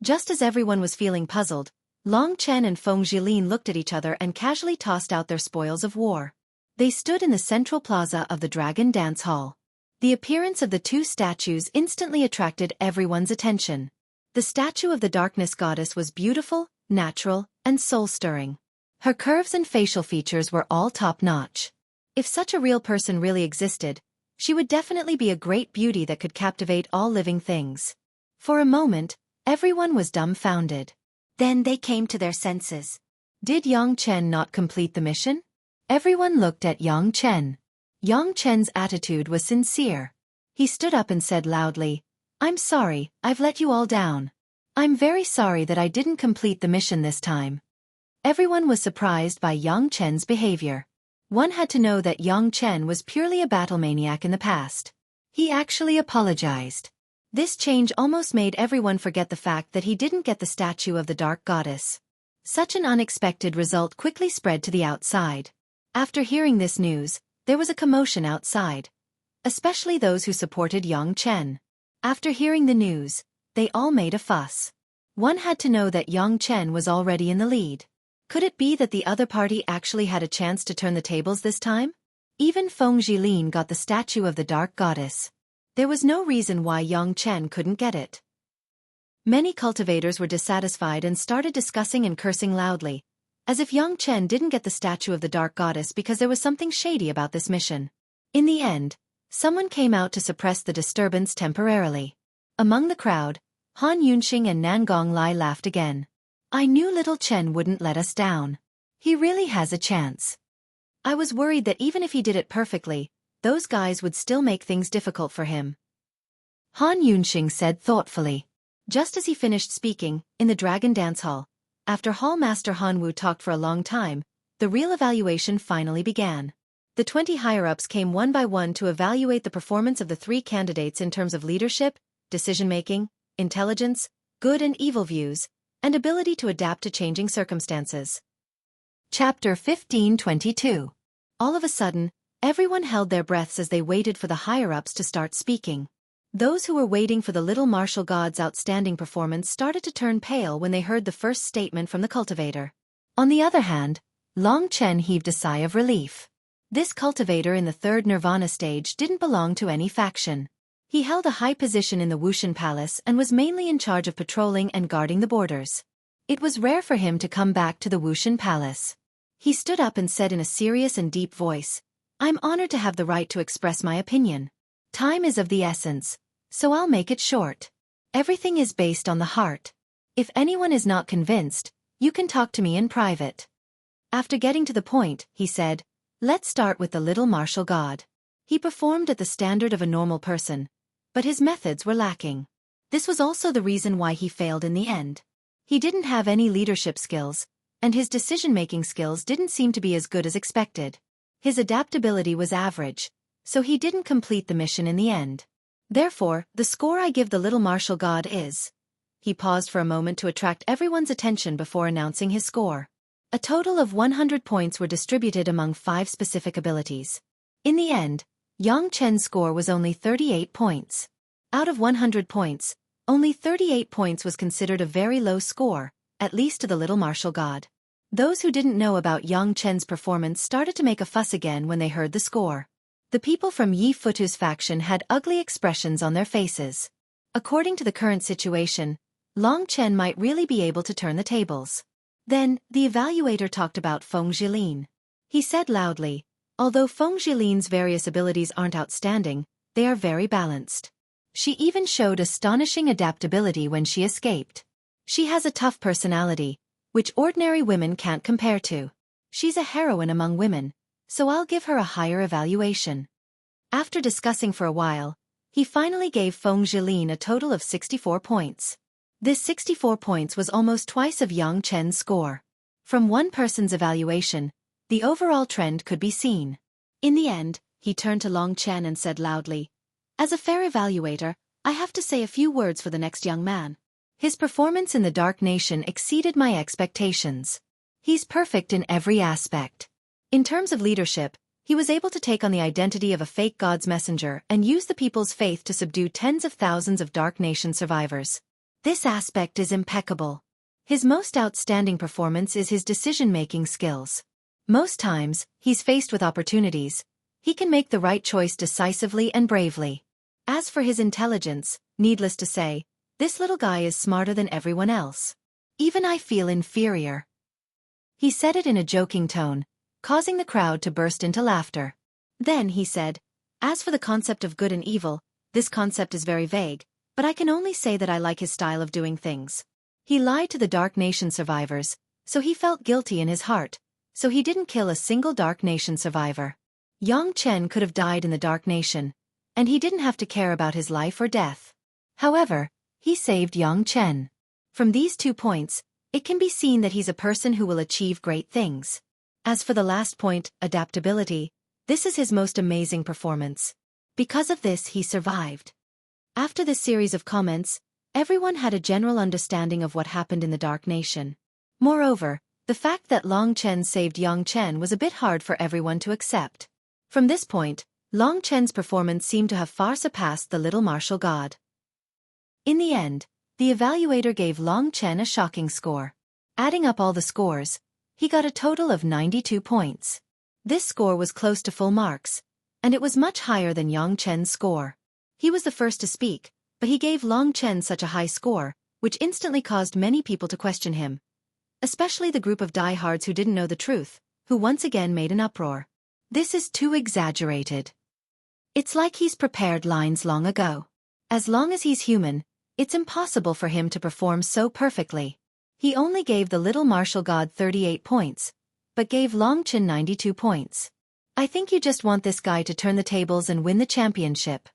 Just as everyone was feeling puzzled, Long Chen and Feng Jilin looked at each other and casually tossed out their spoils of war. They stood in the central plaza of the Dragon Dance Hall. The appearance of the 2 statues instantly attracted everyone's attention. The statue of the Darkness Goddess was beautiful, natural, and soul-stirring. Her curves and facial features were all top-notch. If such a real person really existed, she would definitely be a great beauty that could captivate all living things. For a moment, everyone was dumbfounded. Then they came to their senses. Did Yang Chen not complete the mission? Everyone looked at Yang Chen. Yang Chen's attitude was sincere. He stood up and said loudly, "I'm sorry, I've let you all down. I'm very sorry that I didn't complete the mission this time." Everyone was surprised by Yang Chen's behavior. One had to know that Yang Chen was purely a battle maniac in the past. He actually apologized. This change almost made everyone forget the fact that he didn't get the statue of the Dark Goddess. Such an unexpected result quickly spread to the outside. After hearing this news, there was a commotion outside, especially those who supported Yang Chen. After hearing the news, they all made a fuss. One had to know that Yang Chen was already in the lead. Could it be that the other party actually had a chance to turn the tables this time? Even Feng Jilin got the statue of the Dark Goddess. There was no reason why Yang Chen couldn't get it. Many cultivators were dissatisfied and started discussing and cursing loudly, as if Yang Chen didn't get the statue of the Dark Goddess because there was something shady about this mission. In the end, someone came out to suppress the disturbance temporarily. Among the crowd, Han Yunxing and Nangong Lai laughed again. "I knew little Chen wouldn't let us down. He really has a chance. I was worried that even if he did it perfectly, those guys would still make things difficult for him." Han Yunxing said thoughtfully. Just as he finished speaking, in the Dragon Dance Hall, after Hall Master Hanwu talked for a long time, the real evaluation finally began. The 20 higher-ups came one by one to evaluate the performance of the 3 candidates in terms of leadership, decision-making, intelligence, good and evil views, and ability to adapt to changing circumstances. Chapter 1522. All of a sudden, everyone held their breaths as they waited for the higher-ups to start speaking. Those who were waiting for the little martial god's outstanding performance started to turn pale when they heard the first statement from the cultivator. On the other hand, Long Chen heaved a sigh of relief. This cultivator in the 3rd Nirvana stage didn't belong to any faction. He held a high position in the Wushan Palace and was mainly in charge of patrolling and guarding the borders. It was rare for him to come back to the Wushan Palace. He stood up and said in a serious and deep voice, "I'm honored to have the right to express my opinion. Time is of the essence, so I'll make it short. Everything is based on the heart. If anyone is not convinced, you can talk to me in private." After getting to the point, he said, "Let's start with the little martial god." He performed at the standard of a normal person, but his methods were lacking. This was also the reason why he failed in the end. He didn't have any leadership skills, and his decision-making skills didn't seem to be as good as expected. His adaptability was average, so he didn't complete the mission in the end. Therefore, the score I give the little martial god is... he paused for a moment to attract everyone's attention before announcing his score. A total of 100 points were distributed among 5 specific abilities. In the end, Yang Chen's score was only 38 points. Out of 100 points, only 38 points was considered a very low score, at least to the little martial god. Those who didn't know about Yang Chen's performance started to make a fuss again when they heard the score. The people from Yi Futu's faction had ugly expressions on their faces. According to the current situation, Long Chen might really be able to turn the tables. Then, the evaluator talked about Feng Zhilin. He said loudly, although Feng Zhilin's various abilities aren't outstanding, they are very balanced. She even showed astonishing adaptability when she escaped. She has a tough personality, which ordinary women can't compare to. She's a heroine among women, so I'll give her a higher evaluation. After discussing for a while, he finally gave Feng Zhilin a total of 64 points. This 64 points was almost twice of Yang Chen's score. From one person's evaluation, the overall trend could be seen. In the end, he turned to Long Chen and said loudly, "As a fair evaluator, I have to say a few words for the next young man. His performance in the Dark Nation exceeded my expectations. He's perfect in every aspect. In terms of leadership, he was able to take on the identity of a fake god's messenger and use the people's faith to subdue tens of thousands of Dark Nation survivors. This aspect is impeccable. His most outstanding performance is his decision-making skills. Most times, he's faced with opportunities. He can make the right choice decisively and bravely. As for his intelligence, needless to say, this little guy is smarter than everyone else. Even I feel inferior." He said it in a joking tone, causing the crowd to burst into laughter. Then he said, "As for the concept of good and evil, this concept is very vague, but I can only say that I like his style of doing things. He lied to the Dark Nation survivors, so he felt guilty in his heart, so he didn't kill a single Dark Nation survivor. Yang Chen could have died in the Dark Nation, and he didn't have to care about his life or death. However, he saved Yang Chen. From these 2 points, it can be seen that he's a person who will achieve great things. As for the last point, adaptability, this is his most amazing performance. Because of this he survived." After this series of comments, everyone had a general understanding of what happened in the Dark Nation. Moreover, the fact that Long Chen saved Yang Chen was a bit hard for everyone to accept. From this point, Long Chen's performance seemed to have far surpassed the little martial god. In the end, the evaluator gave Long Chen a shocking score. Adding up all the scores, he got a total of 92 points. This score was close to full marks, and it was much higher than Yang Chen's score. He was the first to speak, but he gave Long Chen such a high score, which instantly caused many people to question him. Especially the group of diehards who didn't know the truth, who once again made an uproar. "This is too exaggerated. It's like he's prepared lines long ago. As long as he's human, it's impossible for him to perform so perfectly. He only gave the little martial god 38 points, but gave Long Chen 92 points. I think you just want this guy to turn the tables and win the championship."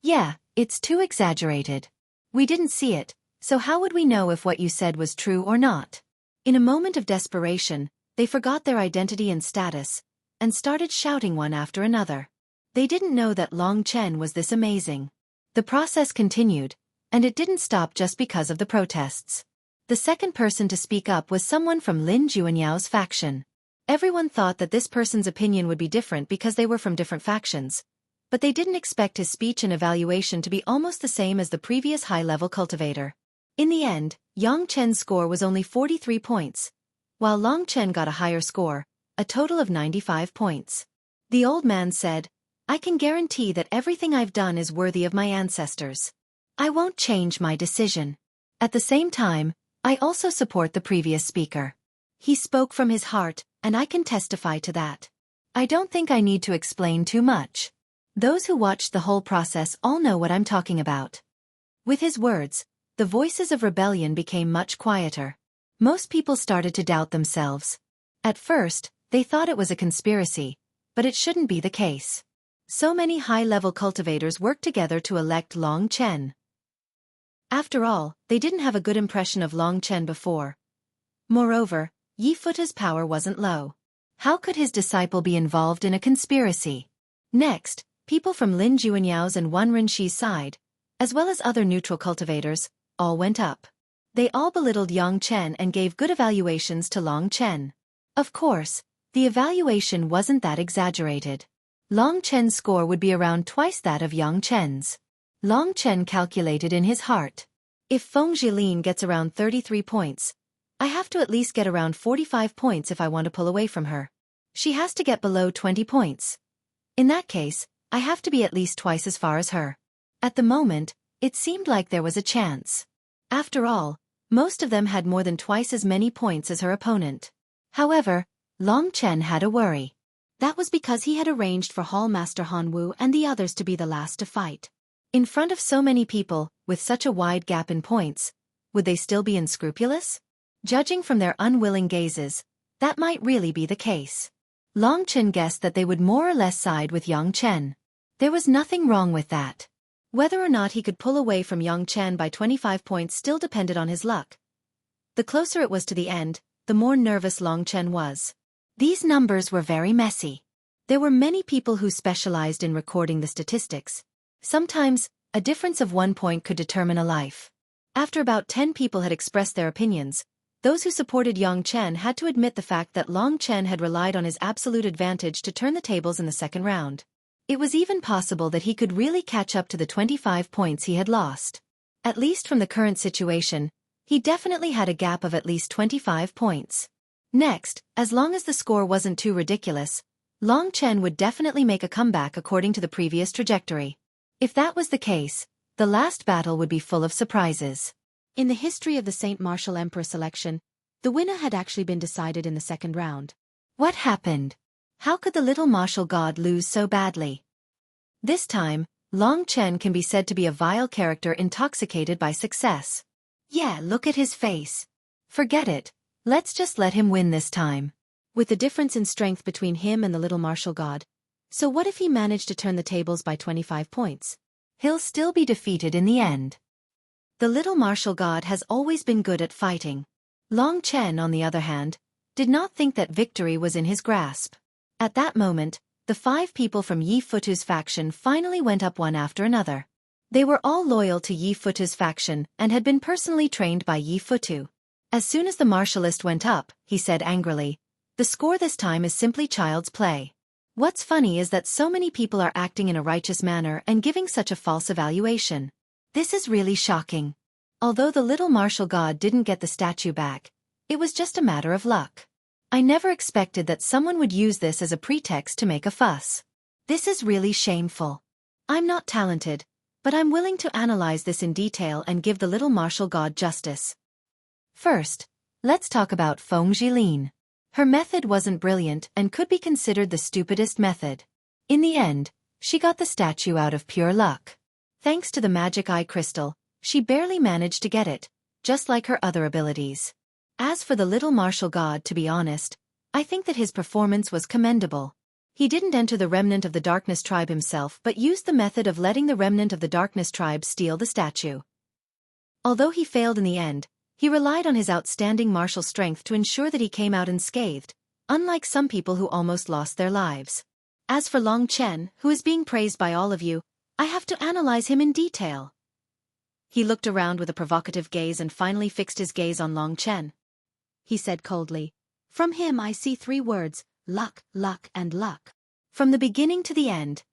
"Yeah, it's too exaggerated. We didn't see it, so how would we know if what you said was true or not?" In a moment of desperation, they forgot their identity and status, and started shouting one after another. They didn't know that Long Chen was this amazing. The process continued, and it didn't stop just because of the protests. The second person to speak up was someone from Lin Juanyao's faction. Everyone thought that this person's opinion would be different because they were from different factions, but they didn't expect his speech and evaluation to be almost the same as the previous high-level cultivator. In the end, Yang Chen's score was only 43 points, while Long Chen got a higher score, a total of 95 points. The old man said, "I can guarantee that everything I've done is worthy of my ancestors. I won't change my decision. At the same time, I also support the previous speaker. He spoke from his heart, and I can testify to that. I don't think I need to explain too much. Those who watched the whole process all know what I'm talking about." With his words, the voices of rebellion became much quieter. Most people started to doubt themselves. At first, they thought it was a conspiracy, but it shouldn't be the case. So many high-level cultivators worked together to elect Long Chen. After all, they didn't have a good impression of Long Chen before. Moreover, Yi Futa's power wasn't low. How could his disciple be involved in a conspiracy? Next, people from Lin Juanyao's and Wan Renshi's side, as well as other neutral cultivators, all went up. They all belittled Yang Chen and gave good evaluations to Long Chen. Of course, the evaluation wasn't that exaggerated. Long Chen's score would be around twice that of Yang Chen's. Long Chen calculated in his heart. If Feng Jilin gets around 33 points, I have to at least get around 45 points if I want to pull away from her. She has to get below 20 points. In that case, I have to be at least twice as far as her. At the moment, it seemed like there was a chance. After all, most of them had more than twice as many points as her opponent. However, Long Chen had a worry. That was because he had arranged for Hall Master Han Wu and the others to be the last to fight. In front of so many people, with such a wide gap in points, would they still be unscrupulous? Judging from their unwilling gazes, that might really be the case. Long Chen guessed that they would more or less side with Yang Chen. There was nothing wrong with that. Whether or not he could pull away from Yang Chen by 25 points still depended on his luck. The closer it was to the end, the more nervous Long Chen was. These numbers were very messy. There were many people who specialized in recording the statistics. Sometimes, a difference of 1 point could determine a life. After about 10 people had expressed their opinions, those who supported Yang Chen had to admit the fact that Long Chen had relied on his absolute advantage to turn the tables in the second round. It was even possible that he could really catch up to the 25 points he had lost. At least from the current situation, he definitely had a gap of at least 25 points. Next, as long as the score wasn't too ridiculous, Long Chen would definitely make a comeback according to the previous trajectory. If that was the case, the last battle would be full of surprises. In the history of the Saint Martial Emperor selection, the winner had actually been decided in the second round. What happened? How could the little martial god lose so badly? This time, Long Chen can be said to be a vile character intoxicated by success. Yeah, look at his face. Forget it. Let's just let him win this time. With the difference in strength between him and the little martial god. So what if he managed to turn the tables by 25 points? He'll still be defeated in the end. The little martial god has always been good at fighting. Long Chen, on the other hand, did not think that victory was in his grasp. At that moment, the 5 people from Yi Futu's faction finally went up one after another. They were all loyal to Yi Futu's faction and had been personally trained by Yi Futu. As soon as the martialist went up, he said angrily, "The score this time is simply child's play." What's funny is that so many people are acting in a righteous manner and giving such a false evaluation. This is really shocking. Although the little martial god didn't get the statue back, it was just a matter of luck. I never expected that someone would use this as a pretext to make a fuss. This is really shameful. I'm not talented, but I'm willing to analyze this in detail and give the little martial god justice. First, let's talk about Feng Jilin. Her method wasn't brilliant and could be considered the stupidest method. In the end, she got the statue out of pure luck. Thanks to the magic eye crystal, she barely managed to get it, just like her other abilities. As for the little martial god, to be honest, I think that his performance was commendable. He didn't enter the remnant of the Darkness tribe himself but used the method of letting the remnant of the Darkness tribe steal the statue. Although he failed in the end, he relied on his outstanding martial strength to ensure that he came out unscathed, unlike some people who almost lost their lives. As for Long Chen, who is being praised by all of you, I have to analyze him in detail. He looked around with a provocative gaze and finally fixed his gaze on Long Chen. He said coldly, "From him I see 3 words, luck, luck, and luck. From the beginning to the end,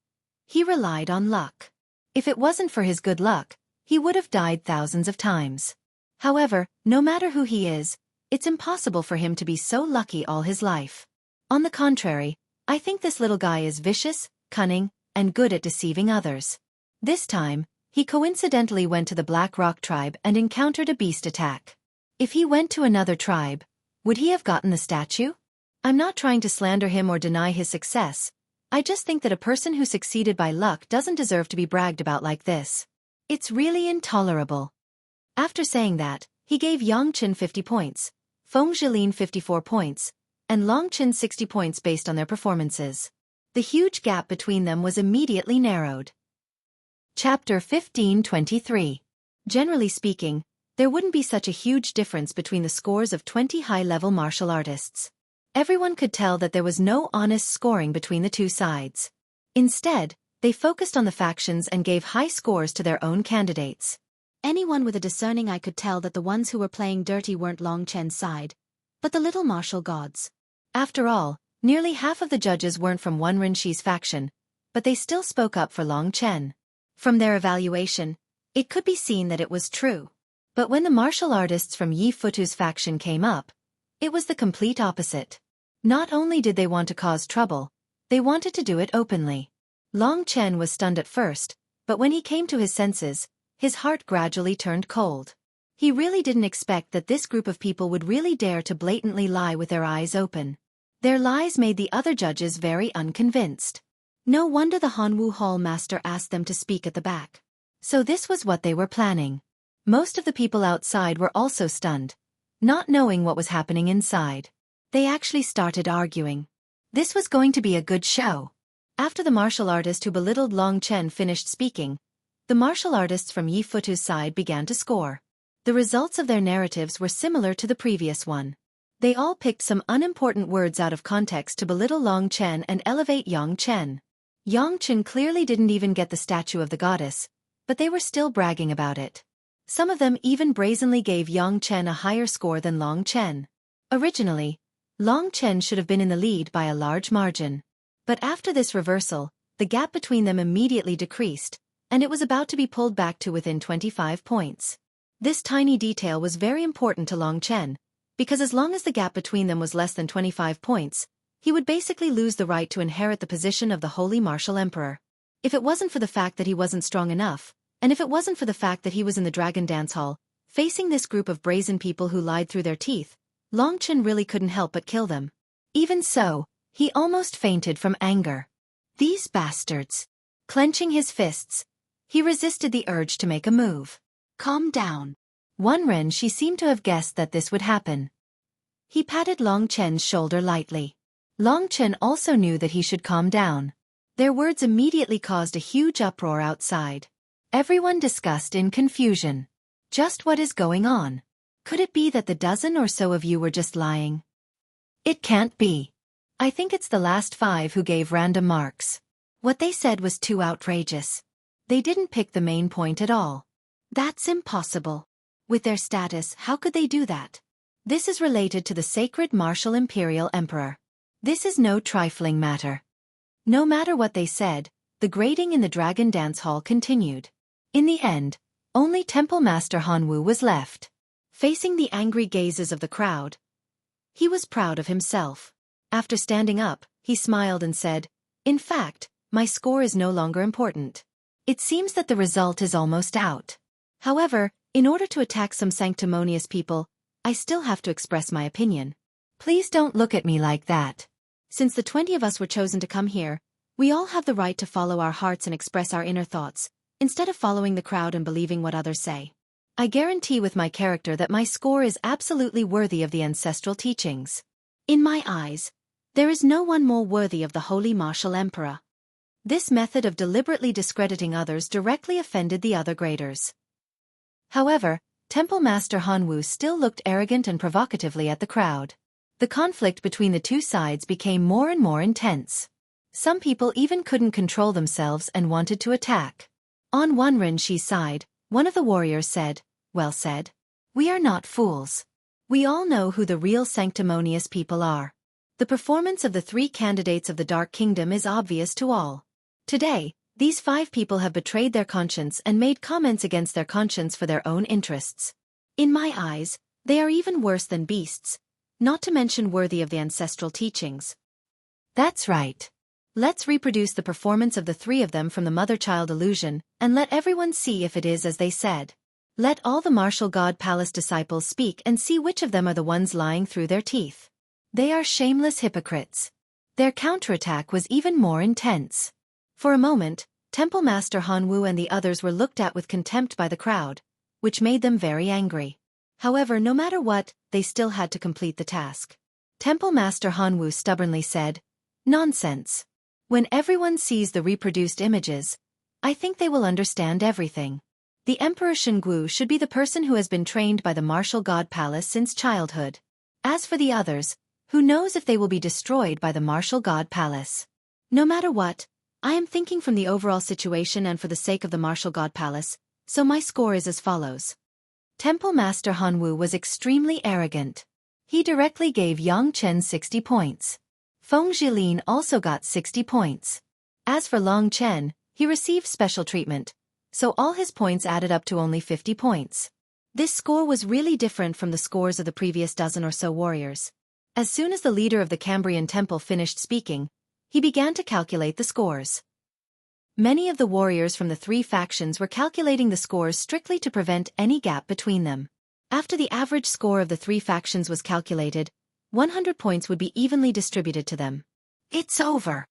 he relied on luck. If it wasn't for his good luck, he would have died thousands of times. However, no matter who he is, it's impossible for him to be so lucky all his life. On the contrary, I think this little guy is vicious, cunning, and good at deceiving others. This time, he coincidentally went to the Black Rock tribe and encountered a beast attack. If he went to another tribe, would he have gotten the statue? I'm not trying to slander him or deny his success. I just think that a person who succeeded by luck doesn't deserve to be bragged about like this. It's really intolerable." After saying that, he gave Yang Chen 50 points, Feng Jilin 54 points, and Long Chen 60 points based on their performances. The huge gap between them was immediately narrowed. Chapter 1523. Generally speaking, there wouldn't be such a huge difference between the scores of 20 high-level martial artists. Everyone could tell that there was no honest scoring between the two sides. Instead, they focused on the factions and gave high scores to their own candidates. Anyone with a discerning eye could tell that the ones who were playing dirty weren't Long Chen's side, but the little martial gods. After all, nearly half of the judges weren't from Wan Rinshi's faction, but they still spoke up for Long Chen. From their evaluation, it could be seen that it was true. But when the martial artists from Yi Futu's faction came up, it was the complete opposite. Not only did they want to cause trouble, they wanted to do it openly. Long Chen was stunned at first, but when he came to his senses, his heart gradually turned cold. He really didn't expect that this group of people would really dare to blatantly lie with their eyes open. Their lies made the other judges very unconvinced. No wonder the Hanwu Hall master asked them to speak at the back. So this was what they were planning. Most of the people outside were also stunned, not knowing what was happening inside. They actually started arguing. This was going to be a good show. After the martial artist who belittled Long Chen finished speaking, the martial artists from Yi Futu's side began to score. The results of their narratives were similar to the previous one. They all picked some unimportant words out of context to belittle Long Chen and elevate Yang Chen. Yang Chen clearly didn't even get the statue of the goddess, but they were still bragging about it. Some of them even brazenly gave Yang Chen a higher score than Long Chen. Originally, Long Chen should have been in the lead by a large margin. But after this reversal, the gap between them immediately decreased, and it was about to be pulled back to within 25 points. This tiny detail was very important to Long Chen, because as long as the gap between them was less than 25 points, he would basically lose the right to inherit the position of the Holy Martial Emperor. If it wasn't for the fact that he wasn't strong enough, and if it wasn't for the fact that he was in the Dragon Dance Hall, facing this group of brazen people who lied through their teeth, Long Chen really couldn't help but kill them. Even so, he almost fainted from anger. These bastards! Clenching his fists, he resisted the urge to make a move. Calm down. Wan Renshi seemed to have guessed that this would happen. He patted Long Chen's shoulder lightly. Long Chen also knew that he should calm down. Their words immediately caused a huge uproar outside. Everyone discussed in confusion. Just what is going on? Could it be that the dozen or so of you were just lying? It can't be. I think it's the last 5 who gave random marks. What they said was too outrageous. They didn't pick the main point at all. That's impossible. With their status, how could they do that? This is related to the sacred martial imperial emperor. This is no trifling matter. No matter what they said, the grading in the Dragon Dance Hall continued. In the end, only Temple Master Hanwu was left. Facing the angry gazes of the crowd, he was proud of himself. After standing up, he smiled and said, "In fact, my score is no longer important. It seems that the result is almost out. However, in order to attack some sanctimonious people, I still have to express my opinion. Please don't look at me like that. Since the 20 of us were chosen to come here, we all have the right to follow our hearts and express our inner thoughts, instead of following the crowd and believing what others say. I guarantee with my character that my score is absolutely worthy of the ancestral teachings. In my eyes, there is no one more worthy of the Holy Martial Emperor." This method of deliberately discrediting others directly offended the other graders. However, Temple Master Hanwu still looked arrogant and provocatively at the crowd. The conflict between the two sides became more and more intense. Some people even couldn't control themselves and wanted to attack. On Wan Rinshi's side, one of the warriors said, "Well said. We are not fools. We all know who the real sanctimonious people are. The performance of the 3 candidates of the Dark Kingdom is obvious to all. Today, these 5 people have betrayed their conscience and made comments against their conscience for their own interests. In my eyes, they are even worse than beasts, not to mention worthy of the ancestral teachings." That's right. Let's reproduce the performance of the 3 of them from the mother-child illusion, and let everyone see if it is as they said. Let all the martial god palace disciples speak and see which of them are the ones lying through their teeth. They are shameless hypocrites. Their counterattack was even more intense. For a moment, Temple Master Hanwu and the others were looked at with contempt by the crowd, which made them very angry. However, no matter what, they still had to complete the task. Temple Master Hanwu stubbornly said, "Nonsense. When everyone sees the reproduced images, I think they will understand everything. The Emperor Shenggu should be the person who has been trained by the martial god palace since childhood. As for the others, who knows if they will be destroyed by the martial god palace. No matter what, I am thinking from the overall situation and for the sake of the martial god palace, So my score is as follows. Temple Master Hanwu was extremely arrogant. He directly gave Yang Chen 60 points. Feng Zhilin also got 60 points. As for Long Chen, he received special treatment, so all his points added up to only 50 points. This score was really different from the scores of the previous dozen or so warriors. As soon as the leader of the Cambrian temple finished speaking, he began to calculate the scores. Many of the warriors from the three factions were calculating the scores strictly to prevent any gap between them. After the average score of the three factions was calculated, 100 points would be evenly distributed to them. It's over.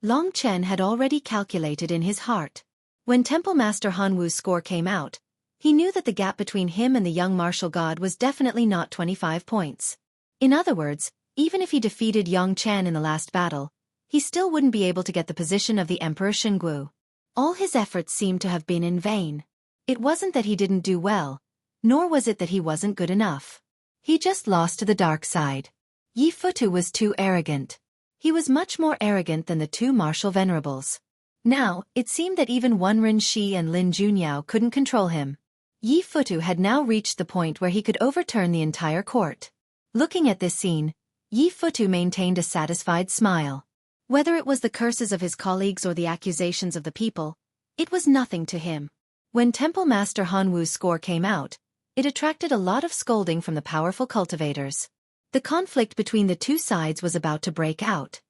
Long Chen had already calculated in his heart. When Temple Master Hanwu's score came out, he knew that the gap between him and the young martial god was definitely not 25 points. In other words, even if he defeated Yang Chen in the last battle, he still wouldn't be able to get the position of the Emperor Xinggu. All his efforts seemed to have been in vain. It wasn't that he didn't do well, nor was it that he wasn't good enough. He just lost to the dark side. Yi Futu was too arrogant. He was much more arrogant than the two martial venerables. Now, it seemed that even Wenren Shi and Lin Junyao couldn't control him. Yi Futu had now reached the point where he could overturn the entire court. Looking at this scene, Yi Futu maintained a satisfied smile. Whether it was the curses of his colleagues or the accusations of the people, it was nothing to him. When Temple Master Hanwu's score came out, it attracted a lot of scolding from the powerful cultivators. The conflict between the two sides was about to break out.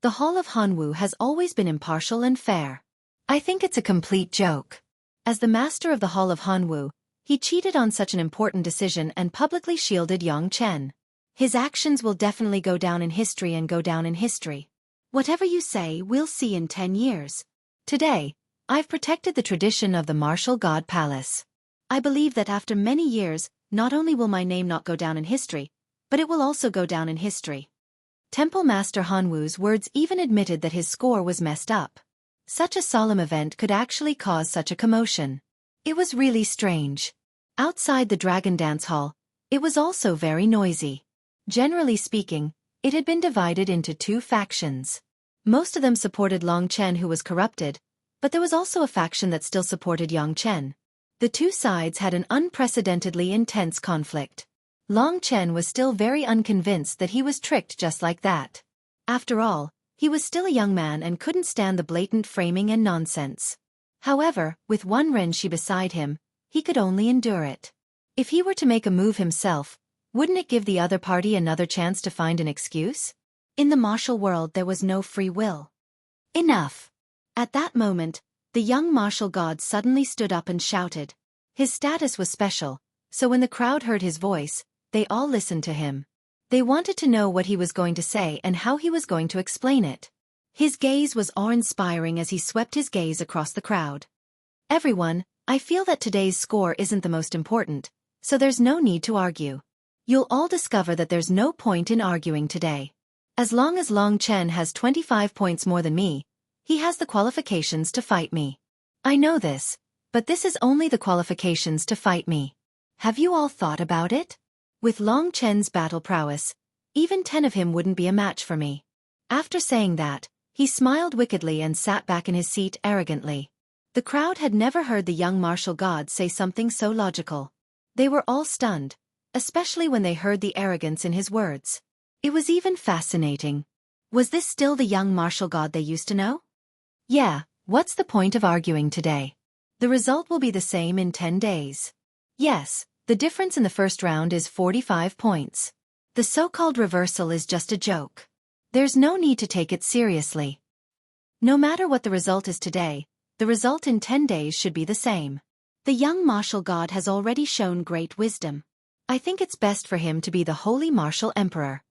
The Hall of Hanwu has always been impartial and fair. I think it's a complete joke. As the master of the Hall of Hanwu, he cheated on such an important decision and publicly shielded Yang Chen. His actions will definitely go down in history and go down in history. Whatever you say, we'll see in 10 years. Today, I've protected the tradition of the Martial God Palace. I believe that after many years, not only will my name not go down in history, but it will also go down in history. Temple Master Hanwu's words even admitted that his score was messed up. Such a solemn event could actually cause such a commotion. It was really strange. Outside the Dragon Dance Hall, it was also very noisy. Generally speaking, it had been divided into two factions. Most of them supported Long Chen, who was corrupted, but there was also a faction that still supported Yang Chen. The two sides had an unprecedentedly intense conflict. Long Chen was still very unconvinced that he was tricked just like that. After all, he was still a young man and couldn't stand the blatant framing and nonsense. However, with Wenren Shi beside him, he could only endure it. If he were to make a move himself, wouldn't it give the other party another chance to find an excuse? In the martial world there was no free will. Enough! At that moment, the young martial god suddenly stood up and shouted. His status was special, so when the crowd heard his voice, they all listened to him. They wanted to know what he was going to say and how he was going to explain it. His gaze was awe-inspiring as he swept his gaze across the crowd. Everyone, I feel that today's score isn't the most important, so there's no need to argue. You'll all discover that there's no point in arguing today. As long as Long Chen has 25 points more than me, he has the qualifications to fight me. I know this, but this is only the qualifications to fight me. Have you all thought about it? With Long Chen's battle prowess, even 10 of him wouldn't be a match for me. After saying that, he smiled wickedly and sat back in his seat arrogantly. The crowd had never heard the young martial god say something so logical. They were all stunned, especially when they heard the arrogance in his words. It was even fascinating. Was this still the young martial god they used to know? Yeah, what's the point of arguing today? The result will be the same in 10 days. Yes, the difference in the first round is 45 points. The so-called reversal is just a joke. There's no need to take it seriously. No matter what the result is today, the result in 10 days should be the same. The young martial god has already shown great wisdom. I think it's best for him to be the holy martial emperor.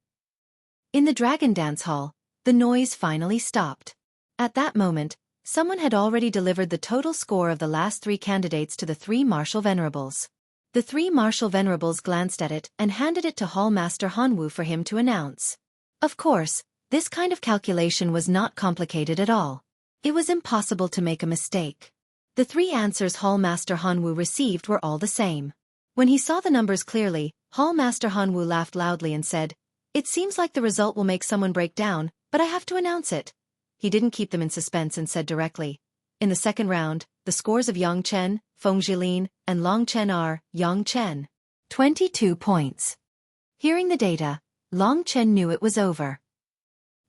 In the Dragon Dance Hall, the noise finally stopped. At that moment, someone had already delivered the total score of the last 3 candidates to the 3 martial venerables. The 3 martial venerables glanced at it and handed it to Hall Master Hanwu for him to announce. Of course, this kind of calculation was not complicated at all. It was impossible to make a mistake. The 3 answers Hall Master Hanwu received were all the same. When he saw the numbers clearly, Hall Master Hanwu laughed loudly and said, "It seems like the result will make someone break down, but I have to announce it." He didn't keep them in suspense and said directly, "In the second round, the scores of Yang Chen, Feng Jilin, and Long Chen are Yang Chen. 22 points. Hearing the data, Long Chen knew it was over.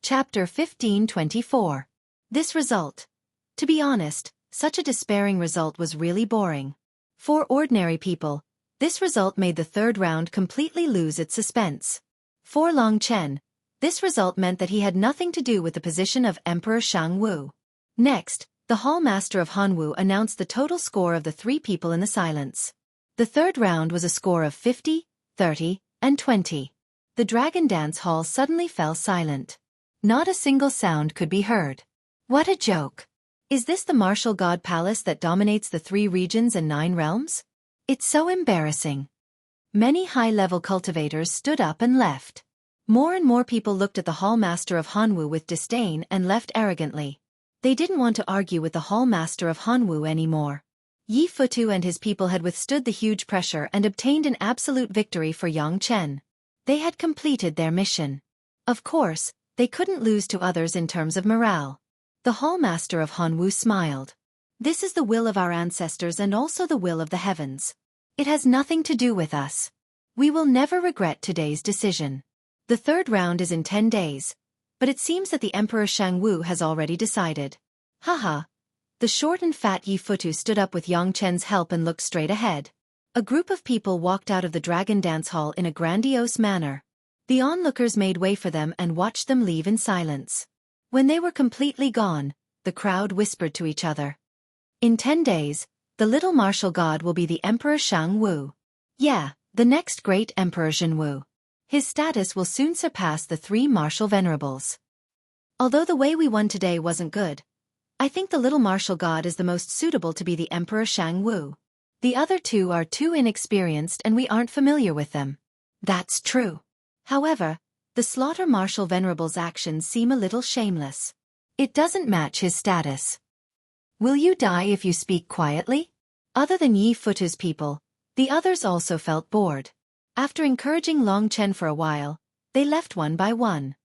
Chapter 15:24. This result. To be honest, such a despairing result was really boring. For ordinary people, this result made the third round completely lose its suspense. For Long Chen, this result meant that he had nothing to do with the position of Emperor Shangwu. Next, the Hall Master of Hanwu announced the total score of the three people in the silence. The third round was a score of 50, 30, and 20. The Dragon Dance Hall suddenly fell silent. Not a single sound could be heard. What a joke! Is this the martial god palace that dominates the 3 regions and 9 realms? It's so embarrassing. Many high-level cultivators stood up and left. More and more people looked at the Hall Master of Hanwu with disdain and left arrogantly. They didn't want to argue with the Hall Master of Hanwu anymore. Yi Futu and his people had withstood the huge pressure and obtained an absolute victory for Yang Chen. They had completed their mission. Of course, they couldn't lose to others in terms of morale. The Hall Master of Hanwu smiled. This is the will of our ancestors and also the will of the heavens. It has nothing to do with us. We will never regret today's decision. The third round is in 10 days, but it seems that the Emperor Shangwu has already decided. Haha. The short and fat Yi Futu stood up with Yang Chen's help and looked straight ahead. A group of people walked out of the Dragon Dance Hall in a grandiose manner. The onlookers made way for them and watched them leave in silence. When they were completely gone, the crowd whispered to each other. In 10 days, the little martial god will be the Emperor Shangwu. Yeah, the next great Emperor Zhenwu. His status will soon surpass the 3 martial venerables. Although the way we won today wasn't good, I think the little martial god is the most suitable to be the Emperor Shangwu. The other 2 are too inexperienced and we aren't familiar with them. That's true. However, the Slaughter Martial Venerable's actions seem a little shameless. It doesn't match his status. Will you die if you speak quietly? Other than Yi Futu's people, the others also felt bored. After encouraging Long Chen for a while, they left one by one.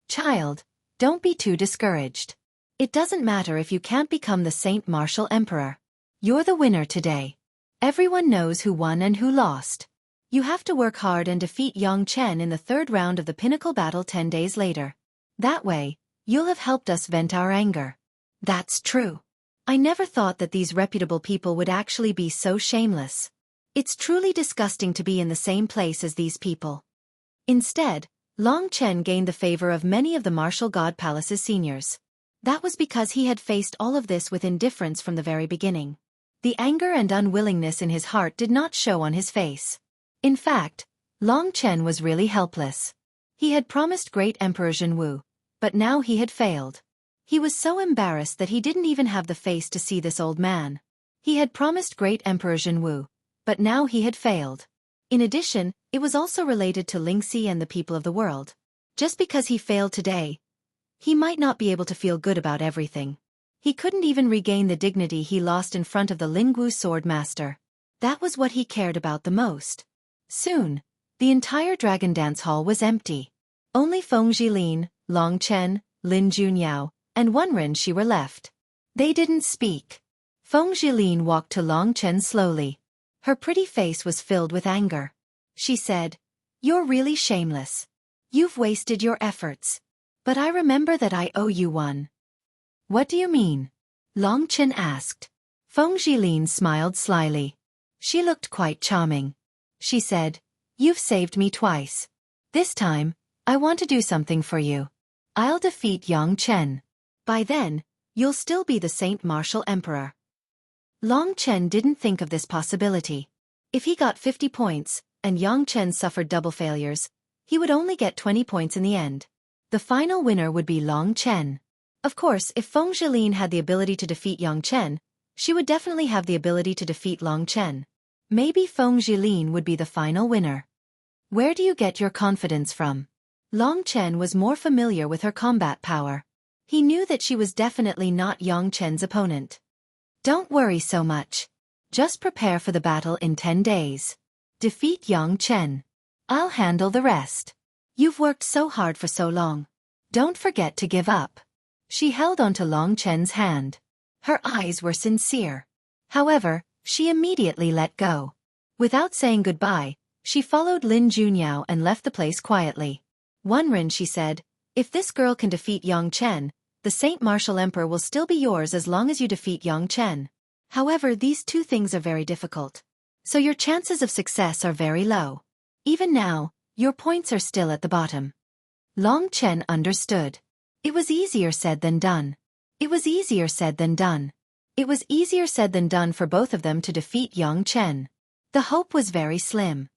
Child, don't be too discouraged. It doesn't matter if you can't become the Saint Martial Emperor. You're the winner today. Everyone knows who won and who lost. You have to work hard and defeat Yang Chen in the third round of the pinnacle battle 10 days later. That way, you'll have helped us vent our anger. That's true. I never thought that these reputable people would actually be so shameless. It's truly disgusting to be in the same place as these people. Instead, Long Chen gained the favor of many of the Martial God Palace's seniors. That was because he had faced all of this with indifference from the very beginning. The anger and unwillingness in his heart did not show on his face. In fact, Long Chen was really helpless. He had promised great Emperor Zhenwu, but now he had failed. He was so embarrassed that he didn't even have the face to see this old man. He had promised great Emperor Zhenwu, but now he had failed. In addition, it was also related to Lingxi and the people of the world. Just because he failed today, he might not be able to feel good about everything. He couldn't even regain the dignity he lost in front of the Lingwu sword master. That was what he cared about the most. Soon, the entire Dragon Dance Hall was empty. Only Feng Jilin, Long Chen, Lin Junyao, and Wenren Shi were left. They didn't speak. Feng Jilin walked to Long Chen slowly. Her pretty face was filled with anger. She said, "You're really shameless. You've wasted your efforts. But I remember that I owe you one." "What do you mean?" Long Chen asked. Feng Jilin smiled slyly. She looked quite charming. She said, "You've saved me twice. This time, I want to do something for you. I'll defeat Yang Chen. By then, you'll still be the Saint Martial Emperor." Long Chen didn't think of this possibility. If he got 50 points, and Yang Chen suffered double failures, he would only get 20 points in the end. The final winner would be Long Chen. Of course, if Feng Jilin had the ability to defeat Yang Chen, she would definitely have the ability to defeat Long Chen. Maybe Feng Jilin would be the final winner. Where do you get your confidence from? Long Chen was more familiar with her combat power. He knew that she was definitely not Yang Chen's opponent. Don't worry so much. Just prepare for the battle in 10 days. Defeat Yang Chen. I'll handle the rest. You've worked so hard for so long. Don't forget to give up. She held onto Long Chen's hand. Her eyes were sincere. However, She immediately let go. Without saying goodbye, she followed Lin Junyao and left the place quietly. Wenren, she said, if this girl can defeat Yang Chen, the Saint Martial Emperor will still be yours as long as you defeat Yang Chen. However, these two things are very difficult. So your chances of success are very low. Even now, your points are still at the bottom. Long Chen understood. It was easier said than done. It was easier said than done. It was easier said than done for both of them to defeat Yang Chen. The hope was very slim.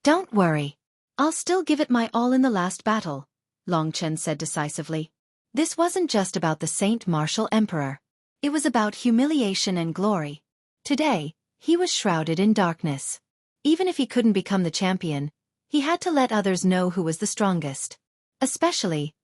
Don't worry. I'll still give it my all in the last battle, Long Chen said decisively. This wasn't just about the Saint Martial Emperor. It was about humiliation and glory. Today, he was shrouded in darkness. Even if he couldn't become the champion, he had to let others know who was the strongest. Especially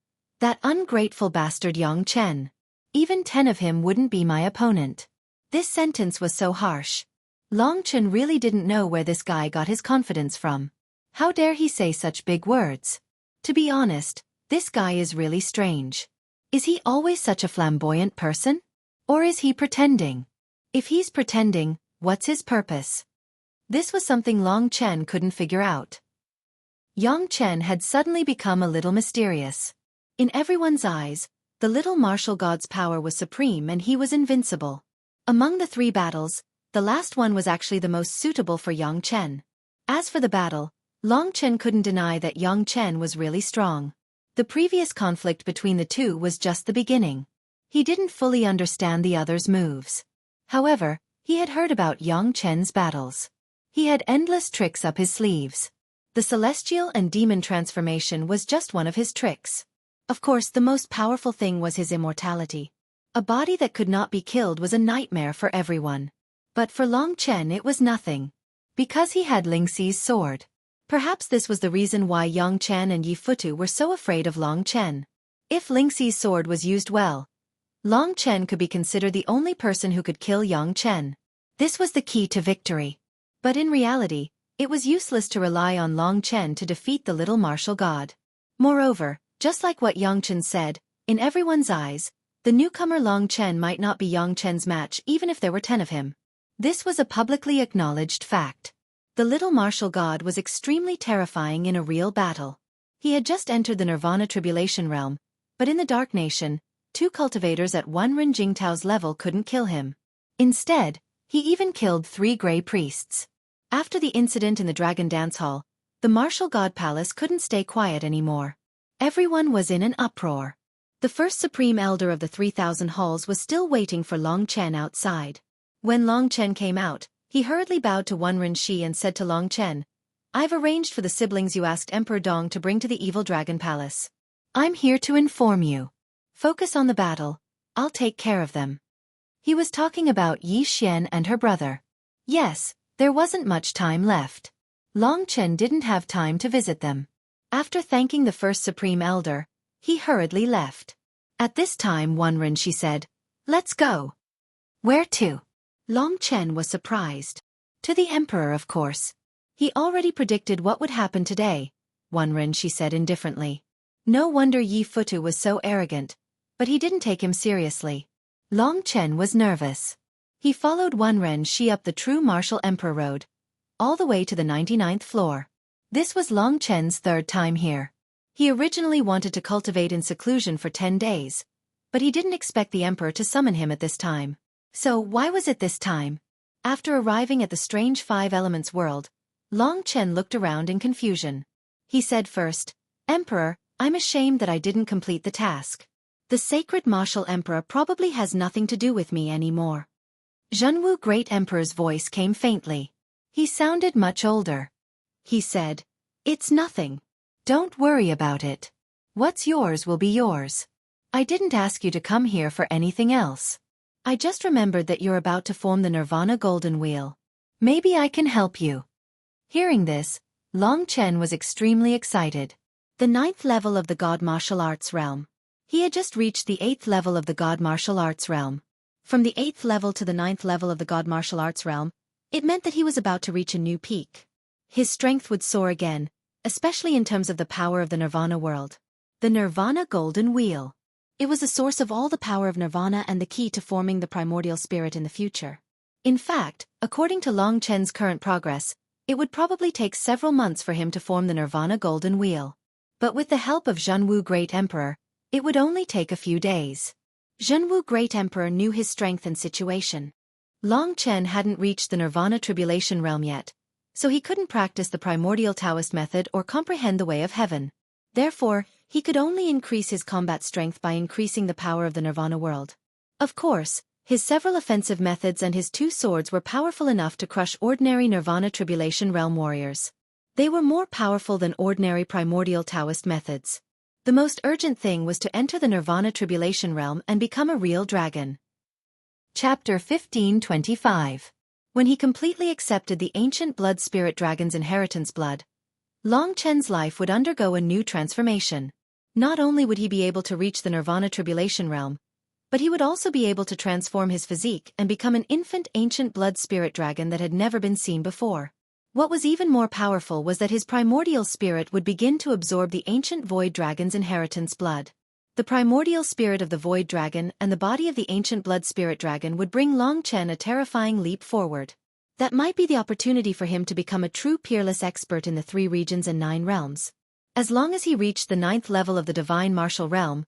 that ungrateful bastard Yang Chen. Even 10 of him wouldn't be my opponent. This sentence was so harsh. Long Chen really didn't know where this guy got his confidence from. How dare he say such big words? To be honest, this guy is really strange. Is he always such a flamboyant person? Or is he pretending? If he's pretending, what's his purpose? This was something Long Chen couldn't figure out. Yang Chen had suddenly become a little mysterious. In everyone's eyes, the little martial god's power was supreme and he was invincible. Among the 3 battles, the last one was actually the most suitable for Yang Chen. As for the battle, Long Chen couldn't deny that Yang Chen was really strong. The previous conflict between the two was just the beginning. He didn't fully understand the other's moves. However, he had heard about Yang Chen's battles. He had endless tricks up his sleeves. The celestial and demon transformation was just one of his tricks. Of course, the most powerful thing was his immortality. A body that could not be killed was a nightmare for everyone. But for Long Chen it was nothing. Because he had Ling Xi's sword. Perhaps this was the reason why Yang Chen and Yi Futu were so afraid of Long Chen. If Ling Xi's sword was used well, Long Chen could be considered the only person who could kill Yang Chen. This was the key to victory. But in reality, it was useless to rely on Long Chen to defeat the little martial god. Moreover, just like what Yang Chen said, in everyone's eyes, the newcomer Long Chen might not be Yang Chen's match even if there were 10 of him. This was a publicly acknowledged fact. The little martial god was extremely terrifying in a real battle. He had just entered the Nirvana Tribulation realm, but in the Dark Nation, 2 cultivators at Wenren Jingtao's level couldn't kill him. Instead, he even killed 3 Grey Priests. After the incident in the Dragon Dance Hall, the Martial God Palace couldn't stay quiet anymore. Everyone was in an uproar. The first Supreme Elder of the 3,000 Halls was still waiting for Long Chen outside. When Long Chen came out, he hurriedly bowed to Wenren Shi and said to Long Chen, "I've arranged for the siblings you asked Emperor Dong to bring to the Evil Dragon Palace. I'm here to inform you. Focus on the battle, I'll take care of them." He was talking about Yi Xian and her brother. Yes, there wasn't much time left. Long Chen didn't have time to visit them. After thanking the first Supreme Elder, he hurriedly left. At this time Wenren Shi said, "Let's go." "Where to?" Long Chen was surprised. "To the Emperor, of course." He already predicted what would happen today, Wenren Shi said indifferently. No wonder Yi Futu was so arrogant, but he didn't take him seriously. Long Chen was nervous. He followed Wenren Shi up the true martial emperor road, all the way to the 99th floor. This was Long Chen's 3rd time here. He originally wanted to cultivate in seclusion for 10 days, but he didn't expect the emperor to summon him at this time. So why was it this time? After arriving at the strange 5 elements world, Long Chen looked around in confusion. He said first, "Emperor, I'm ashamed that I didn't complete the task. The sacred martial emperor probably has nothing to do with me anymore." Zhenwu Great Emperor's voice came faintly. He sounded much older. He said, "It's nothing. Don't worry about it. What's yours will be yours. I didn't ask you to come here for anything else. I just remembered that you're about to form the Nirvana Golden Wheel. Maybe I can help you." Hearing this, Long Chen was extremely excited. The 9th level of the God Martial Arts realm. He had just reached the 8th level of the God Martial Arts realm. From the 8th level to the 9th level of the God Martial Arts realm, it meant that he was about to reach a new peak. His strength would soar again, especially in terms of the power of the Nirvana world. The Nirvana Golden Wheel. It was the source of all the power of Nirvana and the key to forming the primordial spirit in the future. In fact, according to Long Chen's current progress, it would probably take several months for him to form the Nirvana Golden Wheel. But with the help of Zhenwu Great Emperor, it would only take a few days. Zhenwu Great Emperor knew his strength and situation. Long Chen hadn't reached the Nirvana Tribulation realm yet, so he couldn't practice the primordial Taoist method or comprehend the way of heaven. Therefore, he could only increase his combat strength by increasing the power of the Nirvana world. Of course, his several offensive methods and his 2 swords were powerful enough to crush ordinary Nirvana Tribulation realm warriors. They were more powerful than ordinary primordial Taoist methods. The most urgent thing was to enter the Nirvana Tribulation realm and become a real dragon. Chapter 1525. When he completely accepted the ancient blood spirit dragon's inheritance blood, Long Chen's life would undergo a new transformation. Not only would he be able to reach the Nirvana Tribulation realm, but he would also be able to transform his physique and become an infant ancient blood spirit dragon that had never been seen before. What was even more powerful was that his primordial spirit would begin to absorb the ancient void dragon's inheritance blood. The primordial spirit of the void dragon and the body of the ancient blood spirit dragon would bring Long Chen a terrifying leap forward. That might be the opportunity for him to become a true peerless expert in the 3 regions and 9 realms. As long as he reached the 9th level of the divine martial realm,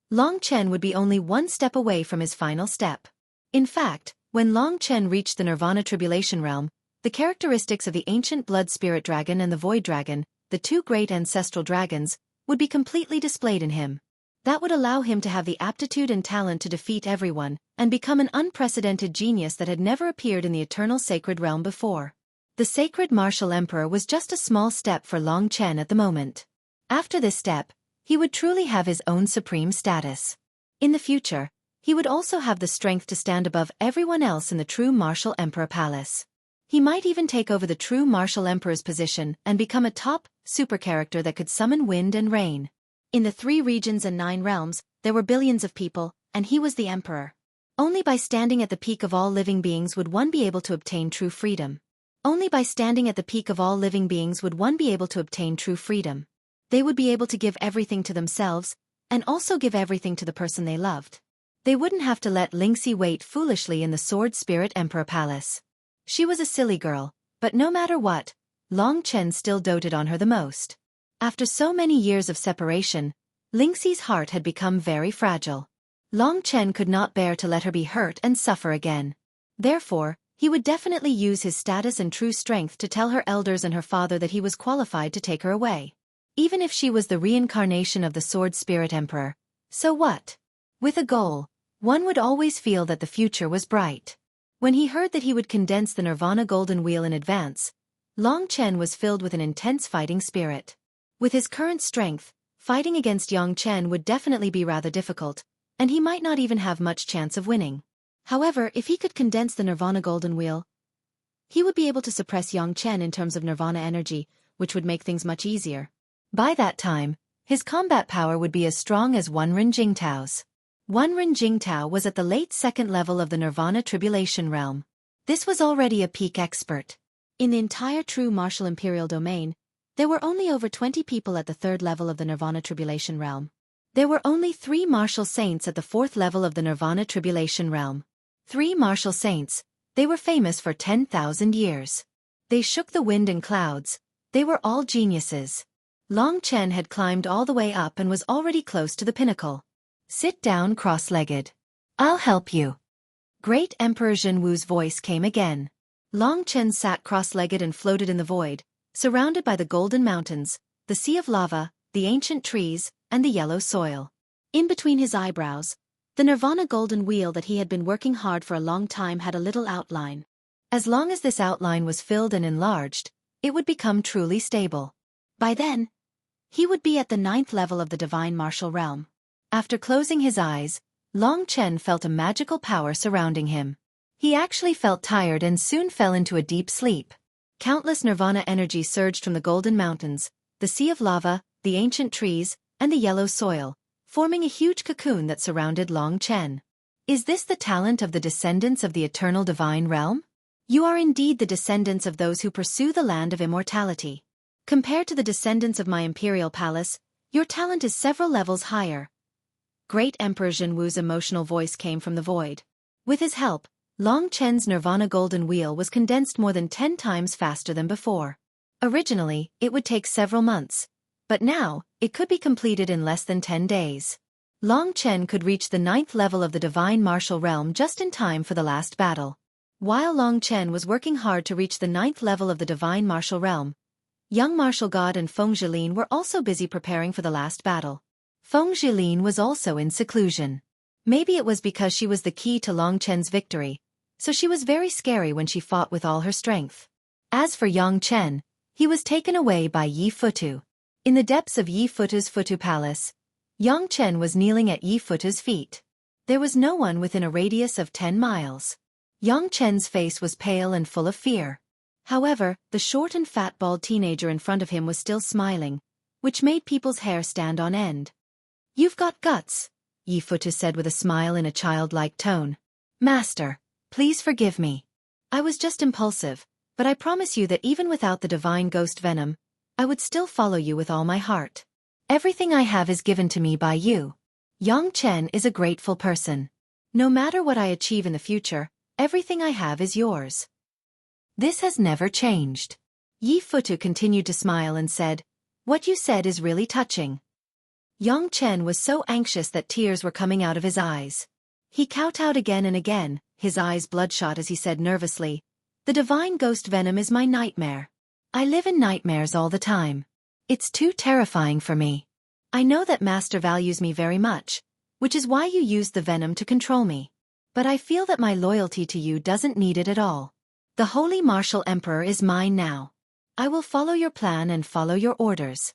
Long Chen would be only 1 step away from his final step. In fact, when Long Chen reached the Nirvana Tribulation realm, the characteristics of the ancient blood spirit dragon and the void dragon, the 2 great ancestral dragons, would be completely displayed in him. That would allow him to have the aptitude and talent to defeat everyone, and become an unprecedented genius that had never appeared in the eternal sacred realm before. The sacred martial emperor was just a small step for Long Chen at the moment. After this step, he would truly have his own supreme status. In the future, he would also have the strength to stand above everyone else in the true martial emperor palace. He might even take over the true martial emperor's position and become a top, super character that could summon wind and rain. In the 3 regions and 9 realms, there were billions of people, and he was the emperor. Only by standing at the peak of all living beings would one be able to obtain true freedom. Only by standing at the peak of all living beings would one be able to obtain true freedom. They would be able to give everything to themselves, and also give everything to the person they loved. They wouldn't have to let Lingxi wait foolishly in the Sword Spirit Emperor Palace. She was a silly girl, but no matter what, Long Chen still doted on her the most. After so many years of separation, Lingxi's heart had become very fragile. Long Chen could not bear to let her be hurt and suffer again. Therefore, he would definitely use his status and true strength to tell her elders and her father that he was qualified to take her away. Even if she was the reincarnation of the Sword Spirit Emperor, so what? With a goal, one would always feel that the future was bright. When he heard that he would condense the Nirvana Golden Wheel in advance, Long Chen was filled with an intense fighting spirit. With his current strength, fighting against Yang Chen would definitely be rather difficult, and he might not even have much chance of winning. However, if he could condense the Nirvana Golden Wheel, he would be able to suppress Yang Chen in terms of Nirvana energy, which would make things much easier. By that time, his combat power would be as strong as Wenren Jingtao's. Wenren Jingtao was at the late 2nd level of the Nirvana Tribulation realm. This was already a peak expert. In the entire true martial imperial domain, there were only over 20 people at the 3rd level of the Nirvana Tribulation realm. There were only 3 martial saints at the 4th level of the Nirvana Tribulation realm. 3 martial saints, they were famous for 10,000 years. They shook the wind and clouds, they were all geniuses. Long Chen had climbed all the way up and was already close to the pinnacle. Sit down cross-legged. I'll help you. Great Emperor Zhenwu's voice came again. Long Chen sat cross-legged and floated in the void, surrounded by the golden mountains, the sea of lava, the ancient trees, and the yellow soil. In between his eyebrows, the Nirvana Golden Wheel that he had been working hard for a long time had a little outline. As long as this outline was filled and enlarged, it would become truly stable. By then, he would be at the 9th level of the divine martial realm. After closing his eyes, Long Chen felt a magical power surrounding him. He actually felt tired and soon fell into a deep sleep. Countless Nirvana energy surged from the golden mountains, the sea of lava, the ancient trees, and the yellow soil, forming a huge cocoon that surrounded Long Chen. Is this the talent of the descendants of the eternal divine realm? You are indeed the descendants of those who pursue the land of immortality. Compared to the descendants of my imperial palace, your talent is several levels higher. Great Emperor Zhenwu's emotional voice came from the void. With his help, Long Chen's Nirvana Golden Wheel was condensed more than 10 times faster than before. Originally, it would take several months, but now, it could be completed in less than 10 days. Long Chen could reach the 9th level of the Divine Martial Realm just in time for the last battle. While Long Chen was working hard to reach the 9th level of the Divine Martial Realm, young Martial God and Feng Zhilin were also busy preparing for the last battle. Feng Zhilin was also in seclusion. Maybe it was because she was the key to Long Chen's victory, so she was very scary when she fought with all her strength. As for Yang Chen, he was taken away by Yi Futu. In the depths of Yi Futu's Futu Palace, Yang Chen was kneeling at Yi Futu's feet. There was no one within a radius of 10 miles. Yang Chen's face was pale and full of fear. However, the short and fat bald teenager in front of him was still smiling, which made people's hair stand on end. "You've got guts," Yi Futu said with a smile in a childlike tone. "Master, please forgive me. I was just impulsive, but I promise you that even without the divine ghost venom, I would still follow you with all my heart. Everything I have is given to me by you." Yang Chen is a grateful person. "No matter what I achieve in the future, everything I have is yours. This has never changed." Yi Futu continued to smile and said, "What you said is really touching." Yang Chen was so anxious that tears were coming out of his eyes. He kowtowed again and again, his eyes bloodshot as he said nervously, "The divine ghost venom is my nightmare. I live in nightmares all the time. It's too terrifying for me. I know that Master values me very much, which is why you used the venom to control me. But I feel that my loyalty to you doesn't need it at all. The Holy Martial Emperor is mine now. I will follow your plan and follow your orders."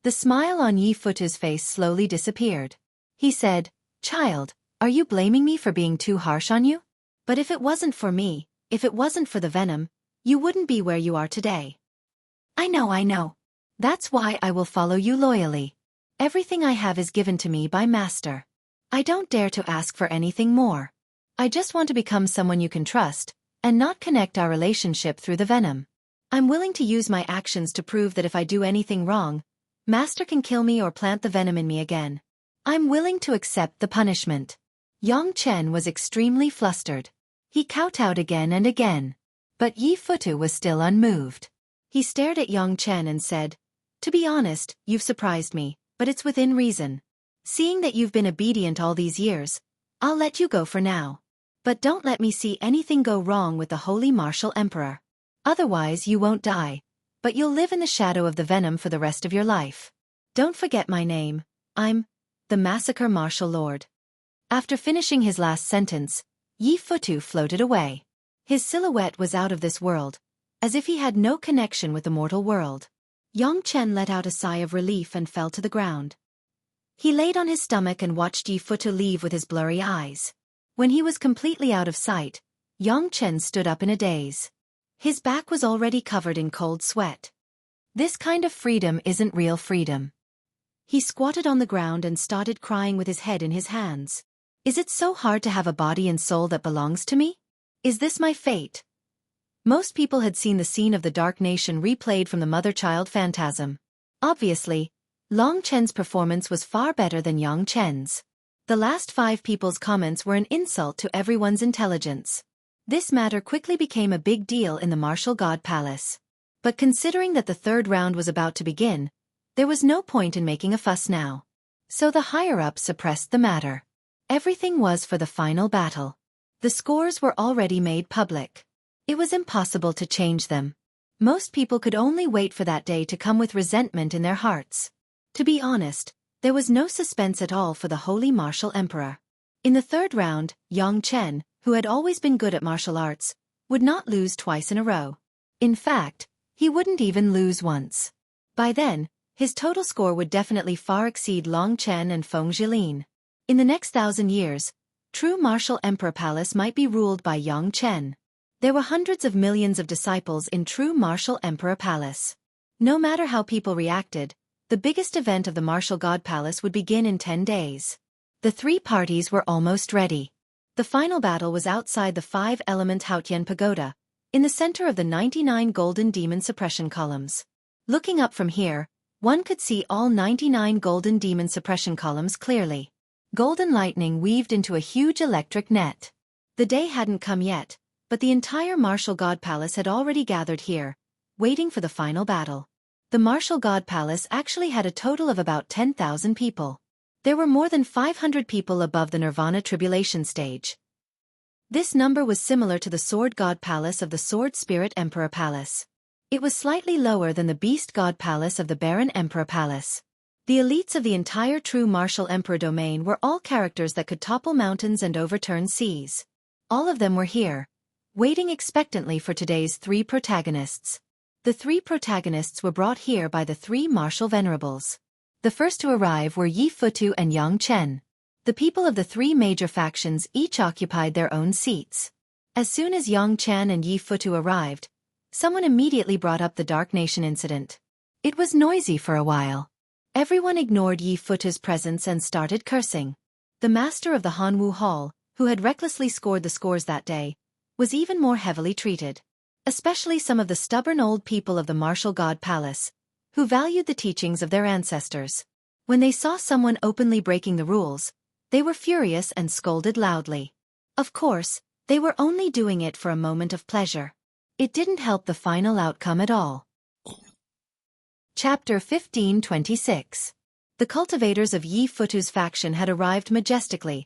The smile on Yi Futu's face slowly disappeared. He said, "Child, are you blaming me for being too harsh on you? But if it wasn't for me, if it wasn't for the venom, you wouldn't be where you are today. I know. That's why I will follow you loyally. Everything I have is given to me by Master. I don't dare to ask for anything more. I just want to become someone you can trust, and not connect our relationship through the venom. I'm willing to use my actions to prove that if I do anything wrong, Master can kill me or plant the venom in me again. I'm willing to accept the punishment." Yang Chen was extremely flustered. He kowtowed again and again. But Yi Futu was still unmoved. He stared at Yang Chen and said, "To be honest, you've surprised me, but it's within reason. Seeing that you've been obedient all these years, I'll let you go for now. But don't let me see anything go wrong with the Holy Martial Emperor. Otherwise you won't die, but you'll live in the shadow of the venom for the rest of your life. Don't forget my name. I'm the Massacre Martial Lord." After finishing his last sentence, Yi Futu floated away. His silhouette was out of this world, as if he had no connection with the mortal world. Yang Chen let out a sigh of relief and fell to the ground. He laid on his stomach and watched Yi Futu leave with his blurry eyes. When he was completely out of sight, Yang Chen stood up in a daze. His back was already covered in cold sweat. This kind of freedom isn't real freedom. He squatted on the ground and started crying with his head in his hands. Is it so hard to have a body and soul that belongs to me? Is this my fate? Most people had seen the scene of the Dark Nation replayed from the mother-child phantasm. Obviously, Long Chen's performance was far better than Yang Chen's. The last 5 people's comments were an insult to everyone's intelligence. This matter quickly became a big deal in the Martial God Palace. But considering that the 3rd round was about to begin, there was no point in making a fuss now. So the higher-ups suppressed the matter. Everything was for the final battle. The scores were already made public. It was impossible to change them. Most people could only wait for that day to come with resentment in their hearts. To be honest, there was no suspense at all for the Holy Martial Emperor. In the 3rd round, Yang Chen, who had always been good at martial arts, would not lose twice in a row. In fact, he wouldn't even lose once. By then, his total score would definitely far exceed Long Chen and Feng Zhilin. In the next 1,000 years, true Martial Emperor Palace might be ruled by Yang Chen. There were hundreds of millions of disciples in true Martial Emperor Palace. No matter how people reacted, the biggest event of the Martial God Palace would begin in 10 days. The 3 parties were almost ready. The final battle was outside the 5-element Haotian Pagoda, in the center of the 99 golden demon suppression columns. Looking up from here, one could see all 99 golden demon suppression columns clearly. Golden lightning weaved into a huge electric net. The day hadn't come yet, but the entire martial god palace had already gathered here, waiting for the final battle. The martial god palace actually had a total of about 10,000 people. There were more than 500 people above the Nirvana tribulation stage. This number was similar to the Sword God Palace of the Sword Spirit Emperor Palace. It was slightly lower than the Beast God Palace of the Baron Emperor Palace. The elites of the entire true martial emperor domain were all characters that could topple mountains and overturn seas. All of them were here, waiting expectantly for today's 3 protagonists. The 3 protagonists were brought here by the 3 martial venerables. The first to arrive were Yi Futu and Yang Chen. The people of the 3 major factions each occupied their own seats. As soon as Yang Chen and Yi Futu arrived, someone immediately brought up the Dark Nation incident. It was noisy for a while. Everyone ignored Yi Futu's presence and started cursing. The master of the Hanwu Hall, who had recklessly scored the scores that day, was even more heavily treated. Especially some of the stubborn old people of the Martial God Palace, who valued the teachings of their ancestors. When they saw someone openly breaking the rules, they were furious and scolded loudly. Of course, they were only doing it for a moment of pleasure. It didn't help the final outcome at all. Chapter 1526. The cultivators of Yi Futu's faction had arrived majestically,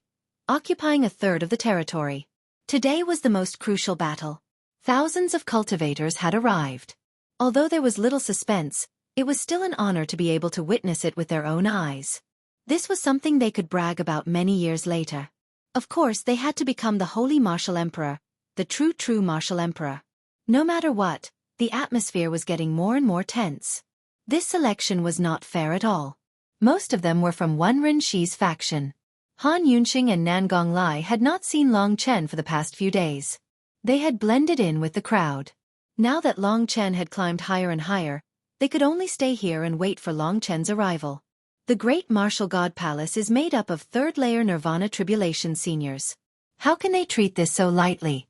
occupying a third of the territory. Today was the most crucial battle. Thousands of cultivators had arrived. Although there was little suspense, it was still an honor to be able to witness it with their own eyes. This was something they could brag about many years later. Of course, they had to become the Holy Martial Emperor, the true Martial Emperor. No matter what, the atmosphere was getting more and more tense. This selection was not fair at all. Most of them were from Wenren Shi's faction. Han Yunxing and Nangong Lai had not seen Long Chen for the past few days. They had blended in with the crowd. Now that Long Chen had climbed higher and higher, they could only stay here and wait for Long Chen's arrival. The Great Martial God Palace is made up of 3rd-layer Nirvana Tribulation seniors. How can they treat this so lightly?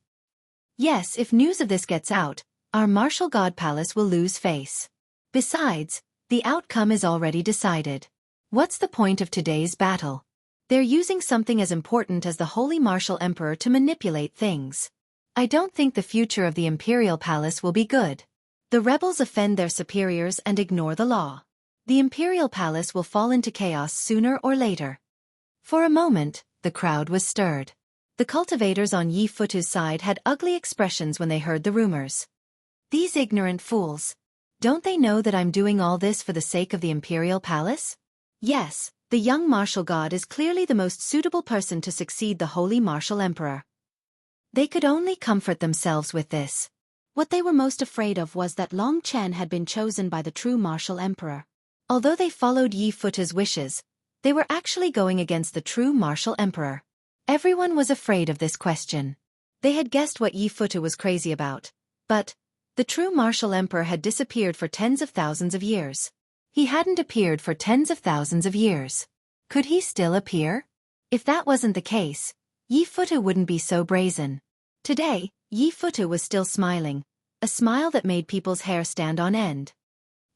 Yes, if news of this gets out, our Martial God Palace will lose face. Besides, the outcome is already decided. What's the point of today's battle? They're using something as important as the Holy Martial Emperor to manipulate things. I don't think the future of the Imperial Palace will be good. The rebels offend their superiors and ignore the law. The Imperial Palace will fall into chaos sooner or later. For a moment, the crowd was stirred. The cultivators on Yi Futu's side had ugly expressions when they heard the rumors. These ignorant fools. Don't they know that I'm doing all this for the sake of the Imperial Palace? Yes, the young martial god is clearly the most suitable person to succeed the Holy Martial Emperor. They could only comfort themselves with this. What they were most afraid of was that Long Chen had been chosen by the true Martial Emperor. Although they followed Yi Futu's wishes, they were actually going against the true Martial Emperor. Everyone was afraid of this question. They had guessed what Yi Futu was crazy about. But the true Martial Emperor had disappeared for tens of thousands of years. He hadn't appeared for tens of thousands of years. Could he still appear? If that wasn't the case, Yi Futu wouldn't be so brazen. Today, Yi Futu was still smiling, a smile that made people's hair stand on end.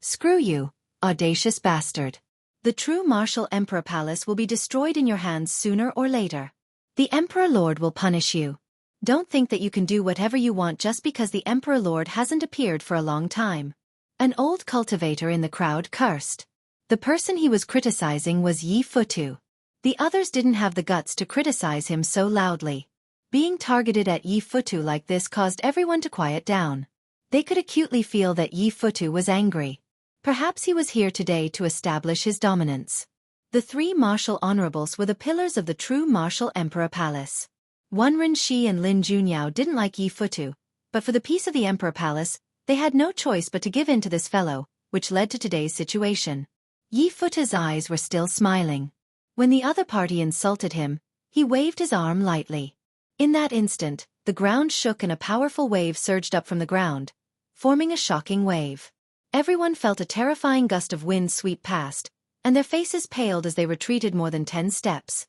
Screw you, audacious bastard. The true Martial Emperor Palace will be destroyed in your hands sooner or later. The Emperor Lord will punish you. Don't think that you can do whatever you want just because the Emperor Lord hasn't appeared for a long time. An old cultivator in the crowd cursed. The person he was criticizing was Yi Futu. The others didn't have the guts to criticize him so loudly. Being targeted at Yi Futu like this caused everyone to quiet down. They could acutely feel that Yi Futu was angry. Perhaps he was here today to establish his dominance. The 3 martial honorables were the pillars of the true Martial Emperor Palace. Wenren Shi and Lin Junyao didn't like Yi Futu, but for the peace of the Emperor Palace, they had no choice but to give in to this fellow, which led to today's situation. Yi Futu's eyes were still smiling. When the other party insulted him, he waved his arm lightly. In that instant, the ground shook and a powerful wave surged up from the ground, forming a shocking wave. Everyone felt a terrifying gust of wind sweep past, and their faces paled as they retreated more than 10 steps.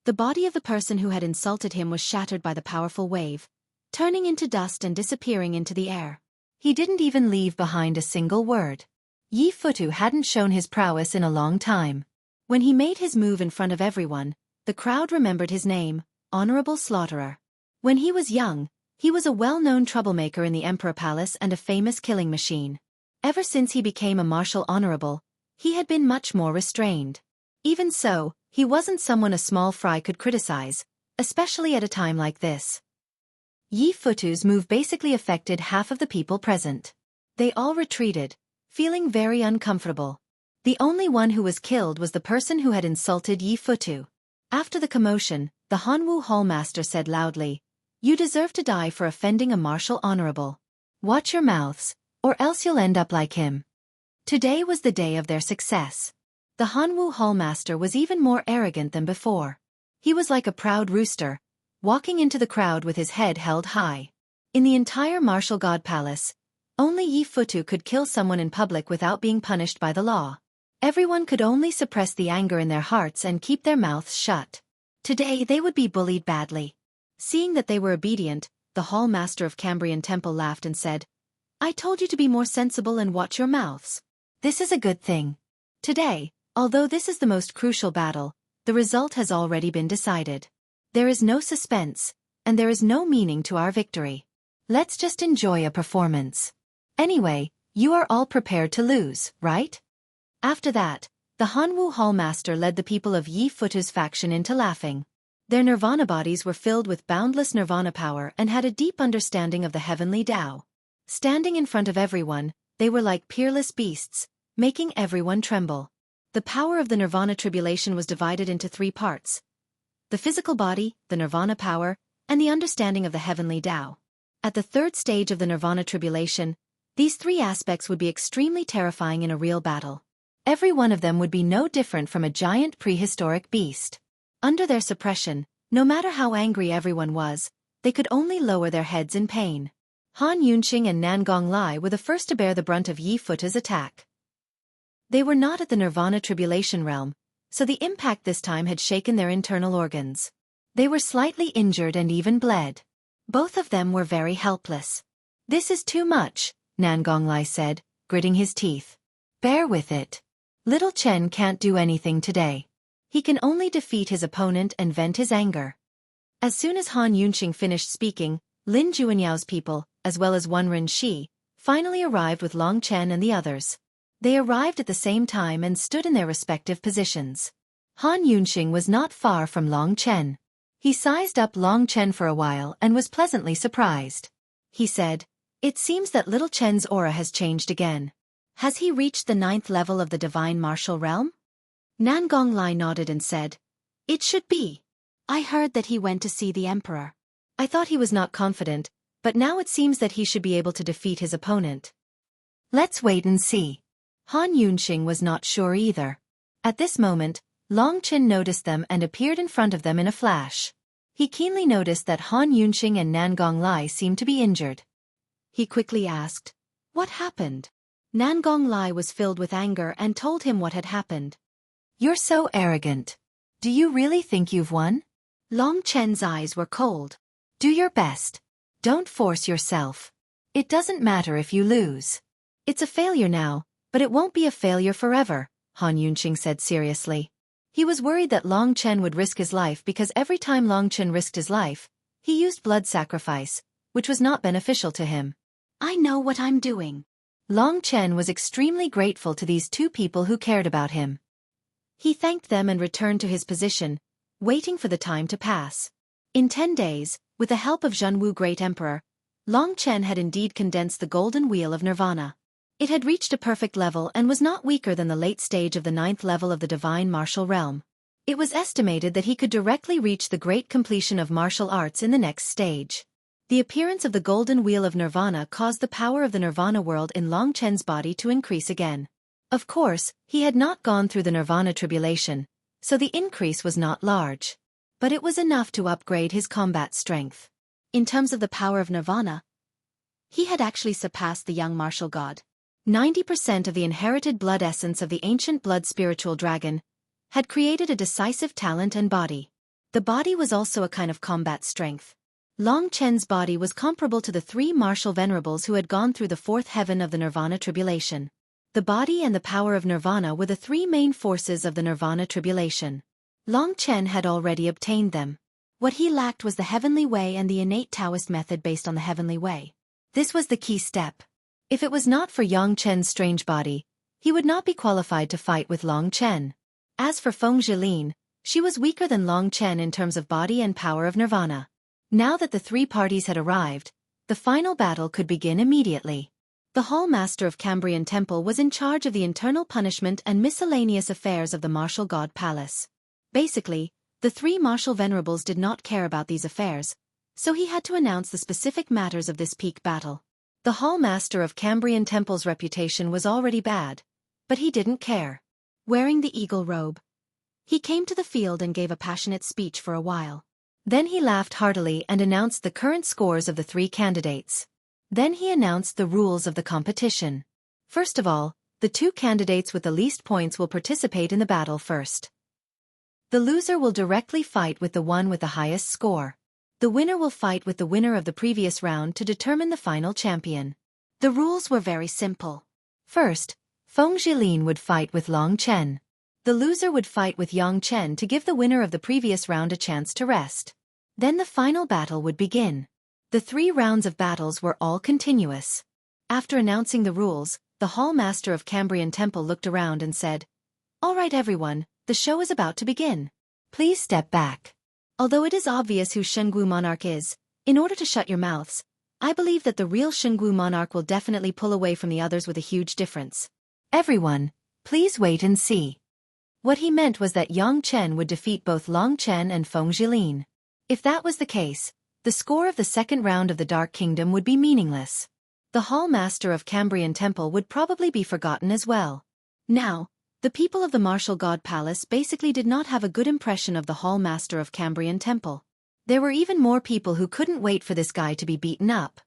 The body of the person who had insulted him was shattered by the powerful wave, turning into dust and disappearing into the air. He didn't even leave behind a single word. Yi Futu hadn't shown his prowess in a long time. When he made his move in front of everyone, the crowd remembered his name, Honorable Slaughterer. When he was young, he was a well-known troublemaker in the Emperor Palace and a famous killing machine. Ever since he became a martial honorable, he had been much more restrained. Even so, he wasn't someone a small fry could criticize, especially at a time like this. Yi Futu's move basically affected half of the people present. They all retreated, feeling very uncomfortable. The only one who was killed was the person who had insulted Yi Futu. After the commotion, the Hanwu Hallmaster said loudly, "You deserve to die for offending a martial honorable. Watch your mouths, or else you'll end up like him." Today was the day of their success. The Hanwu Hallmaster was even more arrogant than before. He was like a proud rooster, walking into the crowd with his head held high. In the entire martial god palace, only Yi Futu could kill someone in public without being punished by the law. Everyone could only suppress the anger in their hearts and keep their mouths shut. Today they would be bullied badly. Seeing that they were obedient, the Hall Master of Cambrian Temple laughed and said, "I told you to be more sensible and watch your mouths. This is a good thing." Today, although this is the most crucial battle, the result has already been decided. There is no suspense, and there is no meaning to our victory. Let's just enjoy a performance. Anyway, you are all prepared to lose, right? After that, the Hanwu Hallmaster led the people of Yi Futu's faction into laughing. Their nirvana bodies were filled with boundless nirvana power and had a deep understanding of the heavenly Tao. Standing in front of everyone, they were like peerless beasts, making everyone tremble. The power of the nirvana tribulation was divided into three parts: the physical body, the nirvana power, and the understanding of the heavenly Tao. At the third stage of the nirvana tribulation, these three aspects would be extremely terrifying in a real battle. Every one of them would be no different from a giant prehistoric beast. Under their suppression, no matter how angry everyone was, they could only lower their heads in pain. Han Yunqing and Nan Gonglai were the first to bear the brunt of Yi Futu's attack. They were not at the nirvana tribulation realm, so the impact this time had shaken their internal organs. They were slightly injured and even bled. Both of them were very helpless. "This is too much," Nan Gonglai said, gritting his teeth. "Bear with it. Little Chen can't do anything today. He can only defeat his opponent and vent his anger." As soon as Han Yunqing finished speaking, Lin Juanyao's people, as well as Wenren Shi, finally arrived with Long Chen and the others. They arrived at the same time and stood in their respective positions. Han Yunqing was not far from Long Chen. He sized up Long Chen for a while and was pleasantly surprised. He said, "It seems that little Chen's aura has changed again. Has he reached the 9th level of the divine martial realm?" Nan Gonglai nodded and said, "It should be. I heard that he went to see the emperor. I thought he was not confident, but now it seems that he should be able to defeat his opponent. Let's wait and see." Han Yunqing was not sure either. At this moment, Long Chen noticed them and appeared in front of them in a flash. He keenly noticed that Han Yunqing and Nan Gonglai seemed to be injured. He quickly asked, "What happened?" Nan Gonglai was filled with anger and told him what had happened. "You're so arrogant. Do you really think you've won?" Long Chen's eyes were cold. "Do your best. Don't force yourself. It doesn't matter if you lose. It's a failure now, but it won't be a failure forever," Han Yunqing said seriously. He was worried that Long Chen would risk his life because every time Long Chen risked his life, he used blood sacrifice, which was not beneficial to him. "I know what I'm doing." Long Chen was extremely grateful to these two people who cared about him. He thanked them and returned to his position, waiting for the time to pass. In 10 days, with the help of Zhenwu Great Emperor, Long Chen had indeed condensed the golden wheel of nirvana. It had reached a perfect level and was not weaker than the late stage of the 9th level of the divine martial realm. It was estimated that he could directly reach the great completion of martial arts in the next stage. The appearance of the golden wheel of nirvana caused the power of the nirvana world in Long Chen's body to increase again. Of course, he had not gone through the nirvana tribulation, so the increase was not large. But it was enough to upgrade his combat strength. In terms of the power of nirvana, he had actually surpassed the young martial god. 90% of the inherited blood essence of the ancient blood spiritual dragon had created a decisive talent and body. The body was also a kind of combat strength. Long Chen's body was comparable to the 3 martial venerables who had gone through the 4th heaven of the nirvana tribulation. The body and the power of nirvana were the 3 main forces of the nirvana tribulation. Long Chen had already obtained them. What he lacked was the heavenly way and the innate Taoist method based on the heavenly way. This was the key step. If it was not for Yang Chen's strange body, he would not be qualified to fight with Long Chen. As for Feng Zhilin, she was weaker than Long Chen in terms of body and power of nirvana. Now that the three parties had arrived, the final battle could begin immediately. The Hall Master of Cambrian Temple was in charge of the internal punishment and miscellaneous affairs of the Martial God Palace. Basically, the three martial venerables did not care about these affairs, so he had to announce the specific matters of this peak battle. The Hall Master of Cambrian Temple's reputation was already bad, but he didn't care. Wearing the eagle robe, he came to the field and gave a passionate speech for a while. Then he laughed heartily and announced the current scores of the three candidates. Then he announced the rules of the competition. First of all, the two candidates with the least points will participate in the battle first. The loser will directly fight with the one with the highest score. The winner will fight with the winner of the previous round to determine the final champion. The rules were very simple. First, Feng Zhilin would fight with Long Chen. The loser would fight with Yang Chen to give the winner of the previous round a chance to rest. Then the final battle would begin. The 3 rounds of battles were all continuous. After announcing the rules, the Hall Master of Cambrian Temple looked around and said, "All right everyone, the show is about to begin. Please step back. Although it is obvious who Shengwu Monarch is, in order to shut your mouths, I believe that the real Shengwu Monarch will definitely pull away from the others with a huge difference. Everyone, please wait and see." What he meant was that Yang Chen would defeat both Long Chen and Feng Zhilin. If that was the case, the score of the second round of the Dark Kingdom would be meaningless. The Hall Master of Cambrian Temple would probably be forgotten as well. Now, the people of the Martial God Palace basically did not have a good impression of the Hall Master of Cambrian Temple. There were even more people who couldn't wait for this guy to be beaten up.